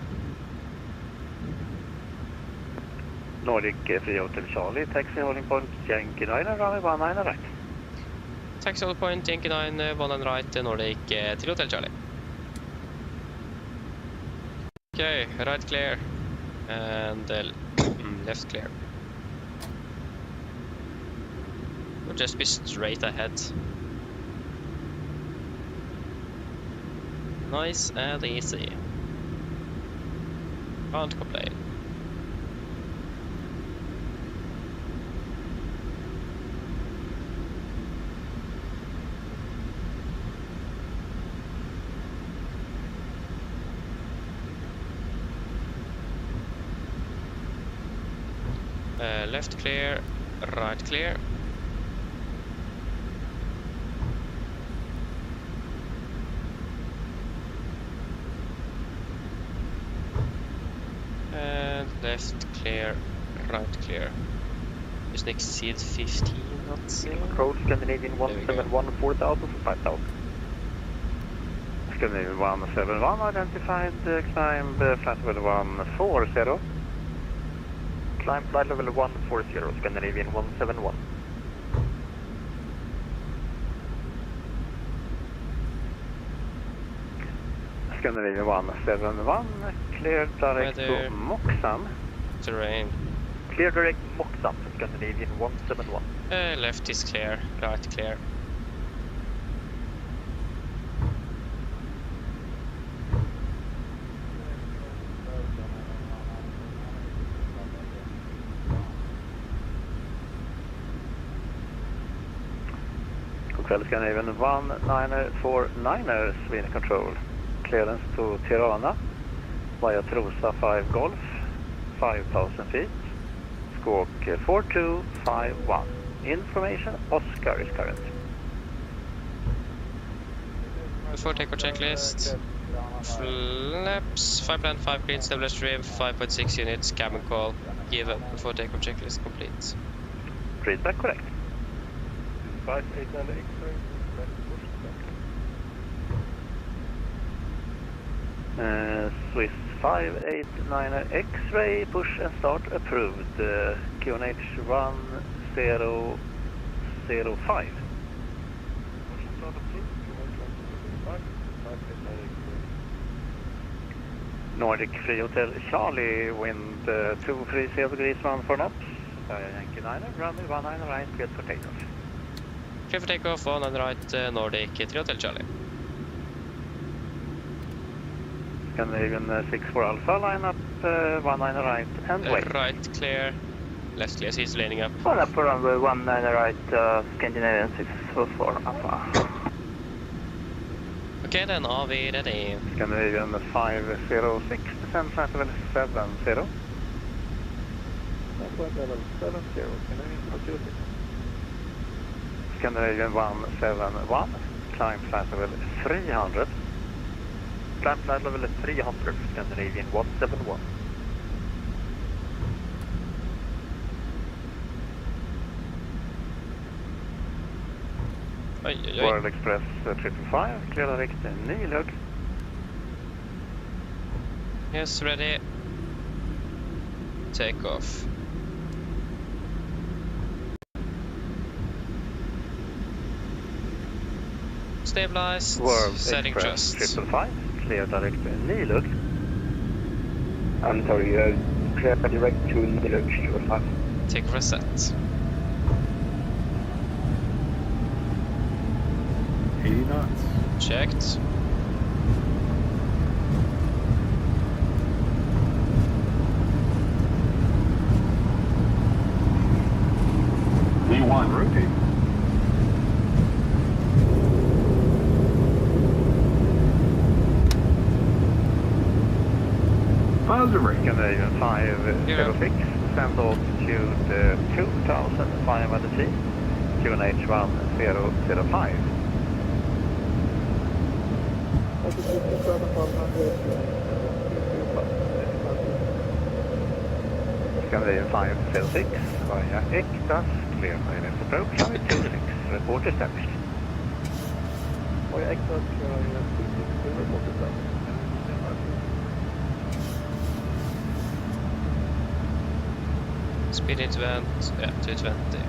I: Nordic 3 Hotel Charlie, taxi holding point Yankee 9 and runway 19 right.
F: Taxi hold point Yankee 9, 1 right, Nordic 3 Hotel Charlie. Okay, right clear and left clear. We'll just be straight ahead. Nice and easy. Can't complain. Left clear, right clear. And left clear, right clear. Just exceed 15 knots.
I: Control Scandinavian 171 4000 for 5000. Scandinavian 171 identified, climb flight level 140. Climb flight level 140, Scandinavian 171. Scandinavian 171, clear direct to Moxam.
F: Terrain.
I: Clear direct Moxam, Scandinavian 171.
F: Left is clear, right clear.
I: Scandinavian 1949 Sweden Control. Clearance to Tirana via Trosa 5 Golf, 5,000 feet. Squawk 4251. Information Oscar is current.
K: Before takeoff checklist. Flaps, 5 land, 5 green, stabilized trim, 5.6 units, cabin call. Give up before takeoff checklist complete.
I: Readback correct.
P: 5898 X-ray.
I: Swiss 589 X-ray, push and start approved. QNH 1005. Nordic Free Hotel Charlie, wind 230 degrees 14 knots. Yankee 9, runway 19 right, cleared for takeoff.
K: Clear for takeoff, 19 right, Nordic 3 Hotel Charlie.
I: Scandinavian 64 Alpha, line up 19 right and wait.
K: Right clear, left clear, he's laning up.
L: Line up for runway 19 right, Scandinavian 64 Alpha.
K: Okay, then are we ready?
I: Scandinavian 506, descend flight level 70. Scandinavian 171, climb flight level 300. Climb flight level 300, Scandinavian 171. World Express 555, clear direct Nilhög.
K: Yes, ready. Take off. Stabilized.
I: World
K: Setting
I: Express
K: thrust.
I: 555, clear direct Nilhög.
L: I'm sorry, clear direct to Nilhög 5.
K: Take off reset.
H: 80 knots.
K: Checked.
N: V1, rotate. Positive rate.
I: Scandinavian 506, descent altitude 2,500 feet. QNH 1005. Scandinavian 506 via Addons, clear for ILS approach, 26, report established.
P: Via Addons, clear ILS 26, report established.
K: Speed into vent, yeah, 220.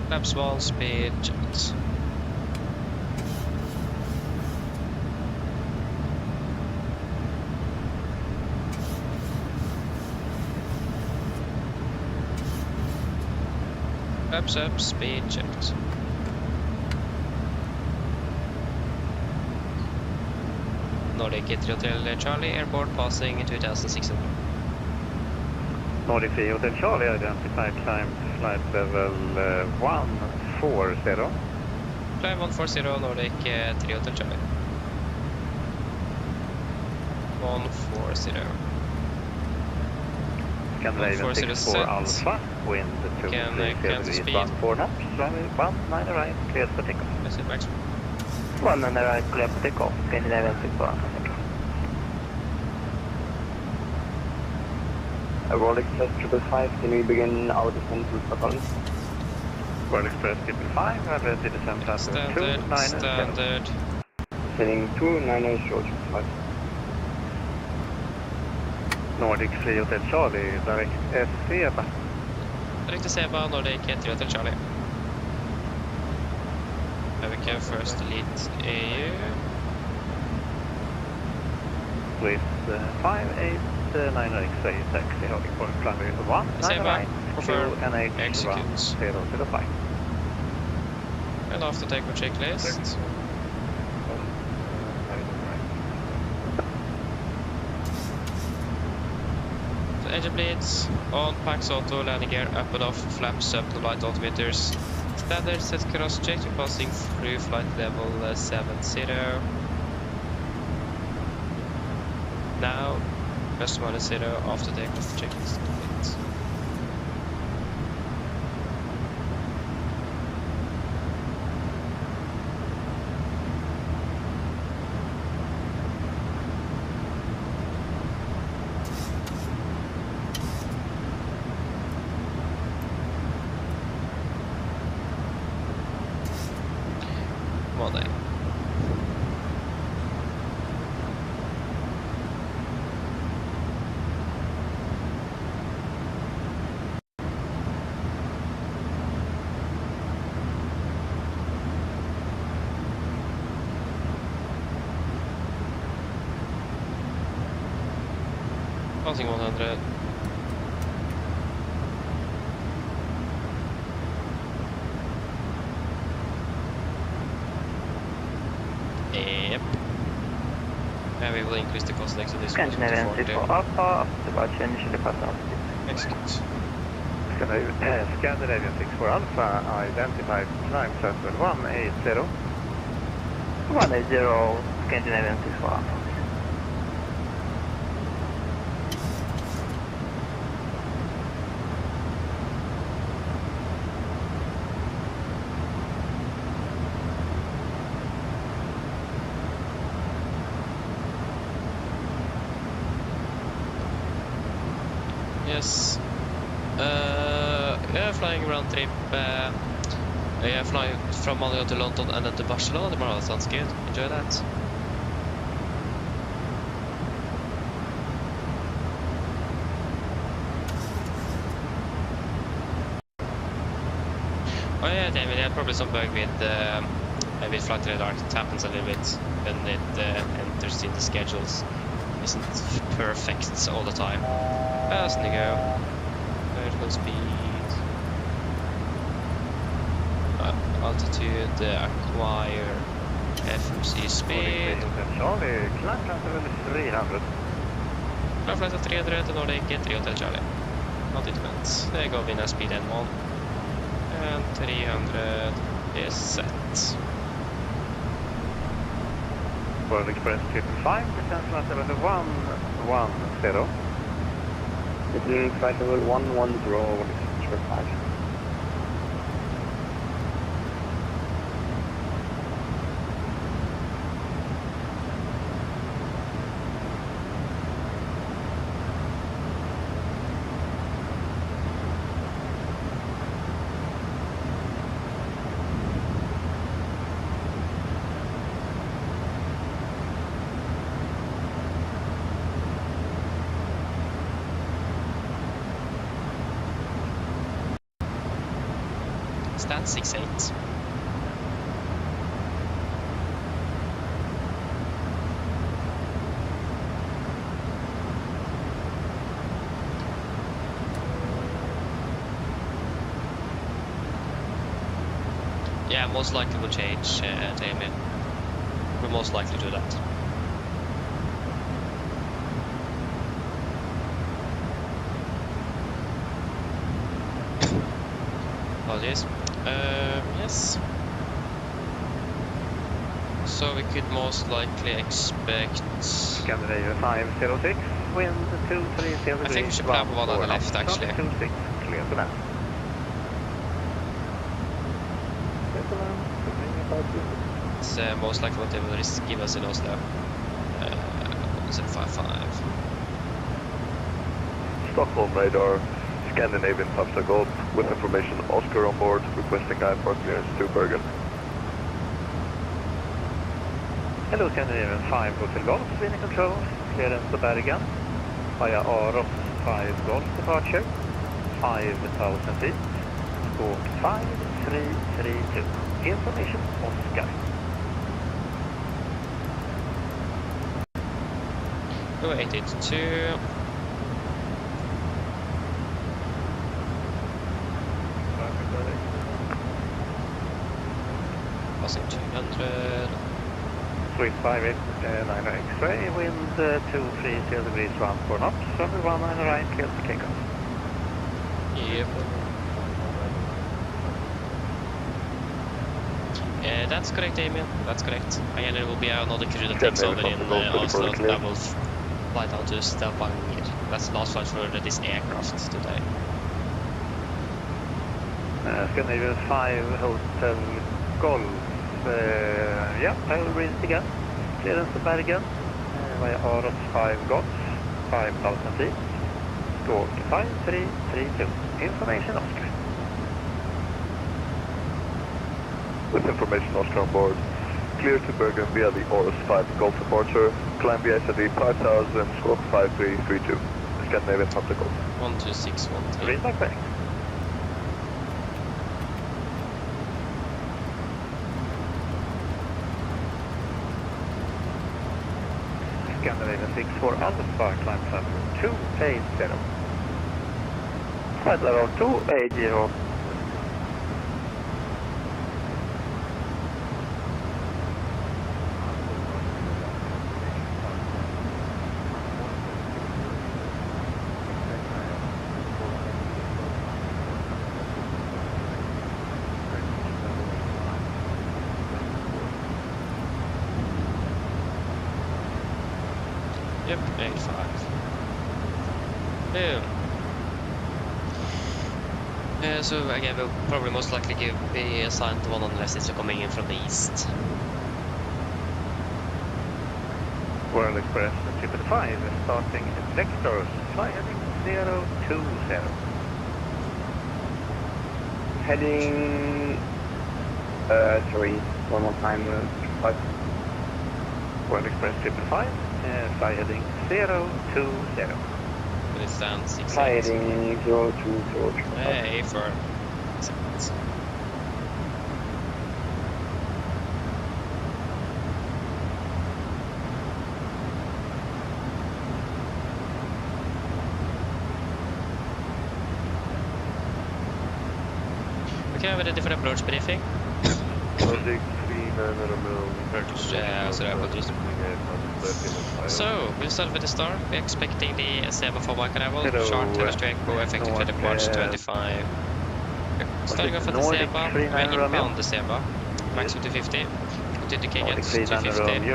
K: Flaps 1, speed, checked. Flaps up, speed, checked. Nordic 3 Hotel Charlie, airport passing 2600.
I: Nordic 3 Hotel Charlie, identified climb flight level 140.
K: Climb 140, Nordic 3 Hotel Charlie. 140.
I: Scandinavian 64 Alpha, wind 230 degrees 14 knots, runway 19 right, cleared for takeoff.
K: That's it, Max.
L: 19 right, clear for takeoff, Scandinavian 64 Alpha. World Express 555, can we begin our descent to Stockholm?
I: World Express 555, ready to descend flight level 297.
K: Standard.
L: Heading 290 short 5.
I: Nordic 3 Hotel Charlie, direct SEBA.
K: Direct SEBA, Nordic 3 Hotel Charlie. Navigraph first elite EU.
I: With 589 X-ray taxi, holding point runway 19 right, QNH 1005.
K: And after takeoff checklist. The engine bleeds, on, packs auto, landing gear, up and off, flaps up to light altimeters. Standard set cross check, you're passing through flight level 70. Now
F: Rest -0 after takeoff checklist complete. Come on then. Passing 100. Yep. And we will increase the cost next to this one to 40.
L: Departure initially passed on.
F: Execute.
I: Scandinavian 64 Alpha, identified climb transfer 180.
L: 180, Scandinavian 64 Alpha.
F: Yes. Yeah, flying round trip. Yeah, flying from Malmö to London and then to Barcelona tomorrow. That sounds good. Enjoy that. Oh yeah, David, yeah, probably some bug with flight radar. It happens a little bit when it enters in the schedules. Isn't perfect all the time. Fast and go. Vertical speed. Altitude, acquire, FMC speed.
I: Charlie, climb transfer 300.
F: Climb flight 300 to Nordic, 3 Hotel Charlie. Altitude, there go in speed N1. And 300 is set.
I: For Express 55, descent flight level 110.
L: Between flight level 110, Express 5.
F: Stand 68. Yeah, most likely will change, Damien. We'll most likely do that. Apologies. Yes. So we could most likely expect...
I: Scandinavian 506, wind 230 degrees.
F: I think we should plan one on the left actually.
I: 26, clear to land.
F: It's most likely what they will give us in Oslo. 155.
Q: Stockholm radar, Scandinavian Papa Golf, with information Oscar on board, requesting IFLY clearance to Bergen.
I: Hello Scandinavian 5 Hotel Golf, Sweden control, clearance to Bergen, via Aros 5 Golf departure, 5,000 feet, scope 5332, information Oscar.
F: Go 882. Passing 200.
I: Sweet 589 X-ray, wind 230 degrees, 14 knots, runway 19 right, clear for takeoff.
F: Yep. Yeah, that's correct, Damien. That's correct. Again, it will be another crew that takes over in Oslo. That will
K: fly down to Stavanger. That's the last flight for this aircraft today.
I: Scandinavian 5 Hotel Golf. Yeah, I will read it again. Clearance to Bergen via Aros 5 Golf, 5,000 feet. Squawk 5332. Information Oscar.
Q: With information Oscar on board. Clear to Bergen via the Aros 5 Golf departure. Climb via SID 5000, squawk 5332. Scandinavian Papa Golf.
K: 12613.
I: Read back correct. Scandinavian 64 Alpha, climb platform 280. Flight level 280.
K: Yep, 85. Boom. So again, we'll probably most likely be assigned to one unless it's coming in from the east.
I: World Express 555 starting vectors, fly heading 020.
L: Heading, sorry, one more time, 5.
I: World Express 555, fly heading 020.
K: But it's down 6.
L: Fly heading 020.
K: Hey, for seconds. Okay, we're ready for approach briefing. So, we'll start with the start. We're expecting the SEBA for one arrival. Short terrace to echo, effective to March 25. Starting off at the SEBA, we're beyond the SEBA. Maximum 250. Continue to at 250.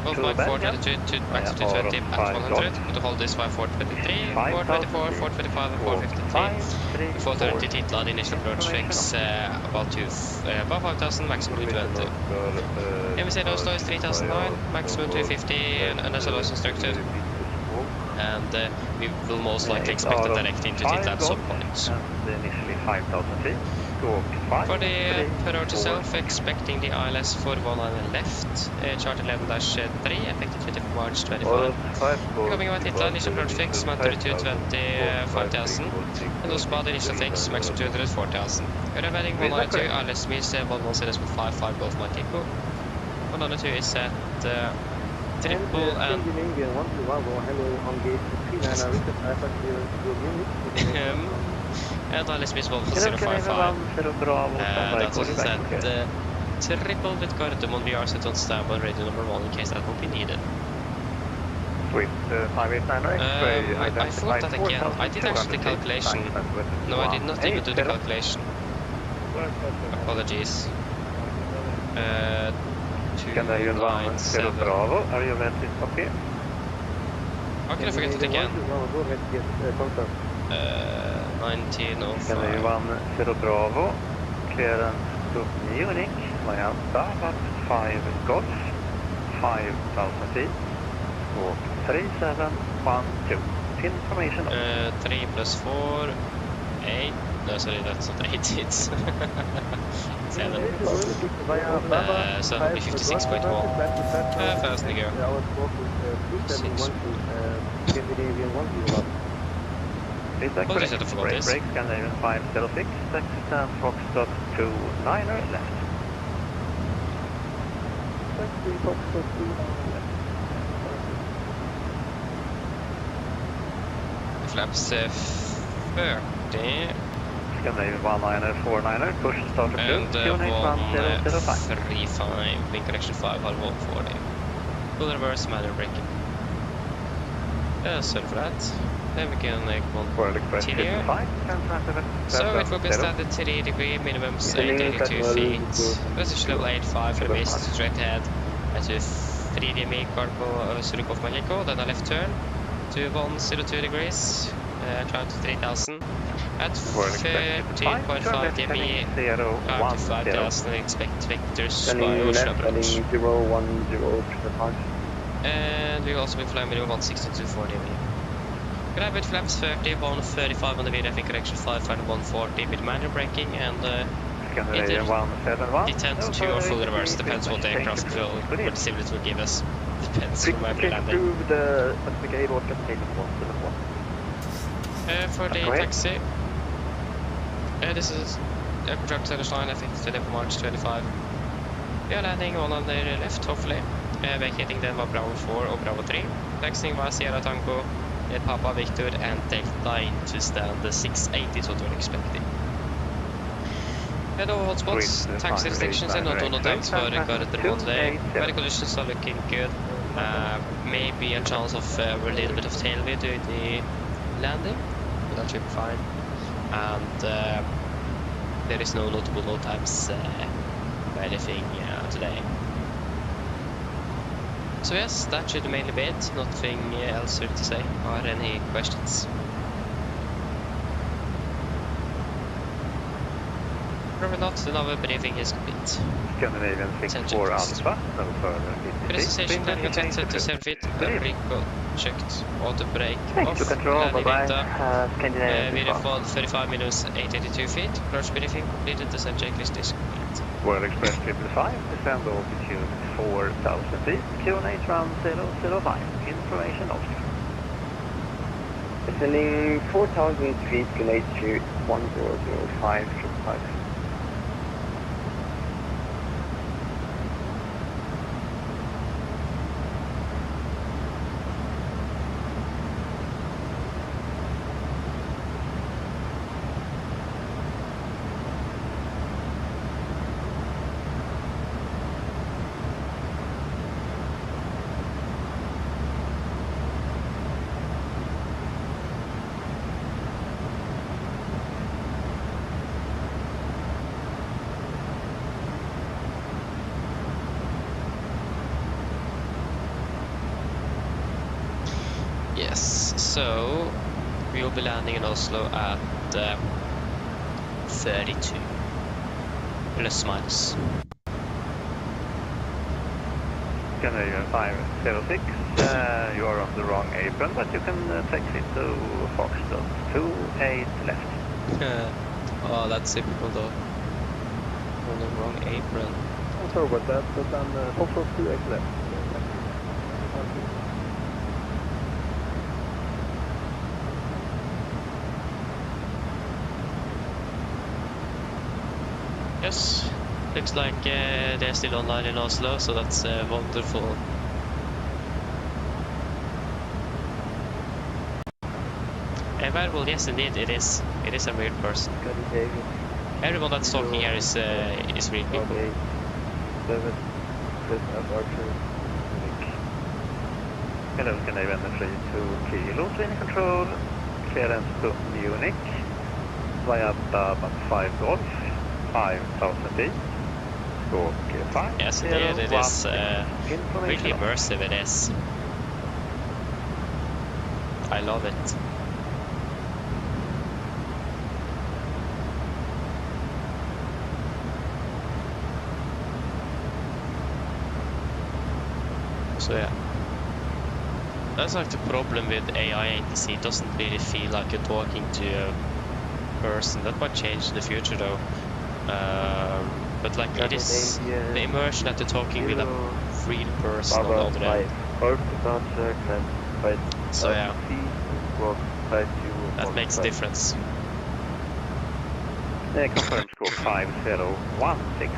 K: Hold Mach 422 to maximum 220 at 100. To hold this 423, 424, 425 and 453. Before 30 titlar, initial approach fix about 5,000, maximum 220. MSFS Oslo is 3009, maximum 250 and as always instructed. And we will most likely expect a direct into Titla at some point.
I: Initially 5,000 feet.
K: For the approach itself, expecting the ILS for 19 left, chart 11-3, effective 20 March 25. Coming about Titla, initial approach fix, maximum 220, 5,000. And also about initial fix, maximum 200, 4,000. We're heading 192, ILS means 11.55 Golf Mike Echo. 192 is at triple and and ILS means 1.055. That's also set triple with Gardermoen. We are set on standby on radio number 1 in case that will be needed.
I: Sweet, 589
K: I thought that again. I did actually the calculation. No, I did not even do the calculation. Apologies. 297.
I: Bravo, are you ready? Okay.
K: How can I forget it again? 1905.
I: Canadian 1, Bravo, clearance to Munich, Volanta, 5 Golf, 5,000 feet, walk 3712. Information.
K: 3 plus 4, 8. No, sorry, that's not 8, it's 7. So 56.1. Fast nigga. 6. What is it for this?
I: Break, Scandinavian 506, Texas Foxtrot 29er left.
K: Flaps 30.
I: Scandinavian 19er, 49er, push starter 2,
K: and
I: unit 1005.
K: 35, wind correction 5, halv 140. Full reverse, manual braking. Sorry for that. Then we can continue. So it will be standard 3 degree, minimum 882 feet. Position level 85 for the base, straight ahead at 3 3DME Cargo Surikov Mexico, then a left turn to 102 degrees, climb to 3000. At 13.5 DME, climb to 5000 and expect vectors by ocean approach.
L: 010
K: And we will also be flying with 162.4 DME. Grab with flaps 30, 135 on the VRF correction 5, final 140 with manual braking, and detent to or full reverse, depends what the aircraft will, what the simulator will give us. Depends from where we're landing. For the taxi, this is airport service line, I think today for March 25. We are landing on the left, hopefully. Vacating then var Bravo 4 or Bravo 3. Taxiing var Sierra Tango, Papa Victor and Delta into stand the 680 is what we're expecting. Head over hotspots, taxi restrictions and not on the tanks for Gardermoen today. Weather conditions are looking good. Maybe a chance of a little bit of tailwind during the landing, but that should be fine. And there is no notable load times or anything today. So yes, that should mainly be it. Nothing else to say. Are any questions? Probably not. Another briefing is complete.
I: Scandinavian 64 Alpha, no further.
K: Precision landing at 27 feet. Rico checked. Auto brake off.
L: To control, bye-bye.
K: VRF 35 minus 882 feet. Crash briefing completed. Descent checklist is complete.
I: World Express 555, descend altitude 4,000 feet, QNH round 005, information Oslo.
L: Descending 4,000 feet, altitude 1005, 5.
K: Yes, so we will be landing in Oslo at 32, plus minus.
I: Scandinavian 506, you are on the wrong apron, but you can taxi to Foxtrot 28 left.
K: Oh, that's typical though. On the wrong apron.
P: I'm sorry about that, but I'm Foxtrot 28 left.
K: Yes, looks like they're still online in Oslo, so that's wonderful. Well, yes, indeed, it is. It is a weird person. Everyone that's talking here is real people.
I: Hello, Scandinavian 32 kilos in control, clearance to Munich, via about 5 Golf. 5,000 feet. Stroke 5.
K: Yes, indeed, it is really immersive, it is. I love it. So yeah. That's like the problem with AI ATC, it doesn't really feel like you're talking to a person. That might change in the future though. But like it is the immersion that you're talking with a real person on the other end. So yeah, that makes a difference.
I: Confirm score 5016.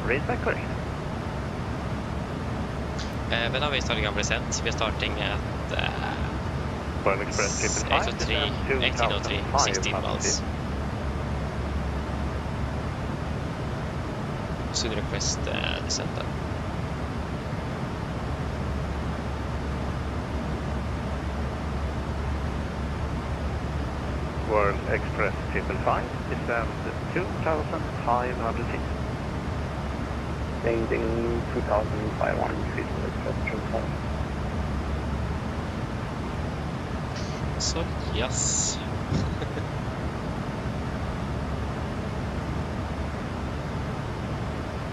I: Raise back correct.
K: When are we starting our present? We're starting at 1803, 16 miles. Should request descent then.
I: World Express 555, descend 2,500 feet.
L: Landing 2,500 feet with Express 555.
F: Så yes.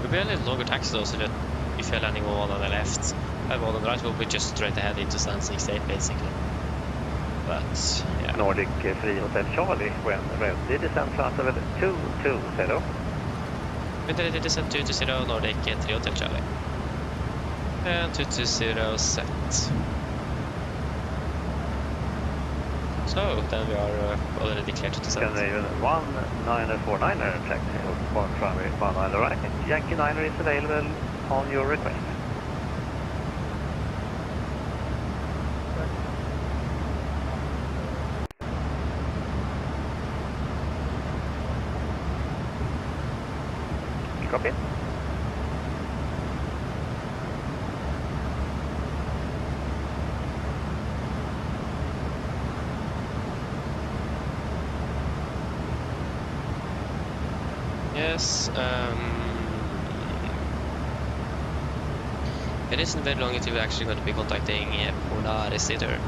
F: We'll be a little longer taxi though, so that if you're landing one on the left and one on the right, we'll be just straight ahead into Stand 68 basically. But yeah.
I: Nordic Free Hotel Charlie, when ready, descend flight level 220.
F: When ready, descend 220, Nordic 3 Hotel Charlie. And 220 set. So then we are already declared to descend.
I: Scandinavian 1949er taxi on runway 19 right. Yankee 9er is available on your request. Copy.
F: Yes, it isn't very long until we're actually going to be contacting Polaris either.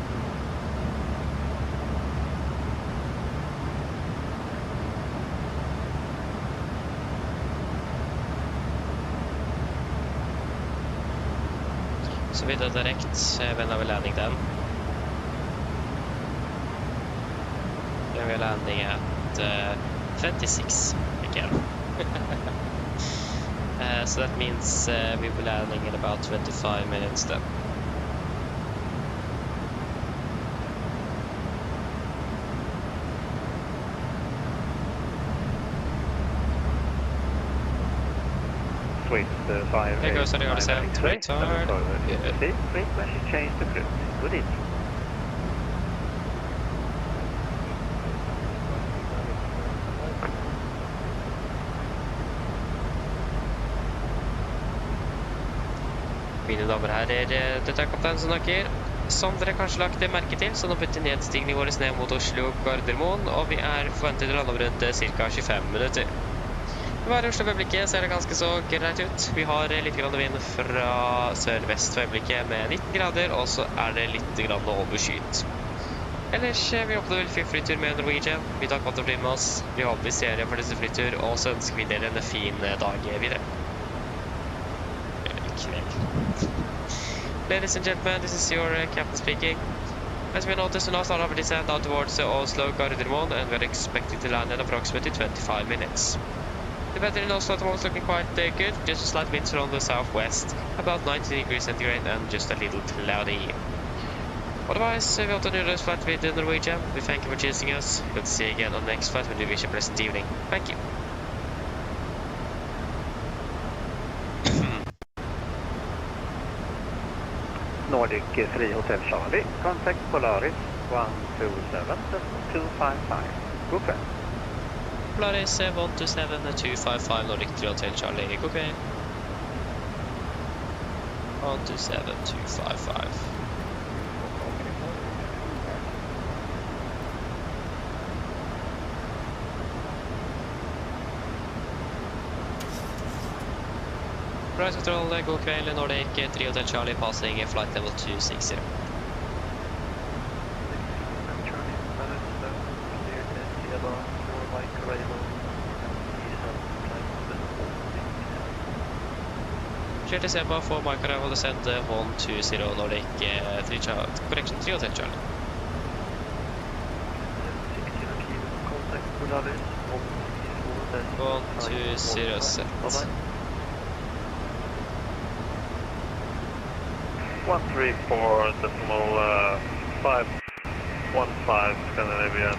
F: Så vi drar direkt, when are we landing then? Then we're landing at 26 again. So that means we'll be landing in about 25 minutes then.
I: Sweet 5.
F: There goes Ariana 7, retard.
I: Good. Frequency change to cruise. Good evening.
F: Mine damer og herrer, dette kaptein som snakker. Som dere kanskje lagt merke til, så nå bytter nedstigning vår ned mot Oslo Gardermoen, og vi forventet å lande om rundt ca. 25 minutter. For hver Oslo for øyeblikket ser det ganske så greit ut. Vi har litt grann vind fra sør-vest for øyeblikket med 19 grader, og så det litt grann overskyet. Ellers, vi håper det vil få flytur med Norwegian. Vi tar godt å bli med oss. Vi håper vi ser dere for disse flytur, og så ønsker vi dere en fin dag videre. Ladies and gentlemen, this is your captain speaking. As we noticed, we now start our descent out towards Oslo Gardermoen, and we are expected to land in approximately 25 minutes. The weather in Oslo at the moment is looking quite good, just a slight wind from the southwest, about 19 degrees centigrade and just a little cloudy. Otherwise, we want to do this flight with Norwegian. We thank you for choosing us. We'll see you again on the next flight when we wish you a pleasant evening. Thank you.
I: Nordic Free Hotel Charlie, contact Polaris 127-255. Good friend.
F: Polaris 127-255, Nordic 3 Hotel Charlie, good day. 127-255. Price control, god kveld, Nordic 3 Hotel Charlie, passing flight level 260. Clear to Seba for Mike arrival, descend 120 Nordic 3 correction 3 Hotel Charlie.
I: Polaris
F: 120 set.
I: 134 decimal 515 Scandinavian.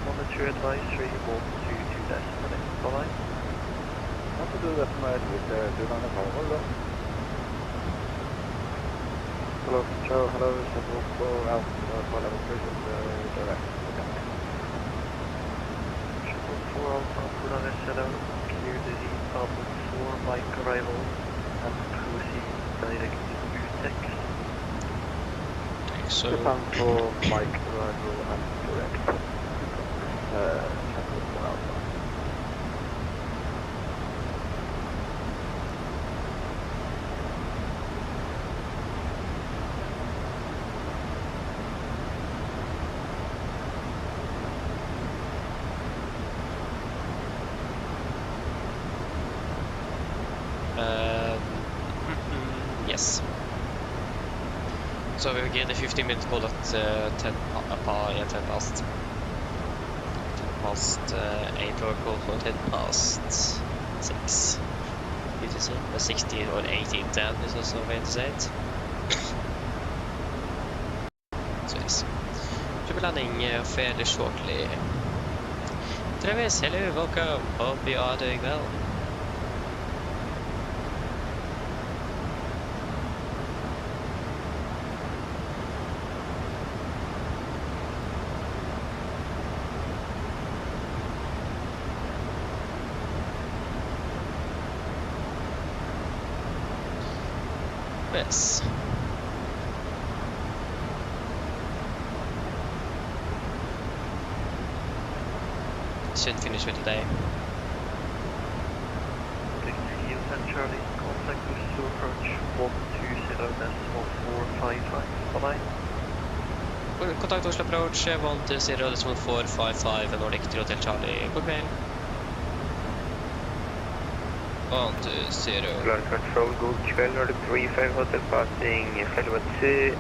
I: Monitor advisory 122 decimal. Bye-bye.
H: Want to do that with the Volanta power? Hello, Joe, hello, so we'll go out for level 3 with direct.
I: Triple 4 Alpha, Polaris, hello. Clear the Republic 4 Mike arrival and proceed direct to Utex.
F: so...
H: Japan for Mike, arrival and direct. Cancel for Alpha.
F: Yes. So we will give the 15-minute call at 10 past. 10 past 8 or call for 10 past 6. UTC. 16 or 18:10 is also a way to say it. So yes. Should be landing fairly shortly. Travis, hello, welcome. Hope you are doing well. Yes. Should finish for today.
H: Charlie, contact Oslo approach 120.455. Bye-bye.
F: Contact Oslo approach 120.455 Nordic til Hotel Charlie. God kveld. 120.
L: Klar control, god kveld. Har du 35 hotel passing Elevatex.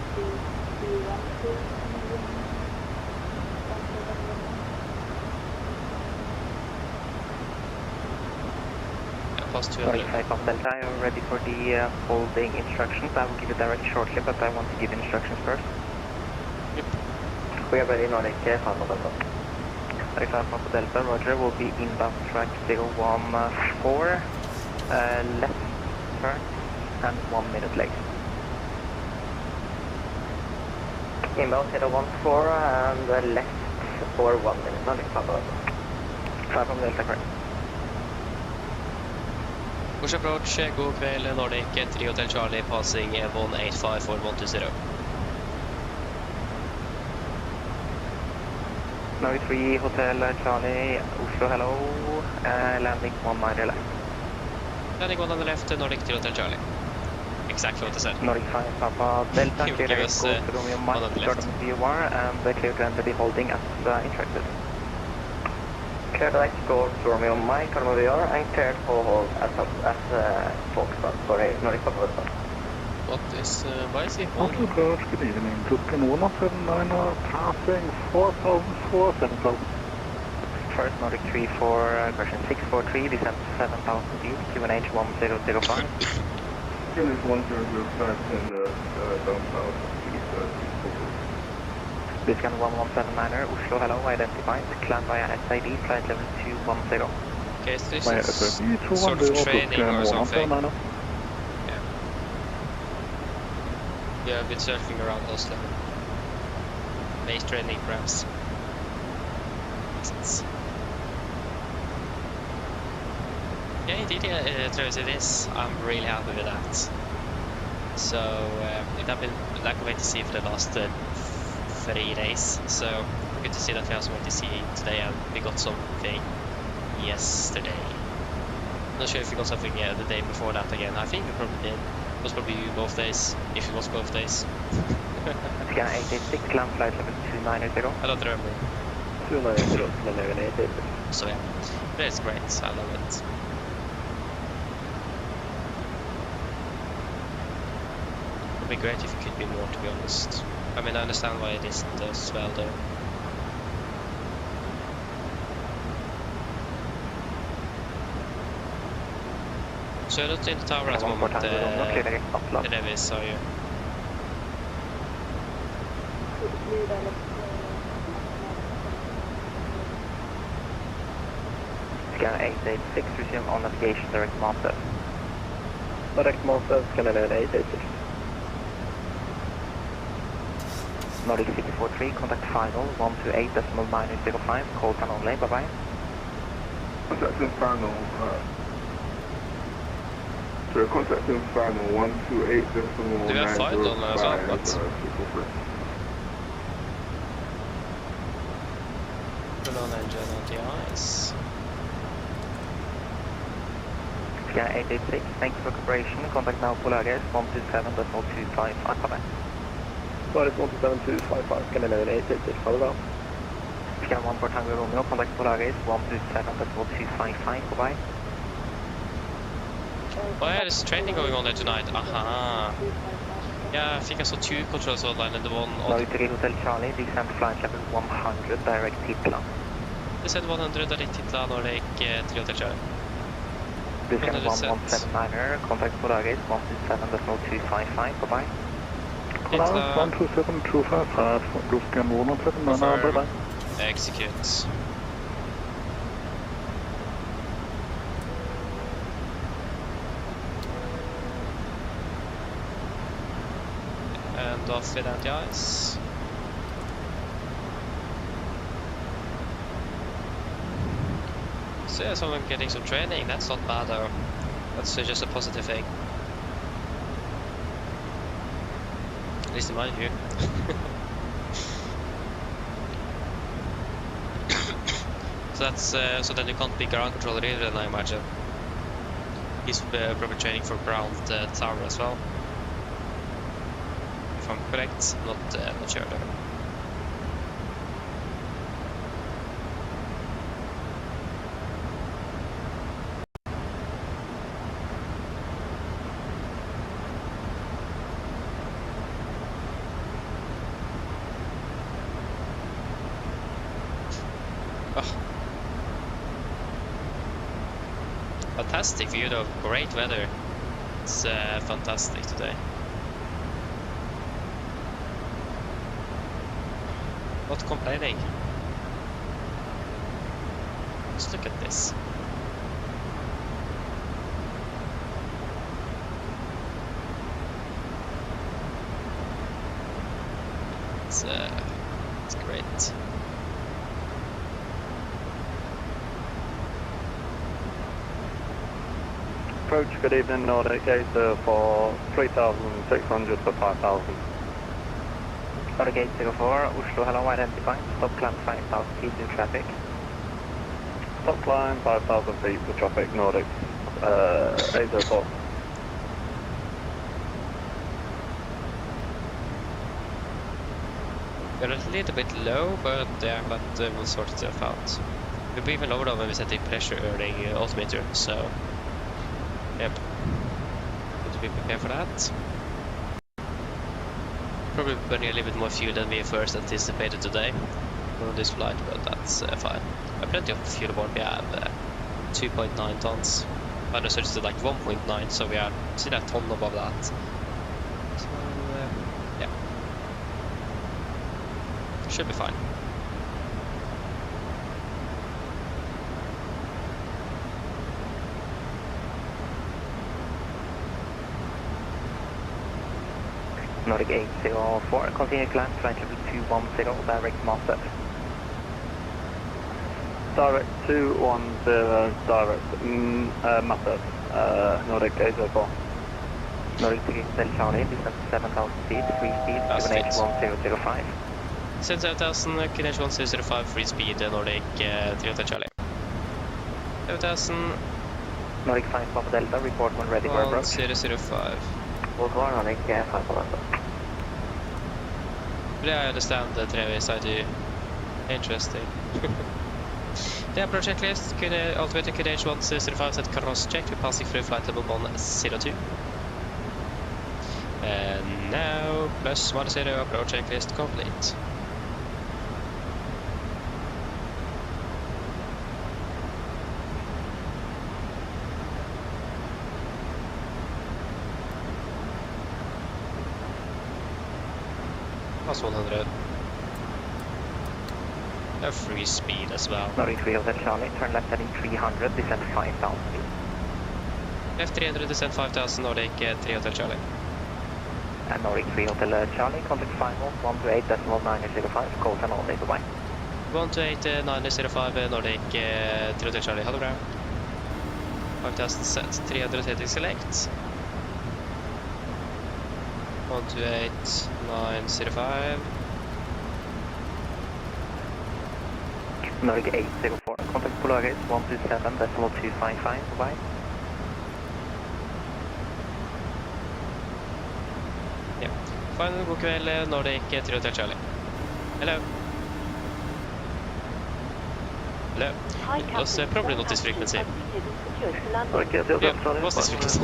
M: Type of Delta, you're ready for the holding instructions. I will give you direct shortly, but I want to give instructions first.
F: Yep.
L: We are ready, Nordic, Papa Delta.
M: 35 Papa Delta, Roger, will be inbound track 014, left turn, and 1 minute late.
L: Inbound 014 and left for 1 minute, Nordic, Papa Delta.
M: 5 Papa Delta, correct.
F: Push approach, god kveld, Nordic 3 Hotel Charlie, passing 185 for 120.
M: Nordic 3 Hotel Charlie, Oslo, hello, landing 19 left.
F: Landing 1 on the left, Nordic 3 Hotel Charlie. Exactly what I said.
M: Nordic 5 Papa Delta,
F: Give
M: clear
F: us,
M: go to Romeo
F: one on
M: Mike,
F: the
M: start
F: left.
M: on VOR, and clear to enter the holding as instructed.
L: Clear direct go to Romeo Mike, Carmo and cleared for hold at Foxtrot, sorry, Nordic Papa Delta.
F: What is, why is he
N: Oslo
F: holding?
N: approach, good evening. Tuscan 179 passing 4,004, 7,000.
M: First Nordic 3 for version 643, descent 7,000 feet, QNH 1005.
Q: Finish 1005 and down south.
M: Biscan 1179er, Oslo, hello, identified, climb via SID, flight level 210.
F: Okay, so this
N: My
F: is
N: SID
F: sort of training or something.
N: Tuscan
F: Yeah. Yeah, I've been surfing around Oslo. Base training perhaps. Makes sense. Yeah, indeed, Travis, it is. I'm really happy with that. So, it have been like a wait to see for the last 3 days. So, good to see that we have some to see today, and we got something yesterday. Not sure if we got something the day before that again. I think we probably did. It was probably both days, if it was both days.
M: Scan 886, land flight level 290.
F: I don't remember.
H: 290, land 886.
F: So yeah, but it's great. I love it. It would be great if it could be more, to be honest. I mean, I understand why it isn't as well, though. So you're not in the tower at the moment, Travis, are you?
M: Scan 886, resume on navigation, direct master.
H: Direct master, scan 886.
M: Nordic 643, contact final 128.905, call can only, bye-bye.
Q: Contacting final, contacting final 128.905.
F: Do we have final as well? What?
K: Full on engine on the ice.
M: Yeah, 886, thanks for cooperation. Contact now Polaris 127.255, bye-bye.
P: Polaris 127.255, can I level 886, follow up.
M: Scan 1 for Tango Romeo, contact Polaris 127.255, bye-bye.
K: Oh yeah, there's training going on there tonight. Aha. Yeah, I think I saw 2 controls online and the one on...
M: Norway 3 Hotel Charlie, descend flight level 100, direct Hitler.
K: Descend 100, direct Hitler, Nordic 3 Hotel Charlie.
M: Descend 1179er, contact Polaris 127.255, bye-bye.
N: Polaris 127.255, Lufthansa 179er, bye-bye.
K: Execute. And off with anti-ice. So yeah, someone getting some training, that's not bad though. That's just a positive thing. At least in my view. So that's so then you can't be ground controller either, then I imagine. He's probably training for ground tower as well. If I'm correct, not sure there. Fantastic view though, great weather. It's fantastic today. Not complaining. Just look at this. It's great.
P: Approach, good evening, Nordic Gator for 3,600 for 5,000.
M: Nordic 804, Oslo, hello, identifying. Stop climb 5,000 feet in traffic.
P: Stop climb 5,000 feet for traffic, Nordic 804.
K: We're a little bit low, but yeah, we'll sort itself out. We'll be even lower though when we set the pressure earning altimeter, so yep. Good to be prepared for that. Probably burning a little bit more fuel than we first anticipated today on this flight, but that's fine. We have plenty of fuel aboard. We have 2.9 tons. I know it's like 1.9, so we are still a ton above that. So yeah, should be fine.
M: Nordic 804, continue climb, flight level 210, direct Master.
P: Direct 210, direct Master, Nordic 804.
M: Nordic 3 Hotel Charlie, descend 7,000 feet, free speed, QNH 1005.
K: Descend 7,000, QNH 1005, free speed, Nordic 3 Hotel Charlie. 7,000.
M: Nordic 5 Papa Delta, report when ready for approach.
K: 1005.
M: Volvo, Nordic 5 Papa Delta.
K: Yeah, I understand the Trevi side to you. Interesting. The approach checklist, altimeter QNH 1005 set cross check, we're passing through flight level 102. And now, plus 10, approach checklist complete. Plus 100. A free speed as well.
M: Nordic 3 Hotel Charlie, turn left heading 300, descend 5,000 feet.
K: Left 300, descend 5,000, Nordic 3 Hotel Charlie.
M: And Nordic 3 Hotel Charlie, contact final 128.905, call and all day, bye-bye.
K: 128.905, Nordic 3 Hotel Charlie, ha det bra. 5,000 set, 300 heading select. 128.905.
L: Norge 804, contact Polaris 127.255, bye.
K: Yeah. Final god kväll, Nordic 3 Hotel Charlie. Hello. Hello. What's probably not this frequency. Yeah, what's this frequency?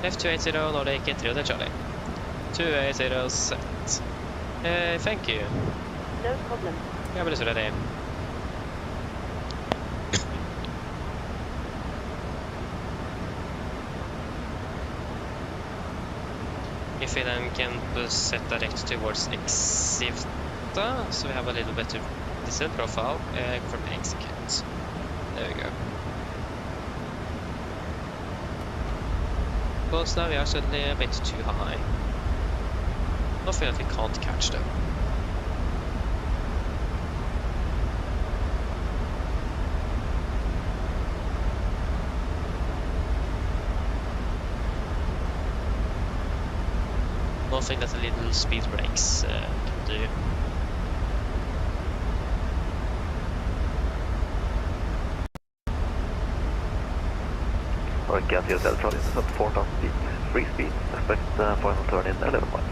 K: F280, Nordic 3 Hotel Charlie. 280 set. Thank you.
O: No problem.
K: Yeah, but it's ready. If we then can set direct towards Exivta, so we have a little better descent profile, from execute. There we go. Because now we are suddenly a bit too high. Nothing that we can't catch though. Nothing that the little speed brakes can do.
G: Okay, at Hotel Charlie, set 4,000 feet, free speed, expect final turn in 11 miles.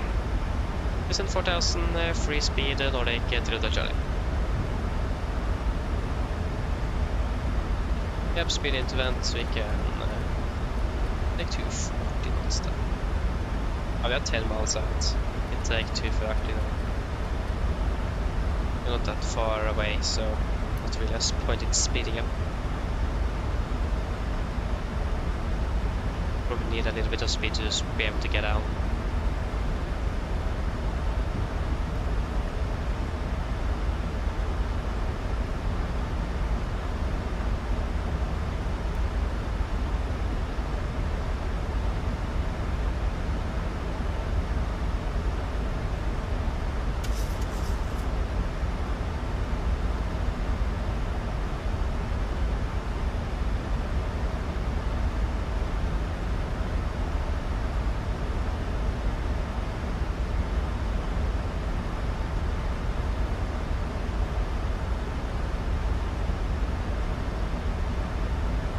K: Descent 4000, free speed, Nordic 3 Hotel Charlie. Yep, speed into vent, so we can take 240 knots then. Oh, we have 10 miles out. We can take 230 then. We're not that far away, so not really a point in speeding up. Probably need a little bit of speed to just be able to get out.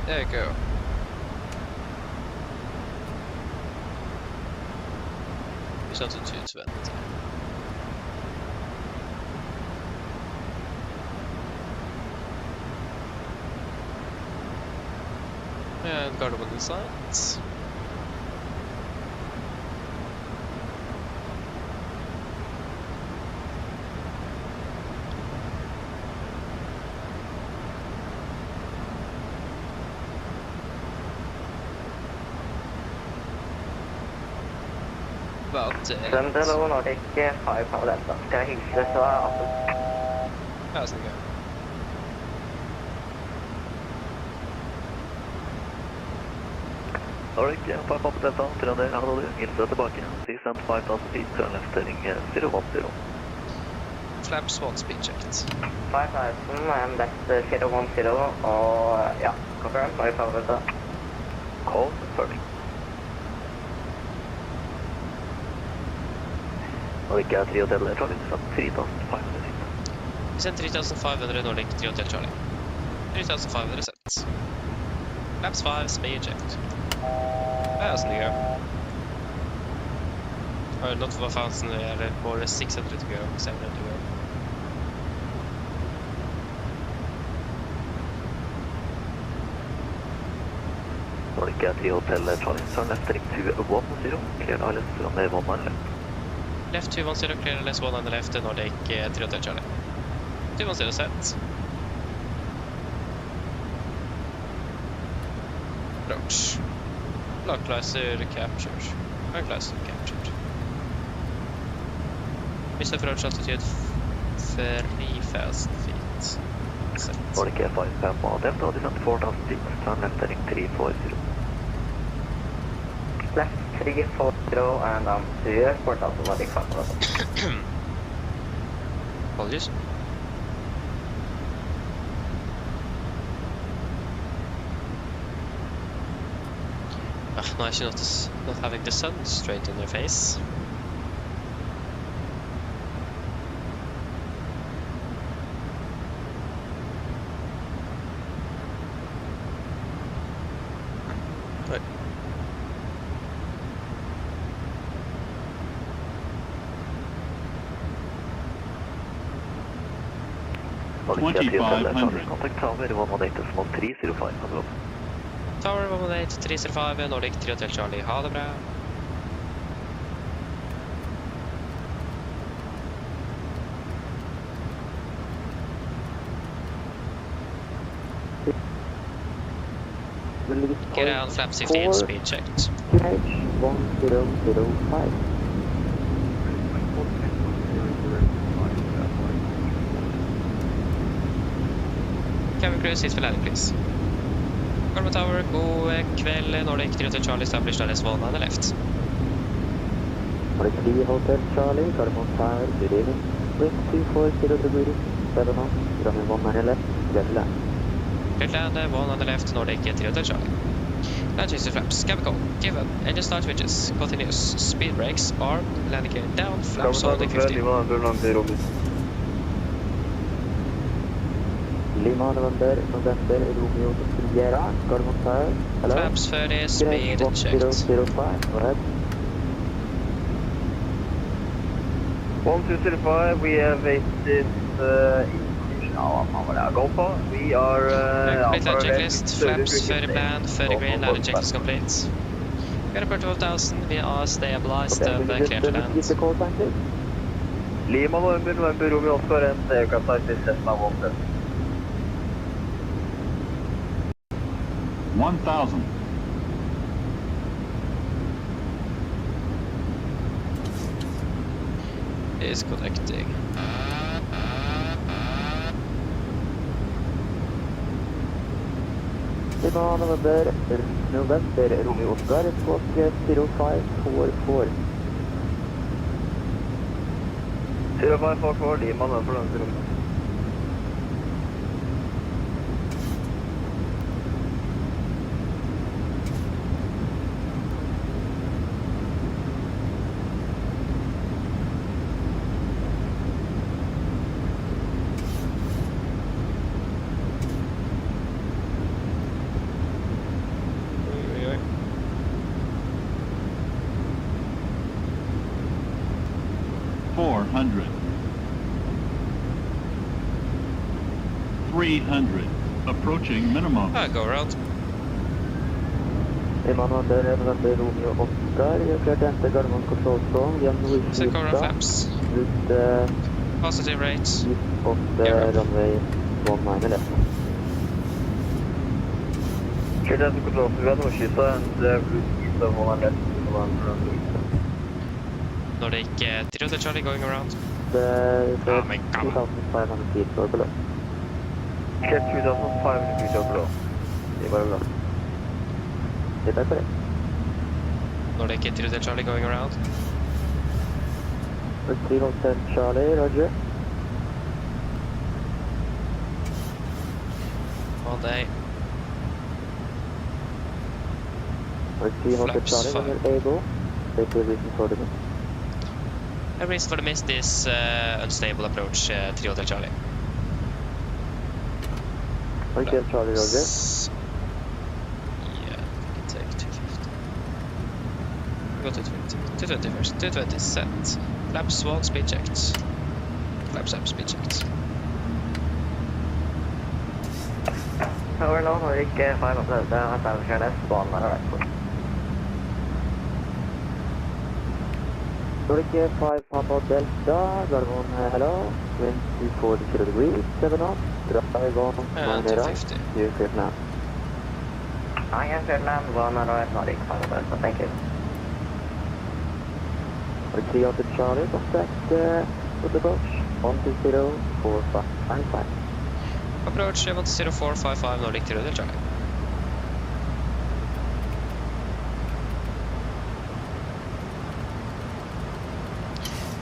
K: There you go. It's not a 220. And guard on the sides.
L: Hello, Nordic 5 på Volanta. Skal jeg hilse, så
K: Ja, så det går.
G: Nordic 5 på Volanta, 300, ja, du hilser tilbake. Descent 5,000 feet, turn left heading 010.
K: Flaps 1 speed checked.
L: 5,000, I am left 010, og ja, confirm, Nordic 5 på Volanta.
G: Call confirming. Nordic 3 Hotel Charlie, descent 3,500 feet.
K: Descent 3,500, Nordic 3 Hotel Charlie. 3,500 set. Flaps 5 speed checked. Ja, sånn det går. Not for 1,000, eller more 600 to go, 700 to go.
G: Nordic 3 Hotel Charlie, turn left heading 210, clear islands on the 1 mile left.
K: Left 210, clear less 1 on the left, Nordic 3 Hotel Charlie. 210 set. Approach. Localizer captured. Localizer captured. Missed approach altitude 3,000 feet. Set.
G: Nordic 5 på Delta, descent 4,000 feet, turn left heading 340.
L: Left 340 and to airport automatic 5,000.
K: Apologies. Nice not having the sun straight in your face.
G: 2500. Contact Tower 118.305.
K: Tower 118.305, Nordic 3 Hotel Charlie. Ha det bra. Get out, flaps 15, speed checked.
G: 1005.
K: Cabin crew, sit for landing, please. Garmin Tower, god kveld. Nordic 3 Hotel Charlie, established LS1 on the left.
G: Nordic 3 Hotel Charlie, Garmin Tower, good evening. Wind 240 degrees, 7 knots, running 1 on the left, clear to land.
K: Clear to land, 1 on the left, Nordic 3 Hotel Charlie. Land chaser flaps, cabin call, give up, engine start switches, continuous, speed brakes, arm, landing gear down, flaps holding 50.
G: Lima November, Romeo Sierra, Garmin Tower, hello.
K: Flaps 30, speed checked.
G: 1005, go ahead.
L: 1205, we have waited go for. We are
K: complete land checklist, flaps 30 plan, 30 green, landing checklist complete. We are report 12,000, we are stabilized and clear to land.
L: Lima November, Romeo Oscar, and Takeoff is Cessna 1.
N: 1000.
K: Is connecting.
G: Lima November, Romeo Oscar, squawk 0544.
L: 0544, Lima November, Romeo.
N: Approaching minimum.
K: Go around.
G: November, Romeo Oscar, you clear to enter Garmin control zone, we have Norwegian
K: Second flaps.
G: With the
K: positive rates.
G: Of the runway 19 left.
L: Clear to enter control zone, we have Norwegian and east of 1 left.
K: Nordic 3 Hotel Charlie going around.
G: The 2,500 feet or below.
L: Clear 2,500 feet or below. Det var bra.
G: Det correct.
K: Nordic 3 Hotel Charlie going around.
G: 3 Hotel Charlie, roger.
K: All day.
G: 3 Hotel Charlie, when you're able, take the reason for the miss.
K: The reason for the miss is unstable approach 3 Hotel Charlie.
G: Hotel Charlie, roger.
K: Yeah, we can take 250. Go to 220 first. 220 set. Flaps 1, speed checked. Flaps up, speed checked.
L: Tower low, Nordic 5 up left, I'm sure that's spawn, alright.
G: Nordic 5 Papa Delta, Garmin, hello. Wind 240 degrees, 7 knots. Drive on,
K: 250.
G: You're clear now.
L: I am clear land, 1 alright, Nordic 5 up left, thank you.
G: 3 Hotel Charlie, contact with the approach, 1204555.
K: Approach 10455, Nordic 3 Hotel Charlie.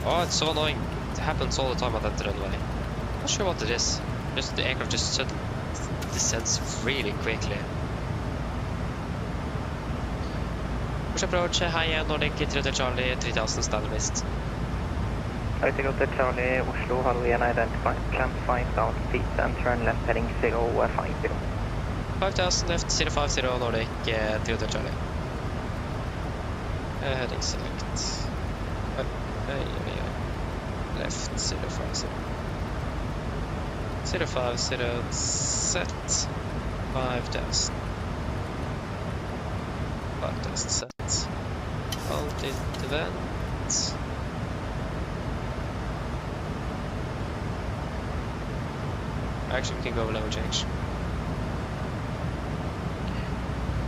K: Oh, it's so annoying. It happens all the time on that runway. Not sure what it is. Just the aircraft just descends really quickly. Push approach, high end, Nordic 3 Hotel Charlie, 3000 standard mist.
M: I take Hotel Charlie, Oslo, Halloween identified, climb 5,000 feet and turn left heading 050.
K: 5000 left, 050, Nordic 3 Hotel Charlie. Heading select. Left 050.
F: 050 set 5000. 5000 set. Altitude event. Actually, we can go level change.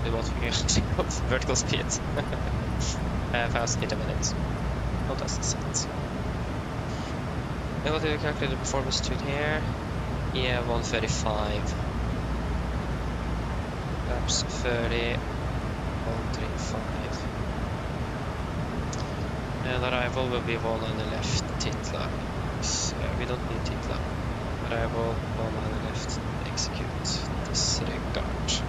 F: We want to actually go vertical speed. Fast speed a minute. What does it set? And what do we calculate the performance to here? Yeah, 135. Perhaps 30. 135. And arrival will be 1 on the left titler. We don't need titler. Arrival 1 on the left. Execute. Disregard.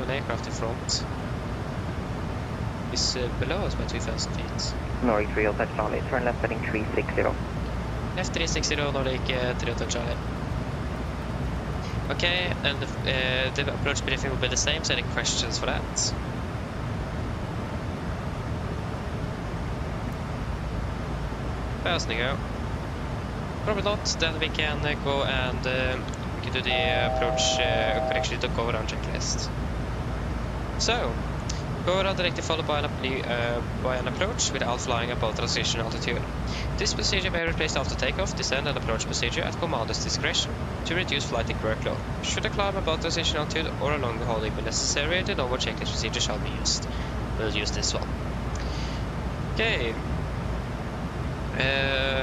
F: An aircraft in front is below us by 2,000 feet.
G: Nordic 3 Hotel Charlie, turn left heading 360.
F: Left 360, Nordic 3 Hotel Charlie. Okay, and the approach briefing will be the same, so any questions for that? Fast go. Probably not, then we can go and we can do the approach correction to cover on checklist. So, go around directly followed by an approach without flying above transition altitude. This procedure may replace after takeoff, descent and approach procedure at commander's discretion to reduce flight workload. Should a climb above transition altitude or a longer holding be necessary, the normal checklist procedure shall be used. We'll use this one. Okay.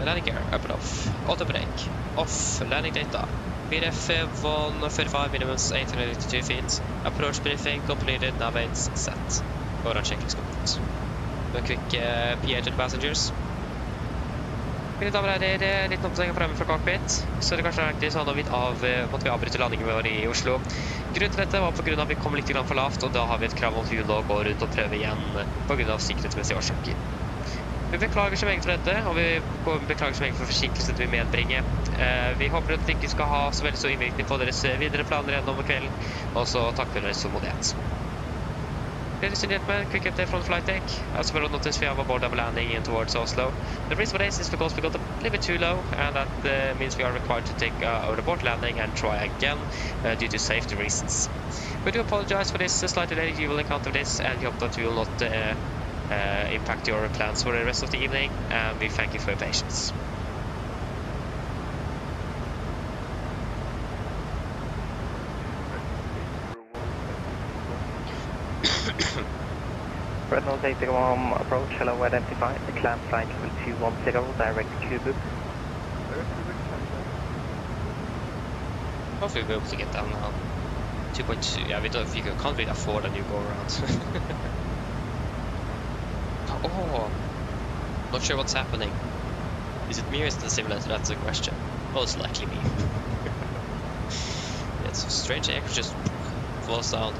F: Landing gear, up and off. Auto brake, off. Landing data. BRF 145 minimums 882 feet. Approach briefing completed. Navigates set. Go on checklist complete. A quick PA to the passengers. Mine damer og herrer, litt oppdatering fremme fra cockpit. Så det kanskje er sånn at måtte vi avbryte landingen vår i Oslo. Grunnen til dette var på grunn av at vi kom litt for lavt, og da har vi et krav om at vi nå går rundt og prøver igjen på grunn av sikkerhetsmessige årsaker. Vi beklager så meget for dette, og vi beklager så meget for forsinkelsen vi medbringer. Vi håper at det ikke skal ha så veldig stor innvirkning på deres videre planer gjennom kvelden, og så takk for deres tålmodighet. Ladies and gentlemen, quick update from the flight deck. As for notice, we have aboard our landing in towards Oslo. The reason for this is because we got a little bit too low, and that means we are required to take our abort landing and try again due to safety reasons. We do apologize for this slight delay. You will encounter this, and we hope that we will not impact your plans for the rest of the evening, and we thank you for your patience.
G: Red Nose 801 approach, hello, identified. The climb flight level 210, direct to Cuba.
F: Hopefully we'll be able to get down now. 2.2, yeah, we can't really afford a new go around. Oh, not sure what's happening. Is it me or is it the simulator? That's the question. Most likely me. It's strange, aircraft just falls down.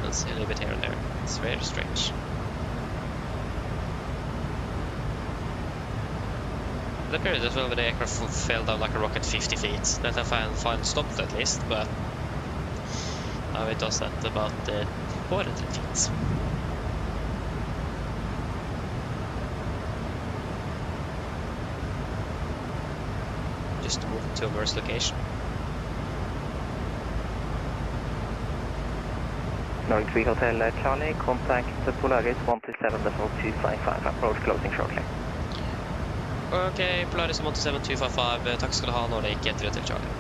F: Let's see a little bit here and there. It's very strange. It appeared as well when the aircraft fell down like a rocket 50 feet. That I find stopped at least, but now it does that about 400 feet. Just move to a worse location.
G: Nordic 3 Hotel Charlie, contact Polaris 127.255, approach closing shortly.
F: Okay, Polaris 127.255, takk skal du ha, Nordic 3 Hotel Charlie.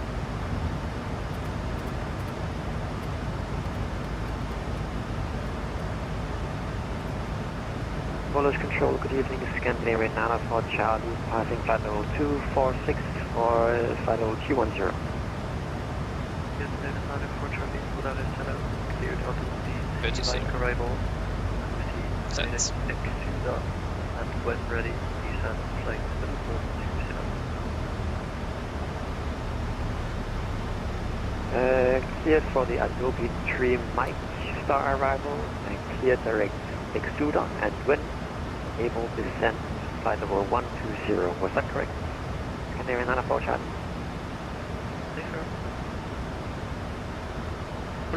G: Polish Control, good evening, Scandinavian Nana for Charlie, passing flight level 246 for flight level 210.
H: Yes, Nana for Charlie, Polaris, hello, cleared out of
F: Good to see.
H: Arrival.
F: Sense.
H: And when ready, descend flight level 427.
G: Cleared for the Adobe Tree Mike star arrival, and cleared direct extruder and wind, able to descend flight level 120. Was that correct? Can they run approach out?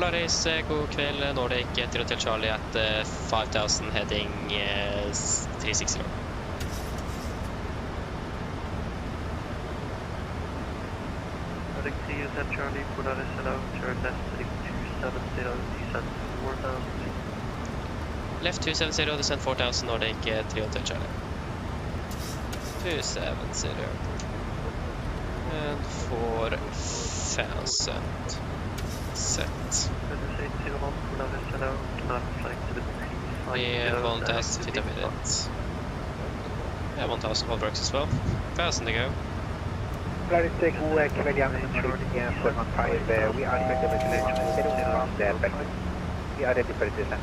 K: Polaris, god kväll. Nordic 1 Hotel Charlie at 5000 heading 360.
P: Nordic 3 Hotel Charlie, Polaris hello, turn left heading 270, descent 4000 feet.
K: Left 270, descent 4000, Nordic 3 Hotel Charlie. 270 and 4000 set. Yeah, 1000 feet a minute. Yeah, 1000 all works as well. 1000 to go.
G: Polaris god kväll igen, Nordic 415. We are ready for descent. We are ready for descent.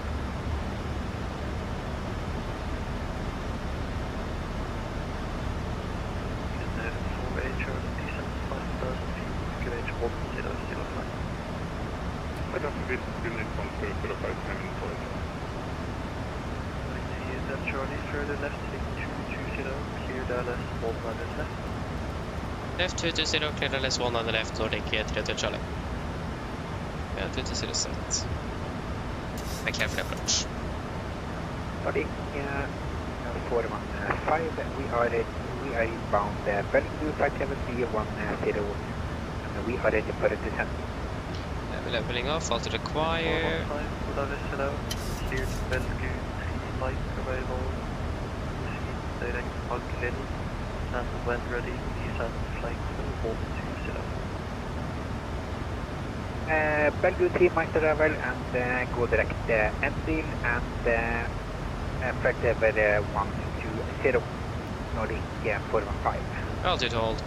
K: Left 220, clear the less 1 on the left, Nordic 3 Hotel Charlie. Yeah, 220 set. And clear for the approach.
G: Nordic 415, we are inbound Bellevue 57310, and we are ready for descent.
K: We're leveling off, alter require.
P: Hello, clear to Bellevue, 3 light available, direct hug little, and when ready, descent flight 120.
G: Bellevue 3 miles travel and go direct Enfield and flight level 120, Nordic 415.
K: Altitude hold.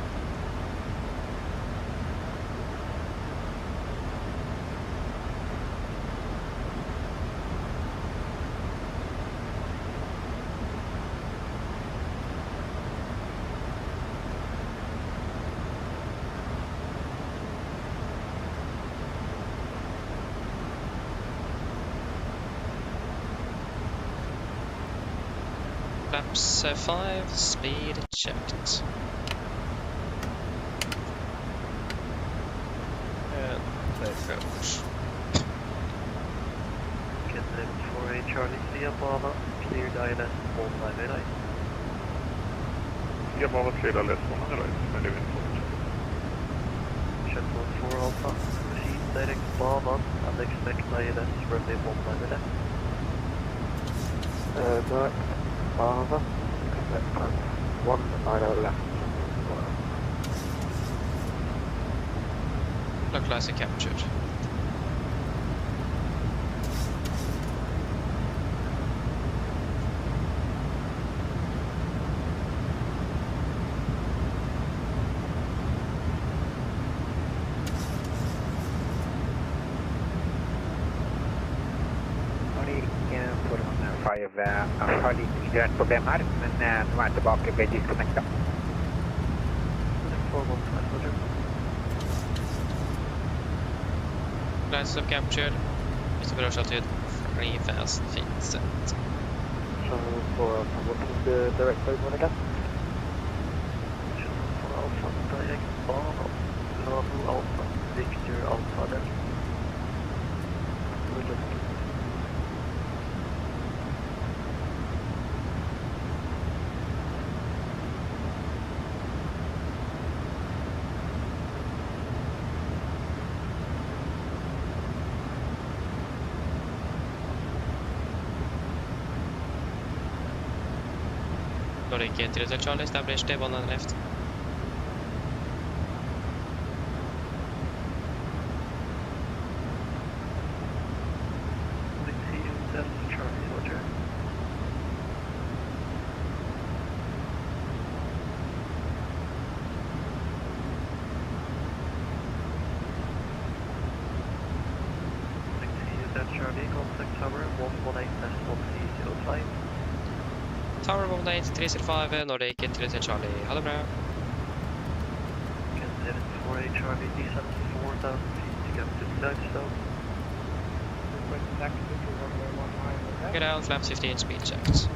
K: Flaps 5, speed checked. And approach.
P: Get them for a Charlie via Brava, cleared ILS 199.
Q: Yeah, Brava cleared ILS 199, and leaving
P: Check 4 Alpha, proceed direct Brava and expect ILS runway 199.
H: Direct Brava, expect 190 left.
K: Localizer captured.
G: Har lite grönproblem här, men nu är jag tillbaka vid disconnecta.
K: Localizer captured. Mr. Gross altitude 3000 feet set.
H: So for what's the direct code one again?
P: Alpha, direct Brava, Bravo Alpha, Victor Alpha Delta.
K: Nordic 3 Hotel Charlie, established one on the left. Tower 118, 305, Nordic 3 Hotel Charlie. Ha det bra.
P: For a Charlie, descent 4,000 feet to get to Flagstone.
K: Get down, flaps 15, speed checked.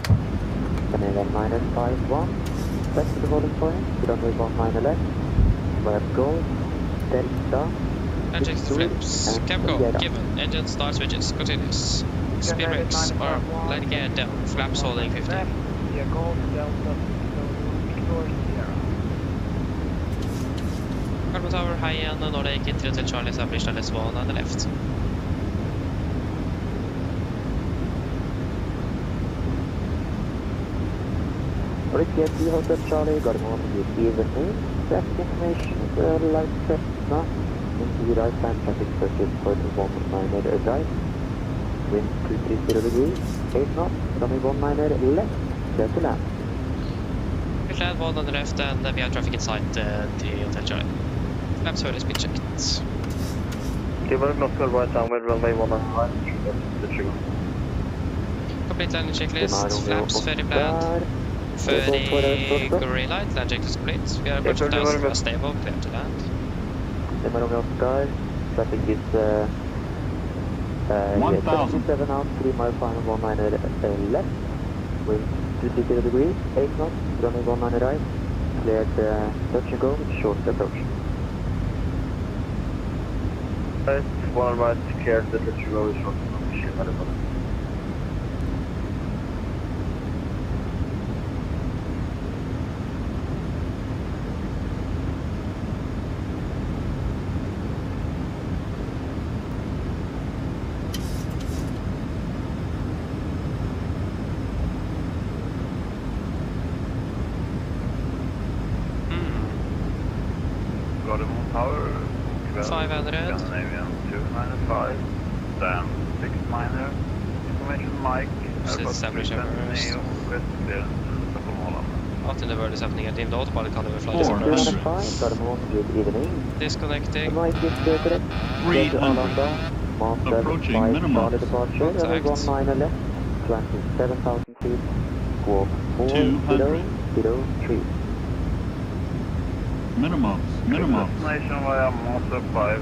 G: Canadian -51, back to the holding point, runway 19 left, left go, Delta,
F: Engine flaps. Chemical given. Engine start switches. Continuous. Speed brakes. Arm. Landing gear down. Flaps holding 50. Carbon tower high end. Nordic 3 Hotel Charlie established on S1 on the left.
G: Nordic 3 Hotel Charlie, Gardermoen, good evening. Traffic information, light Cessna. Into right hand traffic circuit for 19 right. Wind 230 degrees, 8 knots, runway 19 left, clear to land.
F: We land 1 on the left and we have traffic inside 3 Hotel Charlie. Flaps heard has been checked.
P: Give Oscar right downwind runway 19 right.
F: Complete landing checklist. Flaps, ferry plan. Ferry green light, land checklist complete. We are approach of Addons, stable, clear to land.
G: Oscar, traffic is 77 out, 3 mile final 19 left, wind 230 degrees, 8 knots, runway 19 right, cleared touch and go with short approach.
P: Right, 1 right, cleared the touch and go with short approach.
I: Gardermoen Tower,
F: 500.
I: Scandinavian 295, stand 6 minor, information Mike,
F: establish
I: Airbus
F: first.
I: Neo, West clearance, Stockholm, Holland.
F: What in the world is happening at the autopilot? Can't even fly this
G: 405, Gardermoen, good evening.
F: Disconnecting.
G: Right, is correct.
R: 300. Approaching minimum.
G: Departure, runway 19 left, 27,000 feet, squawk 4003.
R: Minimums.
I: Destination via Master 5,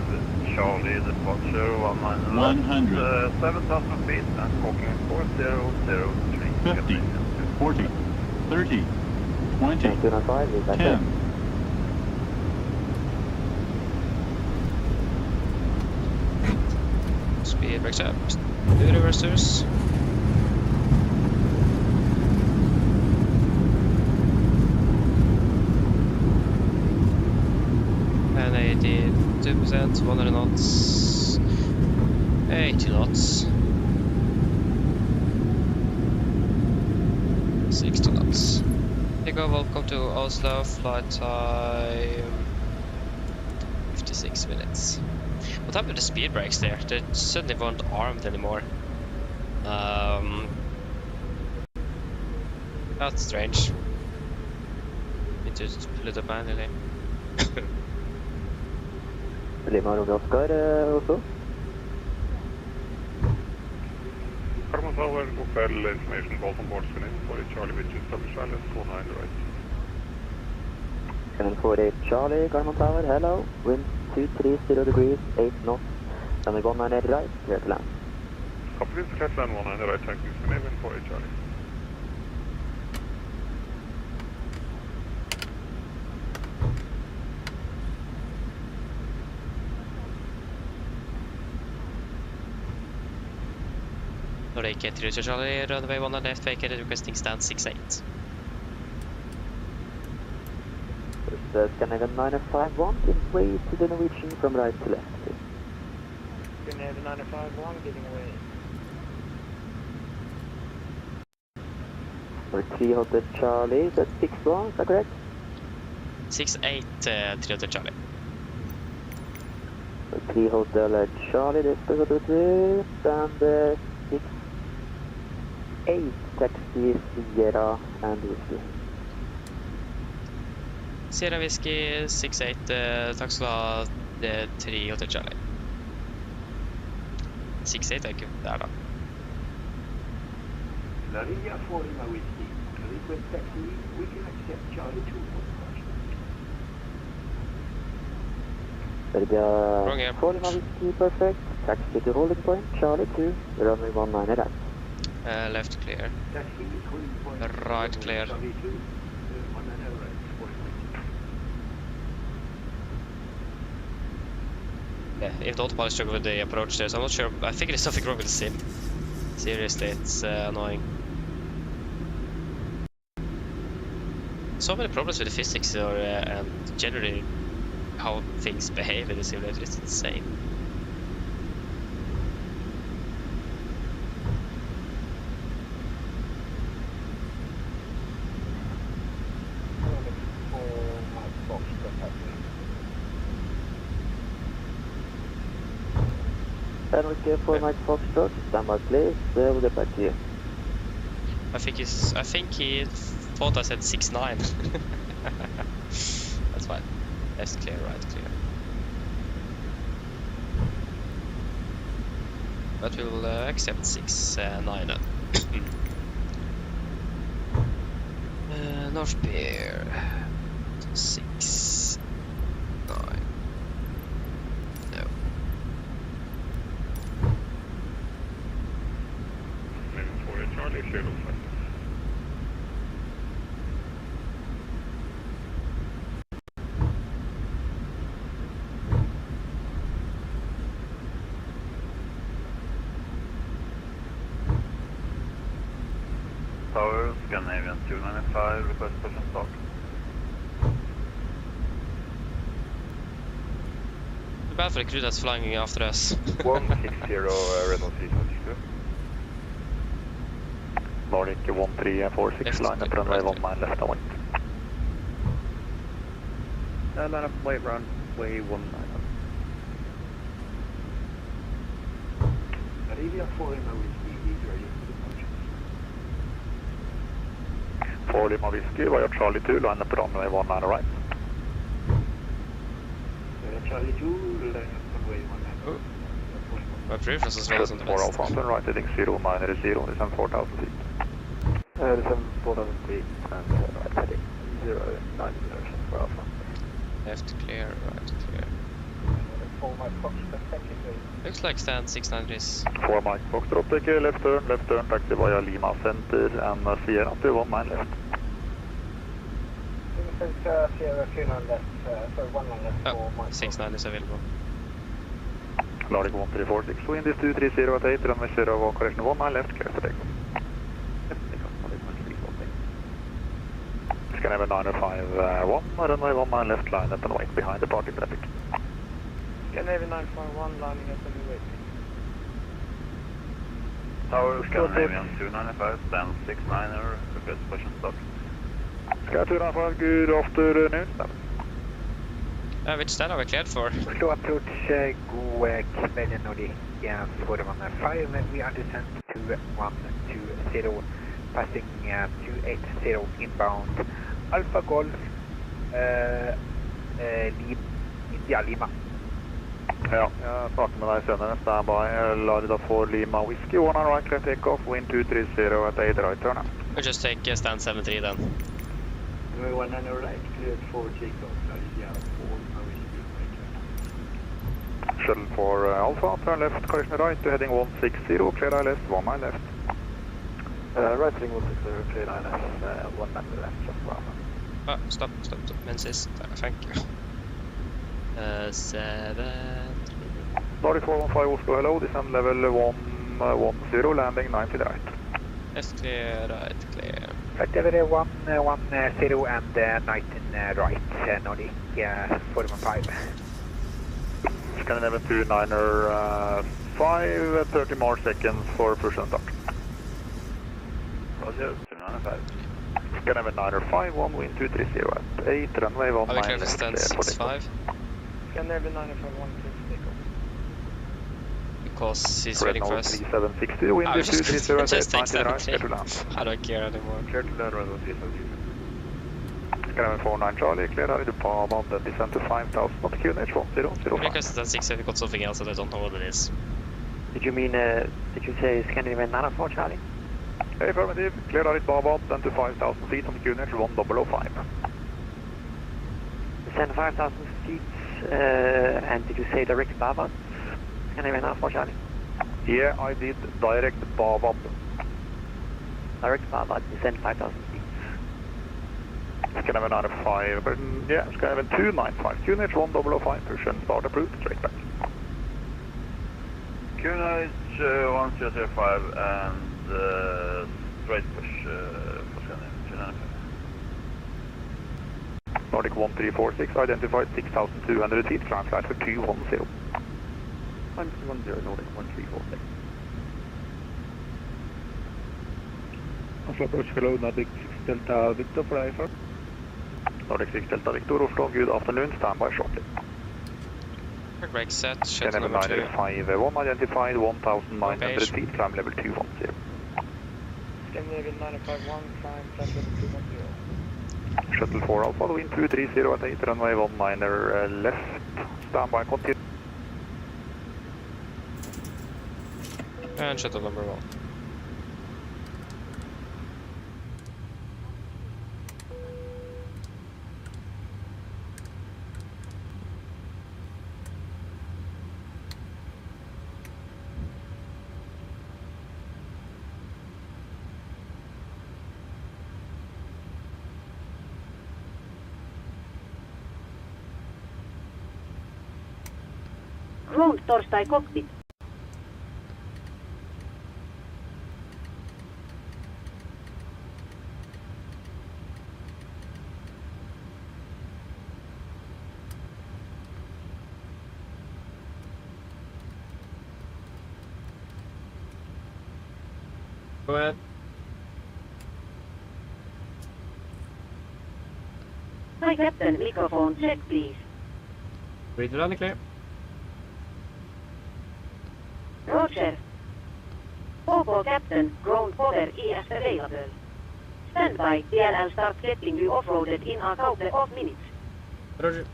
I: Charlie, departure 100. 7,000 feet and squawking 4003.
R: 50, 40, 30, 20, 10.
F: Speed brakes up. Do reversers. And 82%, 100 knots. 80 knots. 60 knots. Takeoff, welcome to Oslo, flight time 56 minutes. What happened to the speed brakes there? They suddenly weren't armed anymore. That's strange. Need to pull it up manually.
G: Lima Romeo Oscar, Oslo.
P: Gardermoen Tower, god kväll, information call from board Sweden for Charlie which is established silence 19 right.
G: Channel 48 Charlie, Gardermoen Tower, hello. Wind 230 degrees, 8 knots. Runway 19 right, clear to land.
P: Copy this, clear to land 19 right, thank you, Scandinavian 48 Charlie.
F: Nordic 3 Charlie, runway 1 left, vacated, requesting stand 68.
G: Scandinavian 951, give way to the Norwegian from right to left.
H: Scandinavian 951, giving way.
G: For 3 Hotel Charlie, that's 61, is that correct?
F: 68, 3 Hotel Charlie.
G: For 3 Hotel Charlie, that's the good and 68, taxi Sierra and Whiskey.
F: Sierra Whiskey 68, takk skal du ha, det er 3 Hotel Charlie. 68 er kult der da.
S: Laria 4 Lima Whiskey, request taxi, we can accept Charlie 2 for
G: Serbia 4 Lima Whiskey, perfect. Taxi to holding point, Charlie 2, runway 19 right.
F: Left clear. Right clear. if the autopilot struggled with the approach there, so I'm not sure. I think there's something wrong with the sim. Seriously, it's annoying. So many problems with the physics and generally how things behave in the simulator. It's insane.
G: Henrik 4 Mike Foxtrot, stand by please, we'll get back to you.
F: I think he thought I said 6-9. That's fine. Left clear, right clear. But we'll accept 6-9 then. North Pier 6-9. No.
I: Charlie, clear to flight.
Q: Tower, Scandinavian 295, request push and start.
F: Too bad for the crew that's flying after us.
Q: 160, Renault 372. Nordic 1346, line up runway 19 left and wait.
P: Line up, wait, runway 19 up.
S: Arabia 4 Lima Whiskey is ready for departure.
Q: 4 Lima Whiskey, via Charlie 2, line up runway 19 right.
S: Charlie 2, line up runway 19.
F: Oh. My preference is well on the
Q: 4
F: west.
Q: Alpha, turn right heading 090, descend 4000 feet.
P: Descend 4000 feet and right heading 090 for Alpha.
F: Left clear, right clear.
S: 4 Mike Foxtrot, thank you.
F: Looks like stand 6-9 is.
Q: 4 Mike Foxtrot, take a left turn, taxi via Lima Center and Sierra to 19 left.
S: Sierra 29 left, sorry, 19 left for Mike
F: 6-9 is available.
Q: Nordic 1346, wind is 230 at 8, runway 0, correction 19 left, clear for takeoff. Scandinavian 951, runway 19 left, line up and wait behind the party traffic.
H: Scandinavian 951, lining up and wait.
Q: Tower, Scandinavian 295, stand 69er, request push and start. Sky 295, good afternoon.
F: Which stand are we cleared for?
L: Slow approach, go Canadian Nordic 415, and we are descent to 120, passing 280 inbound, Alpha Golf, India Lima.
Q: Ja, jeg snakker med deg senere. Stand by, Larida 4 Lima Whiskey, 1 on right, clear takeoff, wind 230 at 8 right turn.
F: We'll just take stand 73 then.
S: 1 on right, cleared for takeoff, Arabia 4 Lima Whiskey, right turn.
Q: Shuttle for Alpha, turn left, correction right, to heading 160, clear ILS, 19 left.
P: Right heading 160, clear ILS, 19 left, just for Alpha.
F: Oh, stop, Menzies, thank you. 7...
Q: Nordic 415 Oslo, hello, descend level 110, landing 90 right.
F: Left clear, right clear.
L: Right over 110 and 19 right, Nordic 415.
Q: Scandinavian 29er 5, 30 more seconds for push and start. Roger, 295. Scandinavian 9er 5, 1 wind 230 at 8, runway 19
F: Are we clear for stand 65?
H: Scandinavian 951, clear for takeoff.
F: Because he's waiting for us.
Q: 3760, wind is 230 at 8, 90 right, clear to land.
F: I don't care anymore.
Q: Clear to land, runway 370. Scandinavian 49 Charlie, clear out to Bob, then descend to 5000, not QNH 1005.
F: Because stand 6, I've got something else that I don't know what it is.
L: Did you mean, did you say Scandinavian 904 Charlie?
Q: Affirmative, clear out Bob, then to 5000 feet on QNH 1005.
L: Descend 5000 feet, and did you say direct Bavad? Scandinavian 904 Charlie?
Q: Yeah, I did direct Bavad.
L: Direct Bavad, descend 5000 feet.
Q: Scandinavian 905, yeah, Scandinavian 295, QNH 1005, push and start approved, straight back. Kuna 1005 and straight push for Scandinavia. Nordic 1346, identified 6,200 feet, translate for 210. 110 Nordic 1346.
N: Oslo approach below Nordic 6 Delta Victor for IFR.
Q: Nordic 6 Delta Victor, Oslo, good afternoon, stand by shortly.
F: Brake set, shuttle
Q: Scandinavia
F: number 2.
Q: 951, identified 1,900 feet, climb level 210.
H: Scandinavian 951, climb level 210.
Q: Shuttle 4 Alpha, wind 230 at 8, runway 19 left, stand by, continue.
F: And shuttle number 1.
D: Ground torstai cockpit.
A: Go ahead.
D: Hi Captain, microphone check please.
A: Read it on the clear.
D: Roger. Focal Captain, ground power is available. Stand by, DLL start getting you off-roaded in a couple of minutes.
A: Roger.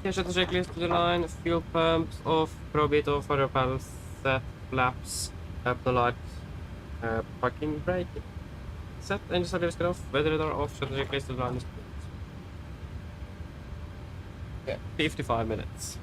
A: Shuttle checklist to the line, fuel pumps off, probate off, fire panels set, flaps, the lights, parking brake set, engine starter off, weather radar off, shuttle checklist to the line is good. Yeah, 55 minutes.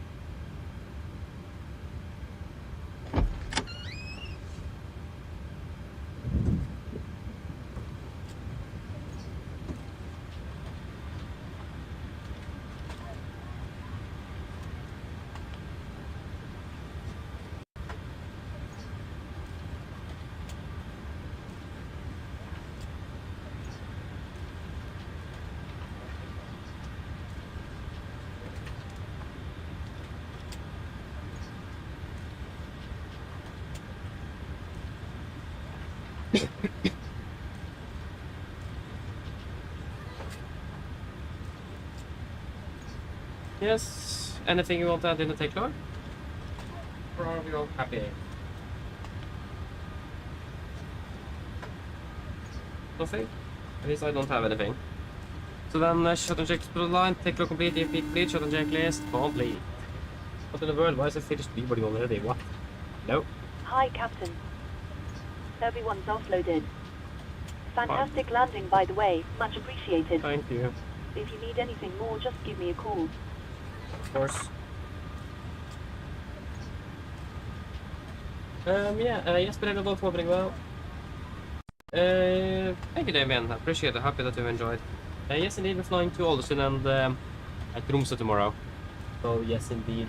A: Yes, anything you want to add in the Takeoff? Or are we all happy? Nothing? At least I don't have anything. So then, shuttle checks to the line, Takeoff complete, if complete, shuttle checklist complete. What in the world? Why is it finished B-body already? What? No?
O: Hi, Captain. Everyone's offloaded. Fantastic landing, by the way. Much appreciated.
A: Thank you.
O: If you need anything more, just give me a call.
A: Of course. Yes, but I don't know well. Thank you, Damien. I appreciate it. Happy that you enjoyed. Yes, indeed, we're flying to Oslo and at Tromsø tomorrow. So, yes, indeed.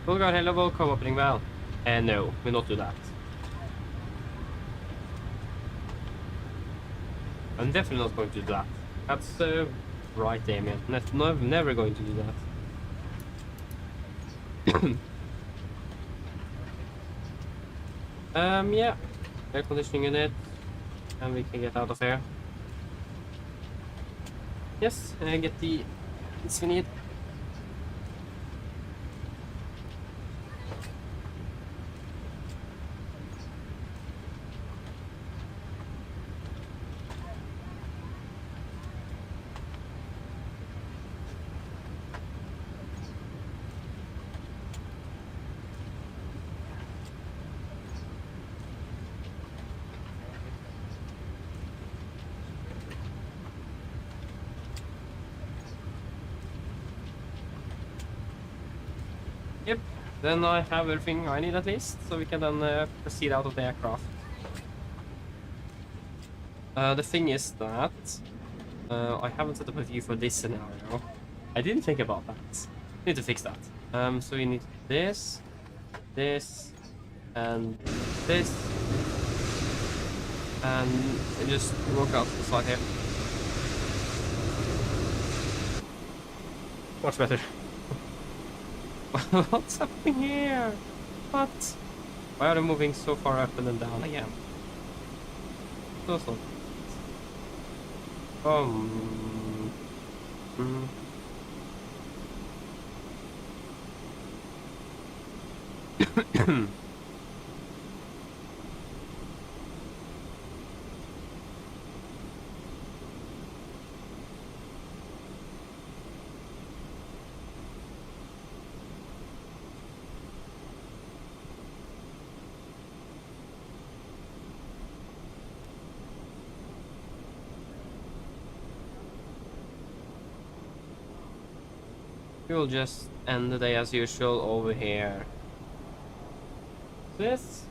A: Bulgar, hello, welcome, opening well. No, we'll not do that. I'm definitely not going to do that. That's right, Damien. No, I'm never going to do that. Yeah. Air conditioning unit. And we can get out of here. Yes, get the things we need. Yep, then I have everything I need at least, so we can then proceed out of the aircraft. The thing is that I haven't set up a view for this scenario. I didn't think about that. Need to fix that. So we need this, and this, and just walk out to the side here. Much better. What's happening here? What? Why are they moving so far up and then down again? So. We'll just end the day as usual over here. This?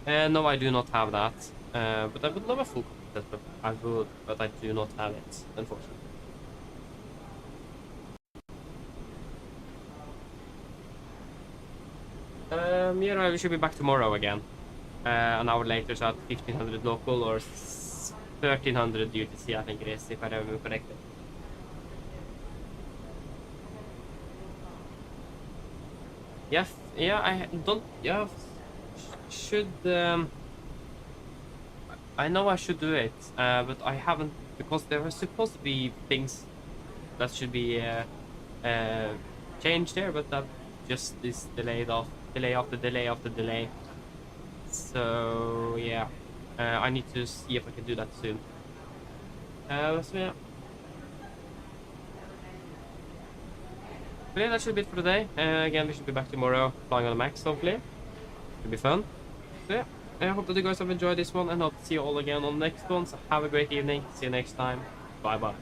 A: No, I do not have that. But I would love a full setup. I would, but I do not have it, unfortunately. Yeah, we should be back tomorrow again. An hour later, so at 1500 local or 1300 UTC, I think it is, if I remember correctly. Yeah, I don't. Yeah, should. I know I should do it, but I haven't, because there were supposed to be things that should be changed there, but that just is delayed off, delay after delay after delay. So yeah, I need to see if I can do that soon. So yeah. But yeah, that should be it for today. Again, we should be back tomorrow, flying on the max, hopefully. Should be fun. So yeah, I hope that you guys have enjoyed this one, and hope to see you all again on the next one. So have a great evening. See you next time. Bye bye.